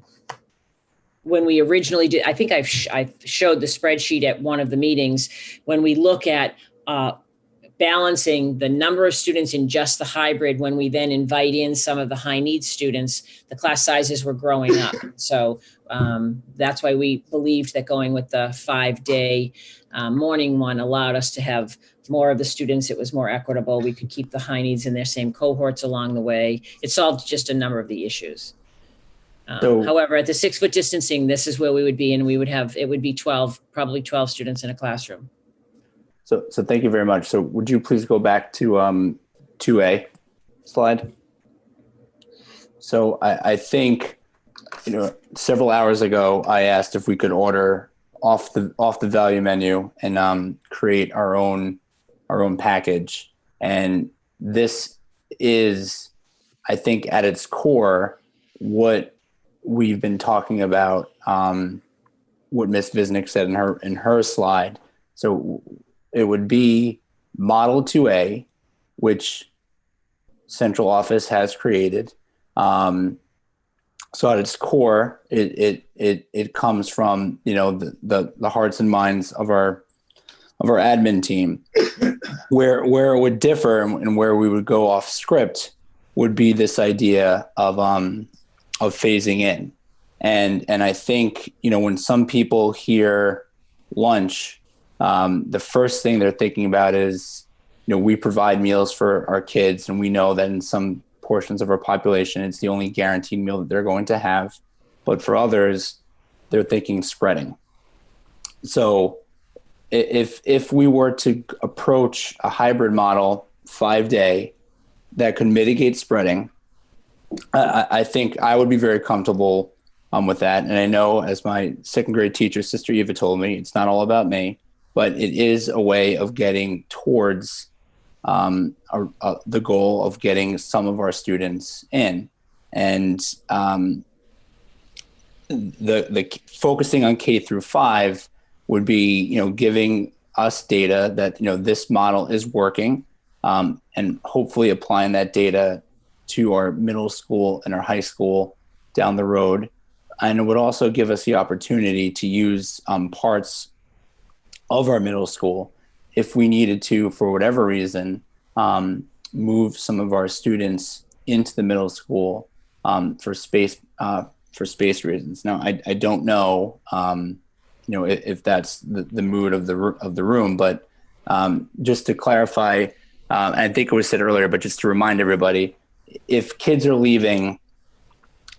we originally did, I think I showed the spreadsheet at one of the meetings, when we look at balancing the number of students in just the hybrid, when we then invite in some of the high needs students, the class sizes were growing up. So that's why we believed that going with the 5-day morning one allowed us to have more of the students. It was more equitable. We could keep the high needs in their same cohorts along the way. It solved just a number of the issues. However, at the 6-foot distancing, this is where we would be, and we would have, it would be 12, probably 12 students in a classroom. So thank you very much. So would you please go back to 2A slide? So I think, several hours ago, I asked if we could order off the value menu and create our own package. And this is, I think, at its core, what we've been talking about, what Ms. Visnick said in her slide. So it would be Model 2A, which central office has created. So at its core, it comes from the hearts and minds of our admin team. Where it would differ and where we would go off script would be this idea of phasing in, and I think when some people hear lunch, the first thing they're thinking about is we provide meals for our kids, and we know that in some portions of our population it's the only guaranteed meal that they're going to have, but for others they're thinking spreading. So if we were to approach a hybrid model 5-day that could mitigate spreading, I think I would be very comfortable with that. And I know, as my second grade teacher, Sister Eva, told me, it's not all about me, but it is a way of getting towards the goal of getting some of our students in. And the focusing on K through 5 would be, giving us data that, this model is working, and hopefully applying that data to our middle school and our high school down the road. And it would also give us the opportunity to use parts of our middle school if we needed to, for whatever reason, move some of our students into the middle school for space reasons. Now, I don't know, if that's the mood of the room, but just to clarify, I think it was said earlier, but just to remind everybody, if kids are leaving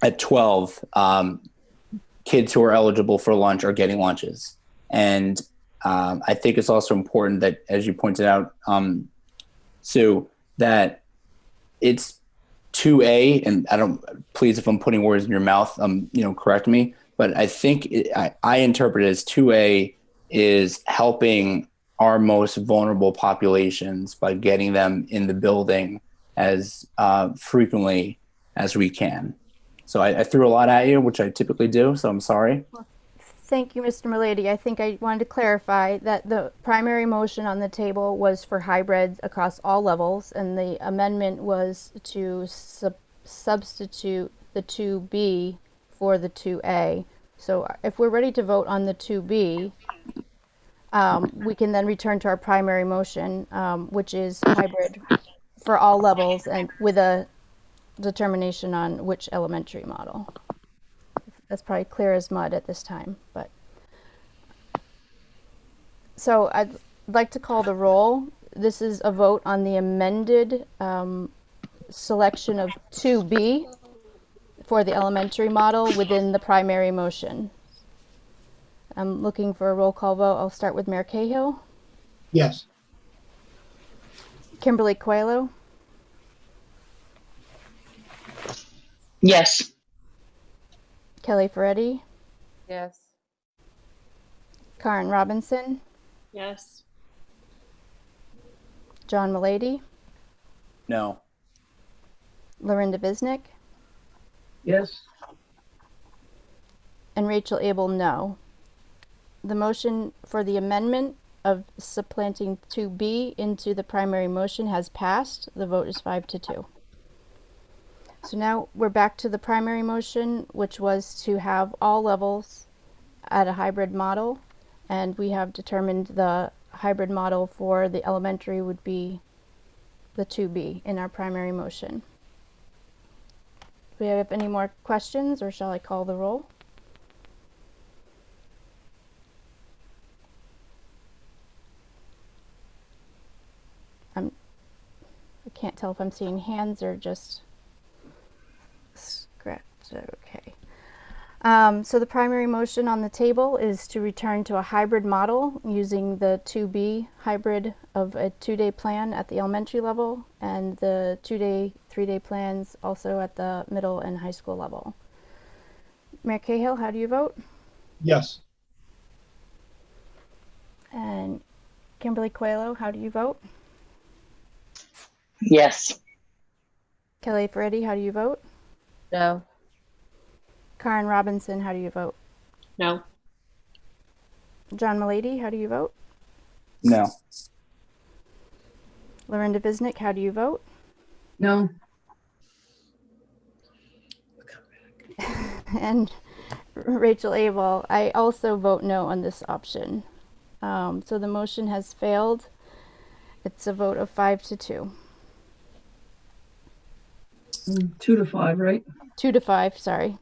at 12, kids who are eligible for lunch are getting lunches. And I think it's also important that, as you pointed out, Sue, that it's 2A, and please, if I'm putting words in your mouth, correct me, but I think I interpret it as 2A is helping our most vulnerable populations by getting them in the building as frequently as we can. So I threw a lot at you, which I typically do, so I'm sorry. Thank you, Mr. Milady. I think I wanted to clarify that the primary motion on the table was for hybrids across all levels, and the amendment was to substitute the 2B for the 2A. So if we're ready to vote on the 2B, we can then return to our primary motion, which is hybrid for all levels and with a determination on which elementary model. That's probably clear as mud at this time, but. So I'd like to call the roll. This is a vote on the amended selection of 2B for the elementary model within the primary motion. I'm looking for a roll call vote. I'll start with Mayor Cahill. Yes. Kimberly Coelho. Yes. Kelly Ferretti, Yes. Karen Robinson, Yes. John Milady, No. Lorinda Bisnick, Yes. and Rachel Abel, no. The motion for the amendment of supplanting 2B into the primary motion has passed. The vote is 5-2. So now we're back to the primary motion, which was to have all levels at a hybrid model. And we have determined the hybrid model for the elementary would be the 2B in our primary motion. Do we have any more questions, or shall I call the roll? I can't tell if I'm seeing hands or just script. Okay. So the primary motion on the table is to return to a hybrid model using the 2B hybrid of a 2-day plan at the elementary level and the 2-day, 3-day plans also at the middle and high school level. Mayor Cahill, how do you vote? Yes. And Kimberly Coelho, how do you vote? Yes. Kelly Ferretti, how do you vote? No. Karen Robinson, how do you vote? No. John Milady, how do you vote? No. Lorinda Bisnick, how do you vote? No. And Rachel Abel, I also vote no on this option. So the motion has failed. It's a vote of 5-2. 2-5, right? 2-5, sorry.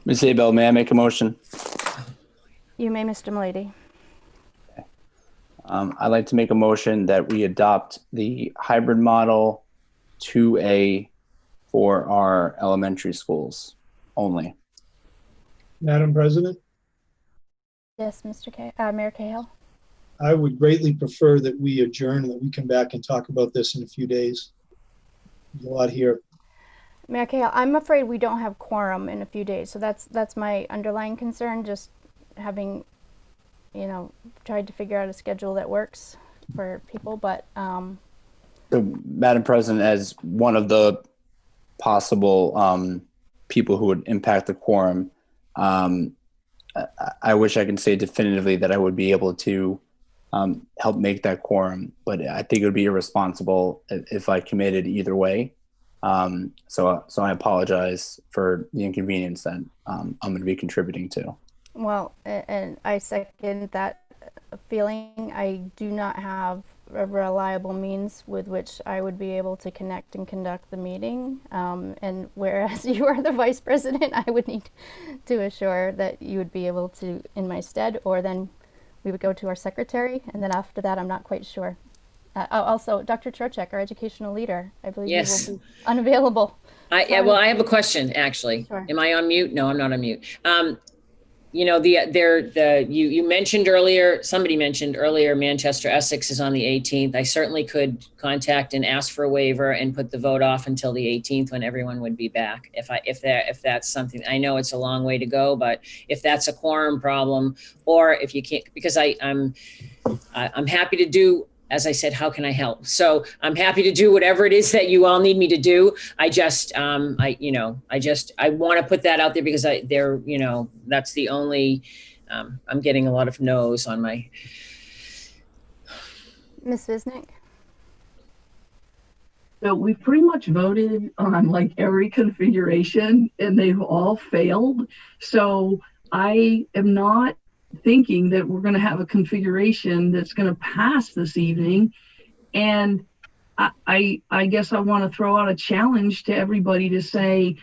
Ms. Abel, may I make a motion? You may, Mr. Milady. I'd like to make a motion that we adopt the hybrid model 2A for our elementary schools only. Madam President, Yes, Mayor Cahill. I would greatly prefer that we adjourn and that we come back and talk about this in a few days. There's a lot here. Mayor Cahill, I'm afraid we don't have quorum in a few days, so that's my underlying concern, just having, tried to figure out a schedule that works for people, but So, Madam President, as one of the possible people who would impact the quorum, I wish I could say definitively that I would be able to help make that quorum, but I think it would be irresponsible if I committed either way. So I apologize for the inconvenience that I'm going to be contributing to. well, and I second that feeling. I do not have a reliable means with which I would be able to connect and conduct the meeting. And whereas you are the vice president, I would need to assure that you would be able to in my stead, or then we would go to our secretary. And then after that, I'm not quite sure. Also, Dr. Trocheck, our educational leader, I believe Yes. you will be unavailable. I have a question, actually. Sure. Am I on mute? No, I'm not on mute. You mentioned earlier, somebody mentioned earlier, Manchester Essex is on the 18th. I certainly could contact and ask for a waiver and put the vote off until the 18th when everyone would be back. If that's something, I know it's a long way to go, but if that's a quorum problem, or if you can't, because I'm happy to do. As I said, how can I help? So I'm happy to do whatever it is that you all need me to do. I want to put that out there because that's the only, I'm getting a lot of no's on my. Ms. Visnick? So we pretty much voted on like every configuration and they've all failed. So I am not thinking that we're going to have a configuration that's going to pass this evening. And I guess I want to throw out a challenge to everybody to say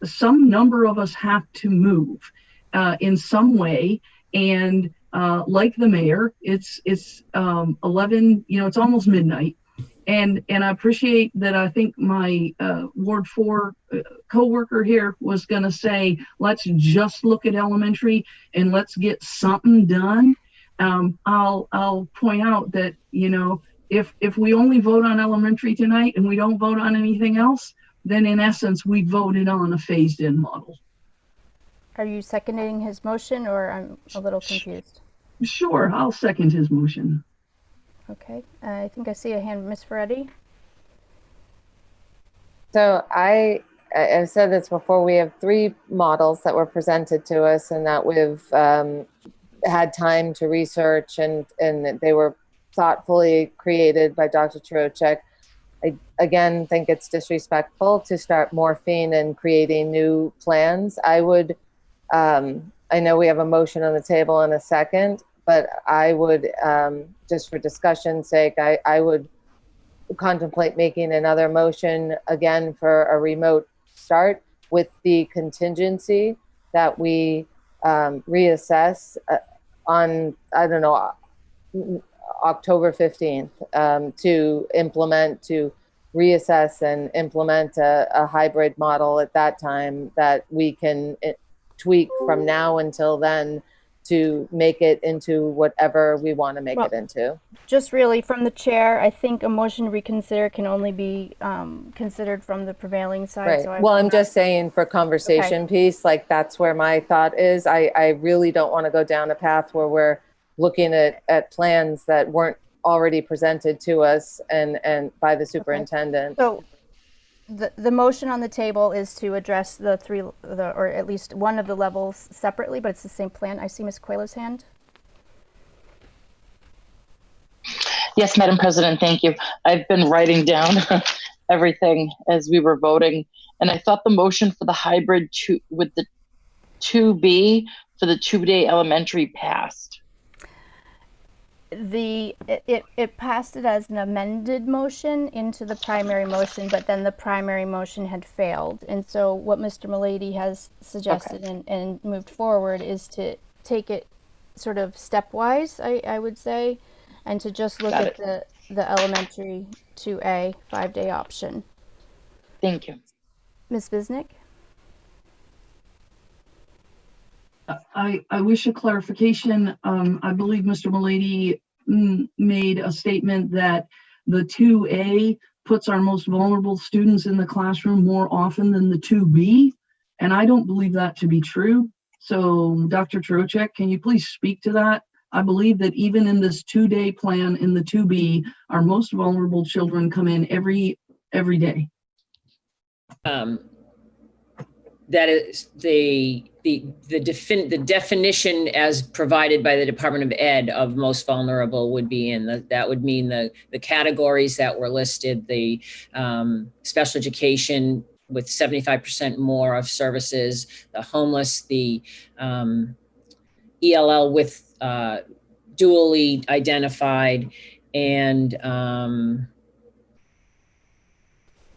some number of us have to move in some way. And like the mayor, it's 11, it's almost midnight. And I appreciate that. I think my Ward 4 coworker here was going to say, let's just look at elementary and let's get something done. I'll point out that, if we only vote on elementary tonight and we don't vote on anything else, then in essence, we voted on a phased-in model. Are you seconding his motion, or I'm a little confused? Sure, I'll second his motion. Okay, I think I see a hand, Ms. Ferretti. So I've said this before, we have 3 models that were presented to us and that we've had time to research, and they were thoughtfully created by Dr. Trocheck. I, again, think it's disrespectful to start morphing and creating new plans. I would, I know we have a motion on the table in a second, but I would, just for discussion's sake, I would contemplate making another motion again for a remote start with the contingency that we reassess on, I don't know, October 15th to reassess and implement a hybrid model at that time that we can tweak from now until then to make it into whatever we want to make it into. Just really from the chair, I think a motion to reconsider can only be considered from the prevailing side. Right. So Well, I'm just saying for conversation piece, like that's where my thought is. I really don't want to go down a path where we're looking at plans that weren't already presented to us and by the superintendent. So the motion on the table is to address or at least one of the levels separately, but it's the same plan. I see Ms. Cuellar's hand. Yes, Madam President, thank you. I've been writing down everything as we were voting, and I thought the motion for the hybrid with the 2B for the 2-day elementary passed. It passed it as an amended motion into the primary motion, but then the primary motion had failed. And so what Mr. Mulady has suggested and moved forward is to take it sort of stepwise, I would say, and to just look at the elementary 2A 5-day option. Thank you. Ms. Visnick? I wish a clarification. I believe Mr. Mulady made a statement that the 2A puts our most vulnerable students in the classroom more often than the 2B, and I don't believe that to be true. So Dr. Trocheck, can you please speak to that? I believe that even in this 2-day plan in the 2B, our most vulnerable children come in every day. That is the definition as provided by the Department of Ed of most vulnerable would be that would mean the categories that were listed, the special education with 75% more of services, the homeless, the ELL with dually identified, and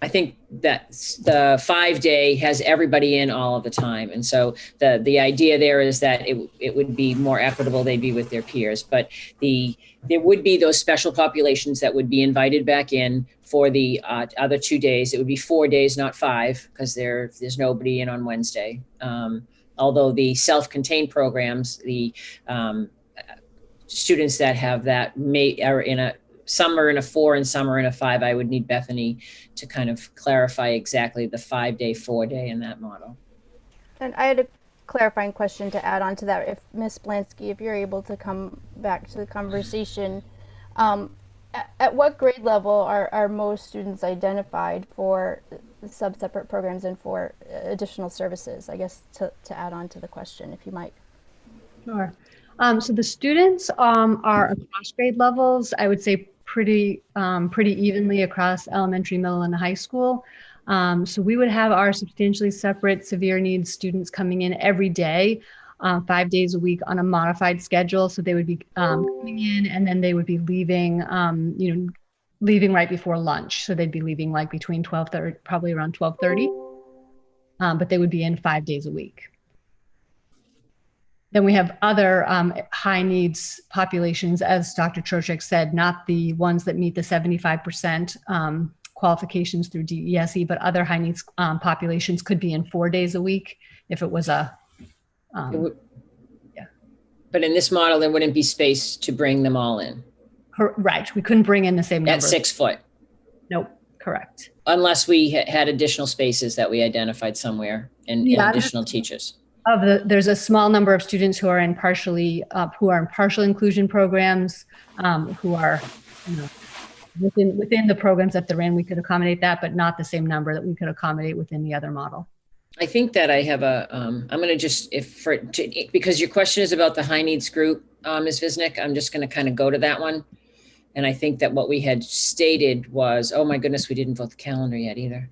I think that the 5-day has everybody in all of the time. And so the idea there is that it would be more equitable. They'd be with their peers, but there would be those special populations that would be invited back in for the other 2 days. It would be 4 days, not 5, because there's nobody in on Wednesday. Although the self-contained programs, the students that have that some are in a 4 and some are in a 5. I would need Bethany to kind of clarify exactly the 5-day, 4-day in that model. And I had a clarifying question to add on to that. If Ms. Blansky, if you're able to come back to the conversation, at what grade level are most students identified for sub-separate programs and for additional services? I guess to add on to the question, if you might. Sure. So the students are across grade levels, I would say pretty evenly across elementary, middle, and high school. So we would have our substantially separate severe needs students coming in every day, 5 days a week on a modified schedule. So they would be coming in and then they would be leaving, leaving right before lunch. So they'd be leaving like between 12:30, probably around 12:30, but they would be in 5 days a week. Then we have other high needs populations, as Dr. Trocheck said, not the ones that meet the 75% qualifications through DESE, but other high needs populations could be in 4 days a week if it was a. But in this model, there wouldn't be space to bring them all in. Right. We couldn't bring in the same number. At 6 foot, Nope. Correct. unless we had additional spaces that we identified somewhere and additional teachers. There's a small number of students who are in partial inclusion programs, who are, within the programs that they're in. We could accommodate that, but not the same number that we could accommodate within the other model. I think that I have I'm going to just, because your question is about the high needs group, Ms. Visnick, I'm just going to kind of go to that one. And I think that what we had stated was, oh my goodness, we didn't vote the calendar yet either.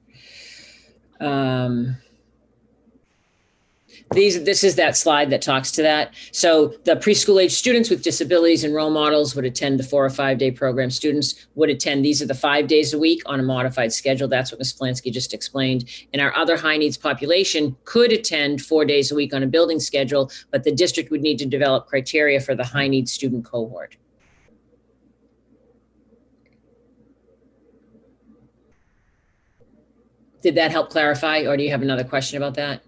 This is that slide that talks to that. So the preschool age students with disabilities and role models would attend the 4 or 5 day program. Students would attend, these are the 5 days a week on a modified schedule. That's what Ms. Plansky just explained. And our other high needs population could attend 4 days a week on a building schedule, but the district would need to develop criteria for the high needs student cohort. Did that help clarify, or do you have another question about that?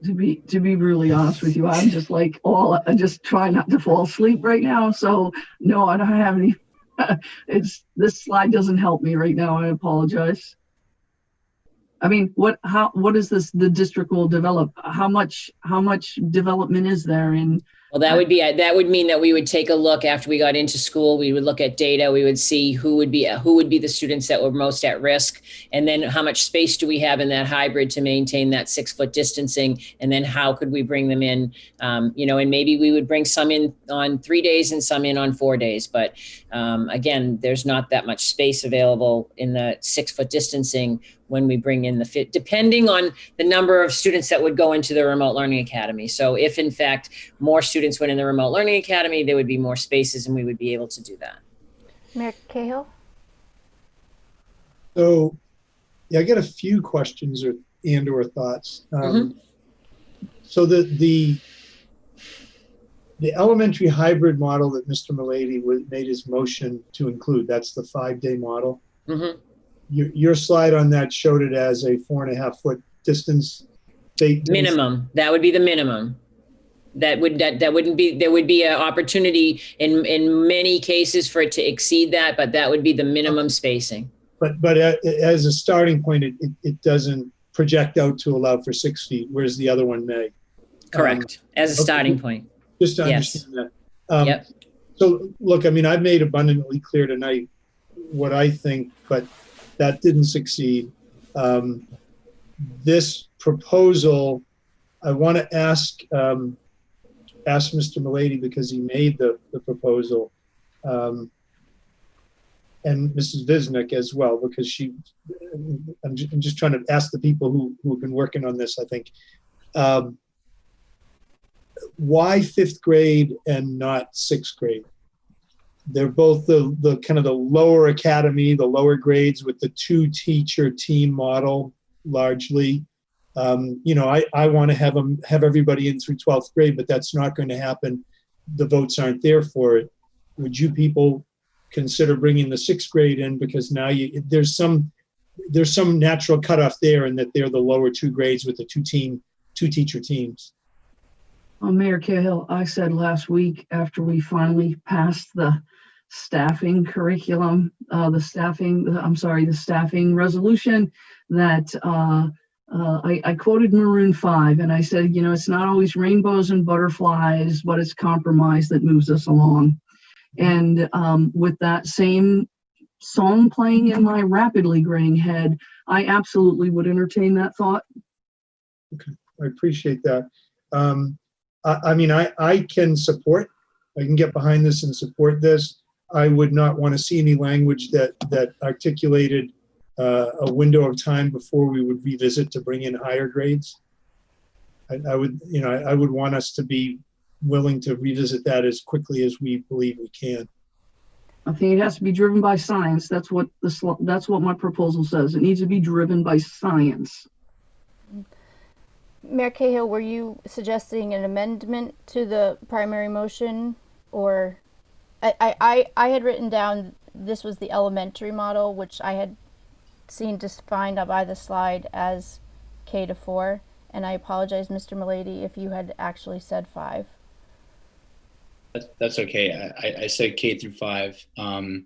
To be really honest with you, I'm just like I just try not to fall asleep right now. So no, I don't have any. This slide doesn't help me right now. I apologize. I mean, what is this? The district will develop. How much development is there in? Well, that would mean that we would take a look after we got into school. We would look at data. We would see who would be the students that were most at risk, and then how much space do we have in that hybrid to maintain that 6 foot distancing, and then how could we bring them in? And maybe we would bring some in on 3 days and some in on 4 days. But again, there's not that much space available in the 6 foot distancing when we bring in the fit, depending on the number of students that would go into the remote learning academy. So if in fact more students went in the remote learning academy, there would be more spaces and we would be able to do that. Mayor Cahill? So, yeah, I got a few questions or thoughts. So the elementary hybrid model that Mr. Mullady made his motion to include, that's the 5 day model. Mm-hmm. Your slide on that showed it as a 4.5 foot distance. Minimum. That would be the minimum. That wouldn't be. There would be an opportunity in many cases for it to exceed that, but that would be the minimum spacing. But as a starting point, it doesn't project out to allow for 6 feet, whereas the other one may. Correct. As a starting point. Just to understand that. Yep. So look, I mean, I've made abundantly clear tonight what I think, but that didn't succeed. This proposal, I want to ask Mr. Mullady, because he made the proposal, and Mrs. Visnick as well, because I'm just trying to ask the people who have been working on this, I think. Why 5th grade and not 6th grade? They're both the kind of the lower academy, the lower grades with the 2 teacher team model largely. I want to have everybody in through 12th grade, but that's not going to happen. The votes aren't there for it. Would you people consider bringing the 6th grade in, because now there's some natural cutoff there, and that they're the lower 2 grades with the 2 teacher teams? Mayor Cahill, I said last week after we finally passed the staffing curriculum, the staffing resolution, that I quoted Maroon 5, and I said, it's not always rainbows and butterflies, but it's compromise that moves us along. And with that same song playing in my rapidly graying head, I absolutely would entertain that thought. Okay, I appreciate that. I can get behind this and support this. I would not want to see any language that articulated a window of time before we would revisit to bring in higher grades. I would want us to be willing to revisit that as quickly as we believe we can. I think it has to be driven by science. That's what my proposal says. It needs to be driven by science. Mayor Cahill, were you suggesting an amendment to the primary motion, or I had written down this was the elementary model, which I had seen defined by the slide as K to 4, and I apologize, Mr. Mullady, if you had actually said 5. That's okay. I said K through 5. And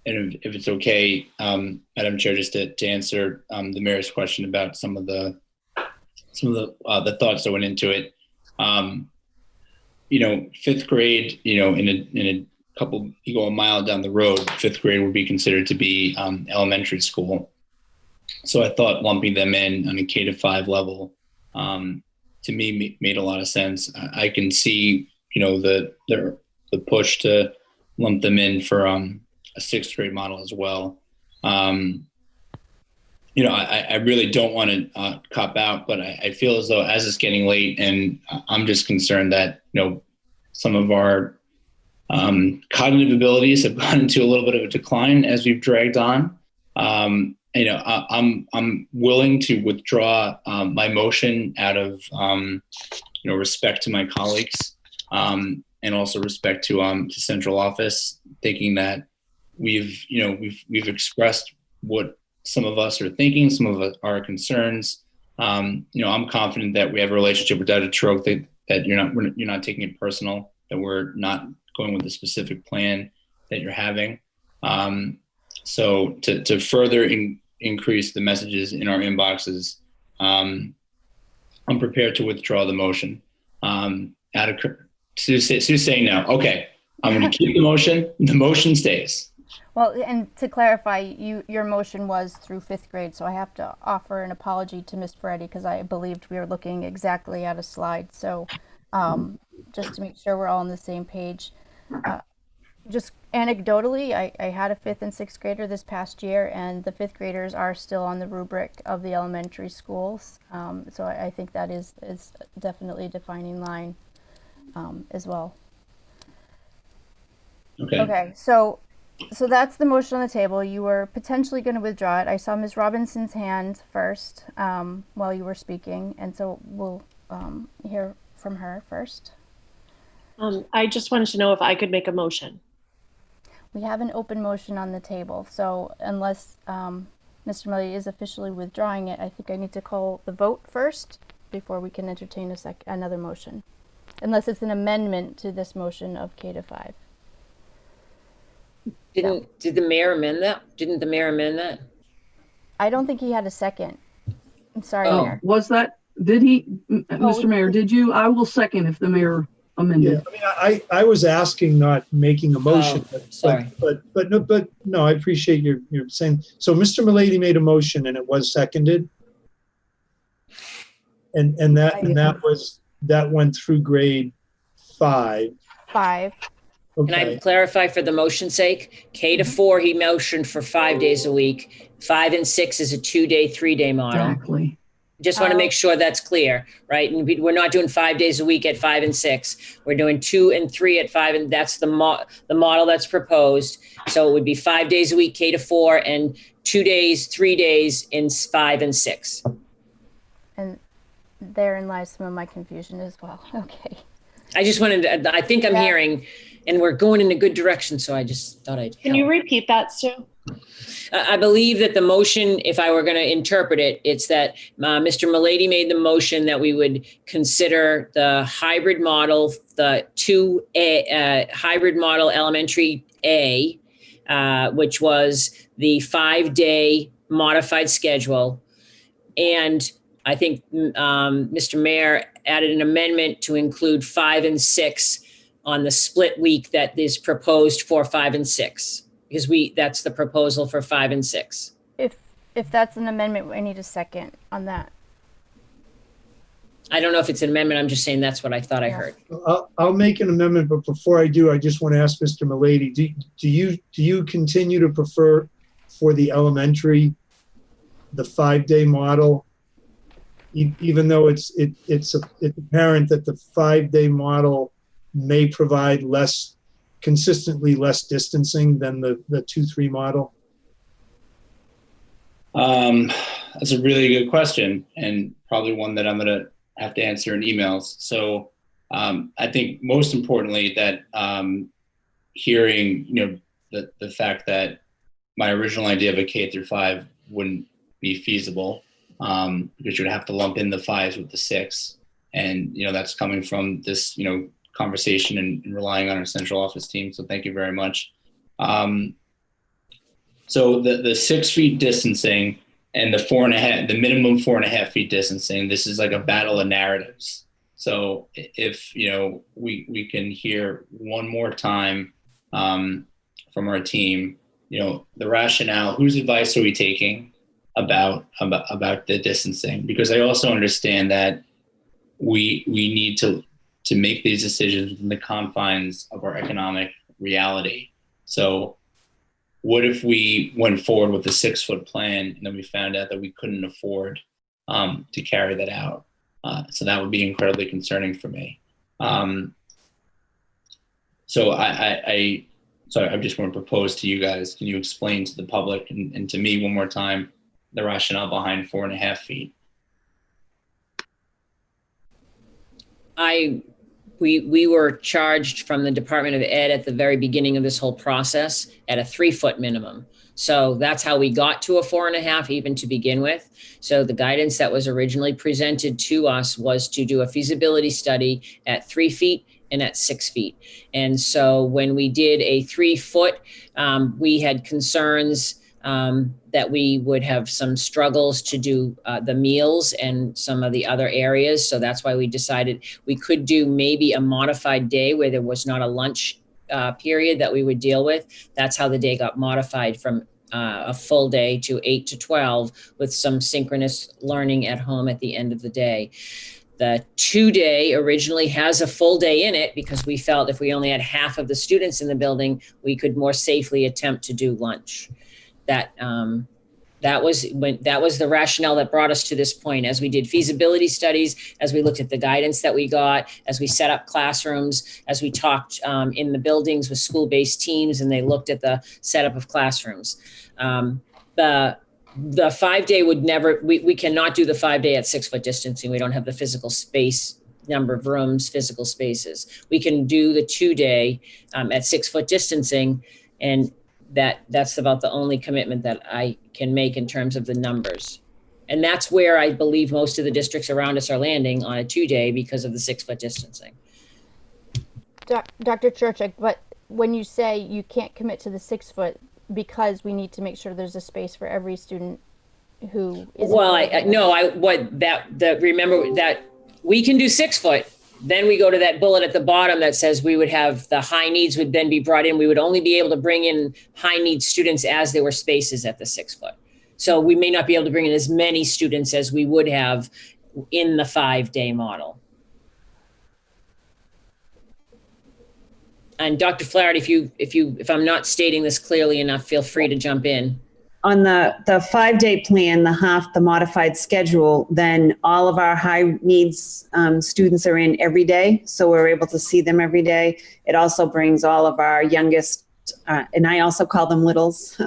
if it's okay, Madam Chair, just to answer the mayor's question about some of the thoughts that went into it. Fifth grade, in a couple, you go a mile down the road, fifth grade would be considered to be elementary school. So I thought lumping them in on a K to 5 level, to me made a lot of sense. I can see, the push to lump them in for a sixth grade model as well. I really don't want to cop out, but I feel as though as it's getting late, and I'm just concerned that, some of our cognitive abilities have gone into a little bit of a decline as we've dragged on. I'm willing to withdraw my motion out of, respect to my colleagues, and also respect to central office, thinking that we've expressed what some of us are thinking, some of our concerns. I'm confident that we have a relationship with Dr. Troke that you're not taking it personal, that we're not going with the specific plan that you're having. So to further increase the messages in our inboxes, I'm prepared to withdraw the motion. Sue's saying no. Okay, I'm going to keep the motion. The motion stays. Well, and to clarify, your motion was through fifth grade, so I have to offer an apology to Ms. Ferretti because I believed we were looking exactly at a slide. So just to make sure we're all on the same page. Just anecdotally, I had a fifth and sixth grader this past year, and the fifth graders are still on the rubric of the elementary schools. So I think that is definitely a defining line as well. Okay, so that's the motion on the table. You were potentially going to withdraw it. I saw Ms. Robinson's hand first while you were speaking, and so we'll hear from her first. I just wanted to know if I could make a motion. We have an open motion on the table, so unless Mr. Millie is officially withdrawing it, I think I need to call the vote first before we can entertain another motion, unless it's an amendment to this motion of K to 5. Did the mayor amend that? Didn't the mayor amend that? I don't think he had a second. I'm sorry, Mayor. Was that, did he, Mr. Mayor, did you? I will second if the mayor amended. Yeah, I mean, I was asking, not making a motion. Sorry. But no, I appreciate your saying. So Mr. Milady made a motion and it was seconded. And that went through grade 5. 5. Okay. Can I clarify for the motion's sake? K to 4, he motioned for 5 days a week. 5 and 6 is a 2-day, 3-day model. Exactly. Just want to make sure that's clear, right? And we're not doing 5 days a week at 5 and 6. We're doing 2 and 3 at 5, and that's the model that's proposed. So it would be 5 days a week, K to 4, and 2 days, 3 days in 5 and 6. And therein lies some of my confusion as well. Okay. I just wanted to, I think I'm hearing, and we're going in a good direction, so I just thought I'd help. Can you repeat that, Sue? I believe that the motion, if I were going to interpret it, it's that Mr. Milady made the motion that we would consider the hybrid model, the 2A hybrid model elementary A, which was the 5-day modified schedule. And I think Mr. Mayor added an amendment to include 5 and 6 on the split week that is proposed for 5 and 6. Because that's the proposal for 5 and 6. If that's an amendment, I need a second on that. I don't know if it's an amendment. I'm just saying that's what I thought I heard. I'll make an amendment, but before I do, I just want to ask Mr. Milady, do you continue to prefer for the elementary the 5-day model, even though it's apparent that the 5-day model may provide consistently less distancing than the 2-3 model? That's a really good question, and probably one that I'm going to have to answer in emails. So I think most importantly that hearing, the fact that my original idea of a K through 5 wouldn't be feasible because you'd have to lump in the 5s with the 6. And, that's coming from this, conversation and relying on our central office team. So thank you very much. So the 6 feet distancing and the minimum 4.5 feet distancing, this is like a battle of narratives. So if, we can hear one more time from our team, the rationale, whose advice are we taking about the distancing? Because I also understand that we need to make these decisions within the confines of our economic reality. So what if we went forward with a 6-foot plan and then we found out that we couldn't afford to carry that out? So that would be incredibly concerning for me. So I just want to propose to you guys, can you explain to the public and to me one more time the rationale behind 4.5 feet? We were charged from the Department of Ed at the very beginning of this whole process at a 3-foot minimum. So that's how we got to a 4.5 even to begin with. So the guidance that was originally presented to us was to do a feasibility study at 3 feet and at 6 feet. And so when we did a 3-foot, we had concerns that we would have some struggles to do the meals and some of the other areas. So that's why we decided we could do maybe a modified day where there was not a lunch period that we would deal with. That's how the day got modified from a full day to 8 to 12 with some synchronous learning at home at the end of the day. The 2-day originally has a full day in it because we felt if we only had half of the students in the building, we could more safely attempt to do lunch. That was the rationale that brought us to this point. As we did feasibility studies, as we looked at the guidance that we got, as we set up classrooms, as we talked in the buildings with school-based teams, and they looked at the setup of classrooms. The 5-day would never. We cannot do the 5-day at 6-foot distancing. We don't have the physical space, number of rooms, physical spaces. We can do the 2-day at 6-foot distancing, and that's about the only commitment that I can make in terms of the numbers. And that's where I believe most of the districts around us are landing on a 2-day because of the 6-foot distancing. Dr. Churchick, but when you say you can't commit to the 6-foot because we need to make sure there's a space for every student who is. Well, remember that we can do 6-foot. Then we go to that bullet at the bottom that says we would have the high needs would then be brought in. We would only be able to bring in high needs students as there were spaces at the 6-foot. So we may not be able to bring in as many students as we would have in the 5-day model. And Dr. Flaherty, if I'm not stating this clearly enough, feel free to jump in. On the 5-day plan, the modified schedule, then all of our high needs students are in every day. So we're able to see them every day. It also brings all of our youngest, and I also call them littles,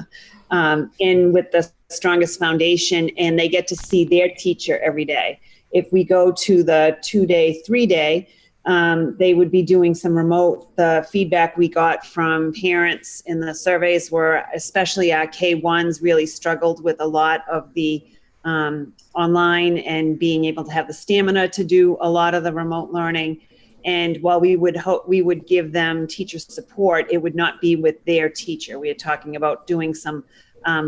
in with the strongest foundation, and they get to see their teacher every day. If we go to the 2-day, 3-day, they would be doing some remote. The feedback we got from parents in the surveys were, especially our K1s, really struggled with a lot of the online and being able to have the stamina to do a lot of the remote learning. And while we would give them teacher support, it would not be with their teacher. We are talking about doing some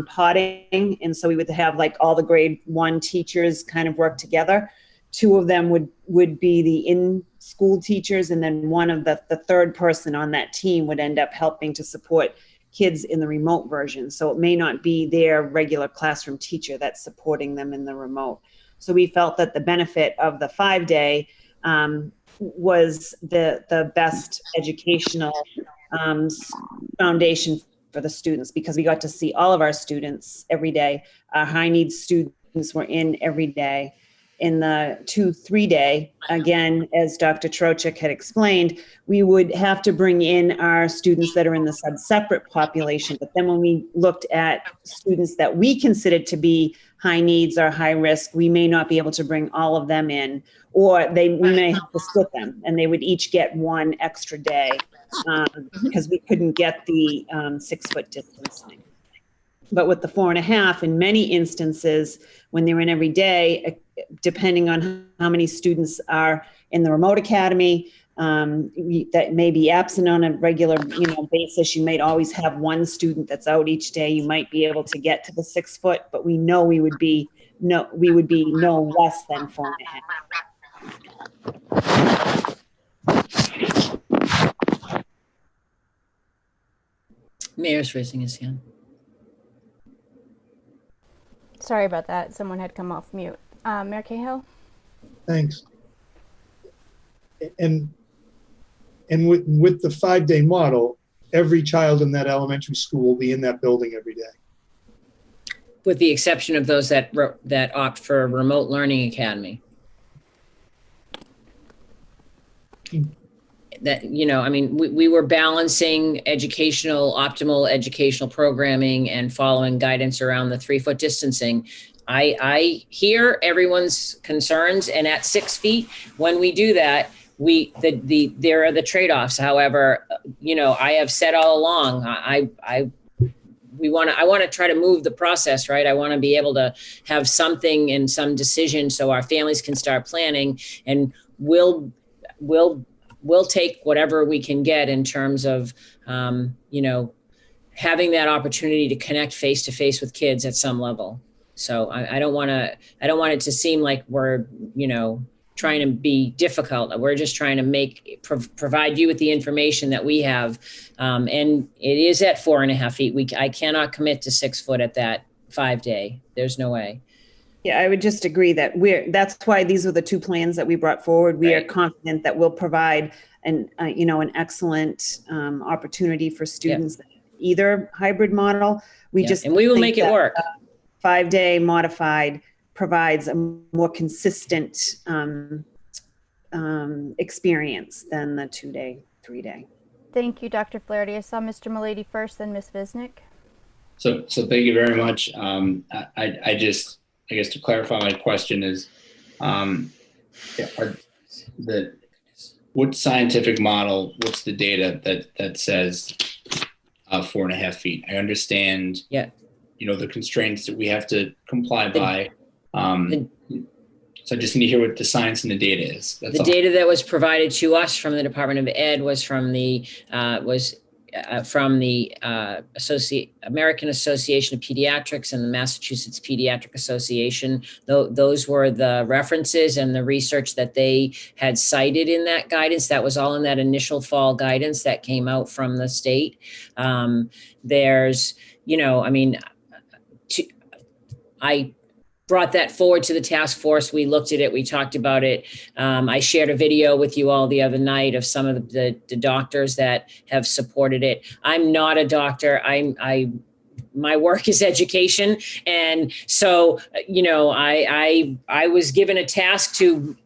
podding, and so we would have like all the grade 1 teachers kind of work together. 2 of them would be the in-school teachers, and then one of the third person on that team would end up helping to support kids in the remote version. So it may not be their regular classroom teacher that's supporting them in the remote. So we felt that the benefit of the 5-day was the best educational foundation for the students, because we got to see all of our students every day. Our high needs students were in every day. In the 2-3-day, again, as Dr. Trochek had explained, we would have to bring in our students that are in the separate population. But then when we looked at students that we considered to be high needs or high risk, we may not be able to bring all of them in, or we may have to split them, and they would each get 1 extra day because we couldn't get the 6-foot distancing. But with the 4.5, in many instances, when they're in every day, depending on how many students are in the remote academy, that may be absent on a regular, basis. You might always have one student that's out each day. You might be able to get to the 6 foot, but we know we would be no less than 4.5. Mayor's raising his hand. Sorry about that. Someone had come off mute. Mayor Cahill? Thanks. And with the 5-day model, every child in that elementary school will be in that building every day. With the exception of those that opt for a remote learning academy. That, we were balancing optimal educational programming and following guidance around the 3-foot distancing. I hear everyone's concerns, and at 6 feet, when we do that, there are the trade-offs. However, I have said all along, I want to try to move the process, right? I want to be able to have something and some decision so our families can start planning, and we'll take whatever we can get in terms of, having that opportunity to connect face to face with kids at some level. So I don't want it to seem like we're, trying to be difficult. We're just trying to provide you with the information that we have. And it is at 4.5 feet. I cannot commit to 6 foot at that 5-day. There's no way. Yeah, I would just agree that that's why these are the two plans that we brought forward. We are confident that we'll provide an excellent opportunity for students, either hybrid model. And we will make it work. 5-day modified provides a more consistent experience than the 2-day, 3-day. Thank you, Dr. Flaherty. I saw Mr. Milady first, then Ms. Visnick. So thank you very much. I guess to clarify my question is, what scientific model, what's the data that says 4.5 feet? I understand, the constraints that we have to comply by. So I just need to hear what the science and the data is. That's all. Data that was provided to us from the Department of Ed was from the American Association of Pediatrics and the Massachusetts Pediatric Association. Those were the references and the research that they had cited in that guidance. That was all in that initial fall guidance that came out from the state. I brought that forward to the task force. We looked at it. We talked about it. I shared a video with you all the other night of some of the doctors that have supported it. I'm not a doctor. My work is education. And so, I was given a task to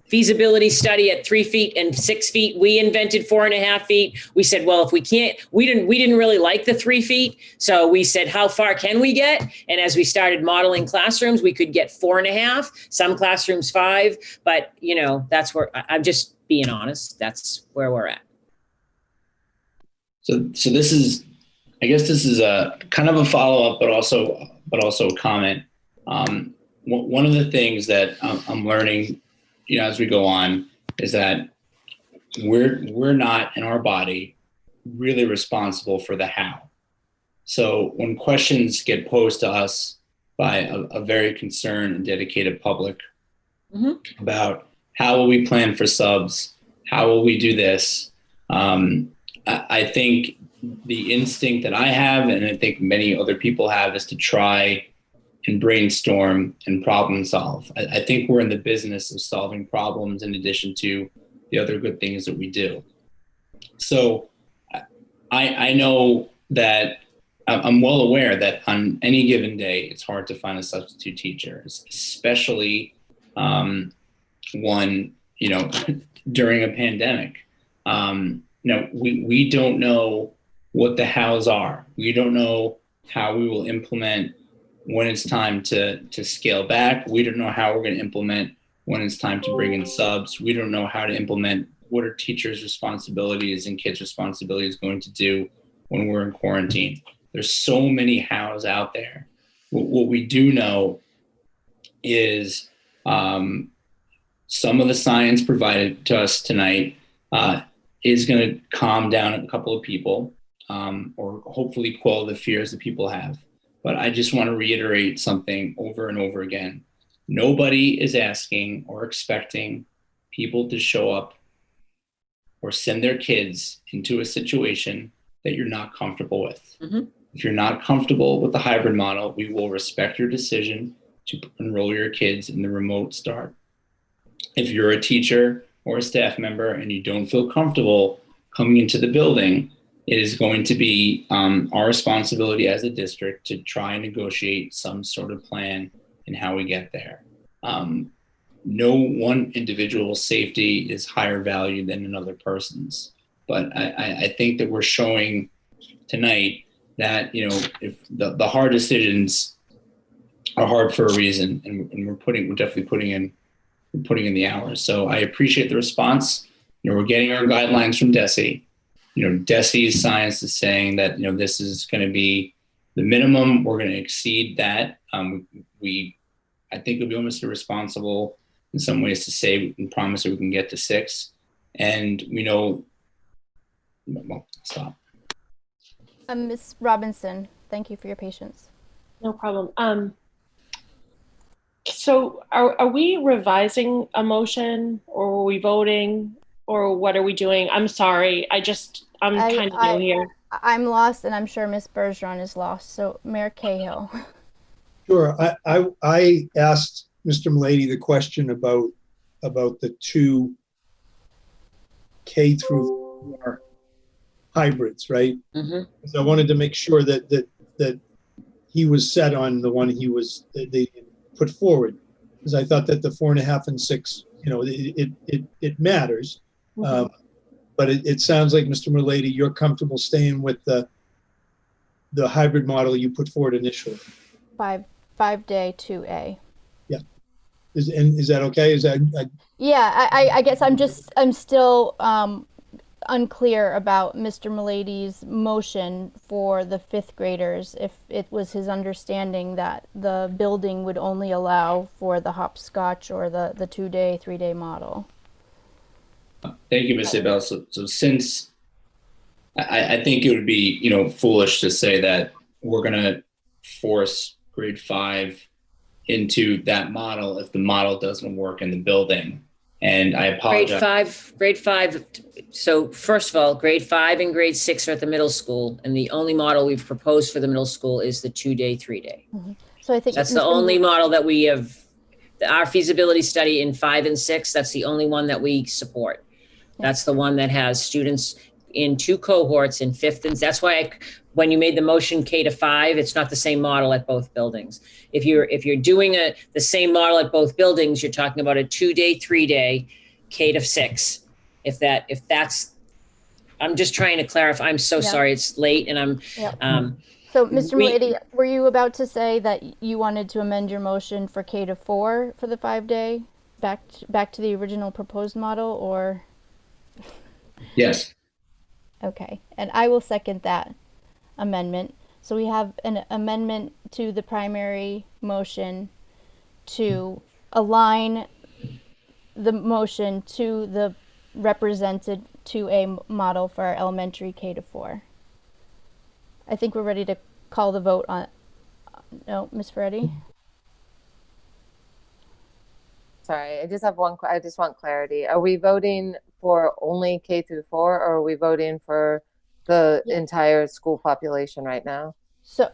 feasibility study at 3 feet and 6 feet. We invented 4.5 feet. We said, well, if we can't, we didn't really like the 3 feet. So we said, how far can we get? And as we started modeling classrooms, we could get 4.5, some classrooms 5, but that's where I'm just being honest. That's where we're at. So this is a kind of a follow-up, but also a comment. One of the things that I'm learning, as we go on, is that we're not in our body really responsible for the how. So when questions get posed to us by a very concerned and dedicated public about how will we plan for subs, how will we do this, I think the instinct that I have, and I think many other people have, is to try and brainstorm and problem solve. I think we're in the business of solving problems in addition to the other good things that we do. So I know that I'm well aware that on any given day, it's hard to find a substitute teacher, especially one, during a pandemic. We don't know what the hows are. We don't know how we will implement when it's time to scale back. We don't know how we're going to implement when it's time to bring in subs. We don't know how to implement what are teachers' responsibilities and kids' responsibilities going to do when we're in quarantine. There's so many hows out there. What we do know is some of the science provided to us tonight is going to calm down a couple of people, or hopefully quell the fears that people have. But I just want to reiterate something over and over again. Nobody is asking or expecting people to show up or send their kids into a situation that you're not comfortable with. Mm-hmm. If you're not comfortable with the hybrid model, we will respect your decision to enroll your kids in the remote start. If you're a teacher or a staff member and you don't feel comfortable coming into the building, it is going to be our responsibility as a district to try and negotiate some sort of plan in how we get there. No one individual's safety is higher value than another person's. But I think that we're showing tonight that, you know, if the hard decisions are hard for a reason, and we're definitely putting in the hours. So I appreciate the response. You know, we're getting our guidelines from DESE. You know, DESE's science is saying that, you know, this is going to be the minimum. We're going to exceed that. I think it would be almost irresponsible in some ways to say we can promise that we can get to 6. And we know, well, stop. Ms. Robinson, thank you for your patience. No problem. So are we revising a motion, or are we voting, or what are we doing? I'm sorry. I'm kind of new here. I'm lost, and I'm sure Ms. Bergeron is lost. So Mayor Cahill. Sure. I asked Mr. Mulady the question about the 2 K through 4 hybrids, right? Mm-hmm. So I wanted to make sure that he was set on the one they put forward, because I thought that the 4.5 and 6, you know, it matters. Mm-hmm. But it sounds like, Mr. Mulady, you're comfortable staying with the hybrid model you put forward initially. 5-day 2A. Yeah. Is that okay? Is that? Yeah, I guess I'm still unclear about Mr. Mulady's motion for the 5th graders, if it was his understanding that the building would only allow for the hopscotch or the 2-day, 3-day model. Thank you, Ms. Abel. So since I think it would be, you know, foolish to say that we're going to force grade 5 into that model if the model doesn't work in the building. And I apologize. Grade five. So first of all, grade 5 and grade 6 are at the middle school, and the only model we've proposed for the middle school is the 2-day, 3-day. Mm-hmm. So I think that's the only model that we have. Our feasibility study in 5 and 6, that's the only one that we support. That's the one that has students in 2 cohorts in 5th, and that's why when you made the motion K to 5, it's not the same model at both buildings. If you're doing the same model at both buildings, you're talking about a 2-day, 3-day, K to 6. If that's, I'm just trying to clarify. I'm so sorry, it's late, and I'm. So, Mr. Mulady, were you about to say that you wanted to amend your motion for K to 4 for the 5-day, back to the original proposed model, or? Yes. Okay, and I will second that amendment. So we have an amendment to the primary motion to align the motion to the represented 2A model for our elementary K to 4. I think we're ready to call the vote on. No, Ms. Ferretti? Sorry, I just want clarity. Are we voting for only K through 4, or are we voting for the entire school population right now? So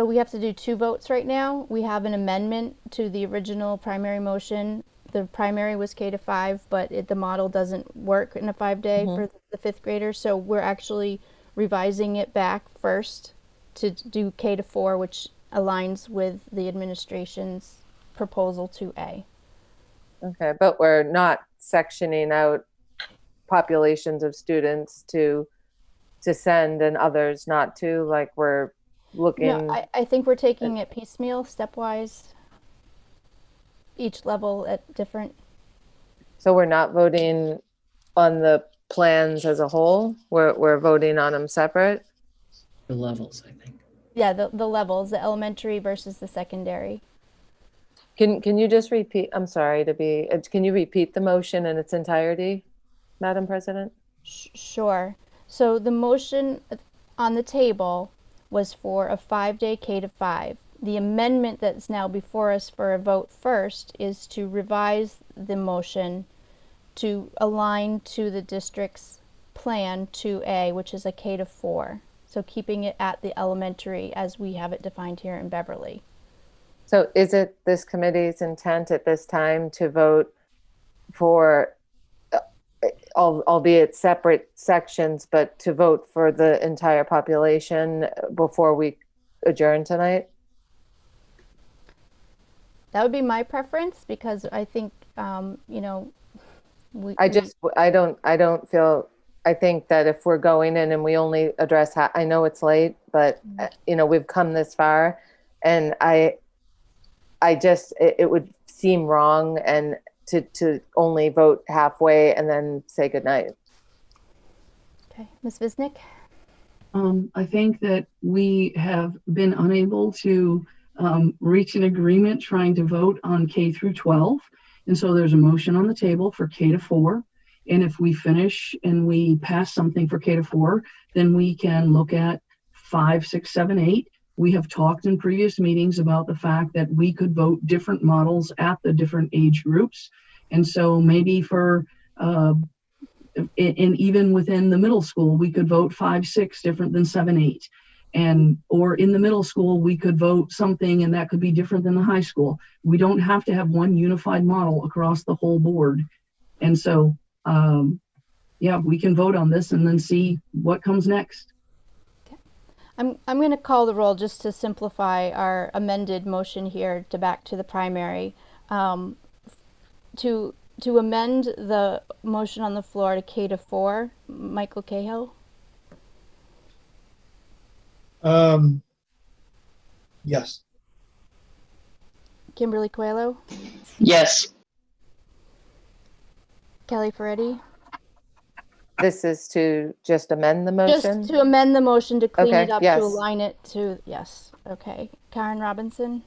we have to do 2 votes right now. We have an amendment to the original primary motion. The primary was K to 5, but the model doesn't work in a 5-day for the 5th graders. So we're actually revising it back first to do K to 4, which aligns with the administration's proposal 2A. Okay, but we're not sectioning out populations of students to send and others not to, like we're looking. No, I think we're taking it piecemeal, stepwise, each level at different. So we're not voting on the plans as a whole? We're voting on them separate? The levels, I think. Yeah, the levels, the elementary versus the secondary. Can you just repeat, I'm sorry to be, can you repeat the motion in its entirety? Madam President? Sure. So the motion on the table was for a 5-day K to 5. The amendment that's now before us for a vote first is to revise the motion to align to the district's plan 2A, which is a K to 4. So keeping it at the elementary as we have it defined here in Beverly. So is it this committee's intent at this time to vote for, albeit separate sections, but to vote for the entire population before we adjourn tonight? That would be my preference because I think, you know, I don't feel, I think that if we're going in and we only address, I know it's late, but you know, we've come this far, and I just, it would seem wrong and to only vote halfway and then say goodnight. Okay, Ms. Visnick? I think that we have been unable to reach an agreement trying to vote on K through 12. And so there's a motion on the table for K to 4. And if we finish and we pass something for K to 4, then we can look at 5, 6, 7, 8. We have talked in previous meetings about the fact that we could vote different models at the different age groups. And so maybe for, and even within the middle school, we could vote 5, 6 different than 7, 8. And, or in the middle school, we could vote something and that could be different than the high school. We don't have to have one unified model across the whole board. And so, yeah, we can vote on this and then see what comes next. I'm going to call the roll just to simplify our amended motion here to back to the primary. To amend the motion on the floor to K to 4, Michael Cahill? Yes. Kimberly Coelho? Yes. Kelly Ferretti? This is to just amend the motion? Just to amend the motion to clean Okay, it up, yes. to align it to, yes. Okay. Karen Robinson?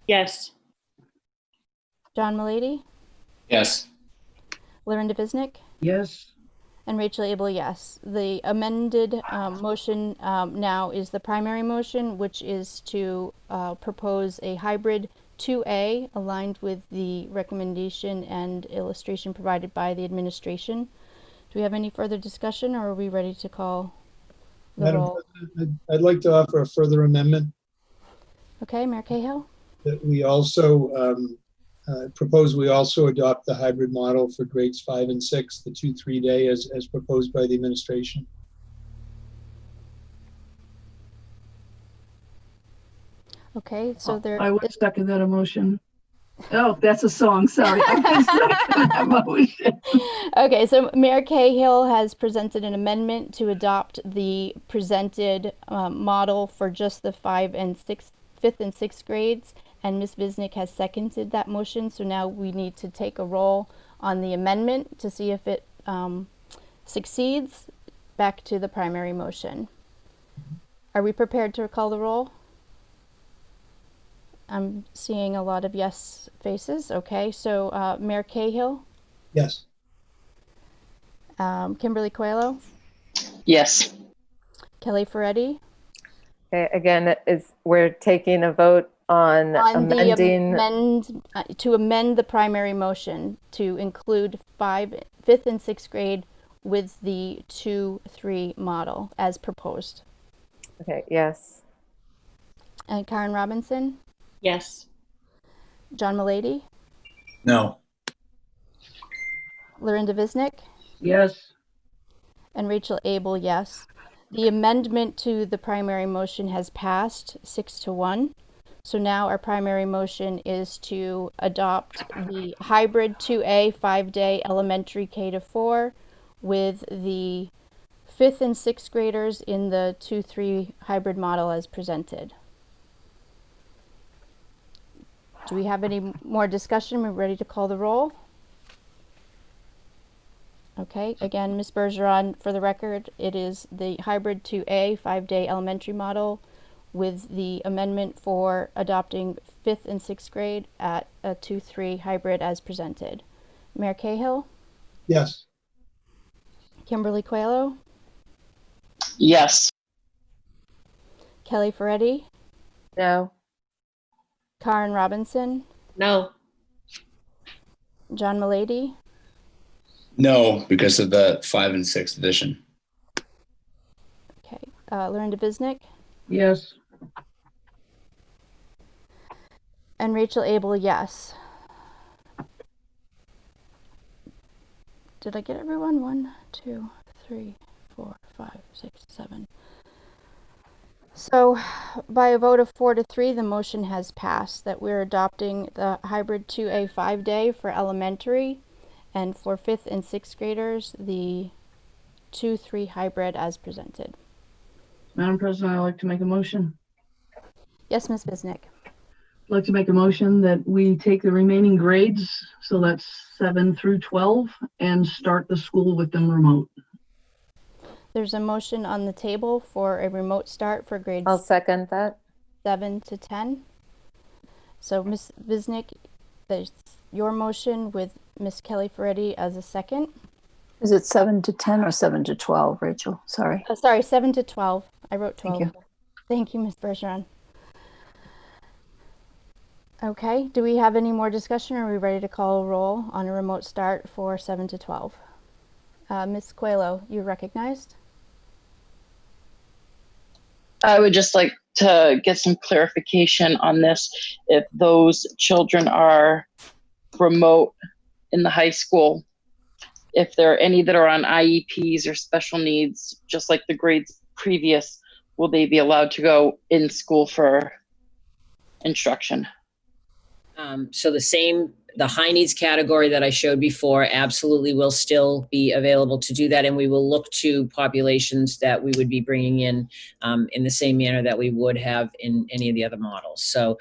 Yes. John Mullady? Yes. Lorinda Visnick? Yes. And Rachel Abel, yes. The amended motion now is the primary motion, which is to propose a hybrid 2A aligned with the recommendation and illustration provided by the administration. Do we have any further discussion, or are we ready to call the Madam roll? President, I'd like to offer a further amendment Okay, Mayor Cahill? that we also propose we also adopt the hybrid model for grades 5 and 6, the 2-3 day as proposed by the administration. Okay, so there I would second that motion. Oh, that's a song. Sorry. I would second that motion. Okay, so Mayor Cahill has presented an amendment to adopt the presented model for just the 5th and 6th grades, and Ms. Visnick has seconded that motion. So now we need to take a roll on the amendment to see if it succeeds. Back to the primary motion. Are we prepared to call the roll? I'm seeing a lot of yes faces. Okay, so Mayor Cahill? Yes. Kimberly Coelho? Yes. Kelly Ferretti? Okay, again, we're taking a vote on amending. To amend the primary motion to include 5th and 6th grade with the 2-3 model as proposed. Okay, yes. And Karen Robinson? Yes. John Mullady? No. Lorinda Visnick? Yes. And Rachel Abel, yes. The amendment to the primary motion has passed 6-1. So now our primary motion is to adopt the hybrid 2A 5-day elementary K to 4 with the 5th and 6th graders in the 2-3 hybrid model as presented. Do we have any more discussion? We're ready to call the roll. Okay, again, Ms. Bergeron, for the record, it is the hybrid 2A 5-day elementary model with the amendment for adopting 5th and 6th grade at a 2-3 hybrid as presented. Mayor Cahill, Yes. Kimberly Coelho, Yes. Kelly Ferretti, No. Karen Robinson, No. John Malady, No, because of the 5 and 6 edition. okay, Lorinda Bisnick, Yes. and Rachel Abel, yes. Did I get everyone? 1, 2, 3, 4, 5, 6, 7. So by a vote of 4 to 3, the motion has passed that we're adopting the hybrid 2A 5-day for elementary, and for 5th and 6th graders, the 2-3 hybrid as presented. Madam President, I'd like to make a motion. Yes, Ms. Bisnick. I'd like to make a motion that we take the remaining grades, so that's 7 through 12, and start the school with them remote. There's a motion on the table for a remote start for grades I'll second that. 7 to 10. So Ms. Bisnick, there's your motion with Ms. Kelly Ferretti as a second. Is it 7 to 10 or 7 to 12, Rachel? Sorry. Sorry, 7 to 12. I wrote 12. Thank you. Thank you, Ms. Bergeron. Okay, do we have any more discussion, or are we ready to call a roll on a remote start for 7 to 12? Ms. Coelho, you recognized? I would just like to get some clarification on this. If those children are remote in the high school, if there are any that are on IEPs or special needs, just like the grades previous, will they be allowed to go in school for instruction? So the high needs category that I showed before absolutely will still be available to do that. And we will look to populations that we would be bringing in the same manner that we would have in any of the other models. So,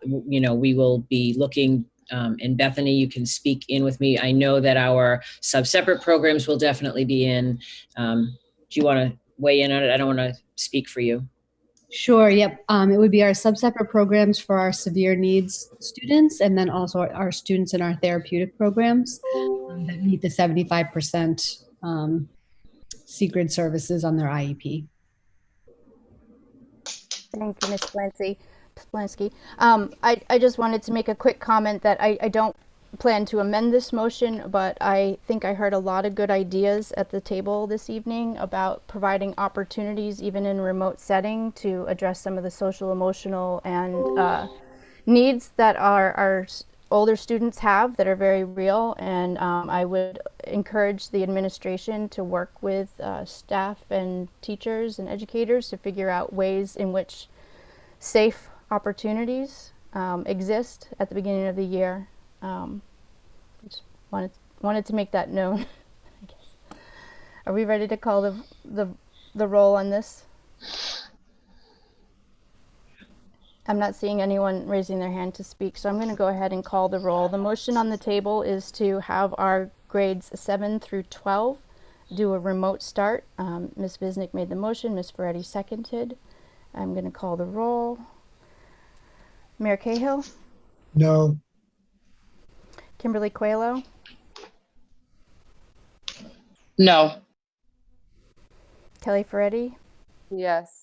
we will be looking, and Bethany, you can speak in with me. I know that our sub-separate programs will definitely be in. Do you want to weigh in on it? I don't want to speak for you. Sure, yep. It would be our sub-separate programs for our severe needs students, and then also our students in our therapeutic programs that meet the 75% C-grid services on their IEP. Thank you, Ms. Splansky. I just wanted to make a quick comment that I don't plan to amend this motion, but I think I heard a lot of good ideas at the table this evening about providing opportunities, even in a remote setting, to address some of the social, emotional, and needs that our older students have that are very real. And I would encourage the administration to work with staff and teachers and educators to figure out ways in which safe opportunities exist at the beginning of the year. Just wanted to make that known. I guess. Are we ready to call the roll on this? I'm not seeing anyone raising their hand to speak, so I'm going to go ahead and call the roll. The motion on the table is to have our grades 7 through 12 do a remote start. Ms. Bisnick made the motion. Ms. Ferretti seconded. I'm going to call the roll. Mayor Cahill? No. Kimberly Coelho? No. Kelly Ferretti? Yes.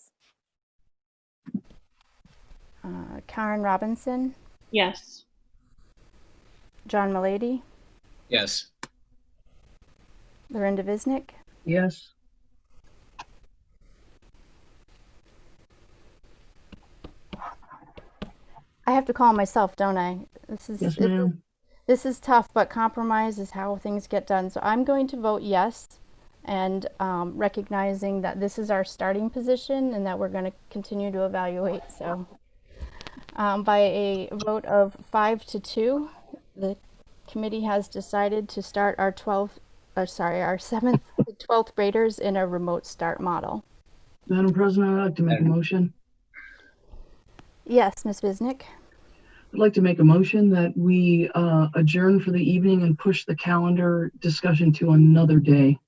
Karen Robinson? Yes. John Malady? Yes. Lorinda Bisnick? Yes. I have to call myself, don't I? Yes, ma'am. This is tough, but compromise is how things get done. So I'm going to vote yes, and recognizing that this is our starting position and that we're going to continue to evaluate. So by a vote of 5 to 2, the committee has decided to start our 7th to 12th graders in a remote start model. Madam President, I'd like to make a motion. Yes, Ms. Bisnick. I'd like to make a motion that we adjourn for the evening and push the calendar discussion to another day.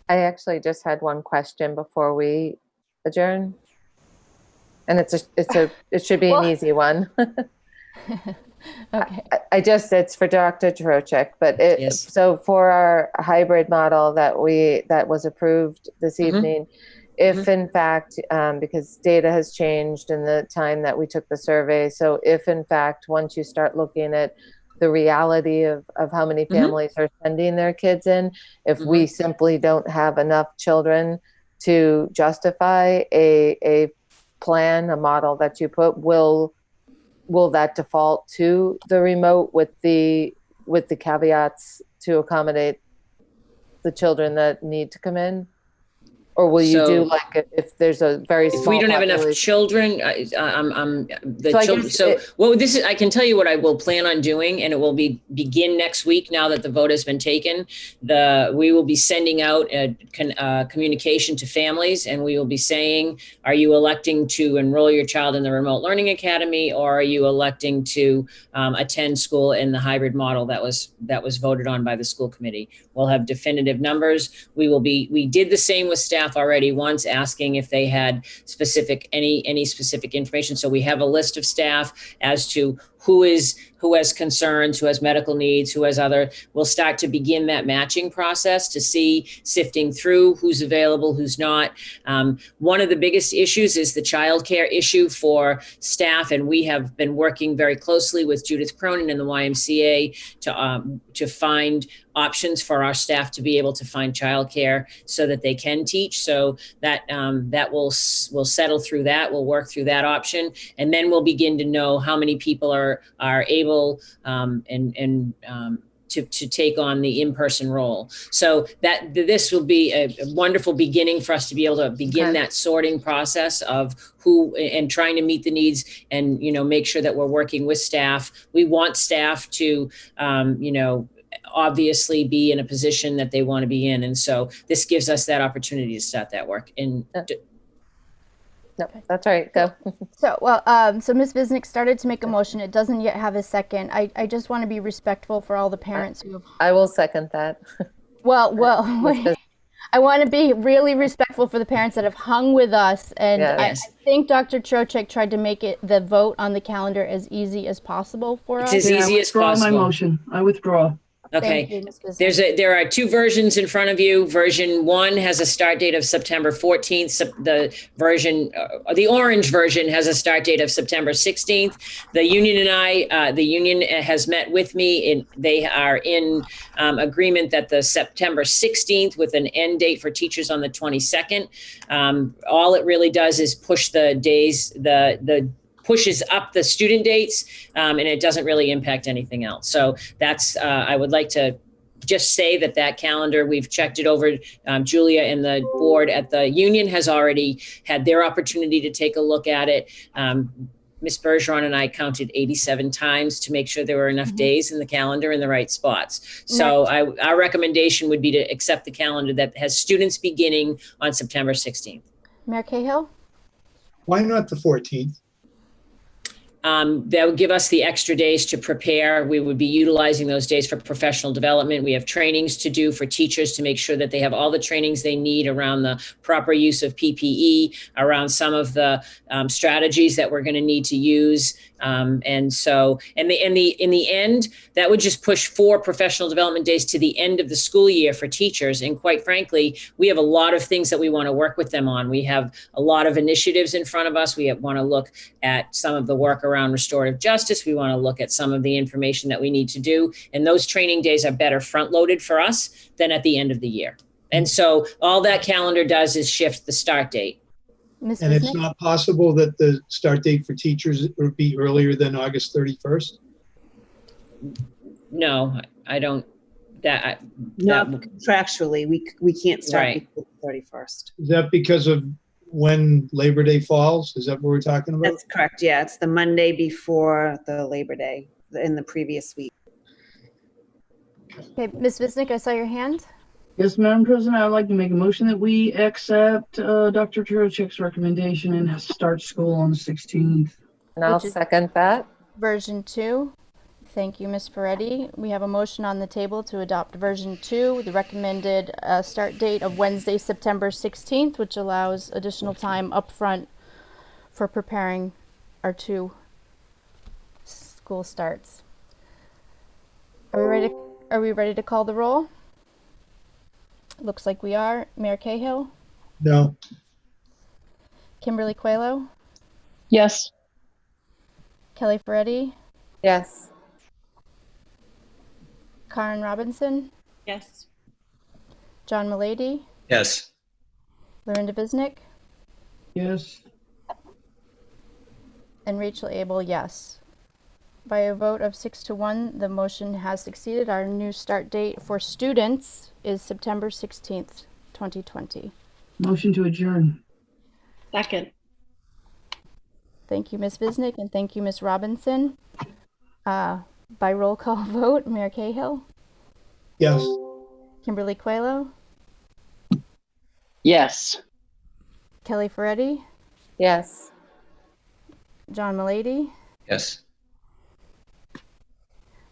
I actually just had one question before we adjourn. And it should be an easy one. Okay. It's for Dr. Trocheck, but so for our hybrid model that was approved this evening, if in fact, because data has changed in the time that we took the survey, so if in fact, once you start looking at the reality of how many families are sending their kids in, if we simply don't have enough children to justify a plan, a model that you put, will that default to the remote with the caveats to accommodate the children that need to come in? Or will you do like if there's a very small If we don't have enough population? children, I can tell you what I will plan on doing, and it will begin next week now that the vote has been taken. We will be sending out a communication to families, and we will be saying, are you electing to enroll your child in the Remote Learning Academy, or are you electing to attend school in the hybrid model that was voted on by the school committee? We'll have definitive numbers. We did the same with staff already once, asking if they had any specific information. So we have a list of staff as to who has concerns, who has medical needs, who has other. We'll start to begin that matching process to see, sifting through who's available, who's not. One of the biggest issues is the childcare issue for staff, and we have been working very closely with Judith Cronin and the YMCA to find options for our staff to be able to find childcare so that they can teach. So that we'll settle through that. We'll work through that option, and then we'll begin to know how many people are able to take on the in-person role. So this will be a wonderful beginning for us to be able to begin that sorting process of who, and trying to meet the needs, and make sure that we're working with staff. We want staff to obviously be in a position that they want to be in, and so this gives us that opportunity to start that work. No, that's right. Go. So Ms. Visnick started to make a motion. It doesn't yet have a second. I just want to be respectful for all the parents who have. I will second that. I want to be really respectful for the parents that have hung with us. And I think Dr. Trocheck tried to make the vote on the calendar as easy as possible for us. It's as easy as possible. My motion. I withdraw. Okay. Thank you, Ms. Visnick. There are two versions in front of you. Version 1 has a start date of September 14th. The orange version has a start date of September 16th. The union and the union has met with me, and they are in agreement that the September 16th with an end date for teachers on the 22nd. All it really does is push the days, pushes up the student dates, and it doesn't really impact anything else. So that's, I would like to just say that calendar, we've checked it over. Julia and the board at the union has already had their opportunity to take a look at it. Ms. Bergeron and I counted 87 times to make sure there were enough days in the calendar in the right spots. So our recommendation would be to accept the calendar that has students beginning on September 16th. Mayor Cahill? Why not the 14th? That would give us the extra days to prepare. We would be utilizing those days for professional development. We have trainings to do for teachers to make sure that they have all the trainings they need around the proper use of PPE, around some of the strategies that we're going to need to use. And so, in the end, that would just push 4 professional development days to the end of the school year for teachers. And quite frankly, we have a lot of things that we want to work with them on. We have a lot of initiatives in front of us. We want to look at some of the work around restorative justice. We want to look at some of the information that we need to do. And those training days are better front loaded for us than at the end of the year. And so all that calendar does is shift the start date. And it's not possible that the start date for teachers would be earlier than August 31st? No, I don't. Not contractually. We can't start before the 31st. Is that because of when Labor Day falls? Is that what we're talking about? That's correct. Yeah, it's the Monday before the Labor Day in the previous week. Okay, Ms. Visnick, I saw your hand. Yes, Madam President, I'd like to make a motion that we accept Dr. Trocheck's recommendation and start school on the 16th. And I'll second that. Version 2. Thank you, Ms. Ferretti. We have a motion on the table to adopt version 2 with the recommended start date of Wednesday, September 16th, which allows additional time upfront for preparing our 2 school starts. Are we ready to call the roll? Looks like we are. Mayor Cahill? No. Kimberly Coelho? Yes. Kelly Ferretti? Yes. Karen Robinson? Yes. John Mulady? Yes. Lorinda Visnick? Yes. And Rachel Abel, yes. By a vote of 6-1, the motion has succeeded. Our new start date for students is September 16th, 2020. Motion to adjourn. Second. Thank you, Ms. Visnick, and thank you, Ms. Robinson. By roll call vote, Mayor Cahill? Yes. Kimberly Coelho? Yes. Kelly Ferretti? Yes. John Mulady? Yes.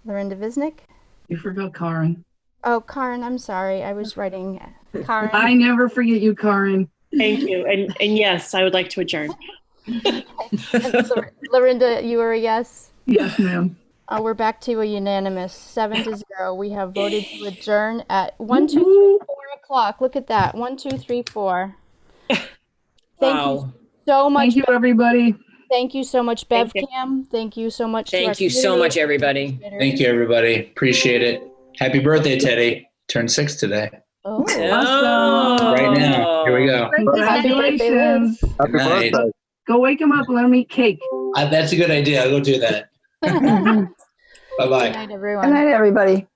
Lorinda Visnick? You forgot Karen. Oh, Karen, I'm sorry. I was writing Karen. I never forget you, Karen. Thank you. And yes, I would like to adjourn. Lorinda, you are a yes? Yes, ma'am. We're back to a unanimous 7-0. We have voted to adjourn at 1, 2, 3, 4 o'clock. Look at that. 1, 2, 3, 4. Thank you so much. Thank you, everybody. Thank you so much, BevCam. Thank you so much. Thank you so much, everybody. Thank you, everybody. Appreciate it. Happy birthday, Teddy. Turned 6 today. Oh, awesome. Right now. Here we go. Congratulations. Good night. Go wake him up and let him eat cake. That's a good idea. I'll go do that. Bye-bye. Good night, everyone. Good night, everybody.